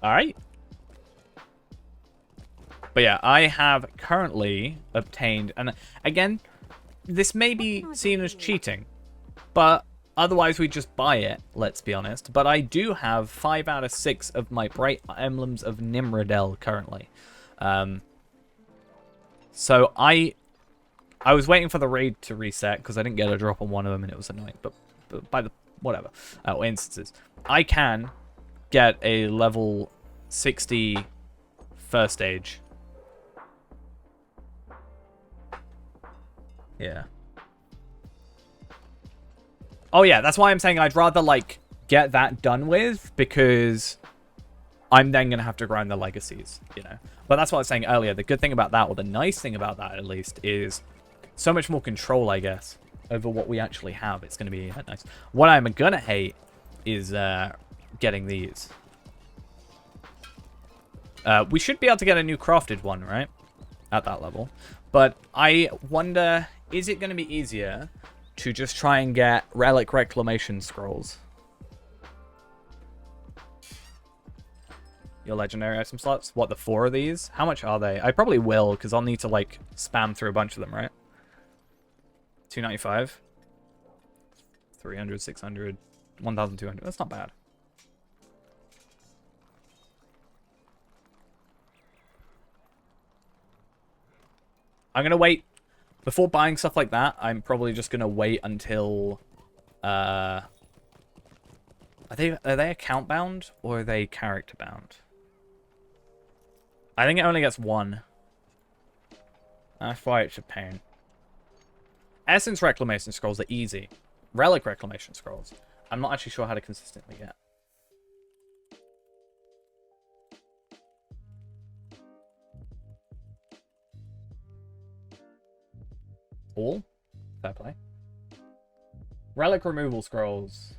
Alright. But yeah, I have currently obtained, and again, this may be seen as cheating, but otherwise we just buy it, let's be honest. But I do have 5 out of 6 of my Bright Emblems of Nimrodel currently. So I was waiting for the raid to reset because I didn't get a drop on one of them and it was annoying. But by the whatever instances, I can get a level 60 first stage. Yeah. Oh yeah, that's why I'm saying I'd rather like get that done with, because I'm then gonna have to grind the legacies, you know. But that's what I was saying earlier. The good thing about that, or the nice thing about that at least, is so much more control, I guess, over what we actually have. It's gonna be nice. What I'm gonna hate is getting these. We should be able to get a new crafted one, right? At that level. But I wonder, is it going to be easier to just try and get relic reclamation scrolls? Your legendary item slots? What, the 4 of these? How much are they? I probably will, because I'll need to, like, spam through a bunch of them, right? 295. 300, 600, 1,200. That's not bad. I'm going to wait. Before buying stuff like that, I'm probably just going to wait until... Are they account bound or are they character bound? I think it only gets 1. That's why it's a pain. Essence reclamation scrolls are easy. Relic reclamation scrolls, I'm not actually sure how to consistently get. All? Fair play. Relic removal scrolls.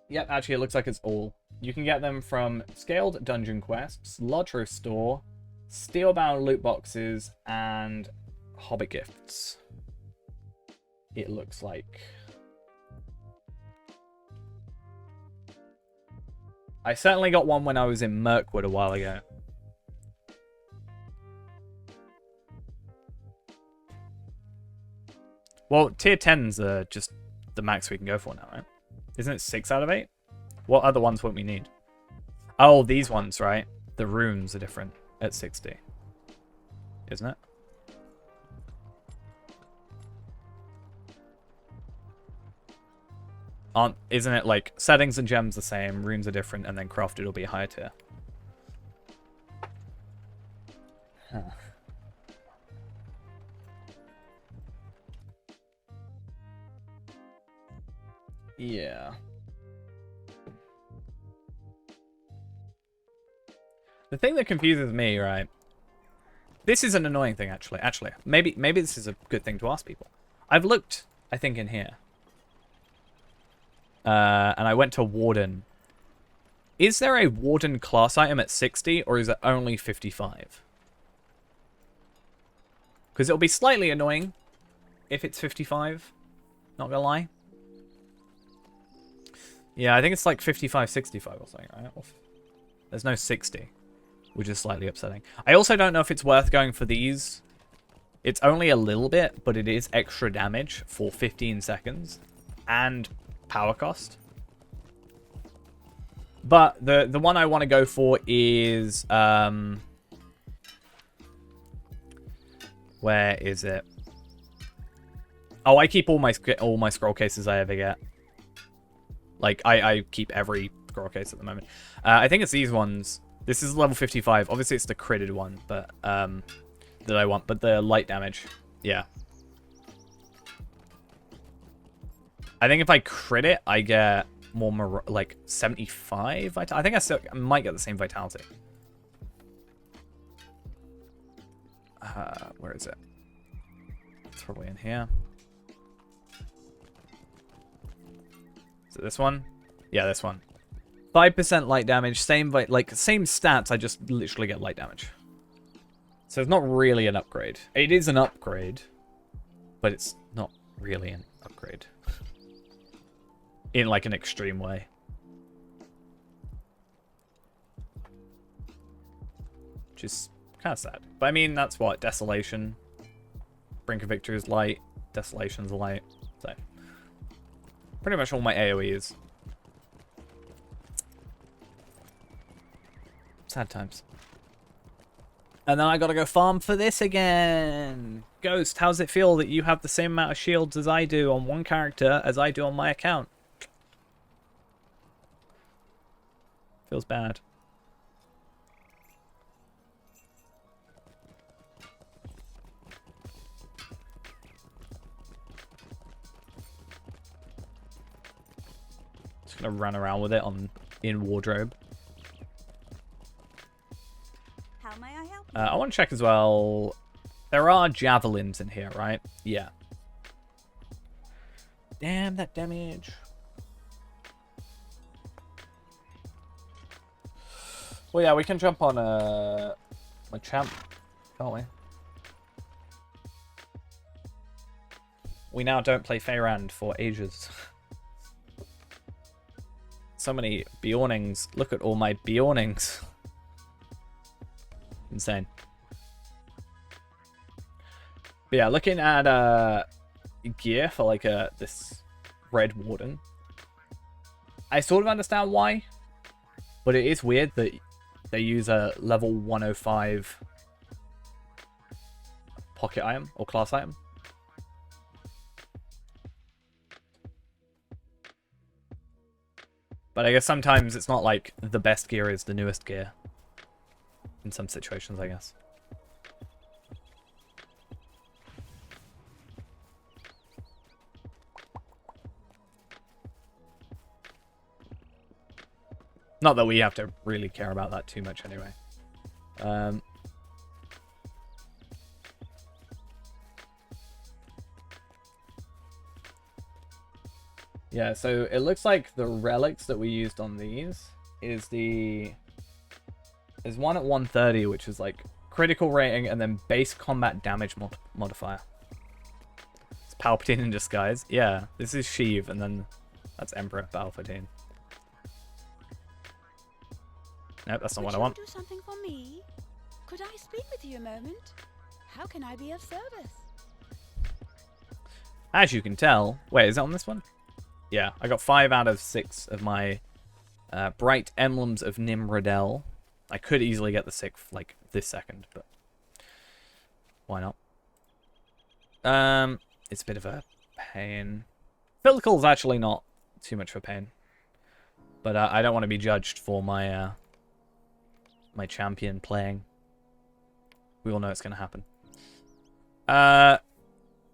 Yep, actually it looks like it's all. You can get them from Scaled Dungeon Quests, Lotro Store, Steelbound Loot Boxes, and Hobbit Gifts. It looks like. I certainly got one when I was in Mirkwood a while ago. Well, tier 10s are just the max we can go for now, right? Isn't it 6 out of 8? What other ones won't we need? Oh, these ones, right? The runes are different at 60. Isn't it? Isn't it like settings and gems the same, runes are different, and then crafted will be a higher tier? Huh. Yeah. The thing that confuses me, right? This is an annoying thing, actually. Maybe this is a good thing to ask people. I've looked, I think, in here. And I went to Warden. Is there a Warden class item at 60, or is it only 55? Because it'll be slightly annoying if it's 55. Not gonna lie. Yeah, I think it's like 55, 65 or something, right? There's no 60, which is slightly upsetting. I also don't know if it's worth going for these. It's only a little bit, but it is extra damage for 15 seconds and power cost. But the one I want to go for is where is it? Oh, I keep all my scroll cases I ever get. Like, I keep every scroll case at the moment. I think it's these ones. This is level 55. Obviously, it's the critted one, but that I want. But the light damage, yeah. I think if I crit it, I get more, like 75. I think I might get the same vitality. Where is it? It's probably in here. Is it this one? Yeah, this one. 5% light damage, same stats, I just literally get light damage. So it's not really an upgrade. It is an upgrade, but it's not really an upgrade. In like an extreme way. Which is kind of sad. But I mean, that's what? Desolation. Brink of Victory is light. Desolation's light. So, pretty much all my AoEs. Sad times. And then I gotta go farm for this again. Ghost, how's it feel that you have the same amount of shields as I do on one character as I do on my account? Feels bad. Just gonna run around with it in wardrobe. How may I help you? I want to check as well. There are javelins in here, right? Yeah. Damn that damage. Well, yeah, we can jump on my champ, can't we? We now don't play Feyrand for ages. So many Bjornings. Look at all my Bjornings. Insane. But yeah, looking at gear for like this red Warden. I sort of understand why, but it is weird that they use a level 105 pocket item or class item. But I guess sometimes it's not like the best gear is the newest gear. In some situations, I guess. Not that we have to really care about that too much anyway. Yeah, so it looks like the relics that we used on these is there's one at 130, which is like critical rating and then base combat damage modifier. It's Palpatine in disguise. Yeah, this is Sheev, and then that's Emperor Palpatine. Nope, that's not what I want. Would you do something for me? Could I speak with you a moment? How can I be of service? As you can tell... Wait, is it on this one? Yeah, I got 5 out of 6 of my Bright Emblems of Nimrodel. I could easily get the 6th, like, this second, but... Why not? It's a bit of a pain. Physical's actually not too much of a pain. But I don't want to be judged for my... my champion playing. We all know it's going to happen.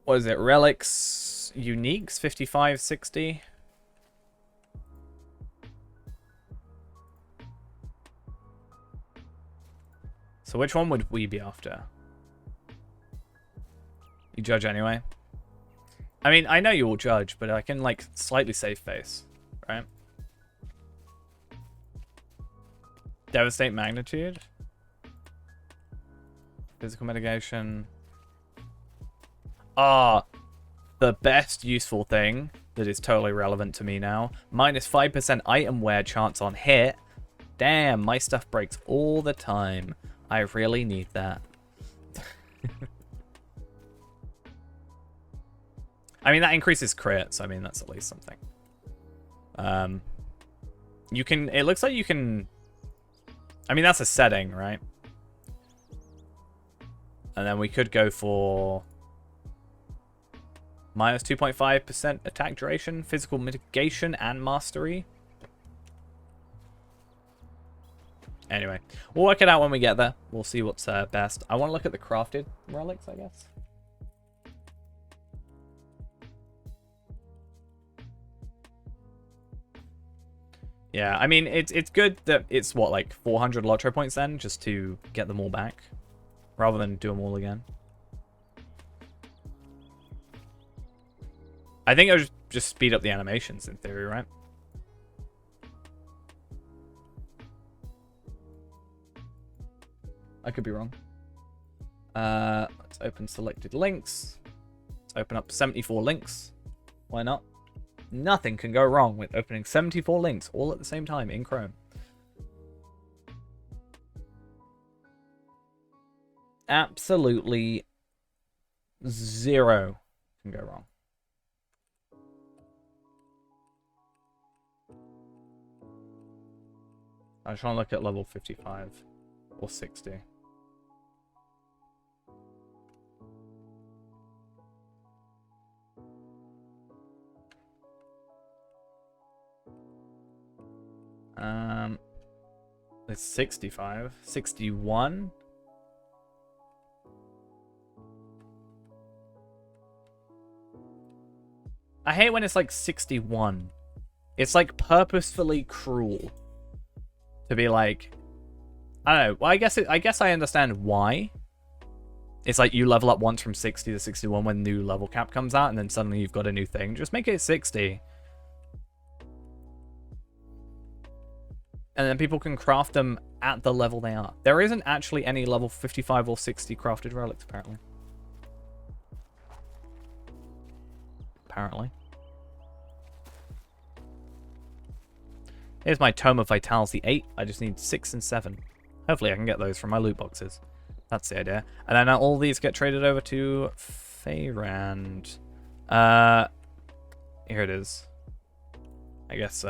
What is it? Relics, uniques, 55, 60. So which one would we be after? You judge anyway? I mean, I know you will judge, but I can, like, slightly save face, right? Devastate magnitude. Physical mitigation. Ah, the best useful thing that is totally relevant to me now. Minus 5% item wear chance on hit. Damn, my stuff breaks all the time. I really need that. I mean, that increases crit, so I mean, that's at least something. You can, it looks like you can, I mean, that's a setting, right? And then we could go for minus 2.5% attack duration, physical mitigation, and mastery. Anyway, we'll work it out when we get there. We'll see what's best. I want to look at the crafted relics, I guess. Yeah, I mean, it's good that it's, what, like 400 Lotro points then, just to get them all back, rather than do them all again. I think it'll just speed up the animations in theory, right? I could be wrong. Let's open selected links. Let's open up 74 links. Why not? Nothing can go wrong with opening 74 links all at the same time in Chrome. Absolutely zero can go wrong. I'm trying to look at level 55 or 60. It's 65, 61. I hate when it's like 61. It's like purposefully cruel to be like, I don't know. Well, I guess I understand why. It's like you level up once from 60 to 61 when new level cap comes out, and then suddenly you've got a new thing. Just make it 60. And then people can craft them at the level they are. There isn't actually any level 55 or 60 crafted relics, apparently. Here's my Tome of Vitality 8. I just need 6 and 7. Hopefully I can get those from my loot boxes. That's the idea. And then all these get traded over to Fayrand. Here it is. I guess,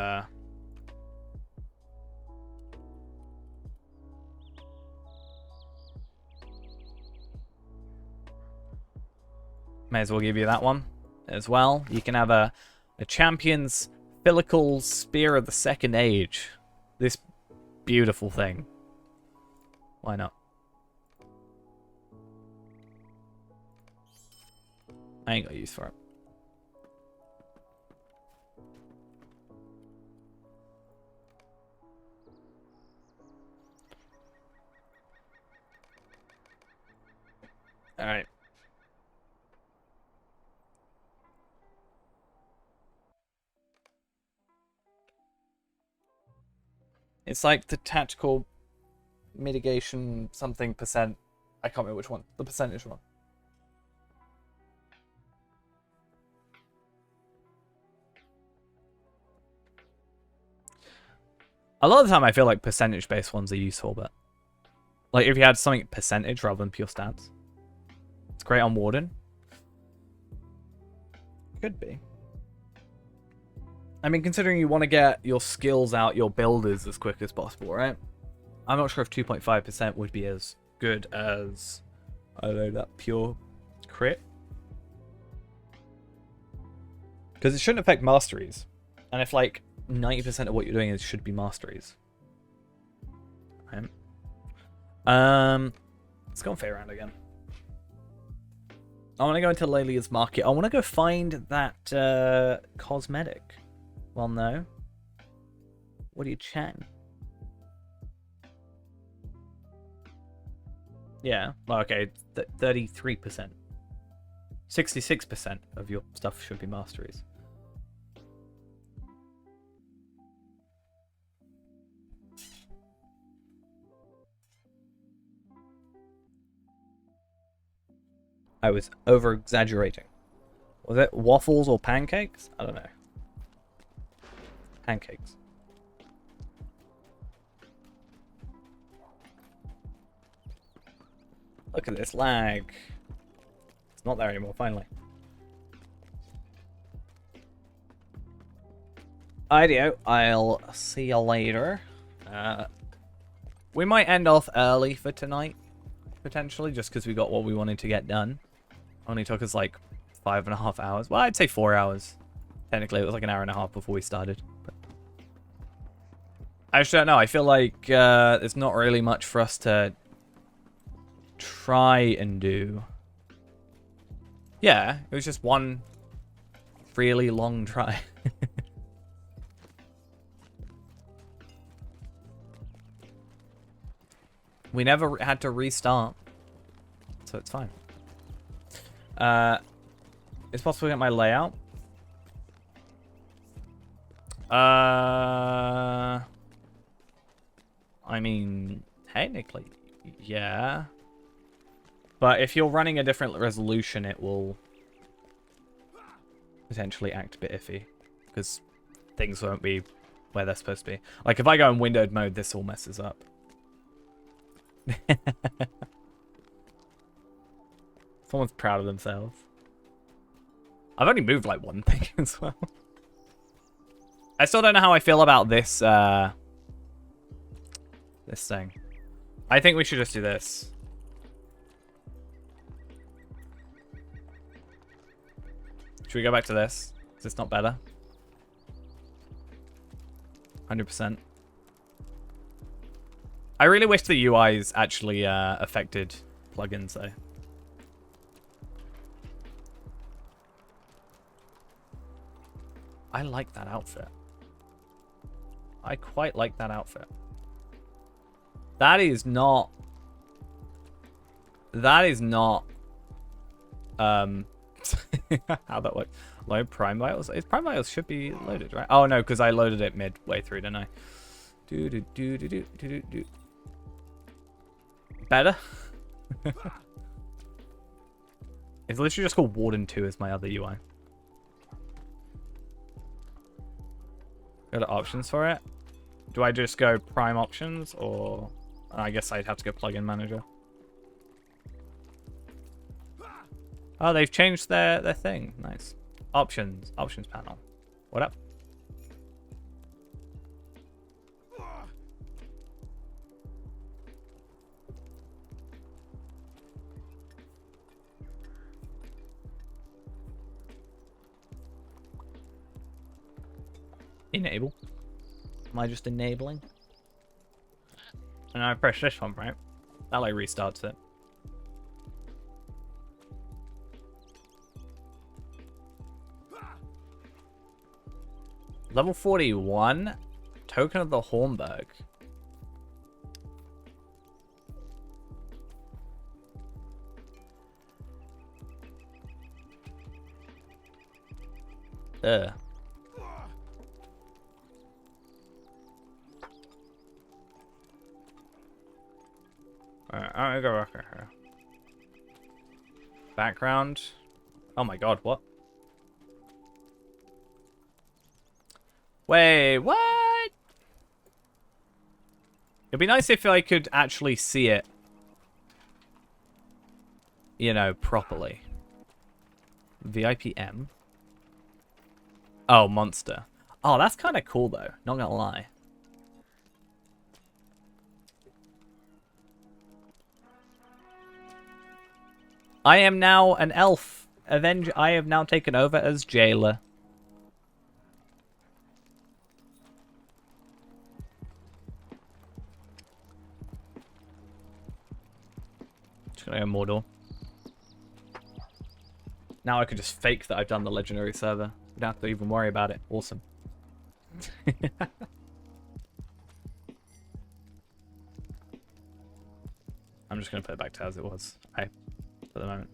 may as well give you that one as well. You can have a Champion's Filical Spear of the Second Age. This beautiful thing. Why not? I ain't got use for it. Alright. It's like the tactical mitigation something percent. I can't remember which one. The percentage one. A lot of the time I feel like percentage based ones are useful, but like if you had something percentage rather than pure stats. It's great on Warden. Could be. I mean, considering you want to get your skills out, your builders as quick as possible, right? I'm not sure if 2.5% would be as good as, I don't know, that pure crit. Because it shouldn't affect masteries. And if like 90% of what you're doing should be masteries. Right. Let's go on Fayrand again. I want to go into Lelia's Market. I want to go find that cosmetic. Well, no. What are you chatting? Yeah. Well, okay. 33%. 66% of your stuff should be masteries. I was over-exaggerating. Was it waffles or pancakes? I don't know. Pancakes. Look at this lag. It's not there anymore, finally. Ideo, I'll see you later. We might end off early for tonight, potentially, just because we got what we wanted to get done. Only took us like 5.5 hours. Well, I'd say 4 hours. Technically, it was like an hour and a half before we started. But I just don't know. I feel like there's not really much for us to try and do. Yeah, it was just one really long try. We never had to restart, so it's fine. It's possible to get my layout. I mean, technically, yeah. But if you're running a different resolution, it will potentially act a bit iffy. Because things won't be where they're supposed to be. Like, if I go in windowed mode, this all messes up. Someone's proud of themselves. I've only moved, like, one thing as well. I still don't know how I feel about this, this thing. I think we should just do this. Should we go back to this? Is this not better? 100%. I really wish the UIs actually affected plugins, though. I like that outfit. I quite like that outfit. That is not... That is not... how that works. Load Prime Vitals. Prime Vitals should be loaded, right? Oh, no, because I loaded it midway through, didn't I? Do. Better? It's literally just called Warden 2 as my other UI. Go to options for it. Do I just go Prime options, or... I guess I'd have to go plugin manager. Oh, they've changed their thing. Nice. Options. Options panel. What up? Enable. Am I just enabling? And I press this one, right? That like restarts it. Level 41, Token of the Hornberg. Ugh. Alright, I'm gonna go back here. Background. Oh my god, what? Wait, what? It'd be nice if I could actually see it, you know, properly. VIPM. Oh, monster. Oh, that's kind of cool, though. Not gonna lie. I am now an elf. Avenger. I have now taken over as jailer. Just gonna go Mordor. Now I could just fake that I've done the legendary server. We don't have to even worry about it. Awesome. I'm just gonna put it back to as it was. For the moment.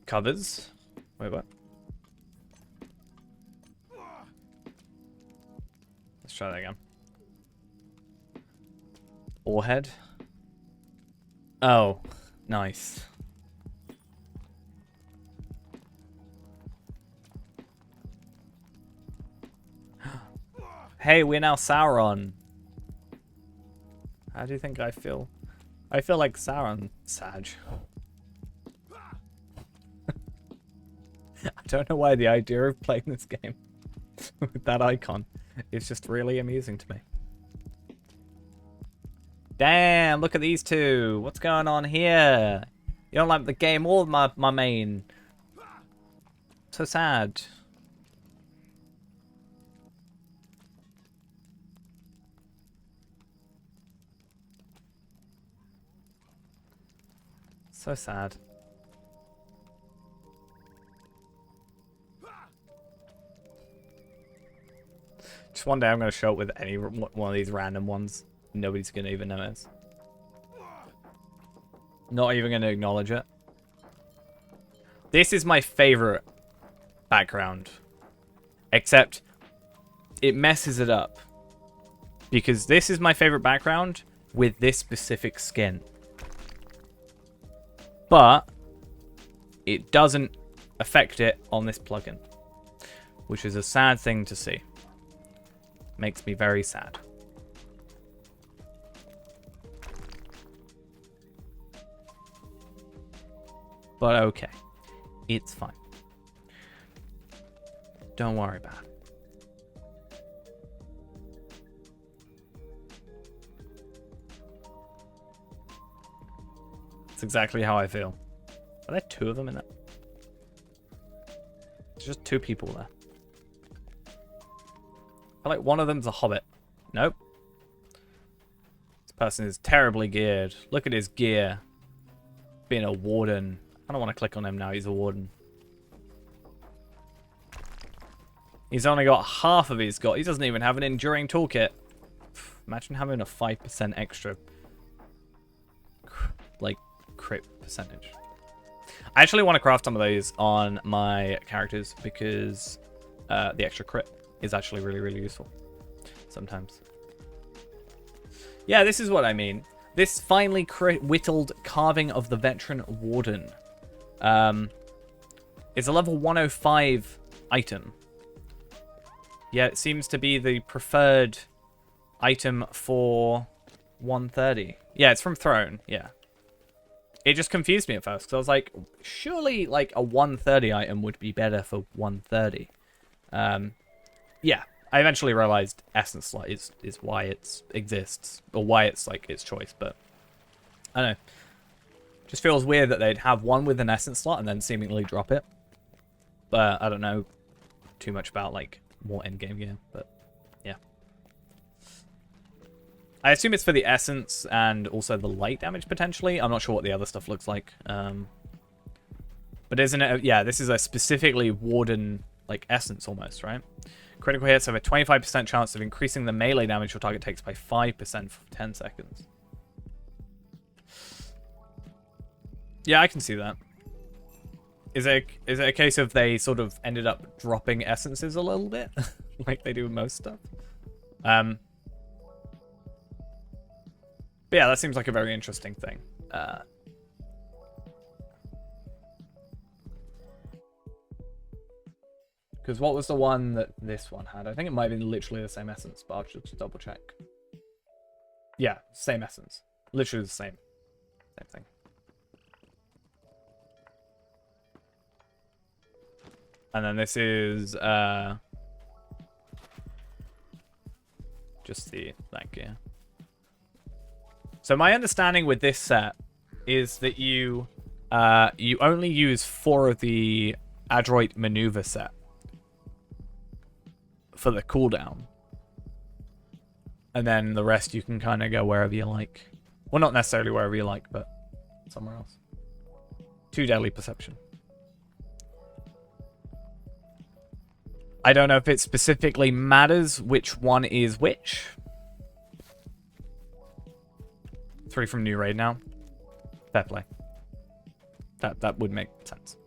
Covers. Wait, what? Let's try that again. Orehead. Oh, nice. Hey, we're now Sauron. How do you think I feel? I feel like Sauron. Sag. I don't know why the idea of playing this game with that icon is just really amusing to me. Damn, look at these two. What's going on here? You don't like the game or my main. So sad. So sad. Just one day I'm going to show up with any one of these random ones. Nobody's going to even notice. Not even going to acknowledge it. This is my favorite background. Except it messes it up. Because this is my favorite background with this specific skin. But it doesn't affect it on this plugin. Which is a sad thing to see. Makes me very sad. But okay. It's fine. Don't worry about it. It's exactly how I feel. Are there two of them in there? There's just two people there. I feel like one of them's a hobbit. Nope. This person is terribly geared. Look at his gear. Being a warden. I don't want to click on him now. He's a warden. He's only got half of his got. He doesn't even have an enduring toolkit. Imagine having a 5% extra, like, crit percentage. I actually want to craft some of those on my characters because the extra crit is actually really, really useful sometimes. Yeah, this is what I mean. This finely whittled carving of the veteran warden. It's a level 105 item. Yeah, it seems to be the preferred item for 130. Yeah, it's from Throne, yeah. It just confused me at first, because I was like, surely like a 130 item would be better for 130. Yeah, I eventually realized Essence Slot is why it exists, or why it's like its choice, but I don't know. Just feels weird that they'd have one with an Essence Slot and then seemingly drop it. But I don't know too much about like more endgame gear, but yeah. I assume it's for the essence and also the light damage potentially. I'm not sure what the other stuff looks like. But isn't it? Yeah, this is a specifically warden like essence almost, right? Critical hits have a 25% chance of increasing the melee damage your target takes by 5% for 10 seconds. Yeah, I can see that. Is it a case of they sort of ended up dropping essences a little bit? Like they do with most stuff? But yeah, that seems like a very interesting thing. Because what was the one that this one had? I think it might have been literally the same essence, but I'll just double check. Yeah, same essence. Literally the same. Same thing. And then this is just that gear. So my understanding with this set is that you only use 4 of the Adroit Maneuver set for the cooldown. And then the rest you can kind of go wherever you like. Well, not necessarily wherever you like, but somewhere else. 2 Deadly Perception. I don't know if it specifically matters which one is which. 3 from New Raid now. Fair play. That would make sense.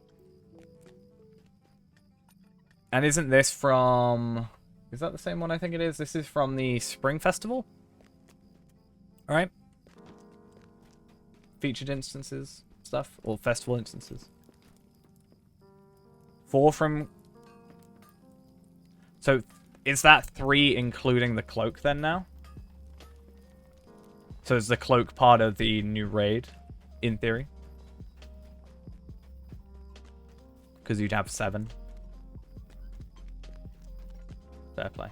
And isn't this from... Is that the same one I think it is? This is from the Spring Festival? Alright. Featured instances stuff. Or festival instances. 4 from... So, is that 3 including the cloak then now? So is the cloak part of the new raid, in theory? Because you'd have 7. Fair play.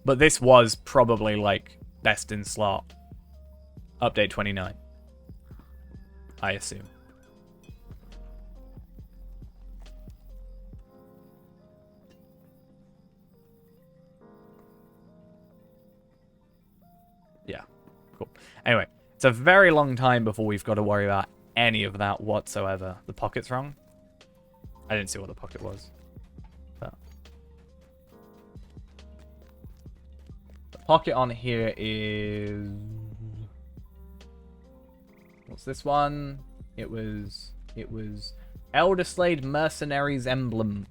But this was probably like best in slot. Update 29. I assume. Yeah, cool. Anyway, it's a very long time before we've got to worry about any of that whatsoever. The pocket's wrong. I didn't see what the pocket was. But the pocket on here is... What's this one? It was Elderslade Mercenaries Emblem.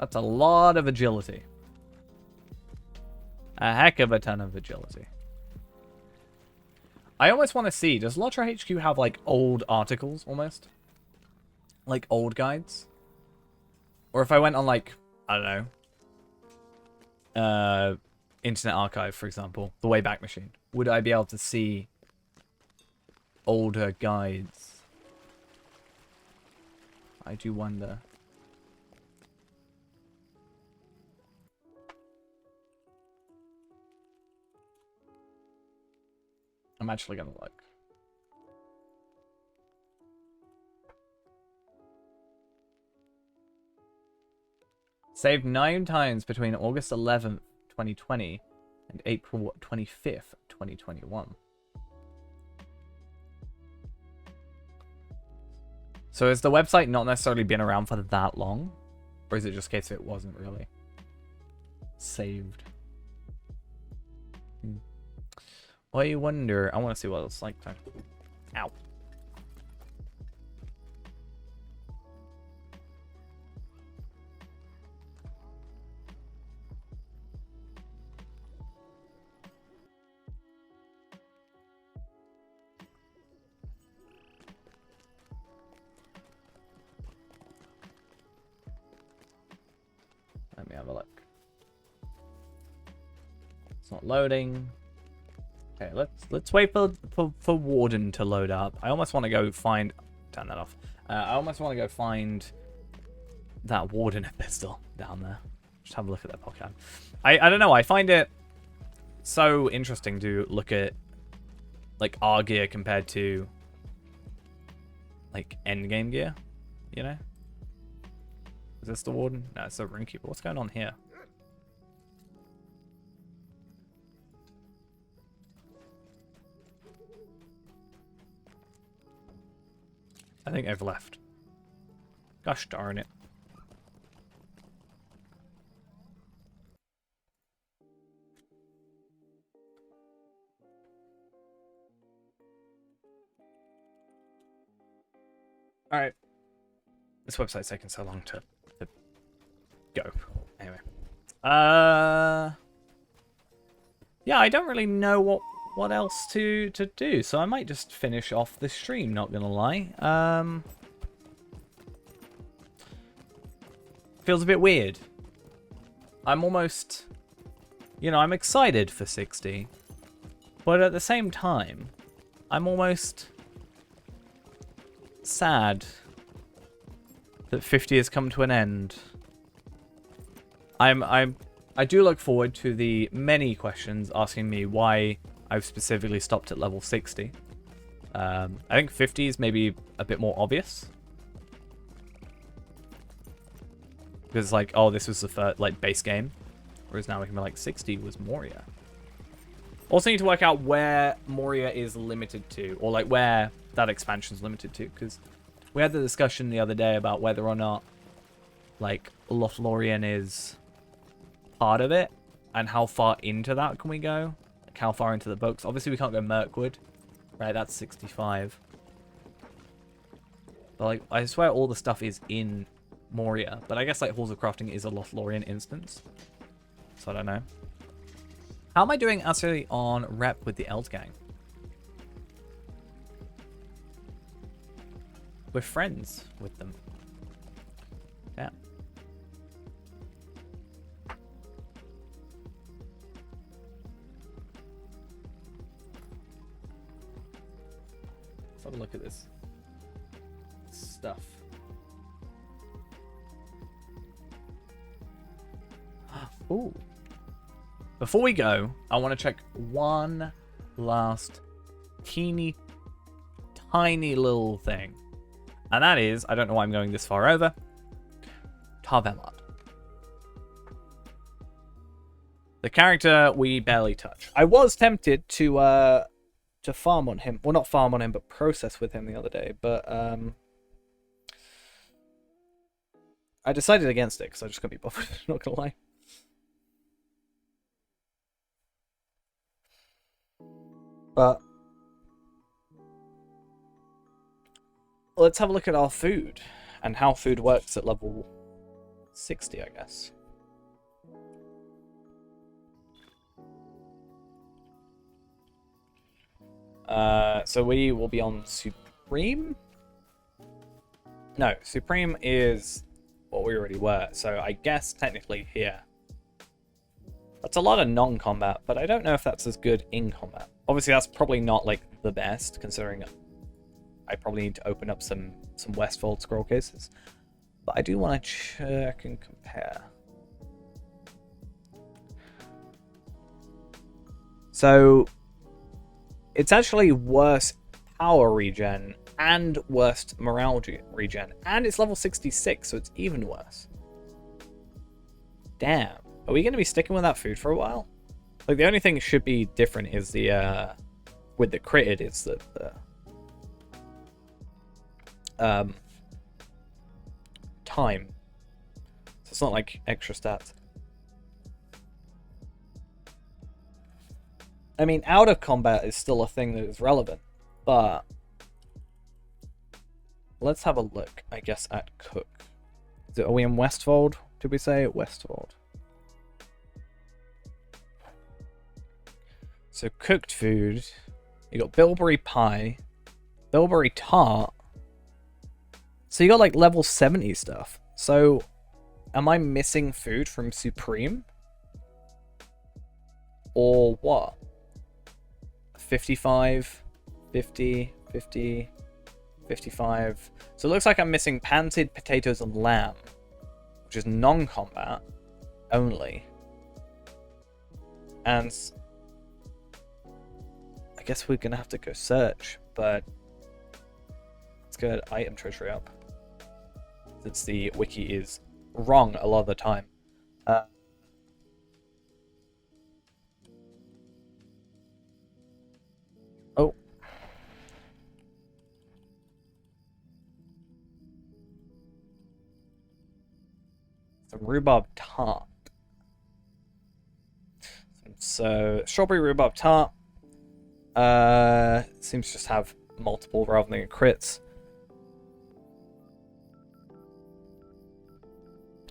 That's a lot of agility. A heck of a ton of agility. I almost want to see, does Lotro HQ have, like, old articles, almost? Like, old guides? Or if I went on, like, I don't know, Internet Archive, for example, the Wayback Machine, would I be able to see older guides? I do wonder. I'm actually gonna look. Saved 9 times between August 11th, 2020 and April 25th, 2021. So has the website not necessarily been around for that long? Or is it just a case it wasn't really saved? I wonder. I want to see what it's like. Ow. Let me have a look. It's not loading. Okay, let's wait for Warden to load up. I almost want to go find... Turn that off. I almost want to go find that Warden if they're still down there. Just have a look at that podcast. I don't know. I find it so interesting to look at like our gear compared to like endgame gear. You know? Is this the Warden? No, it's the Runekeeper. What's going on here? I think I've left. Gosh darn it. Alright. This website's taking so long to go. Anyway. Yeah, I don't really know what else to do, so I might just finish off this stream, not gonna lie. Feels a bit weird. I'm almost, you know, I'm excited for 60, but at the same time, I'm almost sad that 50 has come to an end. I do look forward to the many questions asking me why I've specifically stopped at level 60. I think 50 is maybe a bit more obvious. Because it's like, oh, this was the first, like, base game. Whereas now we can be like, 60 was Moria. Also need to work out where Moria is limited to. Or, like, where that expansion is limited to. Because we had the discussion the other day about whether or not, like, Lothlorien is part of it. And how far into that can we go? Like, how far into the books? Obviously, we can't go Mirkwood. Right, that's 65. But, like, I swear all the stuff is in Moria. But I guess, like, Halls of Crafting is a Lothlorien instance. So I don't know. How am I doing actually on rep with the Eld Gang? We're friends with them. Yeah. Let's have a look at this stuff. Ooh. Before we go, I want to check one last teeny tiny little thing. And that is, I don't know why I'm going this far over, Tarvelard. The character we barely touch. I was tempted to farm on him. Well, not farm on him, but process with him the other day. But I decided against it because I just couldn't be bothered. Not gonna lie. But let's have a look at our food and how food works at level 60, I guess. So we will be on Supreme? No, Supreme is what we already were, so I guess technically here. That's a lot of non-combat, but I don't know if that's as good in combat. Obviously, that's probably not, like, the best, considering I probably need to open up some Westfold scroll cases. But I do want to check and compare. So, it's actually worse power regen and worst morale regen. And it's level 66, so it's even worse. Damn. Are we going to be sticking with that food for a while? Like, the only thing that should be different is the, with the critted, is the time. So it's not like extra stats. I mean, out of combat is still a thing that is relevant, but let's have a look, I guess, at cook. Are we in Westfold? Did we say Westfold? So cooked food, you got bilberry pie, bilberry tart. So you got like level 70 stuff. So am I missing food from Supreme? Or what? 55, 50, 50, 55. So it looks like I'm missing panted potatoes and lamb, which is non-combat only. And I guess we're gonna have to go search, but let's go item treasury up, since the wiki is wrong a lot of the time. Oh. Some rhubarb tart. So strawberry rhubarb tart. Seems to just have multiple rather than crits.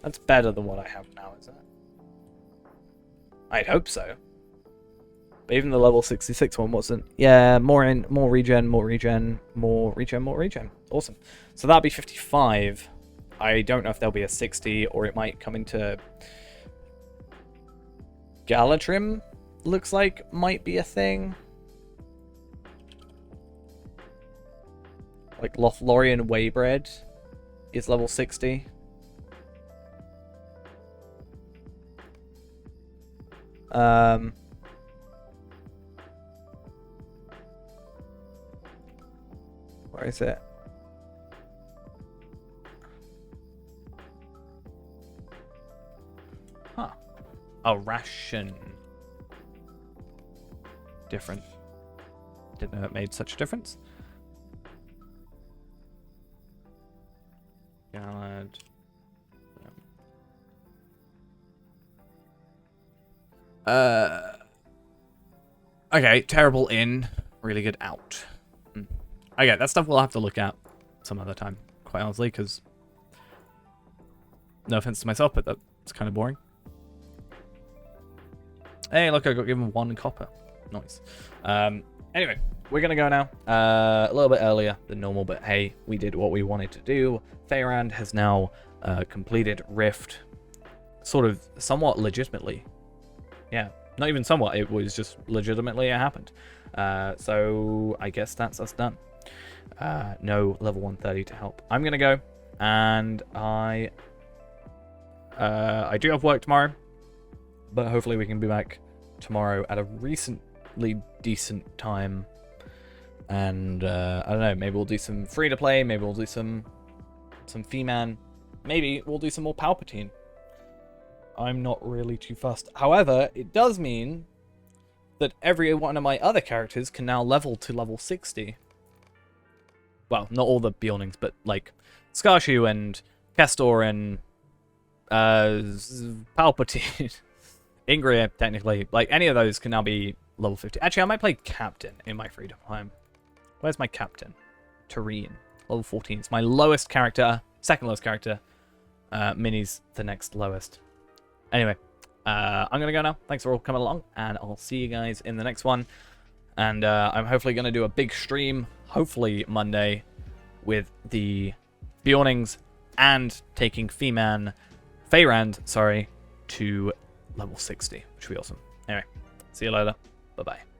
That's better than what I have now, isn't it? I'd hope so. But even the level 66 one wasn't. Yeah, more regen, more regen, more regen, more regen. Awesome. So that'd be 55. I don't know if there'll be a 60 or it might come into Galatrim. Looks like might be a thing. Like Lothlorien Waybread is level 60. Where is it? Huh. A ration. Different. Didn't know it made such a difference. God. Okay, terrible in, really good out. Okay, that stuff we'll have to look at some other time, quite honestly, because no offense to myself, but that's kind of boring. Hey, look, I got given 1 copper. Nice. Anyway, we're gonna go now. A little bit earlier than normal, but hey, we did what we wanted to do. Feyrand has now completed Rift, sort of somewhat legitimately. Yeah, not even somewhat, it was just legitimately it happened. So I guess that's us done. No level 130 to help. I'm gonna go, and I do have work tomorrow, but hopefully we can be back tomorrow at a recently decent time. And I don't know, maybe we'll do some free to play, maybe we'll do some Fee-Man, maybe we'll do some more Palpatine. I'm not really too fussed. However, it does mean that every one of my other characters can now level to level 60. Well, not all the Bjornings, but like Skarshu and Kestor and Palpatine, Ingrid, technically. Like any of those can now be level 50. Actually, I might play Captain in my free time. Where's my Captain? Tareen, level 14. It's my lowest character, second lowest character. Mini's the next lowest. Anyway, I'm going to go now. Thanks for all coming along, and I'll see you guys in the next one. And I'm hopefully going to do a big stream, hopefully Monday, with the Bjornings and taking Feyrand, to level 60, which would be awesome. Anyway, see you later. Bye-bye.